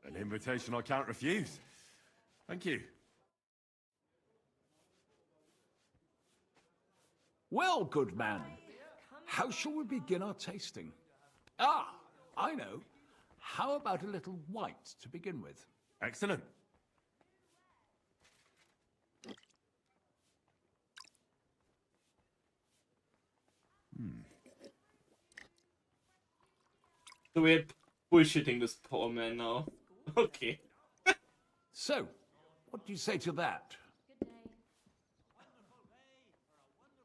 An invitation I can't refuse. Thank you. Well, good man, how shall we begin our tasting? Ah, I know. How about a little white to begin with? Excellent. So we're bullshitting this poor man now. Okay. So, what do you say to that?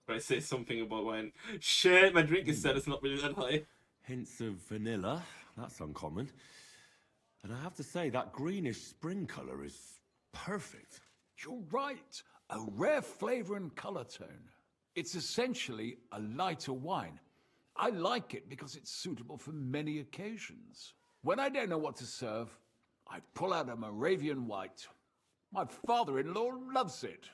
I say something about wine. Shit, my drinking status is not really that high. Hints of vanilla. That's uncommon. And I have to say, that greenish spring colour is perfect. You're right. A rare flavour and colour tone. It's essentially a lighter wine. I like it because it's suitable for many occasions. When I don't know what to serve, I pull out a Moravian white. My father-in-law loves it.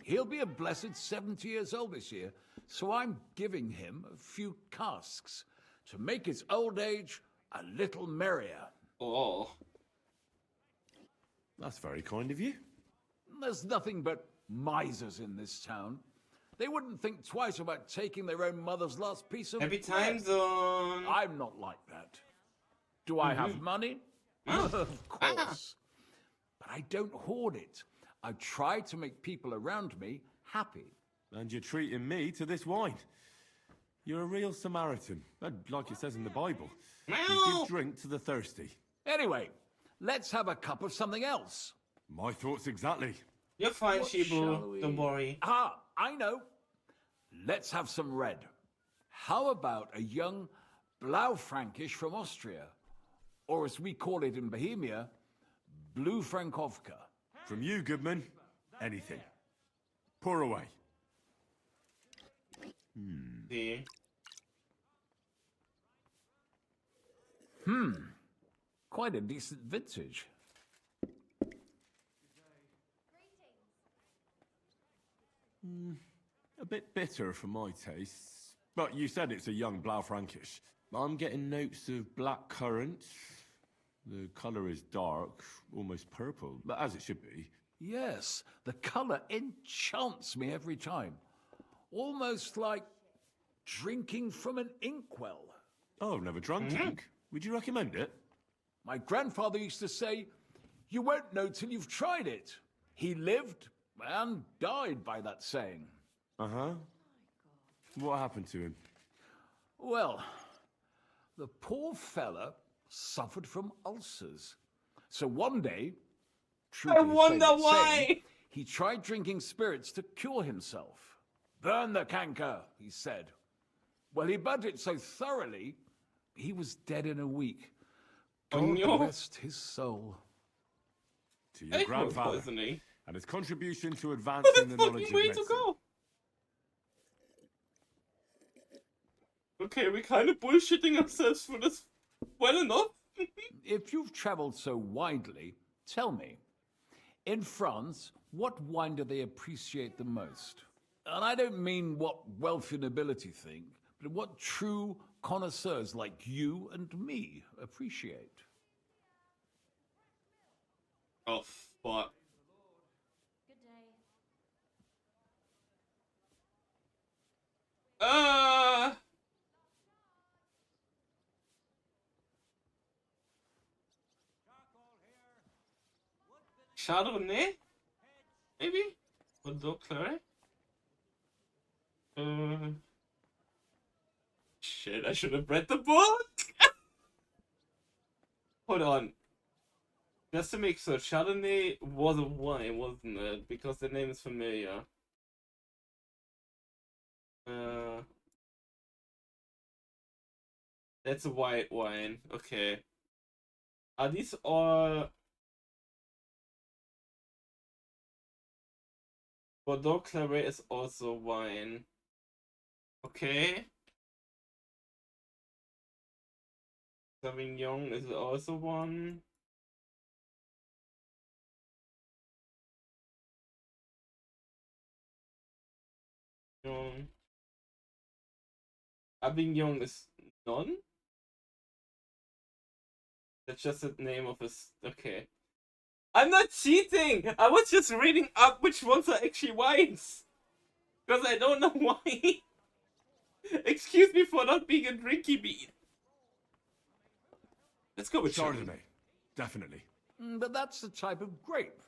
He'll be a blessed 70 years old this year, so I'm giving him a few casks to make his old age a little merrier. Oh. That's very kind of you. There's nothing but misers in this town. They wouldn't think twice about taking their own mother's last piece of Happy bread. time zone. I'm not like that. Do I have money? Of course. But I don't hoard it. I try to make people around me happy. And you're treating me to this wine. You're a real Samaritan, and like it says in the Bible. You give drink to the thirsty. Anyway, let's have a cup of something else. My thoughts exactly. You're fine, What Shibu. shall we- Don't worry. Ah, I know. Let's have some red. How about a young Blaufränkisch from Austria? Or as we call it in Bohemia, Blue Frankovka. From you, Goodman, anything. Pour away. See? Quite a decent vintage. A bit bitter for my tastes. But you said it's a young Blaufränkisch. I'm getting notes of black currant. The colour is dark, almost purple, but as it should be. Yes, the colour enchants me every time. Almost like drinking from an inkwell. Oh, I've never drunk ink. Would you recommend it? My grandfather used to say, you won't know till you've tried it. He lived and died by that saying. Uh-huh. What happened to him? Well, the poor fella suffered from ulcers. So one day, true to his wonder favourite why. saying, he tried drinking spirits to cure himself. Burn the canker, he said. Well, he burnt it so thoroughly, he was dead in a week. God rest his soul. To your grandfather poisoning. and his contribution to advancing the knowledge of Way medicine. to go. Okay, we're kind of bullshitting ourselves for this well enough. If you've travelled so widely, tell me, in France, what wine do they appreciate the most? And I don't mean what wealthy nobility think, but what true connoisseurs like you and me appreciate. Oh, fuck. Chardonnay? Maybe? Bordeaux Claret? Shit, I should have read the book! Hold on. Just to make sure, Chardonnay was a wine, wasn't it? Because the name is familiar. That's a white wine. Okay. Are these all... Bordeaux Claret is also wine. Okay. Sauvignon is also one. Avignon is none? That's just the name of his... Okay. I'm not cheating! I was just reading up which ones are actually wines. Because I don't know why. Excuse me for not being a drinky bean. Let's go with Chardonnay. Definitely. But that's the type of grape.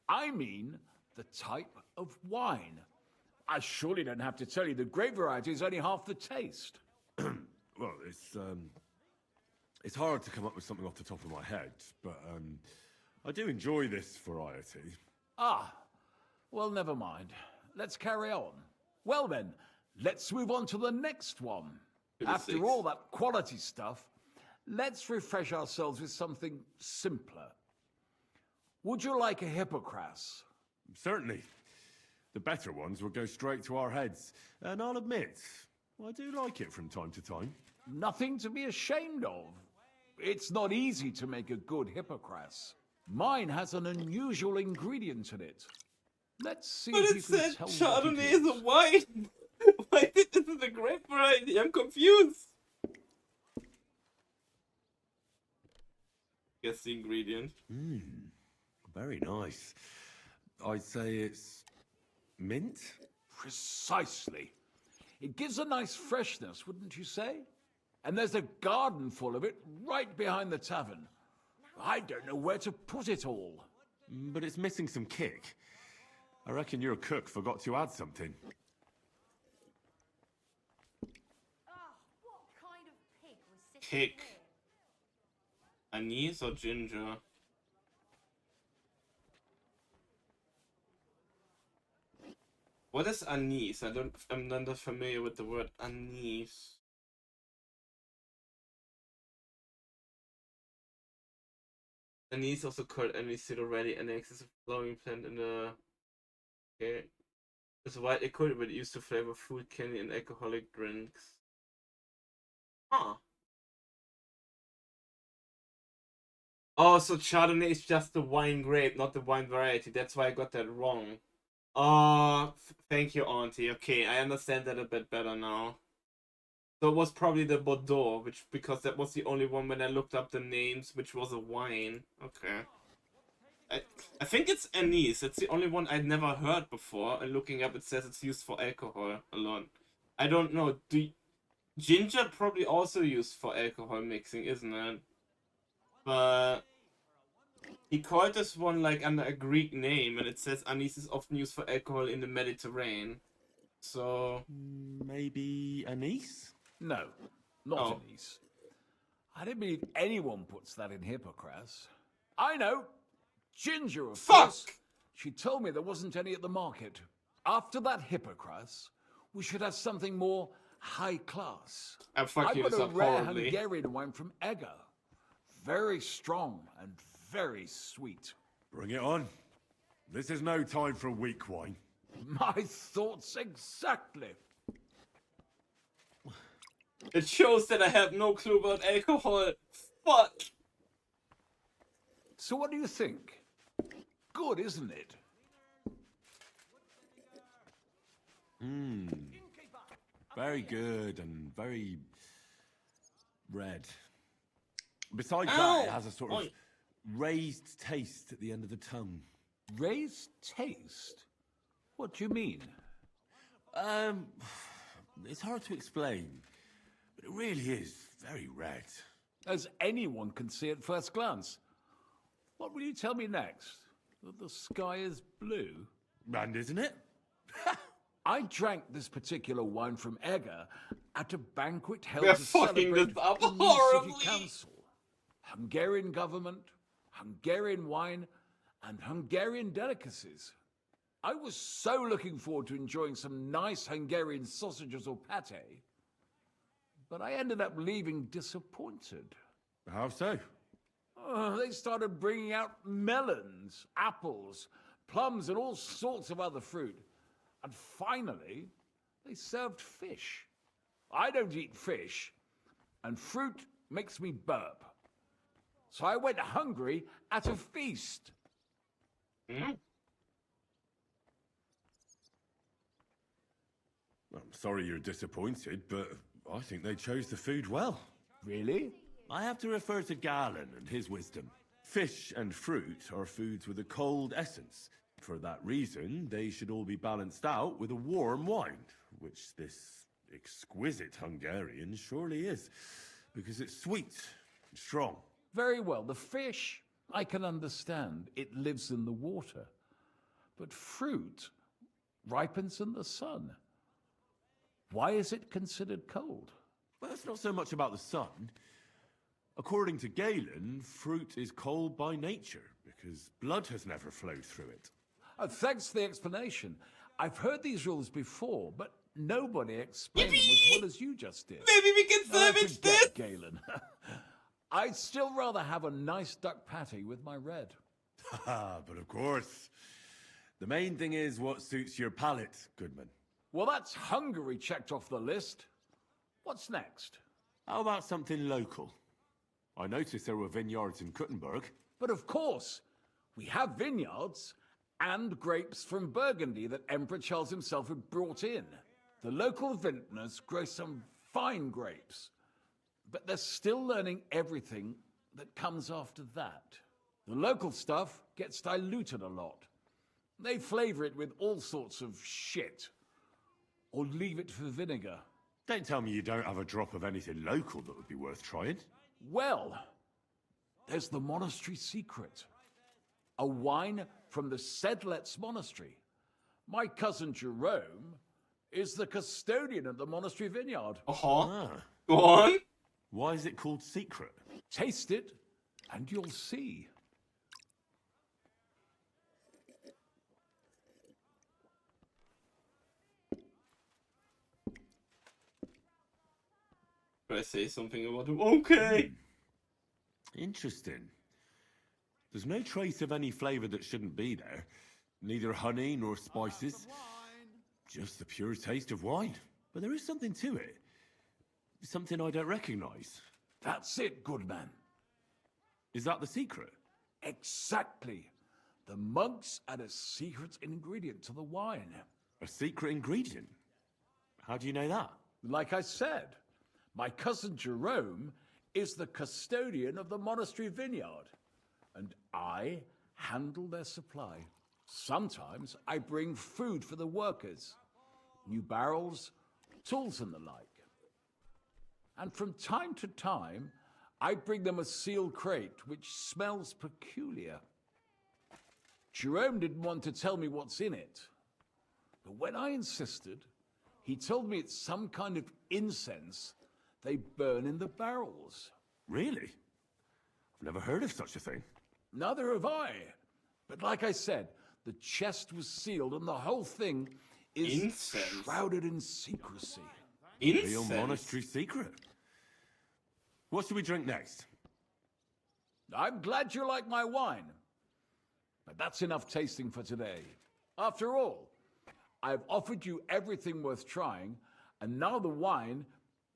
I mean, the type of wine. I surely don't have to tell you the grape variety is only half the taste. Well, it's hard to come up with something off the top of my head, but I do enjoy this variety. Ah, well, never mind. Let's carry on. Well then, let's move on to the next one. After all that quality stuff, let's refresh ourselves with something simpler. Would you like a hippocras? Certainly. The better ones will go straight to our heads. And I'll admit, I do like it from time to time. Nothing to be ashamed of. It's not easy to make a good hippocras. Mine has an unusual ingredient in it. Let's see But if it you can said tell Chardonnay what is a wine! Why is it a grape variety? I'm confused! Guess the ingredient. Very nice. I'd say it's mint? Precisely. It gives a nice freshness, wouldn't you say? And there's a garden full of it right behind the tavern. I don't know where to put it all. But it's missing some kick. I reckon your cook forgot to add something. Kick. Anise or ginger? What is anise? I'm not familiar with the word anise. Anise, also called aniseed already, an excessive flowering plant in the... Okay. It's widely cultivated, used to flavor food, candy, and alcoholic drinks. Huh. Oh, so Chardonnay is just the wine grape, not the wine variety. That's why I got that wrong. Oh, thank you, Auntie. Okay, I understand that a bit better now. So it was probably the Bordeaux, because that was the only one when I looked up the names, which was a wine. Okay. I think it's anise. It's the only one I'd never heard before. And looking up, it says it's used for alcohol alone. I don't know. Ginger probably also used for alcohol mixing, isn't it? But he called this one like under a Greek name, and it says anise is often used for alcohol in the Mediterranean. So maybe anise? No, not anise. I don't believe anyone puts that in Hippocras. I know. Ginger, of course. She told me there wasn't any at the market. After that Hippocras, we should have something more high class. I've fucked I've you got this a up rare horribly. Hungarian wine from Ega. Very strong and very sweet. Bring it on. This is no time for weak wine. My thoughts exactly. It shows that I have no clue about alcohol. Fuck. So what do you think? Good, isn't it? Very good and very red. Besides that, it has a sort of raised taste at the end of the tongue. Raised taste? What do you mean? It's hard to explain, but it really is very red. As anyone can see at first glance. What will you tell me next? That the sky is blue? And isn't it? I drank this particular wine from Ega at a banquet held We are to fucking celebrate this up the new horribly. city council. Hungarian government, Hungarian wine, and Hungarian delicacies. I was so looking forward to enjoying some nice Hungarian sausages or pate, but I ended up leaving disappointed. How so? They started bringing out melons, apples, plums, and all sorts of other fruit. And finally, they served fish. I don't eat fish, and fruit makes me burp. So I went hungry at a feast. I'm sorry you're disappointed, but I think they chose the food well. Really? I have to refer to Galen and his wisdom. Fish and fruit are foods with a cold essence. For that reason, they should all be balanced out with a warm wine, which this exquisite Hungarian surely is, because it's sweet and strong. Very well. The fish, I can understand. It lives in the water. But fruit ripens in the sun. Why is it considered cold? Well, it's not so much about the sun. According to Galen, fruit is cold by nature, because blood has never flowed through it. Thanks for the explanation. I've heard these rules before, but nobody explained them as well as you just did. Maybe we can salvage this! Galen. I'd still rather have a nice duck patty with my red. But of course, the main thing is what suits your palate, Goodman. Well, that's Hungary checked off the list. What's next? How about something local? I noticed there were vineyards in Kuttenberg. But of course, we have vineyards and grapes from Burgundy that Emperor Charles himself had brought in. The local vintners grow some fine grapes, but they're still learning everything that comes after that. The local stuff gets diluted a lot. They flavor it with all sorts of shit, or leave it for vinegar. Don't tell me you don't have a drop of anything local that would be worth trying. Well, there's the monastery secret. A wine from the Sedlets Monastery. My cousin Jerome is the custodian of the monastery vineyard. Go on. Why is it called secret? Taste it, and you'll see. Should I say something about him? Okay. Interesting. There's no trace of any flavor that shouldn't be there. Neither honey nor spices. Just the pure taste of wine. But there is something to it. Something I don't recognize. That's it, good man. Is that the secret? Exactly. The monks add a secret ingredient to the wine. A secret ingredient? How do you know that? Like I said, my cousin Jerome is the custodian of the monastery vineyard, and I handle their supply. Sometimes I bring food for the workers, new barrels, tools and the like. And from time to time, I bring them a sealed crate which smells peculiar. Jerome didn't want to tell me what's in it, but when I insisted, he told me it's some kind of incense they burn in the barrels. Really? I've never heard of such a thing. Neither have I. But like I said, the chest was sealed and the whole thing is shrouded in secrecy. Real monastery secret. What should we drink next? I'm glad you like my wine. But that's enough tasting for today. After all, I've offered you everything worth trying, and now the wine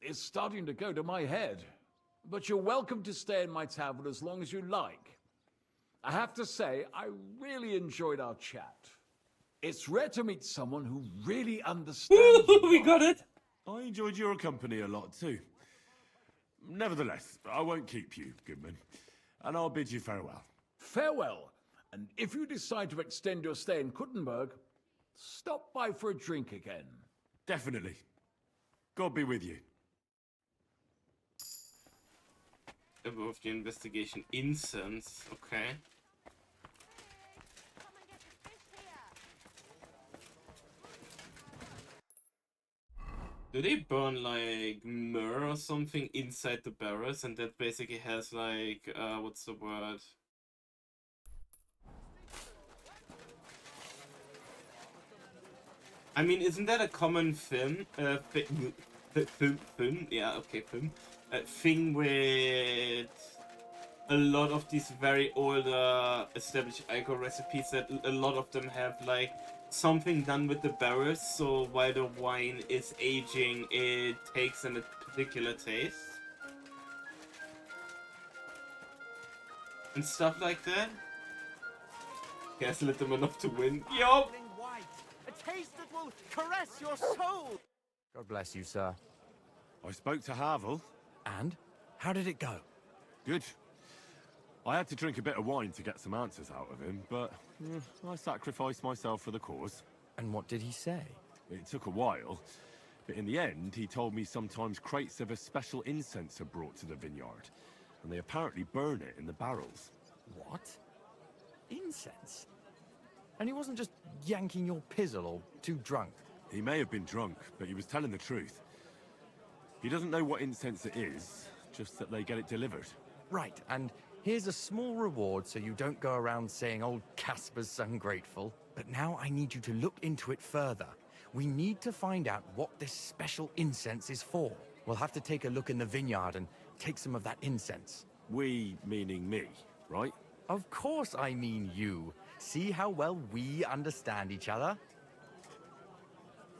is starting to go to my head. But you're welcome to stay in my tavern as long as you like. I have to say, I really enjoyed our chat. It's rare to meet someone who really understands. We got it! I enjoyed your company a lot too. Nevertheless, I won't keep you, Goodman, and I'll bid you farewell. Farewell, and if you decide to extend your stay in Kuttenberg, stop by for a drink again. Definitely. God be with you. Above the investigation, incense, okay. Do they burn like myrrh or something inside the barrels, and that basically has like what's the word? I mean, isn't that a common film? Film? Yeah, okay, film. Thing with a lot of these very older established alcohol recipes, that a lot of them have like something done with the barrels, so while the wine is aging, it takes in a particular taste. And stuff like that. Gaslit them enough to win. Yo! A taste that will caress your soul! God bless you, sir. I spoke to Havel. And? How did it go? Good. I had to drink a bit of wine to get some answers out of him, but I sacrificed myself for the cause. And what did he say? It took a while, but in the end, he told me sometimes crates of a special incense are brought to the vineyard, and they apparently burn it in the barrels. What? Incense? And he wasn't just yanking your pizzle or too drunk? He may have been drunk, but he was telling the truth. He doesn't know what incense it is, just that they get it delivered. Right, and here's a small reward so you don't go around saying old Casper's ungrateful. But now I need you to look into it further. We need to find out what this special incense is for. We'll have to take a look in the vineyard and take some of that incense. We, meaning me, right? Of course I mean you. See how well we understand each other?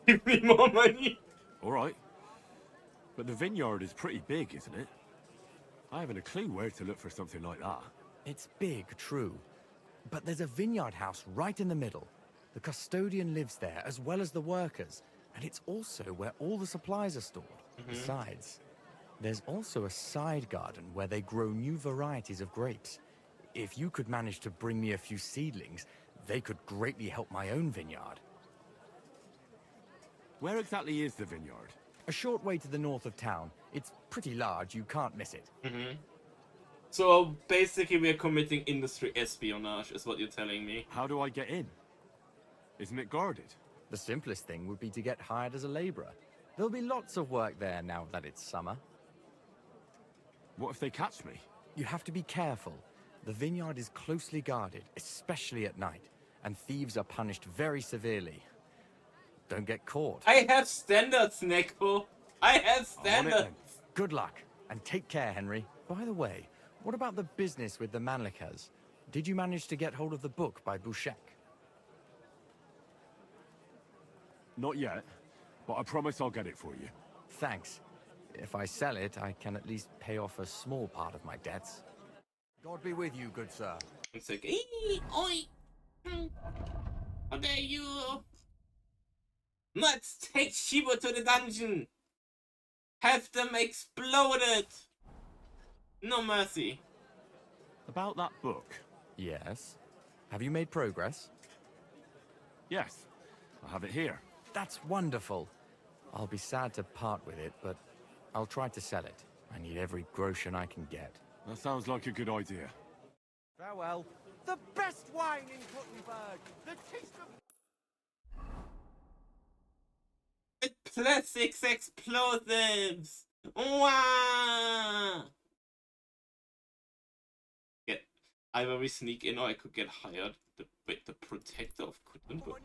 Give me more money! All right. But the vineyard is pretty big, isn't it? I haven't a clue where to look for something like that. It's big, true. But there's a vineyard house right in the middle. The custodian lives there, as well as the workers. And it's also where all the supplies are stored. Besides, there's also a side garden where they grow new varieties of grapes. If you could manage to bring me a few seedlings, they could greatly help my own vineyard. Where exactly is the vineyard? A short way to the north of town. It's pretty large, you can't miss it. So basically we're committing industry espionage, is what you're telling me. How do I get in? Isn't it guarded? The simplest thing would be to get hired as a laborer. There'll be lots of work there now that it's summer. What if they catch me? You have to be careful. The vineyard is closely guarded, especially at night, and thieves are punished very severely. Don't get caught. I have standards, Neko. I have standards. Good luck, and take care, Henry. By the way, what about the business with the Manlikas? Did you manage to get hold of the book by Bouchek? Not yet, but I promise I'll get it for you. Thanks. If I sell it, I can at least pay off a small part of my debts. God be with you, good sir. It's like, oi! How dare you! Let's take Shiva to the dungeon! Have them exploded! No mercy. About that book? Yes. Have you made progress? Yes. I have it here. That's wonderful. I'll be sad to part with it, but I'll try to sell it. I need every groschen I can get. That sounds like a good idea. Farewell. The best wine in Kuttenberg! The taste of... With plastics explosives! Wow! Get either we sneak in or I could get hired. Wait, the protector of Kuttenberg.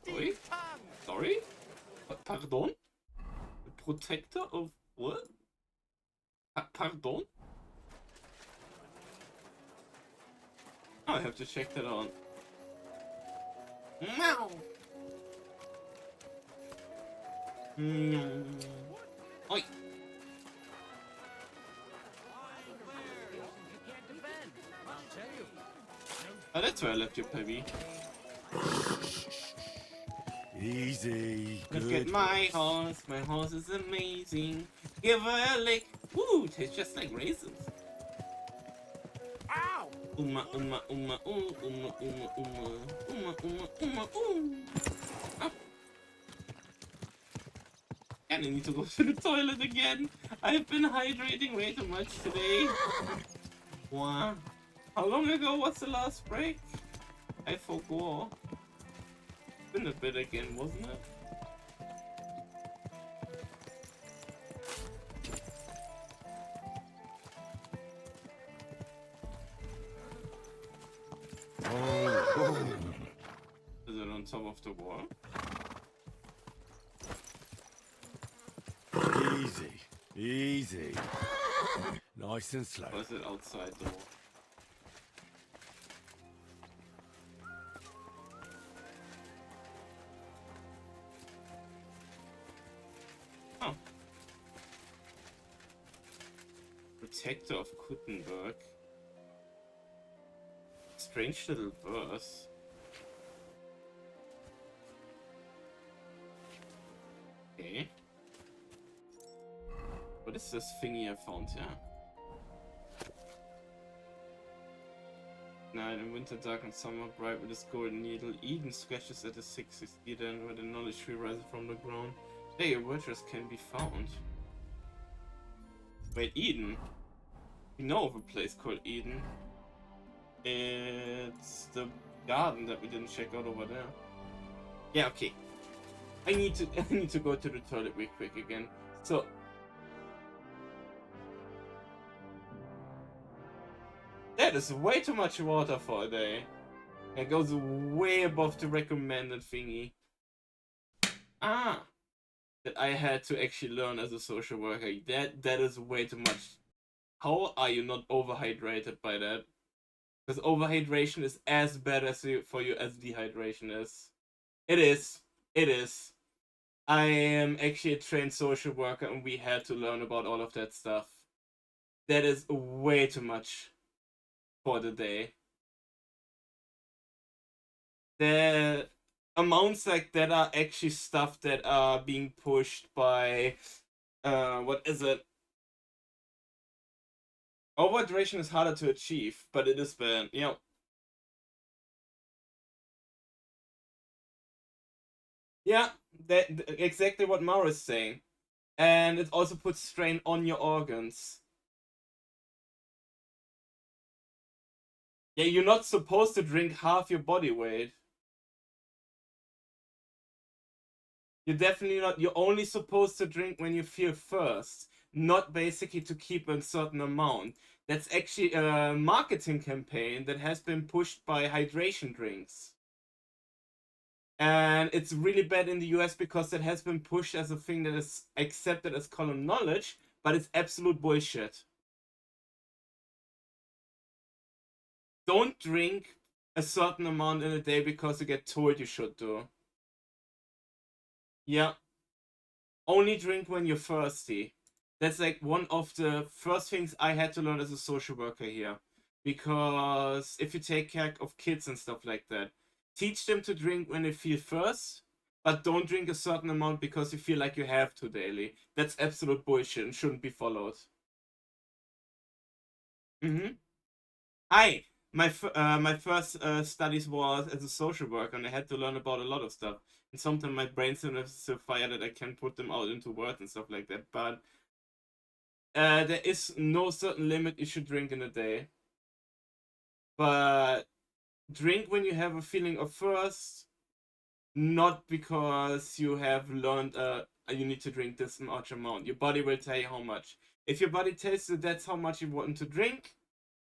Sorry? Sorry? Pardon? The protector of what? Pardon? Oh, I have to check that on. Meow! Oi! Oh, that's where I left your baby. Easy. Look at my horse. My horse is amazing. Give her a lick. Woo! Tastes just like raisins. Ow! Uma, uma, uma, uma, uma, uma, uma, uma, uma, uma. And I need to go to the toilet again. I've been hydrating way too much today. Wow. How long ago was the last break? I forgot. Been a bit again, wasn't it? Oh. Is it on top of the wall? Easy. Easy. Nice and slow. Or is it outside the wall? Oh. Protector of Kuttenberg. Strange little verse. Okay. What is this thingy I found here? Night and winter dark and summer bright with his golden needle. Eden scratches at the 660 then where the knowledge tree rises from the ground. There a virtuous can be found. Wait, Eden? We know of a place called Eden. It's the garden that we didn't check out over there. Yeah, okay. I need to go to the toilet real quick again. So that is way too much water for a day. It goes way above the recommended thingy. Ah, that I had to actually learn as a social worker. That is way too much. How are you not overhydrated by that? Because overhydration is as bad as for you as dehydration is. It is. It is. I am actually a trained social worker and we had to learn about all of that stuff. That is way too much for the day. The amounts like that are actually stuff that are being pushed by what is it? Overhydration is harder to achieve, but it is bad. You know. Yeah, that exactly what Mara is saying. And it also puts strain on your organs. Yeah, you're not supposed to drink half your body weight. You're definitely not. You're only supposed to drink when you feel thirst, not basically to keep a certain amount. That's actually a marketing campaign that has been pushed by hydration drinks. And it's really bad in the US because it has been pushed as a thing that is accepted as common knowledge, but it's absolute bullshit. Don't drink a certain amount in a day because you get told you should do. Yeah. Only drink when you're thirsty. That's like one of the first things I had to learn as a social worker here. Because if you take care of kids and stuff like that, teach them to drink when they feel thirst, but don't drink a certain amount because you feel like you have to daily. That's absolute bullshit and shouldn't be followed. My first studies was as a social worker, and I had to learn about a lot of stuff. And sometimes my brain's so fire that I can't put them out into words and stuff like that. But there is no certain limit you should drink in a day. But drink when you have a feeling of thirst, not because you have learned you need to drink this much amount. Your body will tell you how much. If your body tells you that's how much you want to drink,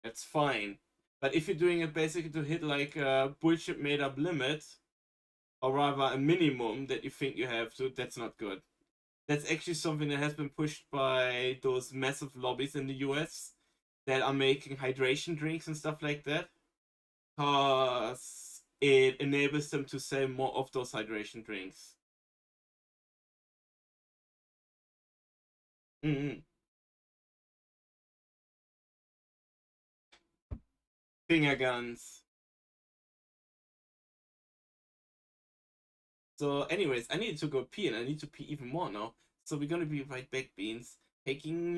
that's fine. But if you're doing it basically to hit like a bullshit made up limit, or rather a minimum that you think you have to, that's not good. That's actually something that has been pushed by those massive lobbies in the US that are making hydration drinks and stuff like that. Because it enables them to sell more of those hydration drinks. Finger guns. So anyways, I need to go pee, and I need to pee even more now. So we're gonna be right back, Beans. Taking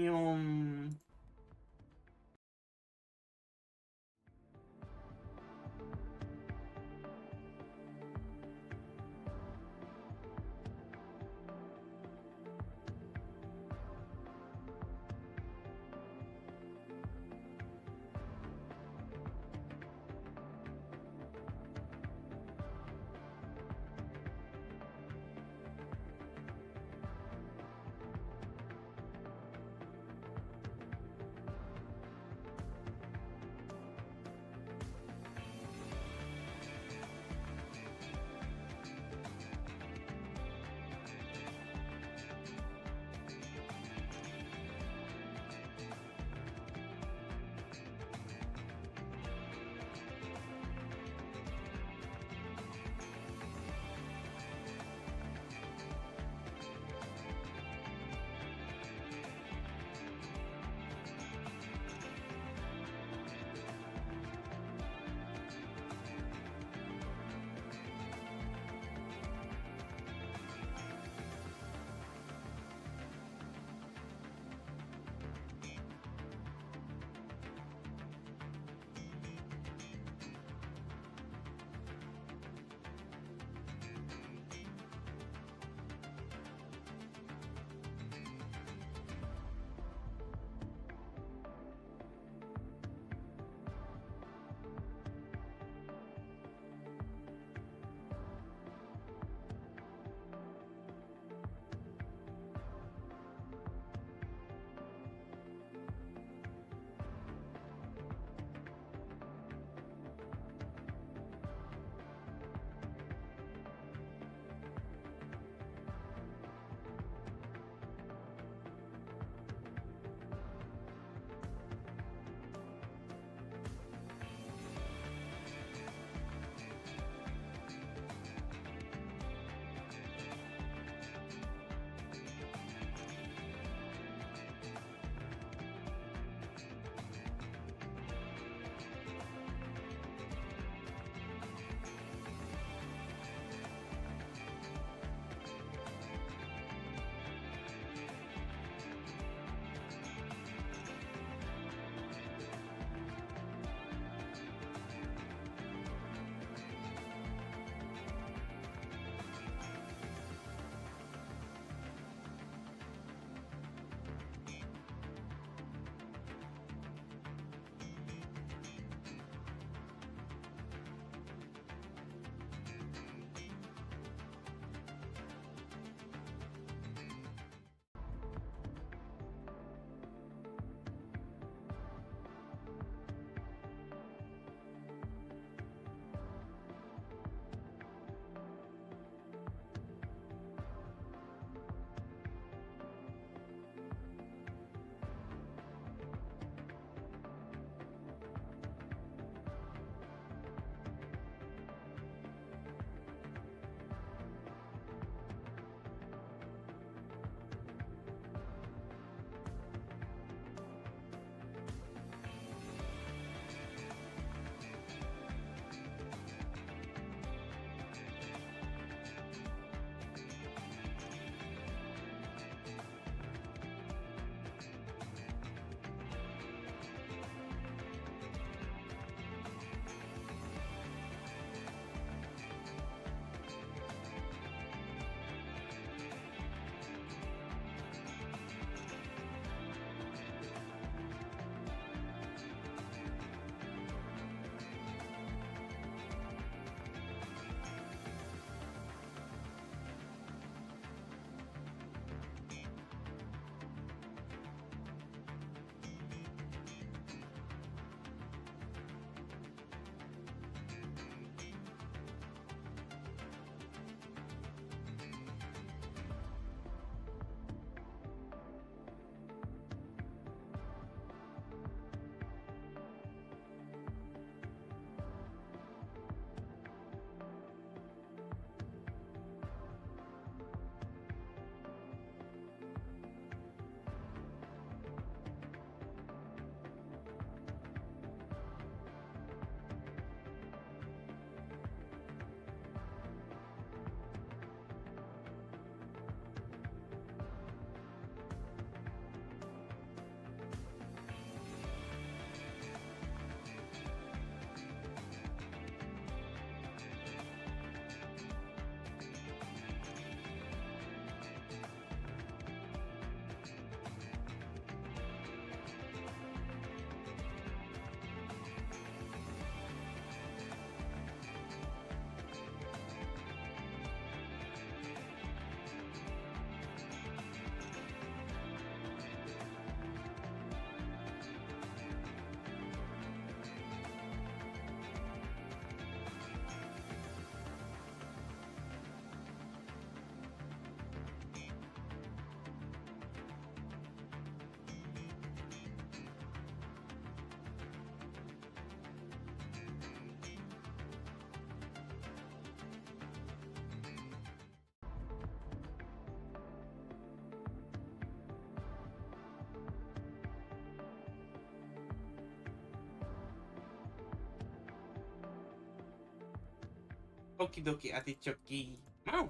Okie dokie, artichoke. Oh.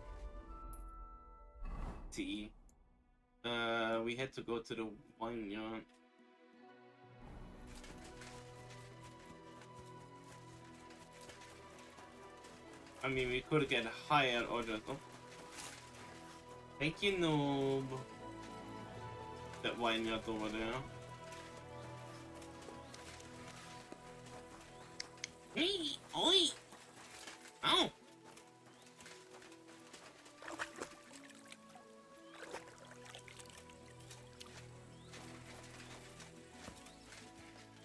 See. We had to go to the vineyard. I mean, we could get higher or just... Oh. Thank you, noob. That vineyard over there. Hey! Oi! Ow!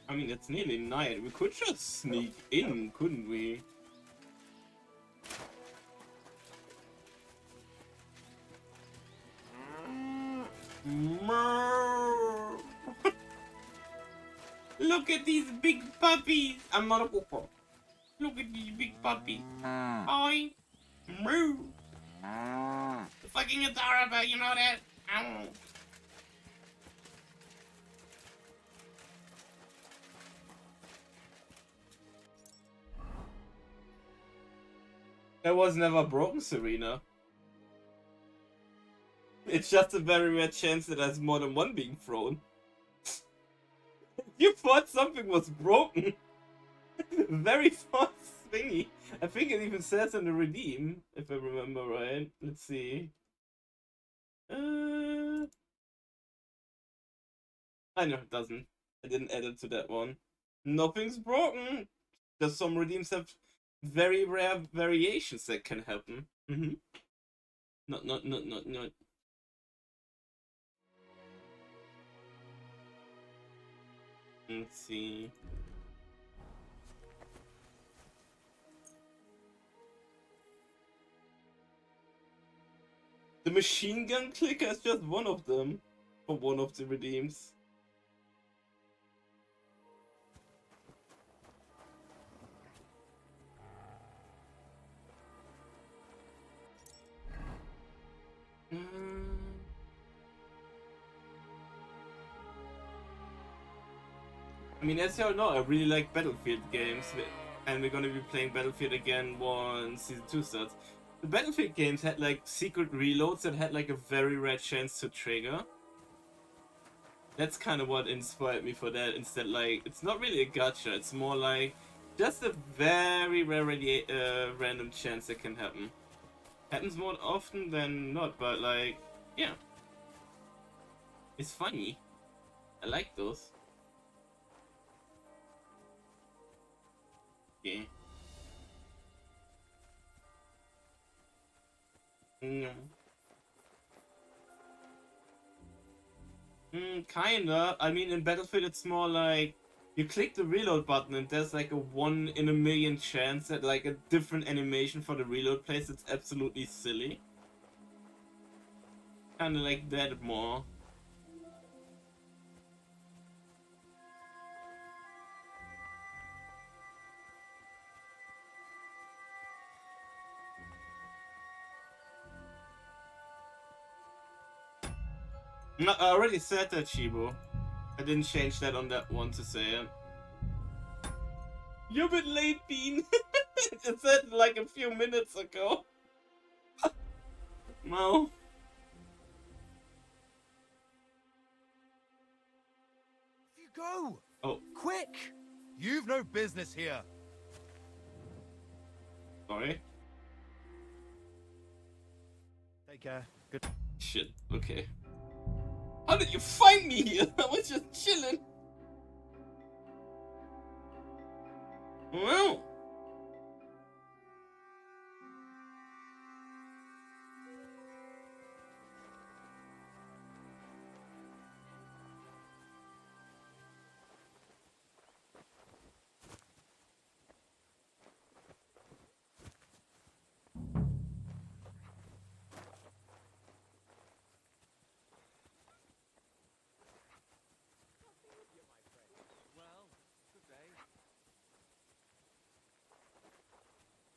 I mean, it's nearly night. We could just sneak in, couldn't we? Look at these big puppies! I'm not a pooper. Look at these big puppies. Hi! Moo! Fucking adorable, you know that? Ow. That was never broken, Serena. It's just a very rare chance that there's more than one being thrown. You thought something was broken. Very fast thingy. I think it even says in the redeem, if I remember right. Let's see. I know it doesn't. I didn't add it to that one. Nothing's broken. Just some redeems have very rare variations that can happen. Not. Let's see. The machine gun clicker is just one of them. For one of the redeems. I mean, as you all know, I really like Battlefield games, and we're gonna be playing Battlefield again once Season 2 starts. The Battlefield games had like secret reloads that had like a very rare chance to trigger. That's kind of what inspired me for that. Instead, like, it's not really a gacha, it's more like just a very rare random chance that can happen. Happens more often than not, but like, yeah. It's funny. I like those. Okay. Kinda. I mean, in Battlefield it's more like you click the reload button and there's like a 1 in a million chance that like a different animation for the reload plays. It's absolutely silly. Kinda like that more. No, I already said that, Shibo. I didn't change that on that one to say it. You're a bit late, Bean. It said like a few minutes ago. No. You go! Oh. Quick! You've no business here. Sorry. Take care. Good. Shit, okay. How did you find me here? I was just chilling. Well.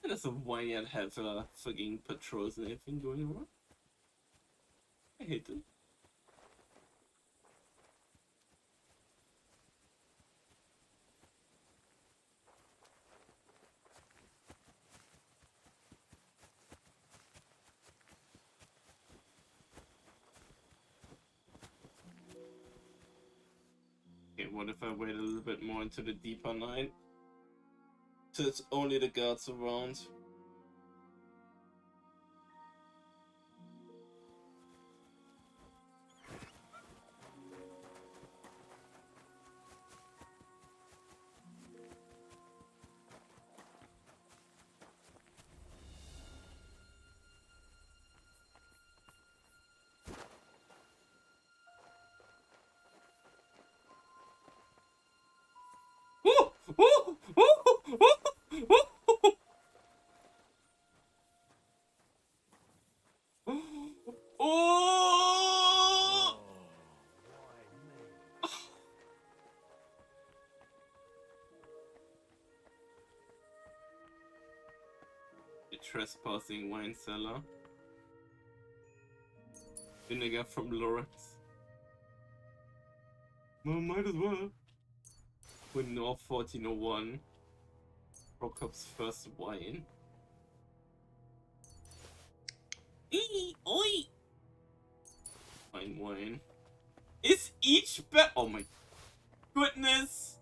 There's a vineyard have fucking patrols and everything going on. I hate them. what if I wait a little bit more into the deeper night? So it's only the guards around. Oh! The trespassing wine cellar. Vinegar from Lawrence. Well, might as well. When North 1401. Prokop's first wine. Oi! Fine wine. Is each oh my goodness!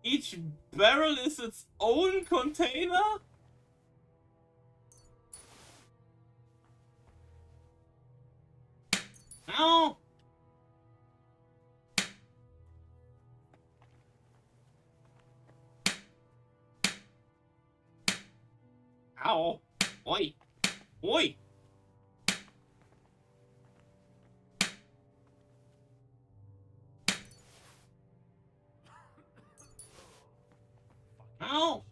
Each barrel is its own container? Ow! Ow! Oi! Oi! Ow!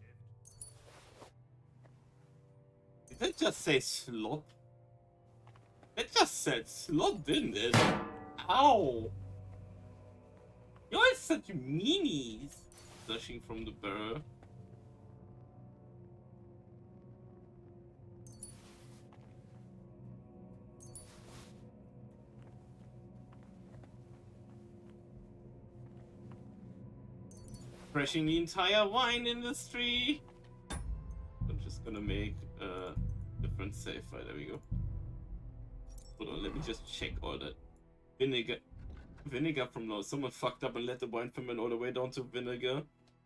Did it just say slop? It just said slop, didn't it? Ow! You're such meanies! Dashing from the barrel. Crashing the entire wine industry! I'm just gonna make a different save file. There we go. Hold on, let me just check all that. Vinegar from Lowell. Someone fucked up and let the wine ferment all the way down to vinegar.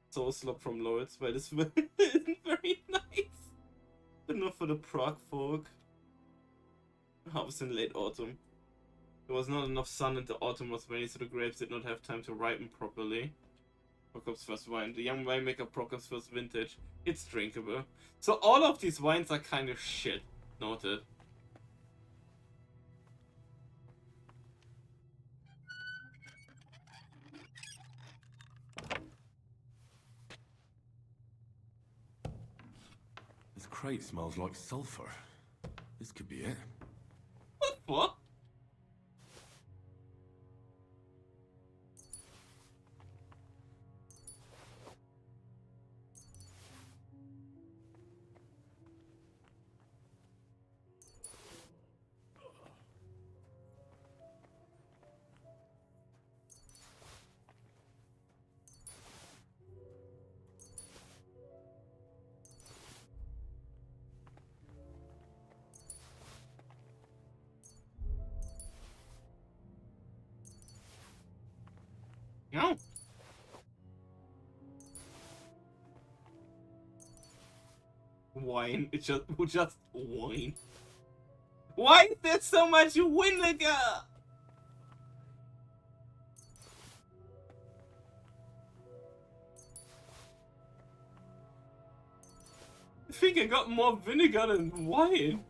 So slop from Lowell's. Well, this isn't very nice. Enough for the Prague folk. Harvest in late autumn. There was not enough sun and the autumn was rainy, so the grapes did not have time to ripen properly. Prokop's first wine. The young winemaker Prokop's first vintage. It's drinkable. So all of these wines are kind of shit. Noted. This crate smells like sulfur. This could be it. What? No. Wine. It's just wine. Why is there so much vinegar? I think I got more vinegar than wine.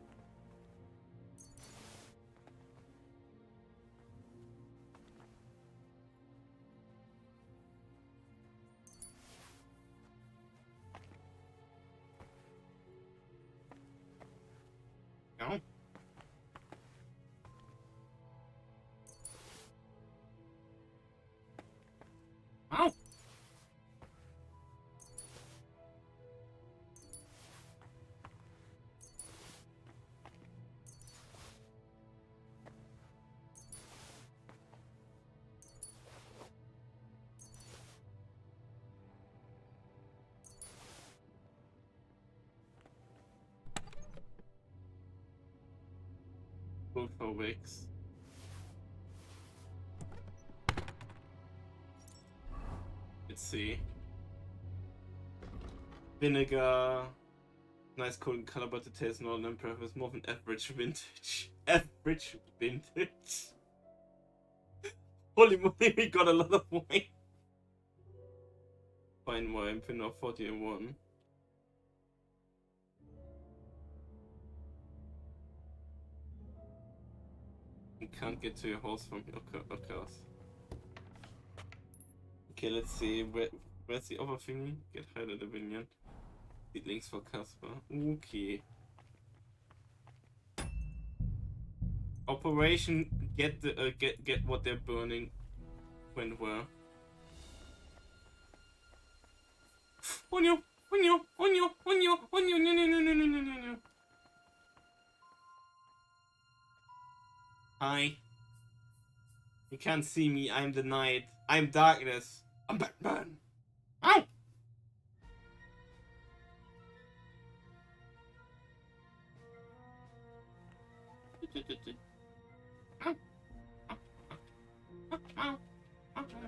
No. Ow. Both for weeks. Let's see. Vinegar. Nice cold and color, but the taste not an impressive. It's more of an average vintage. Average vintage. Holy moly, we got a lot of wine. Fine wine, Pinot 41. You can't get to your horse from your cars. Okay, let's see. Where's the other thingy? Get high to the vineyard. Seedlings for Casper. Okay. Operation get the get what they're burning when where. Onyo, onyo, onyo, onyo, onyo, no, no, no, no, no, no, no. Hi. You can't see me. I'm the night. I'm darkness. I'm Batman. Ow! Ow! Ow! Ow! Ow!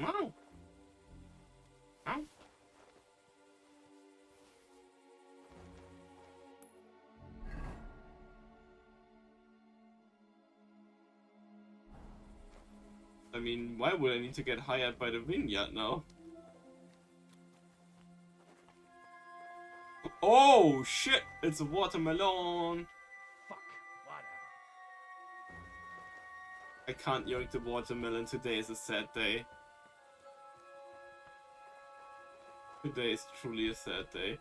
Ow! Ow! I mean, why would I need to get hired by the vineyard now? Oh shit! It's a watermelon! Fuck, whatever. I can't yoink the watermelon. Today is a sad day. Today is truly a sad day.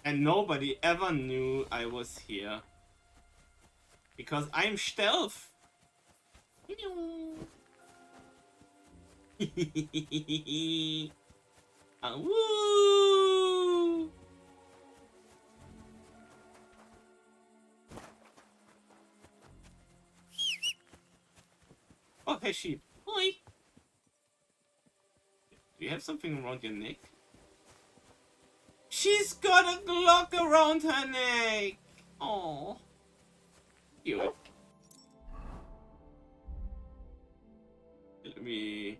And nobody ever knew I was here. Because I'm stealth. Ah, woo! Oh, hey sheep. Hi. Do you have something around your neck? She's got a Glock around her neck! Oh, cute. Let me...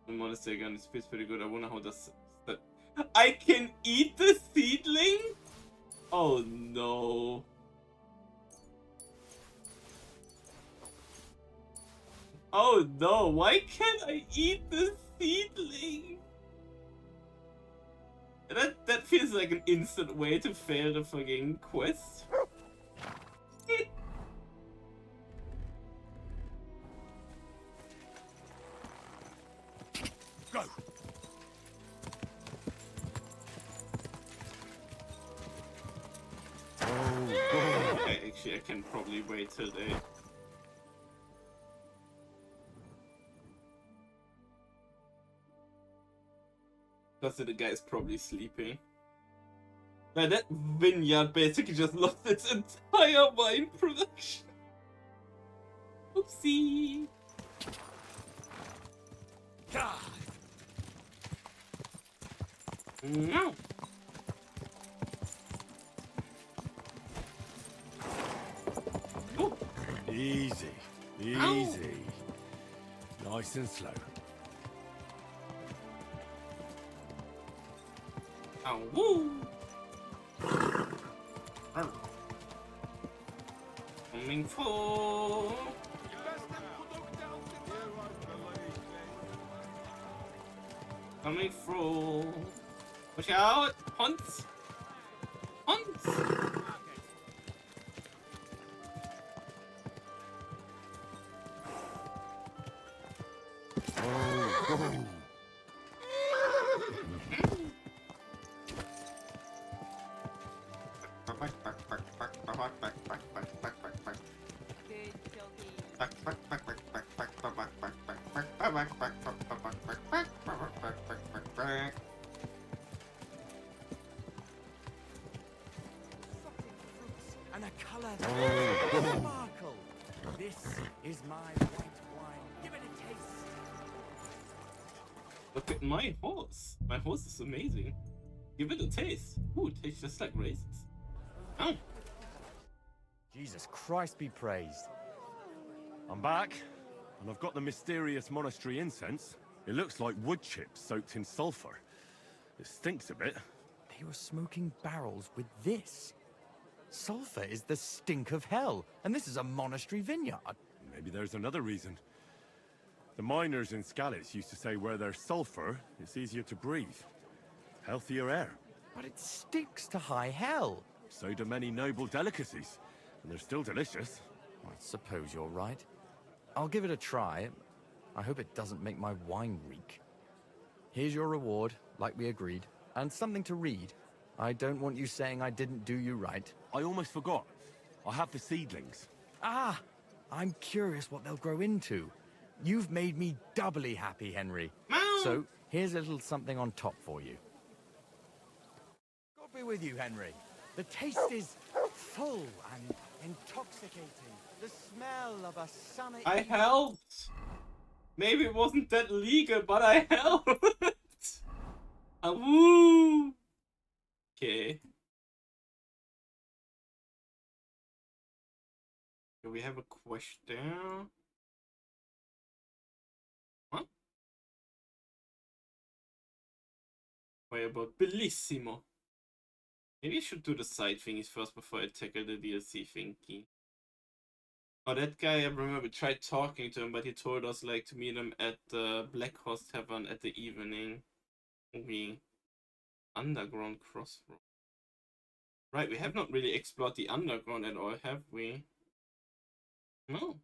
The monastery gun is pretty good. I wonder how does that... I can eat the seedling? Oh no. Oh no, why can't I eat the seedling? That feels like an instant way to fail the fucking quest. Go. Actually, I can probably wait till they... Because the guy's probably sleeping. Man, that vineyard basically just lost its entire wine production. Oopsie. No. Easy, easy. Ow. Nice and slow. Oh, woo. Coming through. Coming through. Watch out! Hunts! Hunts! Oh. And a colour that sparkle. This is my white wine. Give it a taste. Look at my horse. My horse is amazing. Give it a taste. Ooh, it tastes just like raisins. Oh. Jesus Christ be praised. I'm back, and I've got the mysterious monastery incense. It looks like wood chips soaked in sulfur. It stinks a bit. They were smoking barrels with this. Sulfur is the stink of hell, and this is a monastery vineyard. Maybe there's another reason. The miners in Skalitz used to say where there's sulfur, it's easier to breathe. Healthier air. But it stinks to high hell. So do many noble delicacies, and they're still delicious. I suppose you're right. I'll give it a try. I hope it doesn't make my wine reek. Here's your reward, like we agreed, and something to read. I don't want you saying I didn't do you right. I almost forgot. I have the seedlings. Ah! I'm curious what they'll grow into. You've made me doubly happy, Henry. So, here's a little something on top for you. God be with you, Henry. The taste is full and intoxicating. The smell of a summer I evening. helped. Maybe it wasn't that legal, but I helped. Woo. Okay. Do we have a question? What? Why about Bellissimo? Maybe I should do the side thingies first before I tackle the DLC thingy. Oh, that guy, I remember we tried talking to him, but he told us like to meet him at the Black Horse Tavern at the evening. We underground crossroad. Right, we have not really explored the underground at all, have we? No.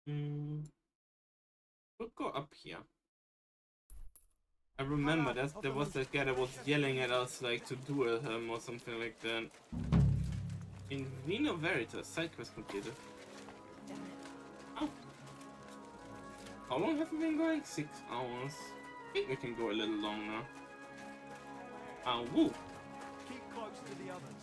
We'll go up here. I remember that there was that guy that was yelling at us like to duel him or something like that. In Vino Veritas, side quest completed. Oh. How long have we been going? 6 hours. I think we can go a little longer. Woo. Keep close to the others.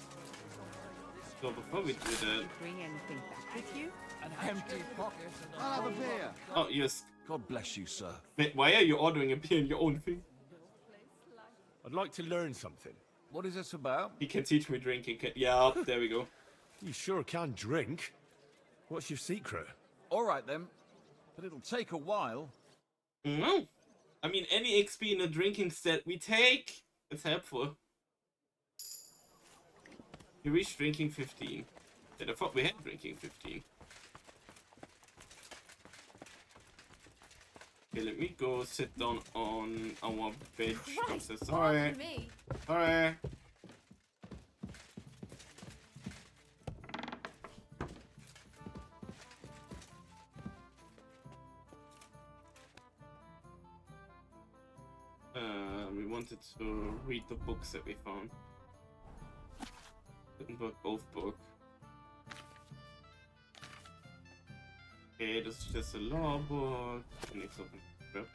So before we do that. Bring anything back with you? An empty pocket. I'll have a beer. Oh yes. God bless you, sir. Wait, why are you ordering a beer in your own thing? I'd like to learn something. What is this about? He can teach me drinking. Yeah, there we go. You sure can drink. What's your secret? All right then, but it'll take a while. No. I mean, any XP in a drinking stat we take, it's helpful. You reached drinking 15. Then I thought we had drinking 15. Okay, let me go sit down on our bench. Christ, Sorry. pardon me. Sorry. We wanted to read the books that we found. Gutenberg Oath book. Okay, this is just a law book. Next open script.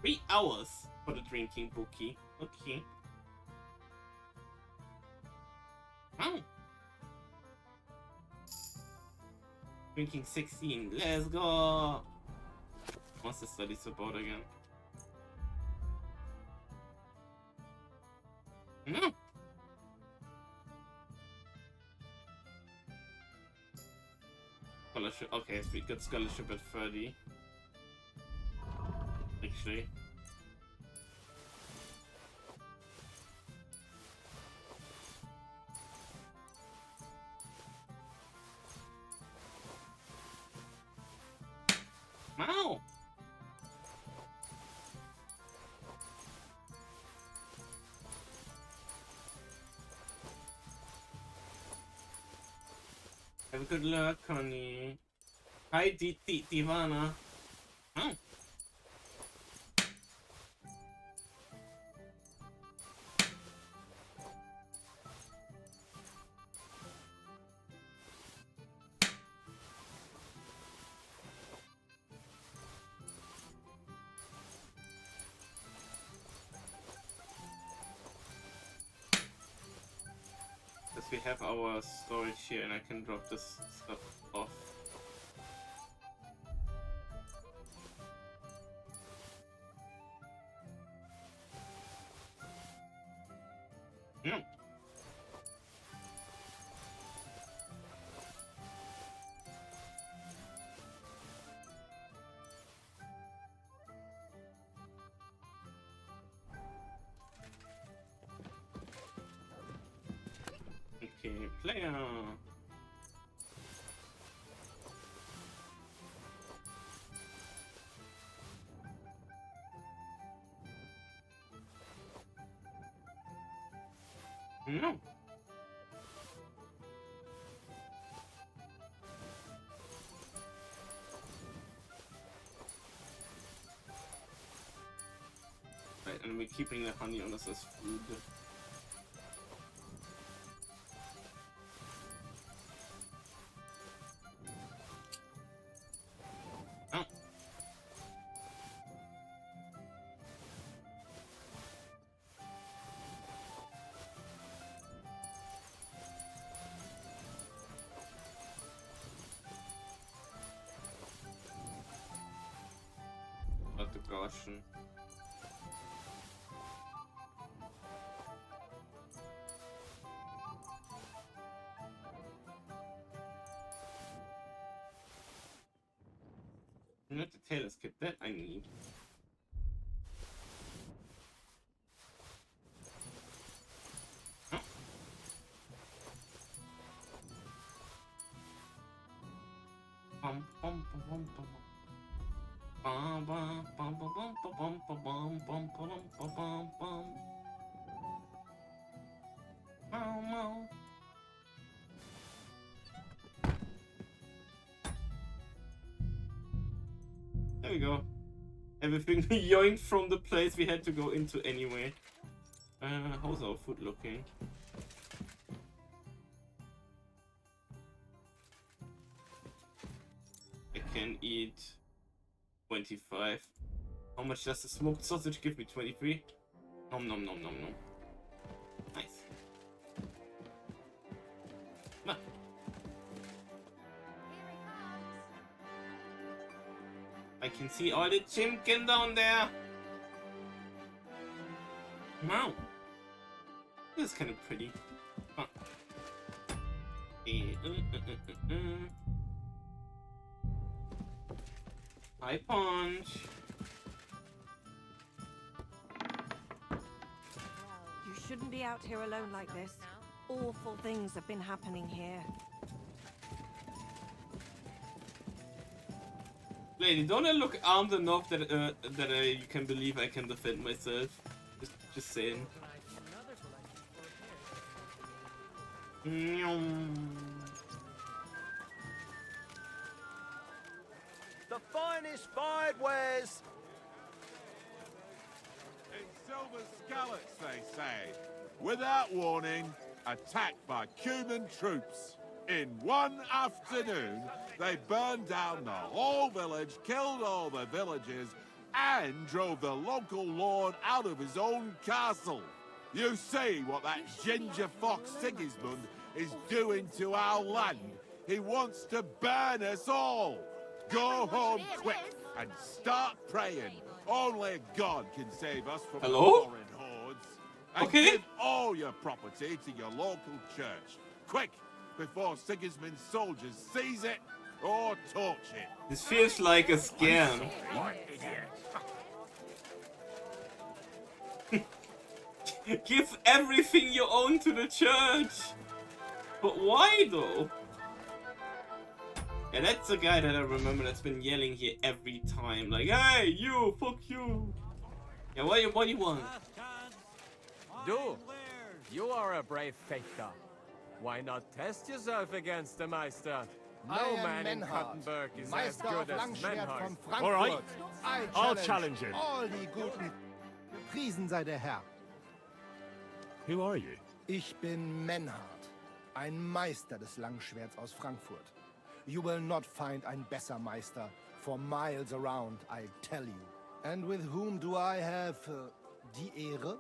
Three hours for the drinking bookie. Okay. Oh. Drinking 16. Let's go. What's the study support again? No. scholarship. Okay, so we got scholarship at 30. Actually. Wow! Have a good luck, Connie. Hi, Divana. Oh. As we have our storage here and I can drop this stuff off. Yeah. Okay, player. No. Right, and we're keeping the honey on us as food. Oh. Not the caution. Not the telescope that I need. Oh. Bum, bum, bum, bum, bum. Bum, bum, bum, bum, bum, bum, bum, bum, bum, bum, bum, bum. Meow, meow. There we go. Everything yoinked from the place we had to go into anyway. How's our food looking? I can eat 25. How much does the smoked sausage give me? 23? Nom nom nom nom nom. Nice. Ah. I can see all the chimkin down there. Wow. This is kind of pretty. Huh. High punch. You shouldn't be out here alone like this. Awful things have been happening here. Lady, don't I look armed enough that you can believe I can defend myself? Just saying. The finest fired wares. In silver scallops, they say. Without warning, attacked by Cuban troops. In one afternoon, they burned down the whole village, killed all the villagers, and drove the local lord out of his own castle. You see what that ginger fox Sigismund is doing to our land. He wants to burn us all. Go home quick and start praying. Only God can save us from Hello? foreign hordes. And Okay. give all your property to your local church. Quick, before Sigismund's soldiers seize it or torch it. This feels like a scam. Give everything you own to the church. But why though? Yeah, that's the guy that I remember that's been yelling here every time. Like, hey, you, fuck you. Yeah, what do you want? Du, you are a brave fechter. Why not test yourself against the Meister? No man in Kottenberg is as good as Menhard. All right, I'll challenge him. All die Guten. Gepriesen sei der Herr. Who are you? Ich bin Menhard, ein Meister des Langschwerts aus Frankfurt. You will not find ein besser Meister for miles around, I tell you. And with whom do I have die Ehre?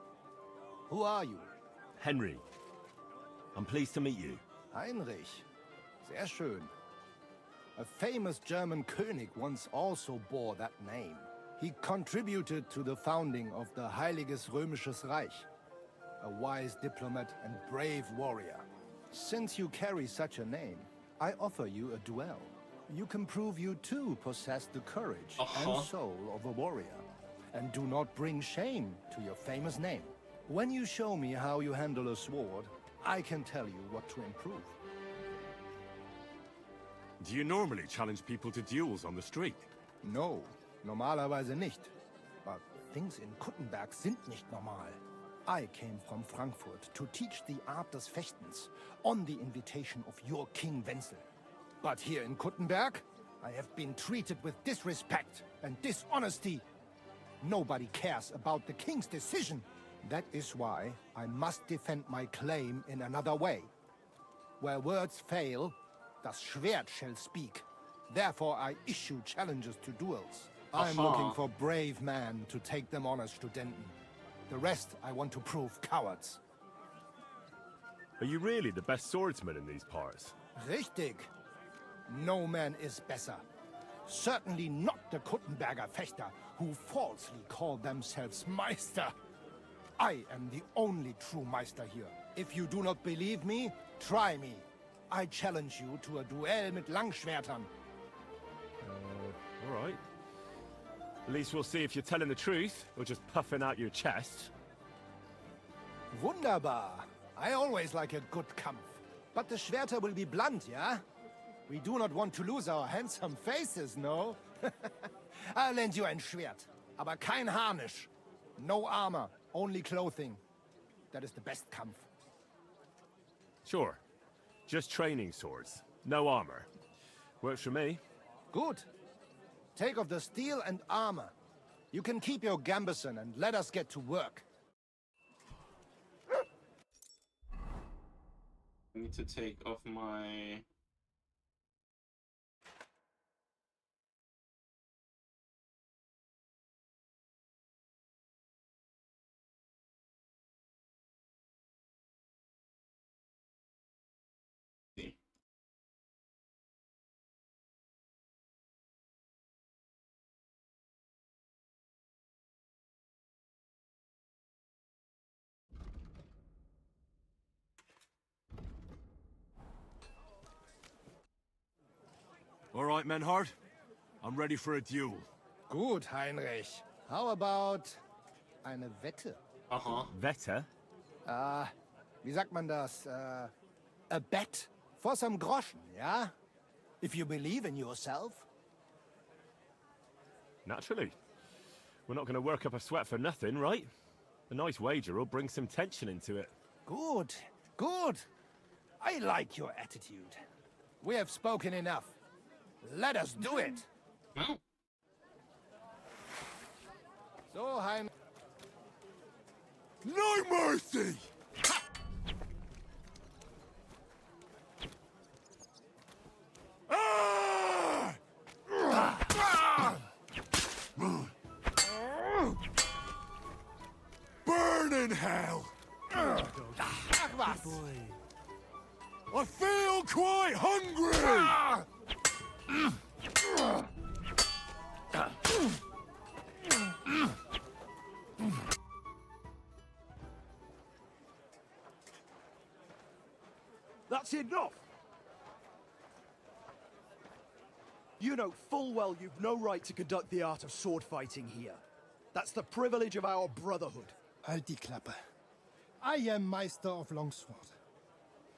Who are you? Henry. I'm pleased to meet you. Heinrich. Sehr schön. A famous German König once also bore that name. He contributed to the founding of the Heiliges Römisches Reich. A wise diplomat and brave warrior. Since you carry such a name, I offer you a duel. You can prove you too possess the courage and soul of a warrior. And do not bring shame to your famous name. When you show me how you handle a sword, I can tell you what to improve. Do you normally challenge people to duels on the street? No, normalerweise nicht. But things in Kuttenberg sind nicht normal. I came from Frankfurt to teach the art des Fechtens on the invitation of your King Wenzel. But here in Kuttenberg, I have been treated with disrespect and dishonesty. Nobody cares about the king's decision. That is why I must defend my claim in another way. Where words fail, das Schwert shall speak. Therefore I issue challenges to duels. I'm looking for brave men to take them on as Studenten. The rest I want to prove cowards. Are you really the best swordsman in these parts? Richtig. No man is besser. Certainly not the Kuttenberger Fechter, who falsely call themselves Meister. I am the only true Meister here. If you do not believe me, try me. I challenge you to a duel mit Langschwertern. All right. At least we'll see if you're telling the truth, or just puffing out your chest. Wunderbar. I always like a good Kampf. But the Schwerter will be blunt, yeah? We do not want to lose our handsome faces, no? I'll lend you ein Schwert, aber kein Harnisch. No armor, only clothing. That is the best Kampf. Sure. Just training swords. No armor. Works for me. Good. Take off the steel and armor. You can keep your gambeson and let us get to work. I need to take off my... All right, Menhard. I'm ready for a duel. Gut, Heinrich. How about eine Wette? Wette? Wie sagt man das? A bet for some groschen, yeah? If you believe in yourself. Naturally. We're not going to work up a sweat for nothing, right? A nice wager will bring some tension into it. Good, good. I like your attitude. We have spoken enough. Let us do it. So, Hein. No mercy! Burn in hell! Ach was! I feel quite hungry! That's enough! You know full well you've no right to conduct the art of sword fighting here. That's the privilege of our brotherhood. Halt die Klappe. I am Meister of Longsword.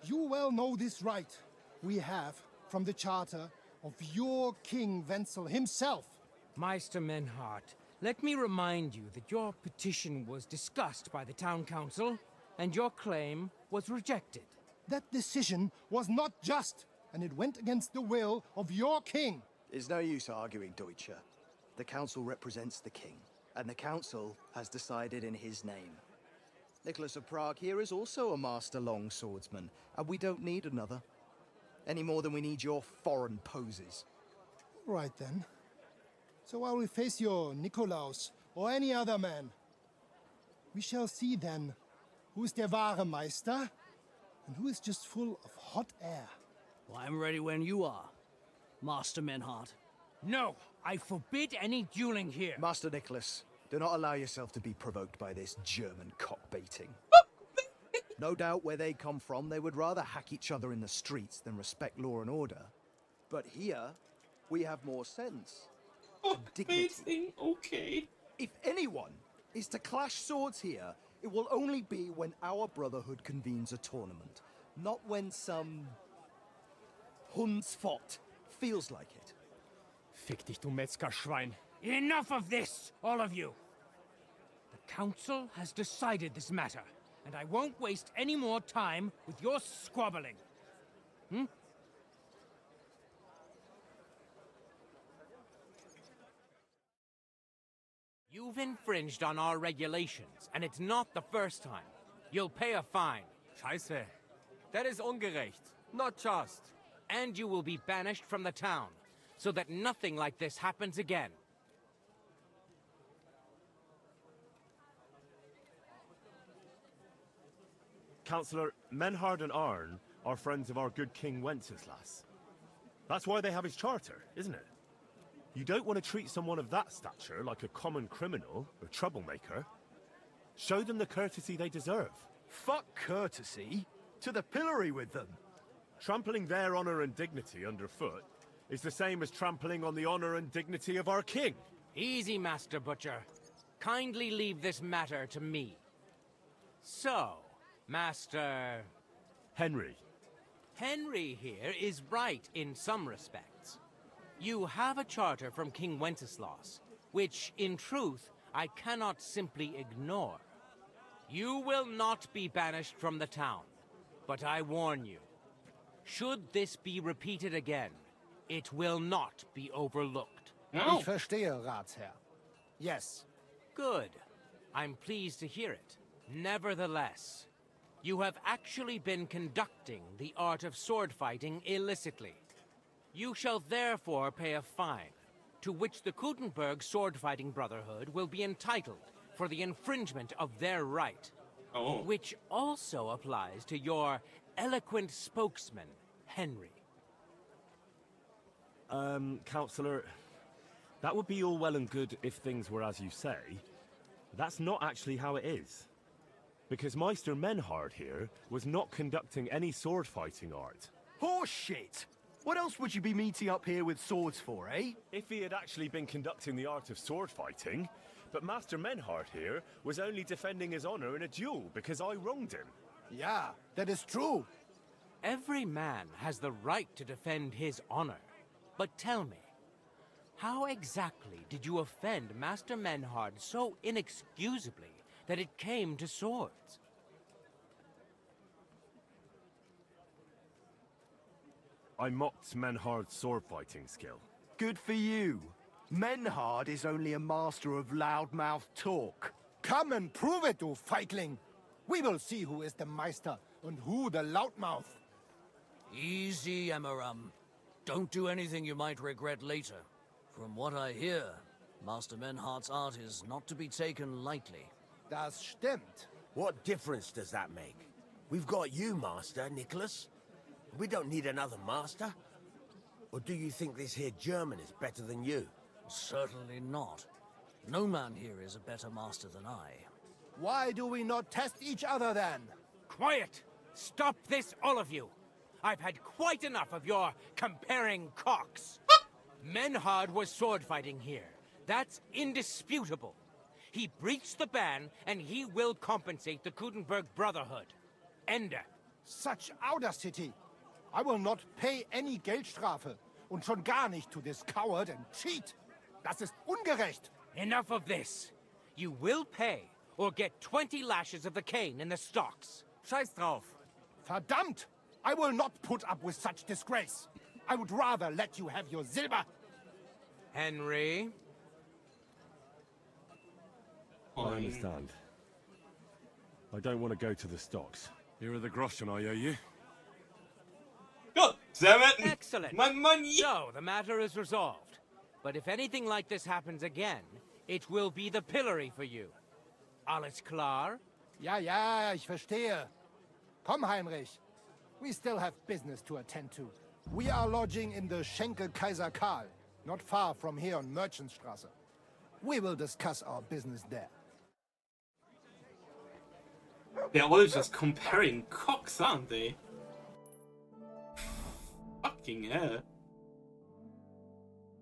You well know this right we have from the charter of your King Wenzel himself. Meister Menhart, let me remind you that your petition was discussed by the town council, and your claim was rejected. That decision was not just, and it went against the will of your king. It's no use arguing, Deutscher. The council represents the king, and the council has decided in his name. Nicholas of Prague here is also a master longswordsman, and we don't need another. Any more than we need your foreign poses. Right then. So I will face your Nikolaus or any other man. We shall see then who is der wahre Meister and who is just full of hot air. Well, I'm ready when you are, Master Menhart. No, I forbid any dueling here. Master Nicholas, do not allow yourself to be provoked by this German cock-baiting. No doubt where they come from, they would rather hack each other in the streets than respect law and order. But here, we have more sense. And dignity. Okay. If anyone is to clash swords here, it will only be when our brotherhood convenes a tournament, not when some Hundsfott feels like it. Fick dich, du Metzgerschwein. Enough of this, all of you. The council has decided this matter, and I won't waste any more time with your squabbling. You've infringed on our regulations, and it's not the first time. You'll pay a fine. Scheiße. That is ungerecht. Not just. And you will be banished from the town, so that nothing like this happens again. Councillor, Menhard and Arn are friends of our good King Wenceslas. That's why they have his charter, isn't it? You don't want to treat someone of that stature like a common criminal or troublemaker. Show them the courtesy they deserve. Fuck courtesy. To the pillory with them. Trampling their honor and dignity underfoot is the same as trampling on the honor and dignity of our king. Easy, Master Butcher. Kindly leave this matter to me. So, Master... Henry. Henry here is right in some respects. You have a charter from King Wenceslas, which, in truth, I cannot simply ignore. You will not be banished from the town, but I warn you, should this be repeated again, it will not be overlooked. No. Ich verstehe, Ratsherr. Yes. Good. I'm pleased to hear it. Nevertheless, you have actually been conducting the art of sword fighting illicitly. You shall therefore pay a fine, to which the Kuttenberg Sword-Fighting Brotherhood will be entitled for the infringement of their right. Oh. Which also applies to your eloquent spokesman, Henry. Councillor, that would be all well and good if things were as you say. That's not actually how it is. Because Meister Menhard here was not conducting any sword-fighting art. Horseshit! What else would you be meeting up here with swords for, eh? If he had actually been conducting the art of sword fighting, but Master Menhard here was only defending his honor in a duel because I wronged him. Yeah, that is true. Every man has the right to defend his honor. But tell me, how exactly did you offend Master Menhard so inexcusably that it came to swords? I mocked Menhard's sword-fighting skill. Good for you. Menhard is only a master of loudmouth talk. Come and prove it, du Feigling. We will see who is the Meister and who the loudmouth. Easy, Emmeram. Don't do anything you might regret later. From what I hear, Master Menhard's art is not to be taken lightly. Das stimmt. What difference does that make? We've got you, Master, Nicholas. We don't need another master. Or do you think this here German is better than you? Certainly not. No man here is a better master than I. Why do we not test each other then? Quiet! Stop this, all of you! I've had quite enough of your comparing cocks. Menhard was sword fighting here. That's indisputable. He breached the ban, and he will compensate the Kutenberg Brotherhood. Ende. Such audacity! I will not pay any Geldstrafe. Und schon gar nicht to this coward and cheat. Das ist ungerecht. Enough of this. You will pay, or get 20 lashes of the cane in the stocks. Scheiß drauf. Verdammt! I will not put up with such disgrace. I would rather let you have your silber. Henry? I understand. I don't want to go to the stocks. Here are the groschen I owe you. God damn it! Excellent. My money! So, the matter is resolved. But if anything like this happens again, it will be the pillory for you. Alles klar? Ja, ja, ich verstehe. Komm, Heinrich. We still have business to attend to. We are lodging in the Schenke Kaiser Karl, not far from here on Merchantstraße. We will discuss our business there. They're all just comparing cocks, aren't they? Fucking hell.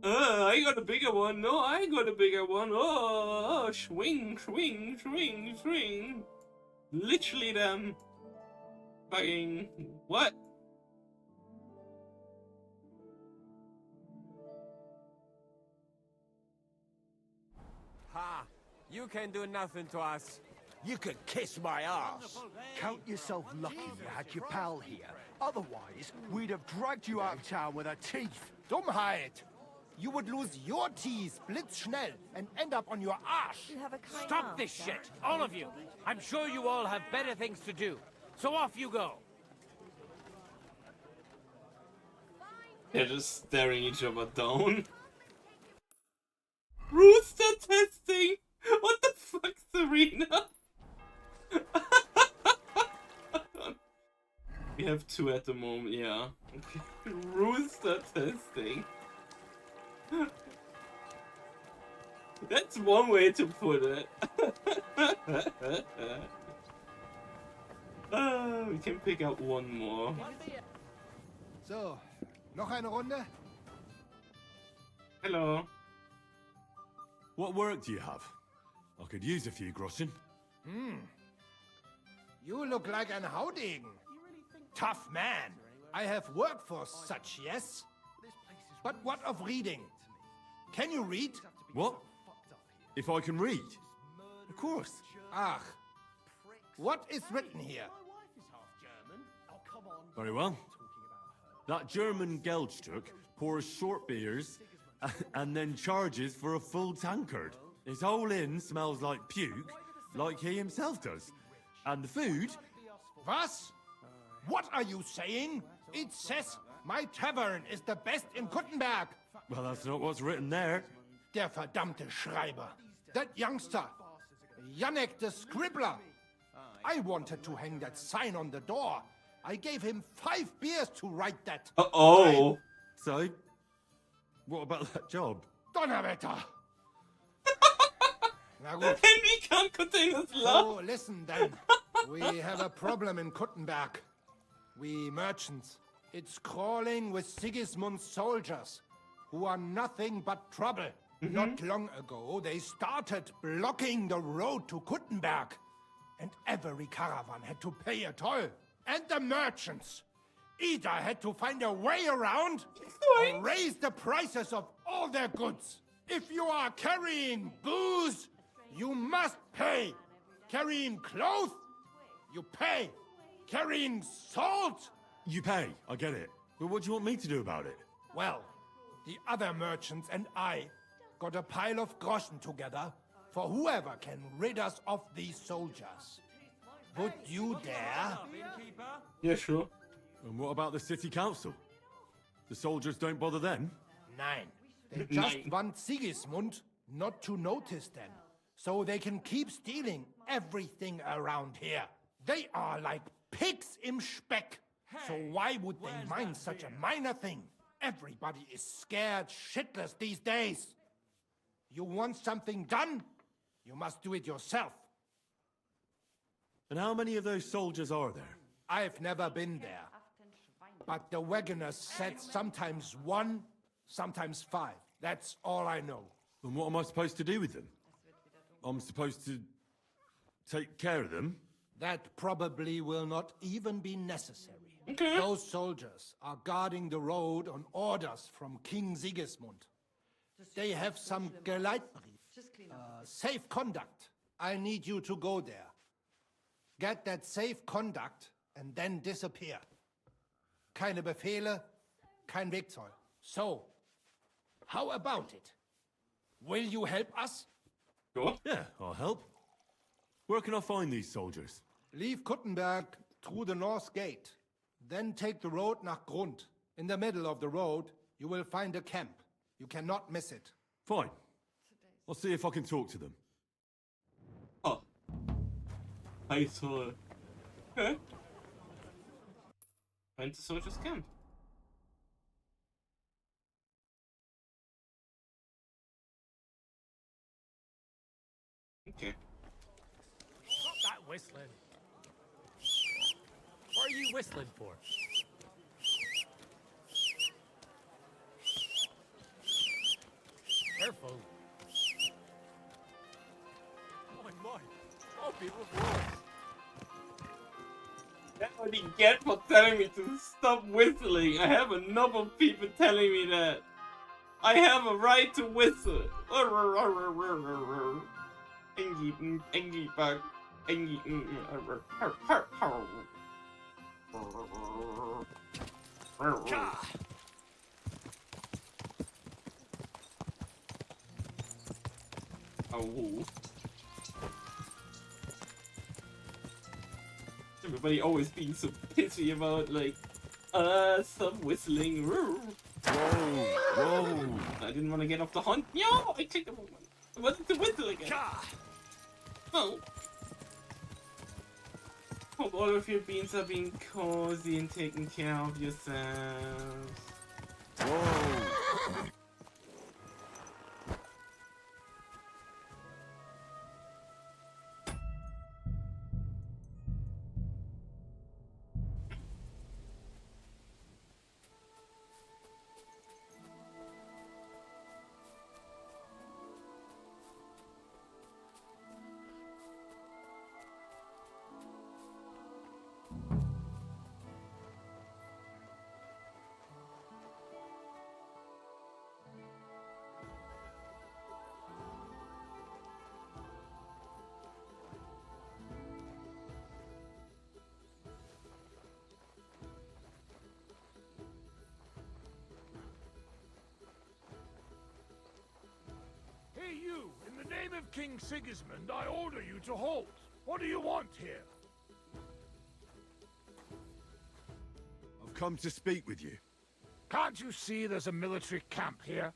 I got a bigger one. No, I got a bigger one. Oh, swing, swing, swing, swing. Literally them. Fucking... What? Ha! You can do nothing to us. You could kiss my ass. Count yourself lucky you had your pal here. Otherwise, we'd have dragged you out of town with our teeth. Dummheit! You would lose your teeth blitzschnell and end up on your arse. Stop this shit, all of you. I'm sure you all have better things to do. So off you go. They're just staring each other down. Rooster testing! What the fuck, Serena? We have two at the moment, yeah. Okay. Rooster testing. That's one way to put it. We can pick up one more. So, noch eine Runde? Hello. What work do you have? I could use a few groschen. You look like an Haudegen. Tough man. I have worked for such, yes? But what of reading? Can you read? What? If I can read? Of course. Ach. What is written here? Very well. That German Geldstück pours short beers and then charges for a full tankard. His whole inn smells like puke, like he himself does. And the food... Was? What are you saying? It says my tavern is the best in Kuttenberg. Well, that's not what's written there. Der verdammte Schreiber. That youngster. Janek the scribbler. I wanted to hang that sign on the door. I gave him 5 beers to write that. Uh-oh. So, what about that job? Donnerwetter. Na gut. Henry can't contain his laugh. So, listen then. We have a problem in Kuttenberg. We merchants. It's crawling with Sigismund's soldiers, who are nothing but trouble. Not long ago, they started blocking the road to Kuttenberg. And every caravan had to pay a toll. And the merchants either had to find a way around or raise the prices of all their goods. If you are carrying booze, you must pay. Carrying clothes, you pay. Carrying salt? You pay, I get it. But what do you want me to do about it? Well, the other merchants and I got a pile of groschen together for whoever can rid us of these soldiers. Would you dare? Yeah, sure. And what about the city council? The soldiers don't bother them? Nein. They just want Sigismund not to notice them, so they can keep stealing everything around here. They are like pigs im Speck. So why would they mind such a minor thing? Everybody is scared shitless these days. You want something done? You must do it yourself. And how many of those soldiers are there? I've never been there. But the wagoners said sometimes 1, sometimes 5. That's all I know. And what am I supposed to do with them? I'm supposed to take care of them? That probably will not even be necessary. Okay. Those soldiers are guarding the road on orders from King Sigismund. They have some Geleitbrief, safe conduct. I need you to go there. Get that safe conduct and then disappear. Keine Befehle, kein Wegzoll. So, how about it? Will you help us? Sure. Yeah, I'll help. Where can I find these soldiers? Leave Kuttenberg through the north gate. Then take the road nach Grund. In the middle of the road, you will find a camp. You cannot miss it. Fine. I'll see if I can talk to them. Oh. I saw it. Okay. Find the soldiers' camp. Okay. Stop that whistling. What are you whistling for? Careful. My. All people That's what you get for telling me to stop whistling. I have enough of people telling me that. I have a right to whistle. Engie bug. Oh. Everybody always being so pissy about like stop whistling. Whoa. I didn't want to get off the hunt. Yo, I clicked the wrong one. I wanted to whistle again. Oh. Hope all of your beans are being cozy and taking care of yourselves. Whoa. Hey you! In the name of King Sigismund, I order you to halt! What do you want here? I've come to speak with you. Can't you see there's a military camp here?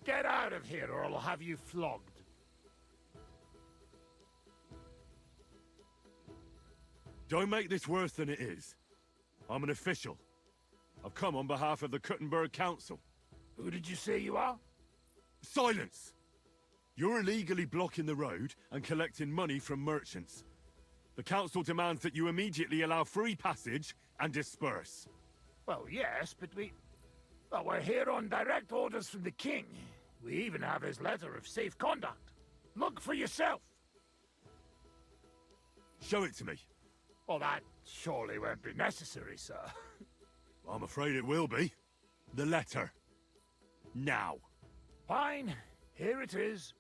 Get out of here or I'll have you flogged. Don't make this worse than it is. I'm an official. I've come on behalf of the Kuttenberg Council. Who did you say you are? Silence! You're illegally blocking the road and collecting money from merchants. The council demands that you immediately allow free passage and disperse. Well, yes, but well, we're here on direct orders from the king. We even have his letter of safe conduct. Look for yourself. Show it to me. Well, that surely won't be necessary, sir. I'm afraid it will be. The letter. Now. Fine. Here it is.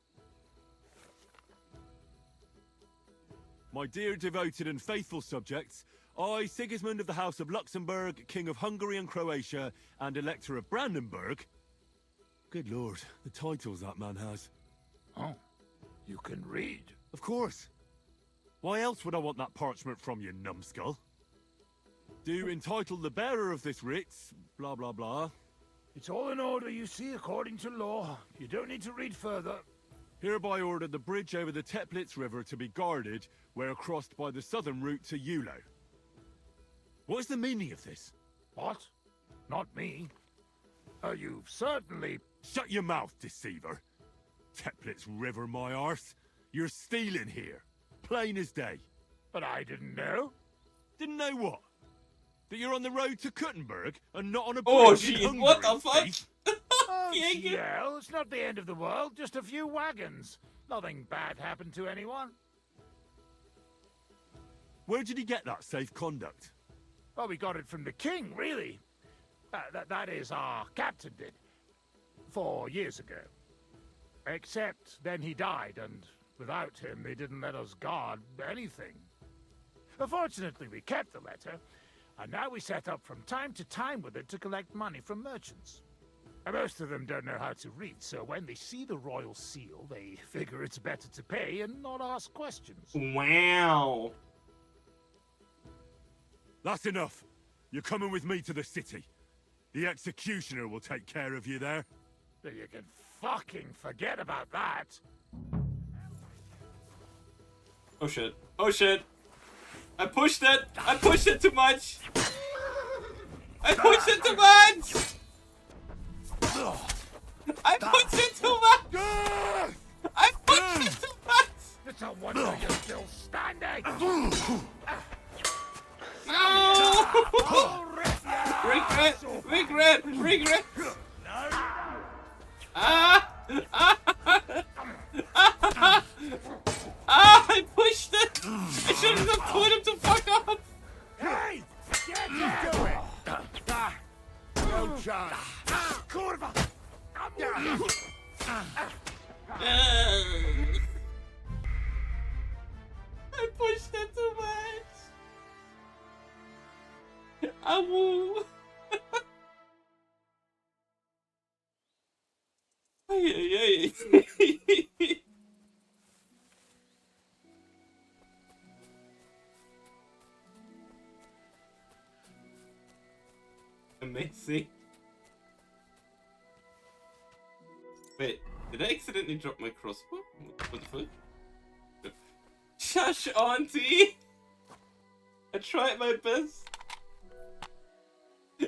My dear devoted and faithful subjects, I, Sigismund of the House of Luxembourg, King of Hungary and Croatia, and Elector of Brandenburg... Good lord, the titles that man has. Oh, you can read? Of course. Why else would I want that parchment from you, numbskull? Do entitle the bearer of this writ, blah blah blah. It's all in order, you see, according to law. You don't need to read further. Hereby order the bridge over the Teplitz River to be guarded where crossed by the southern route to Yulo. What is the meaning of this? What? Not me. You've certainly... Shut your mouth, deceiver. Teplitz River, my arse. You're stealing here. Plain as day. But I didn't know. Didn't know what? That you're on the road to Kuttenberg and not on a bridge Oh, in jeez, Hungary, what the fuck? thief? Oh, Jäger. yeah, it's not the end of the world, just a few wagons. Nothing bad happened to anyone. Where did he get that safe conduct? Well, we got it from the king, really. That is, our captain did. 4 years ago. Except then he died, and without him, they didn't let us guard anything. Fortunately, we kept the letter, and now we set up from time to time with it to collect money from merchants. Most of them don't know how to read, so when they see the royal seal, they figure it's better to pay and not ask questions. Wow. That's enough. You're coming with me to the city. The executioner will take care of you there. You can fucking forget about that. Oh shit. Oh shit. I pushed it. I pushed it too much. I pushed it too much. I pushed it too much. I pushed it too much. It's a wonder you're still standing. No. Regret. Regret. Regret. Ah! I pushed it! I shouldn't have told him to fuck off! Hey! Get do it! No chance. Kurva! I pushed it too much! Awoo! Ay, ay, ay. Amazing. Wait, did I accidentally drop my crossbow? What the fuck? Shush, auntie! I tried my best.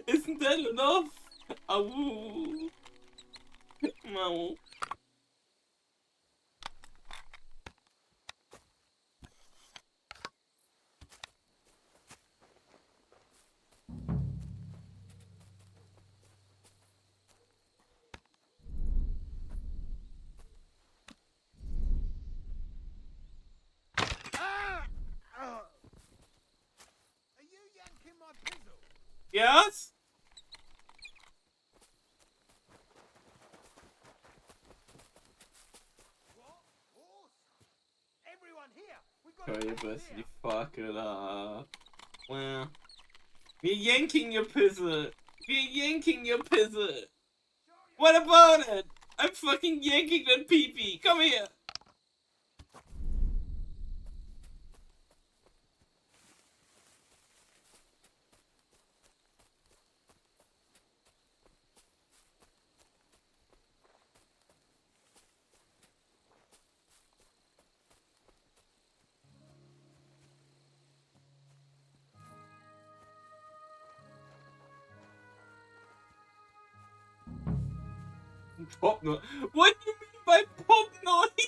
Isn't that enough? Awoo. No. Are you yanking my pizzle? Yes? Try your best, you fuck it up. Well, we're yanking your pizza. We're yanking your pizza. What about it? I'm fucking yanking that pee-pee. Come here. Pop noise. What do you mean by pop noise?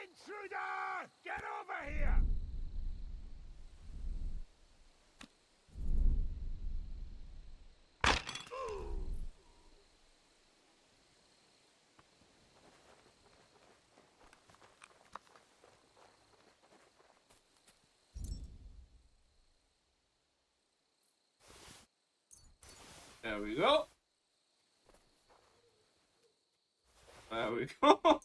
Intruder! Get over here! There we go. There we go.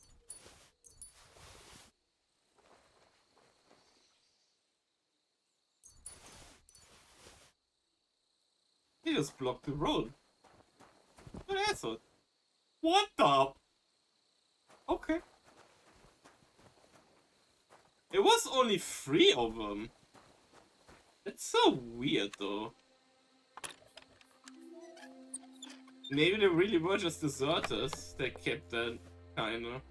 He just blocked the road. What an asshole. What the? Okay. It was only 3 of them. It's so weird though. Maybe they really were just deserters. They kept that, kinda.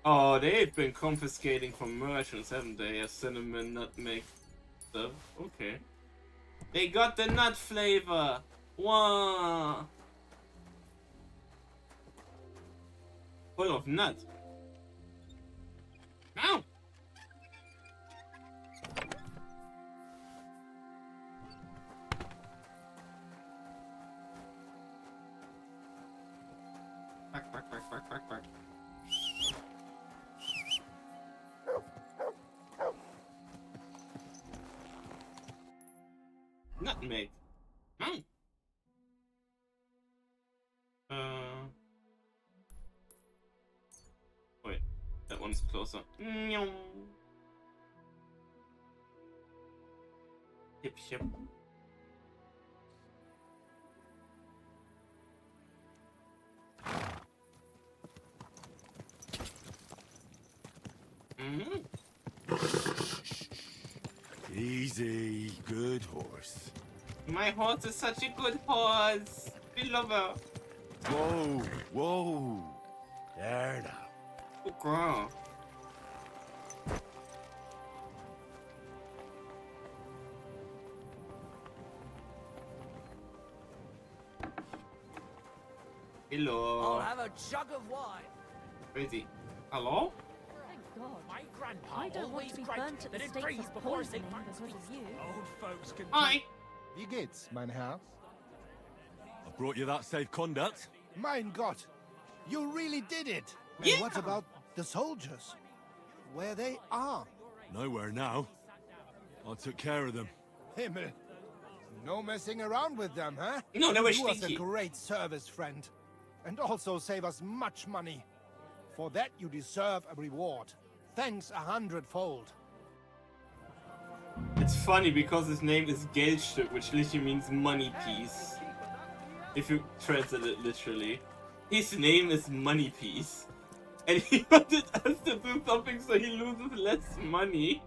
Oh, they've been confiscating from merchants, haven't they? A cinnamon, nutmeg stuff. Okay. They got the nut flavor! Wow! Full of nut. Ow! Back. Nutmeg. Wait, that one's closer. Ship. Easy, good horse. My horse is such a good horse. We love her. Whoa. There now. Oh, girl. Hello. I'll have a jug of wine. Crazy. Hello? Thank God. My grandpa I don't want to be burnt at the stake for poisoning because of you. Old folks can. Hi. Wie geht's, mein Herr? I brought you that safe conduct. Mein Gott! You really did it! Yeah. And what about the soldiers? Where they are? Nowhere now. I took care of them. Himmel! No messing around with them, huh? No, they were Do us a stinky. great service, friend. And also save us much money. For that you deserve a reward. Thanks 100-fold. It's funny because his name is Geldstück, which literally means money piece. If you translate it literally. His name is Money Piece. And he wanted us to do something so he loses less money.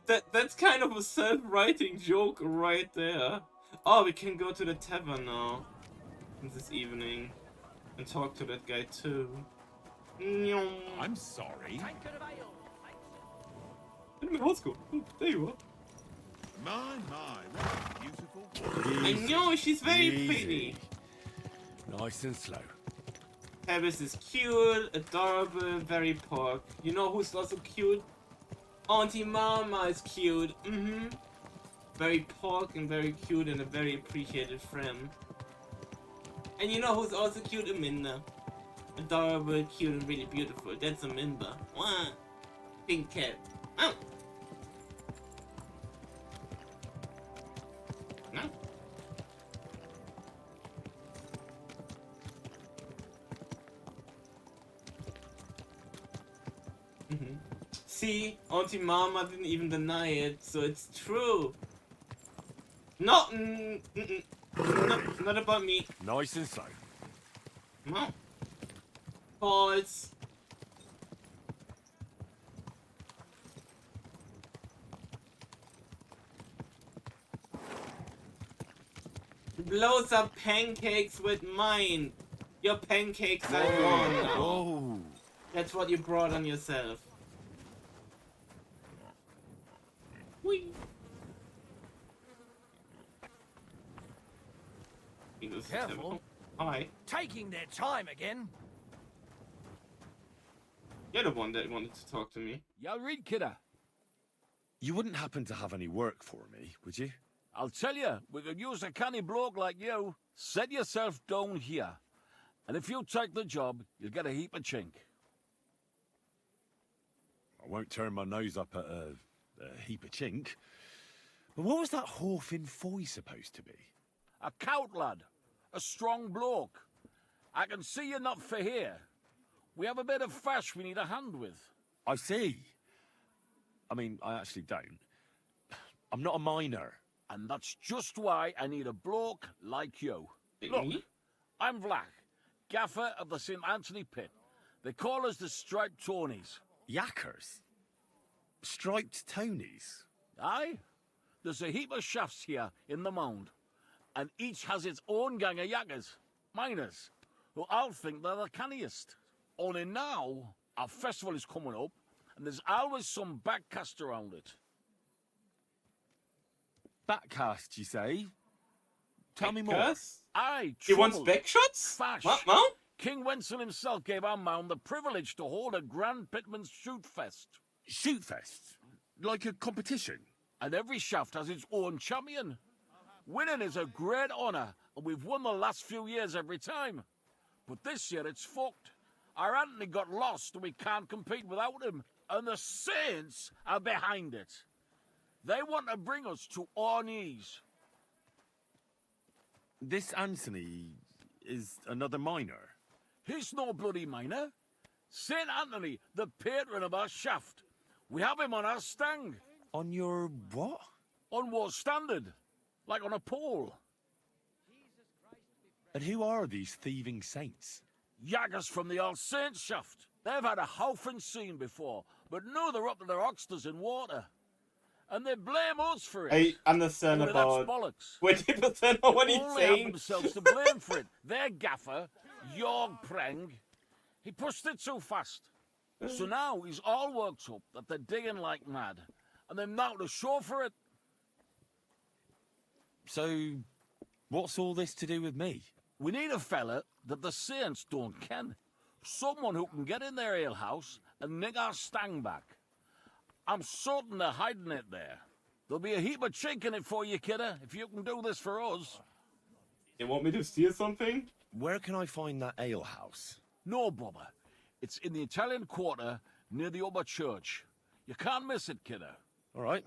That's kind of a self-writing joke right there. Oh, we can go to the tavern now. This evening. And talk to that guy too. I'm sorry. Where did my horse go? Oh, there you are. My, what a beautiful. I know, she's very Easy. pretty. Nice and slow. Tabis is cute, adorable, very pork. You know who's also cute? Auntie Mama is cute. Very pork and very cute and a very appreciated friend. And you know who's also cute? Aminda. Adorable, cute, and really beautiful. That's Aminda. Wah! Pink cat. Oh! No? See? Auntie Mama didn't even deny it, so it's true. No! Not about me. Nice and slow. No. False. Blows up pancakes with mine. Your pancakes are gone now. Whoa. That's what you brought on yourself. Whee. Careful. Hi. Taking their time again. You're the one that wanted to talk to me. You read, kidder. You wouldn't happen to have any work for me, would you? I'll tell you, we could use a canny bloke like you. Set yourself down here. And if you take the job, you'll get a heap of chink. I won't turn my nose up at a heap of chink. But what was that Horfin Foy supposed to be? A cout lad. A strong bloke. I can see you're not for here. We have a bit of fash we need a hand with. I see. I mean, I actually don't. I'm not a miner. And that's just why I need a bloke like you. Look, Me? I'm Vlach, gaffer of the St. Anthony Pit. They call us the Striped Tonys. Yakkers? Striped Tonys? Aye. There's a heap of shafts here in the mound. and each has its own gang of yakkers, miners, who I'll think they're the canniest. Only now, our festival is coming up, and there's always some backcast around it. Backcast, you say? Tell me more. Backcast? Aye, He wants trouble. backshots? Fash. What, Mount? King Wenzel himself gave our mound the privilege to hold a grand pitman's shoot fest. Shoot fest? Like a competition? And every shaft has its own champion. Winning is a great honour, and we've won the last few years every time. But this year it's fucked. Our Anthony got lost and we can't compete without him. And the Saints are behind it. They want to bring us to our knees. This Anthony is another miner. He's no bloody miner. Saint Anthony, the patron of our shaft. We have him on our stang. On your what? On what standard? Like on a pole. And who are these thieving saints? Yaggers from the All Saints shaft. They've had a howfing scene before, but now they're up to their oxters in water. And they blame us for it. I understand Only about that's bollocks. 20% of what he's Only saying. have themselves to blame for it. Their gaffer, Jorg Preng, he pushed it too fast. So now he's all worked up that they're digging like mad. And they're now to show for it. So, what's all this to do with me? We need a fella that the Saints don't ken. Someone who can get in their alehouse and nick our stang back. I'm certain they're hiding it there. There'll be a heap of chink in it for you, kidder, if you can do this for us. You want me to steal something? Where can I find that alehouse? No bother. It's in the Italian Quarter near the upper church. You can't miss it, kidder. All right.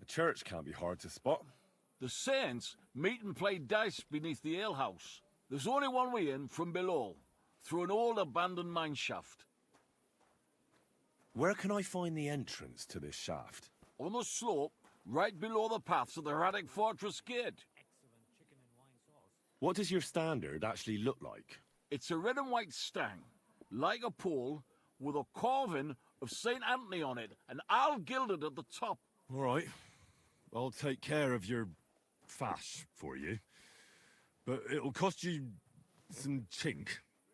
A church can't be hard to spot. The Saints meet and play dice beneath the alehouse. There's only one way in from below, through an old abandoned mine shaft. Where can I find the entrance to this shaft? On the slope, right below the paths of the Radic Fortress Gate. What does your standard actually look like? It's a red and white stang, like a pole, with a carving of St. Anthony on it, and all gilded at the top. All right. I'll take care of your fash for you. But it'll cost you some chink.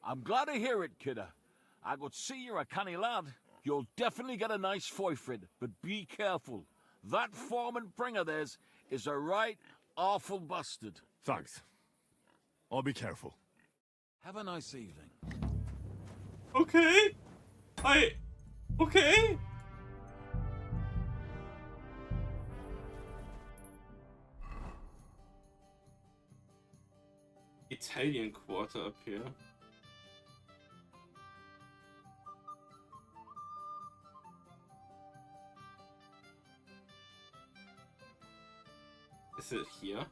I'm glad to hear it, kidder. I could see you're a canny lad. You'll definitely get a nice foy for it, but be careful. That foreman Pring of theirs is a right awful bastard. Thanks. I'll be careful. Have a nice evening. Okay. Okay. Italian Quarter up here. Is it here?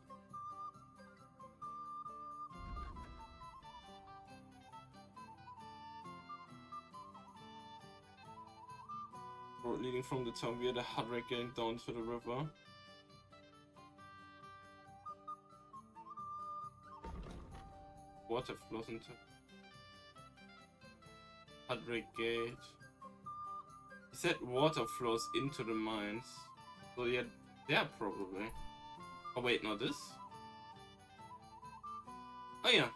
Road leading from the town via the hut rack getting down to the river. Water flows into Hadrick Gate. He said water flows into the mines. So yeah, probably. Oh wait, not this. Oh yeah.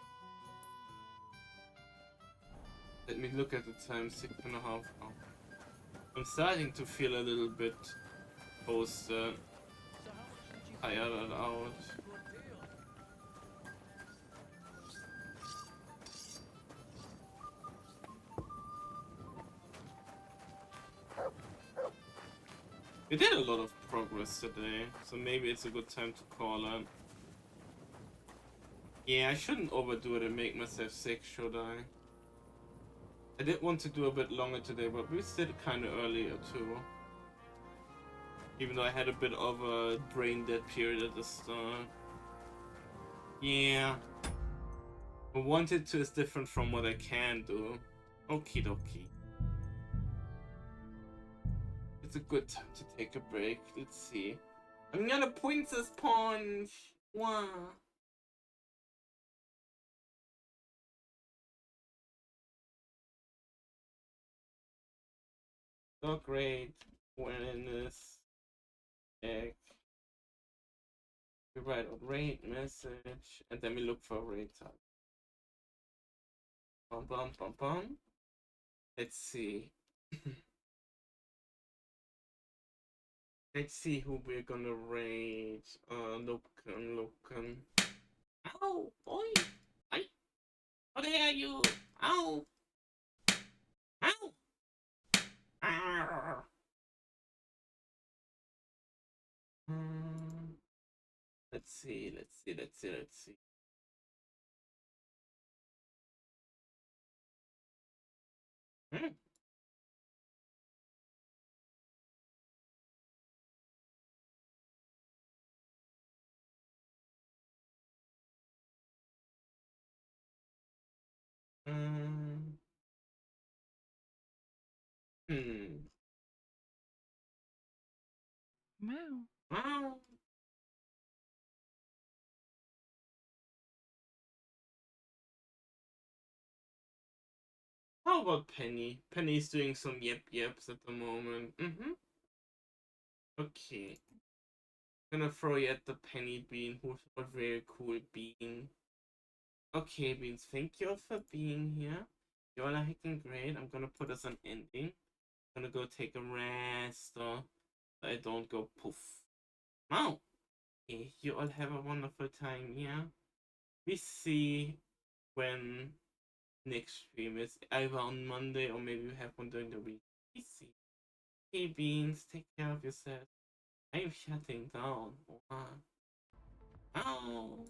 Let me look at the time, 6.5 hours. I'm starting to feel a little bit tired out. We did a lot of progress today, so maybe it's a good time to call it. Yeah, I shouldn't overdo it and make myself sick, should I? I did want to do a bit longer today, but we did it kind of earlier too. Even though I had a bit of a brain dead period at the start. Yeah. But wanted to is different from what I can do. Okie dokie. It's a good time to take a break. Let's see. I'm gonna Princess Punch! Wow. So great. When in this egg. We write a raid message and then we look for a raid type. Bum bum bum bum. Let's see. Let's see who we're gonna raid. Loken. Ow, boy! How dare you! Ow! Ow! Arr. Let's see. Hmm. Meow. Ow. How about Penny? Penny's doing some yeps at the moment. Okay. Gonna throw you at the Penny Bean, who's a very cool bean. Okay, Beans, thank you for being here. You all are hacking great. I'm gonna put us an ending. I'm gonna go take a rest so I don't go poof. Wow. Okay, you all have a wonderful time, yeah? We see when next stream is either on Monday or maybe we have one during the week. We see. Hey Beans, take care of yourself. I'm shutting down. Wow. Ow.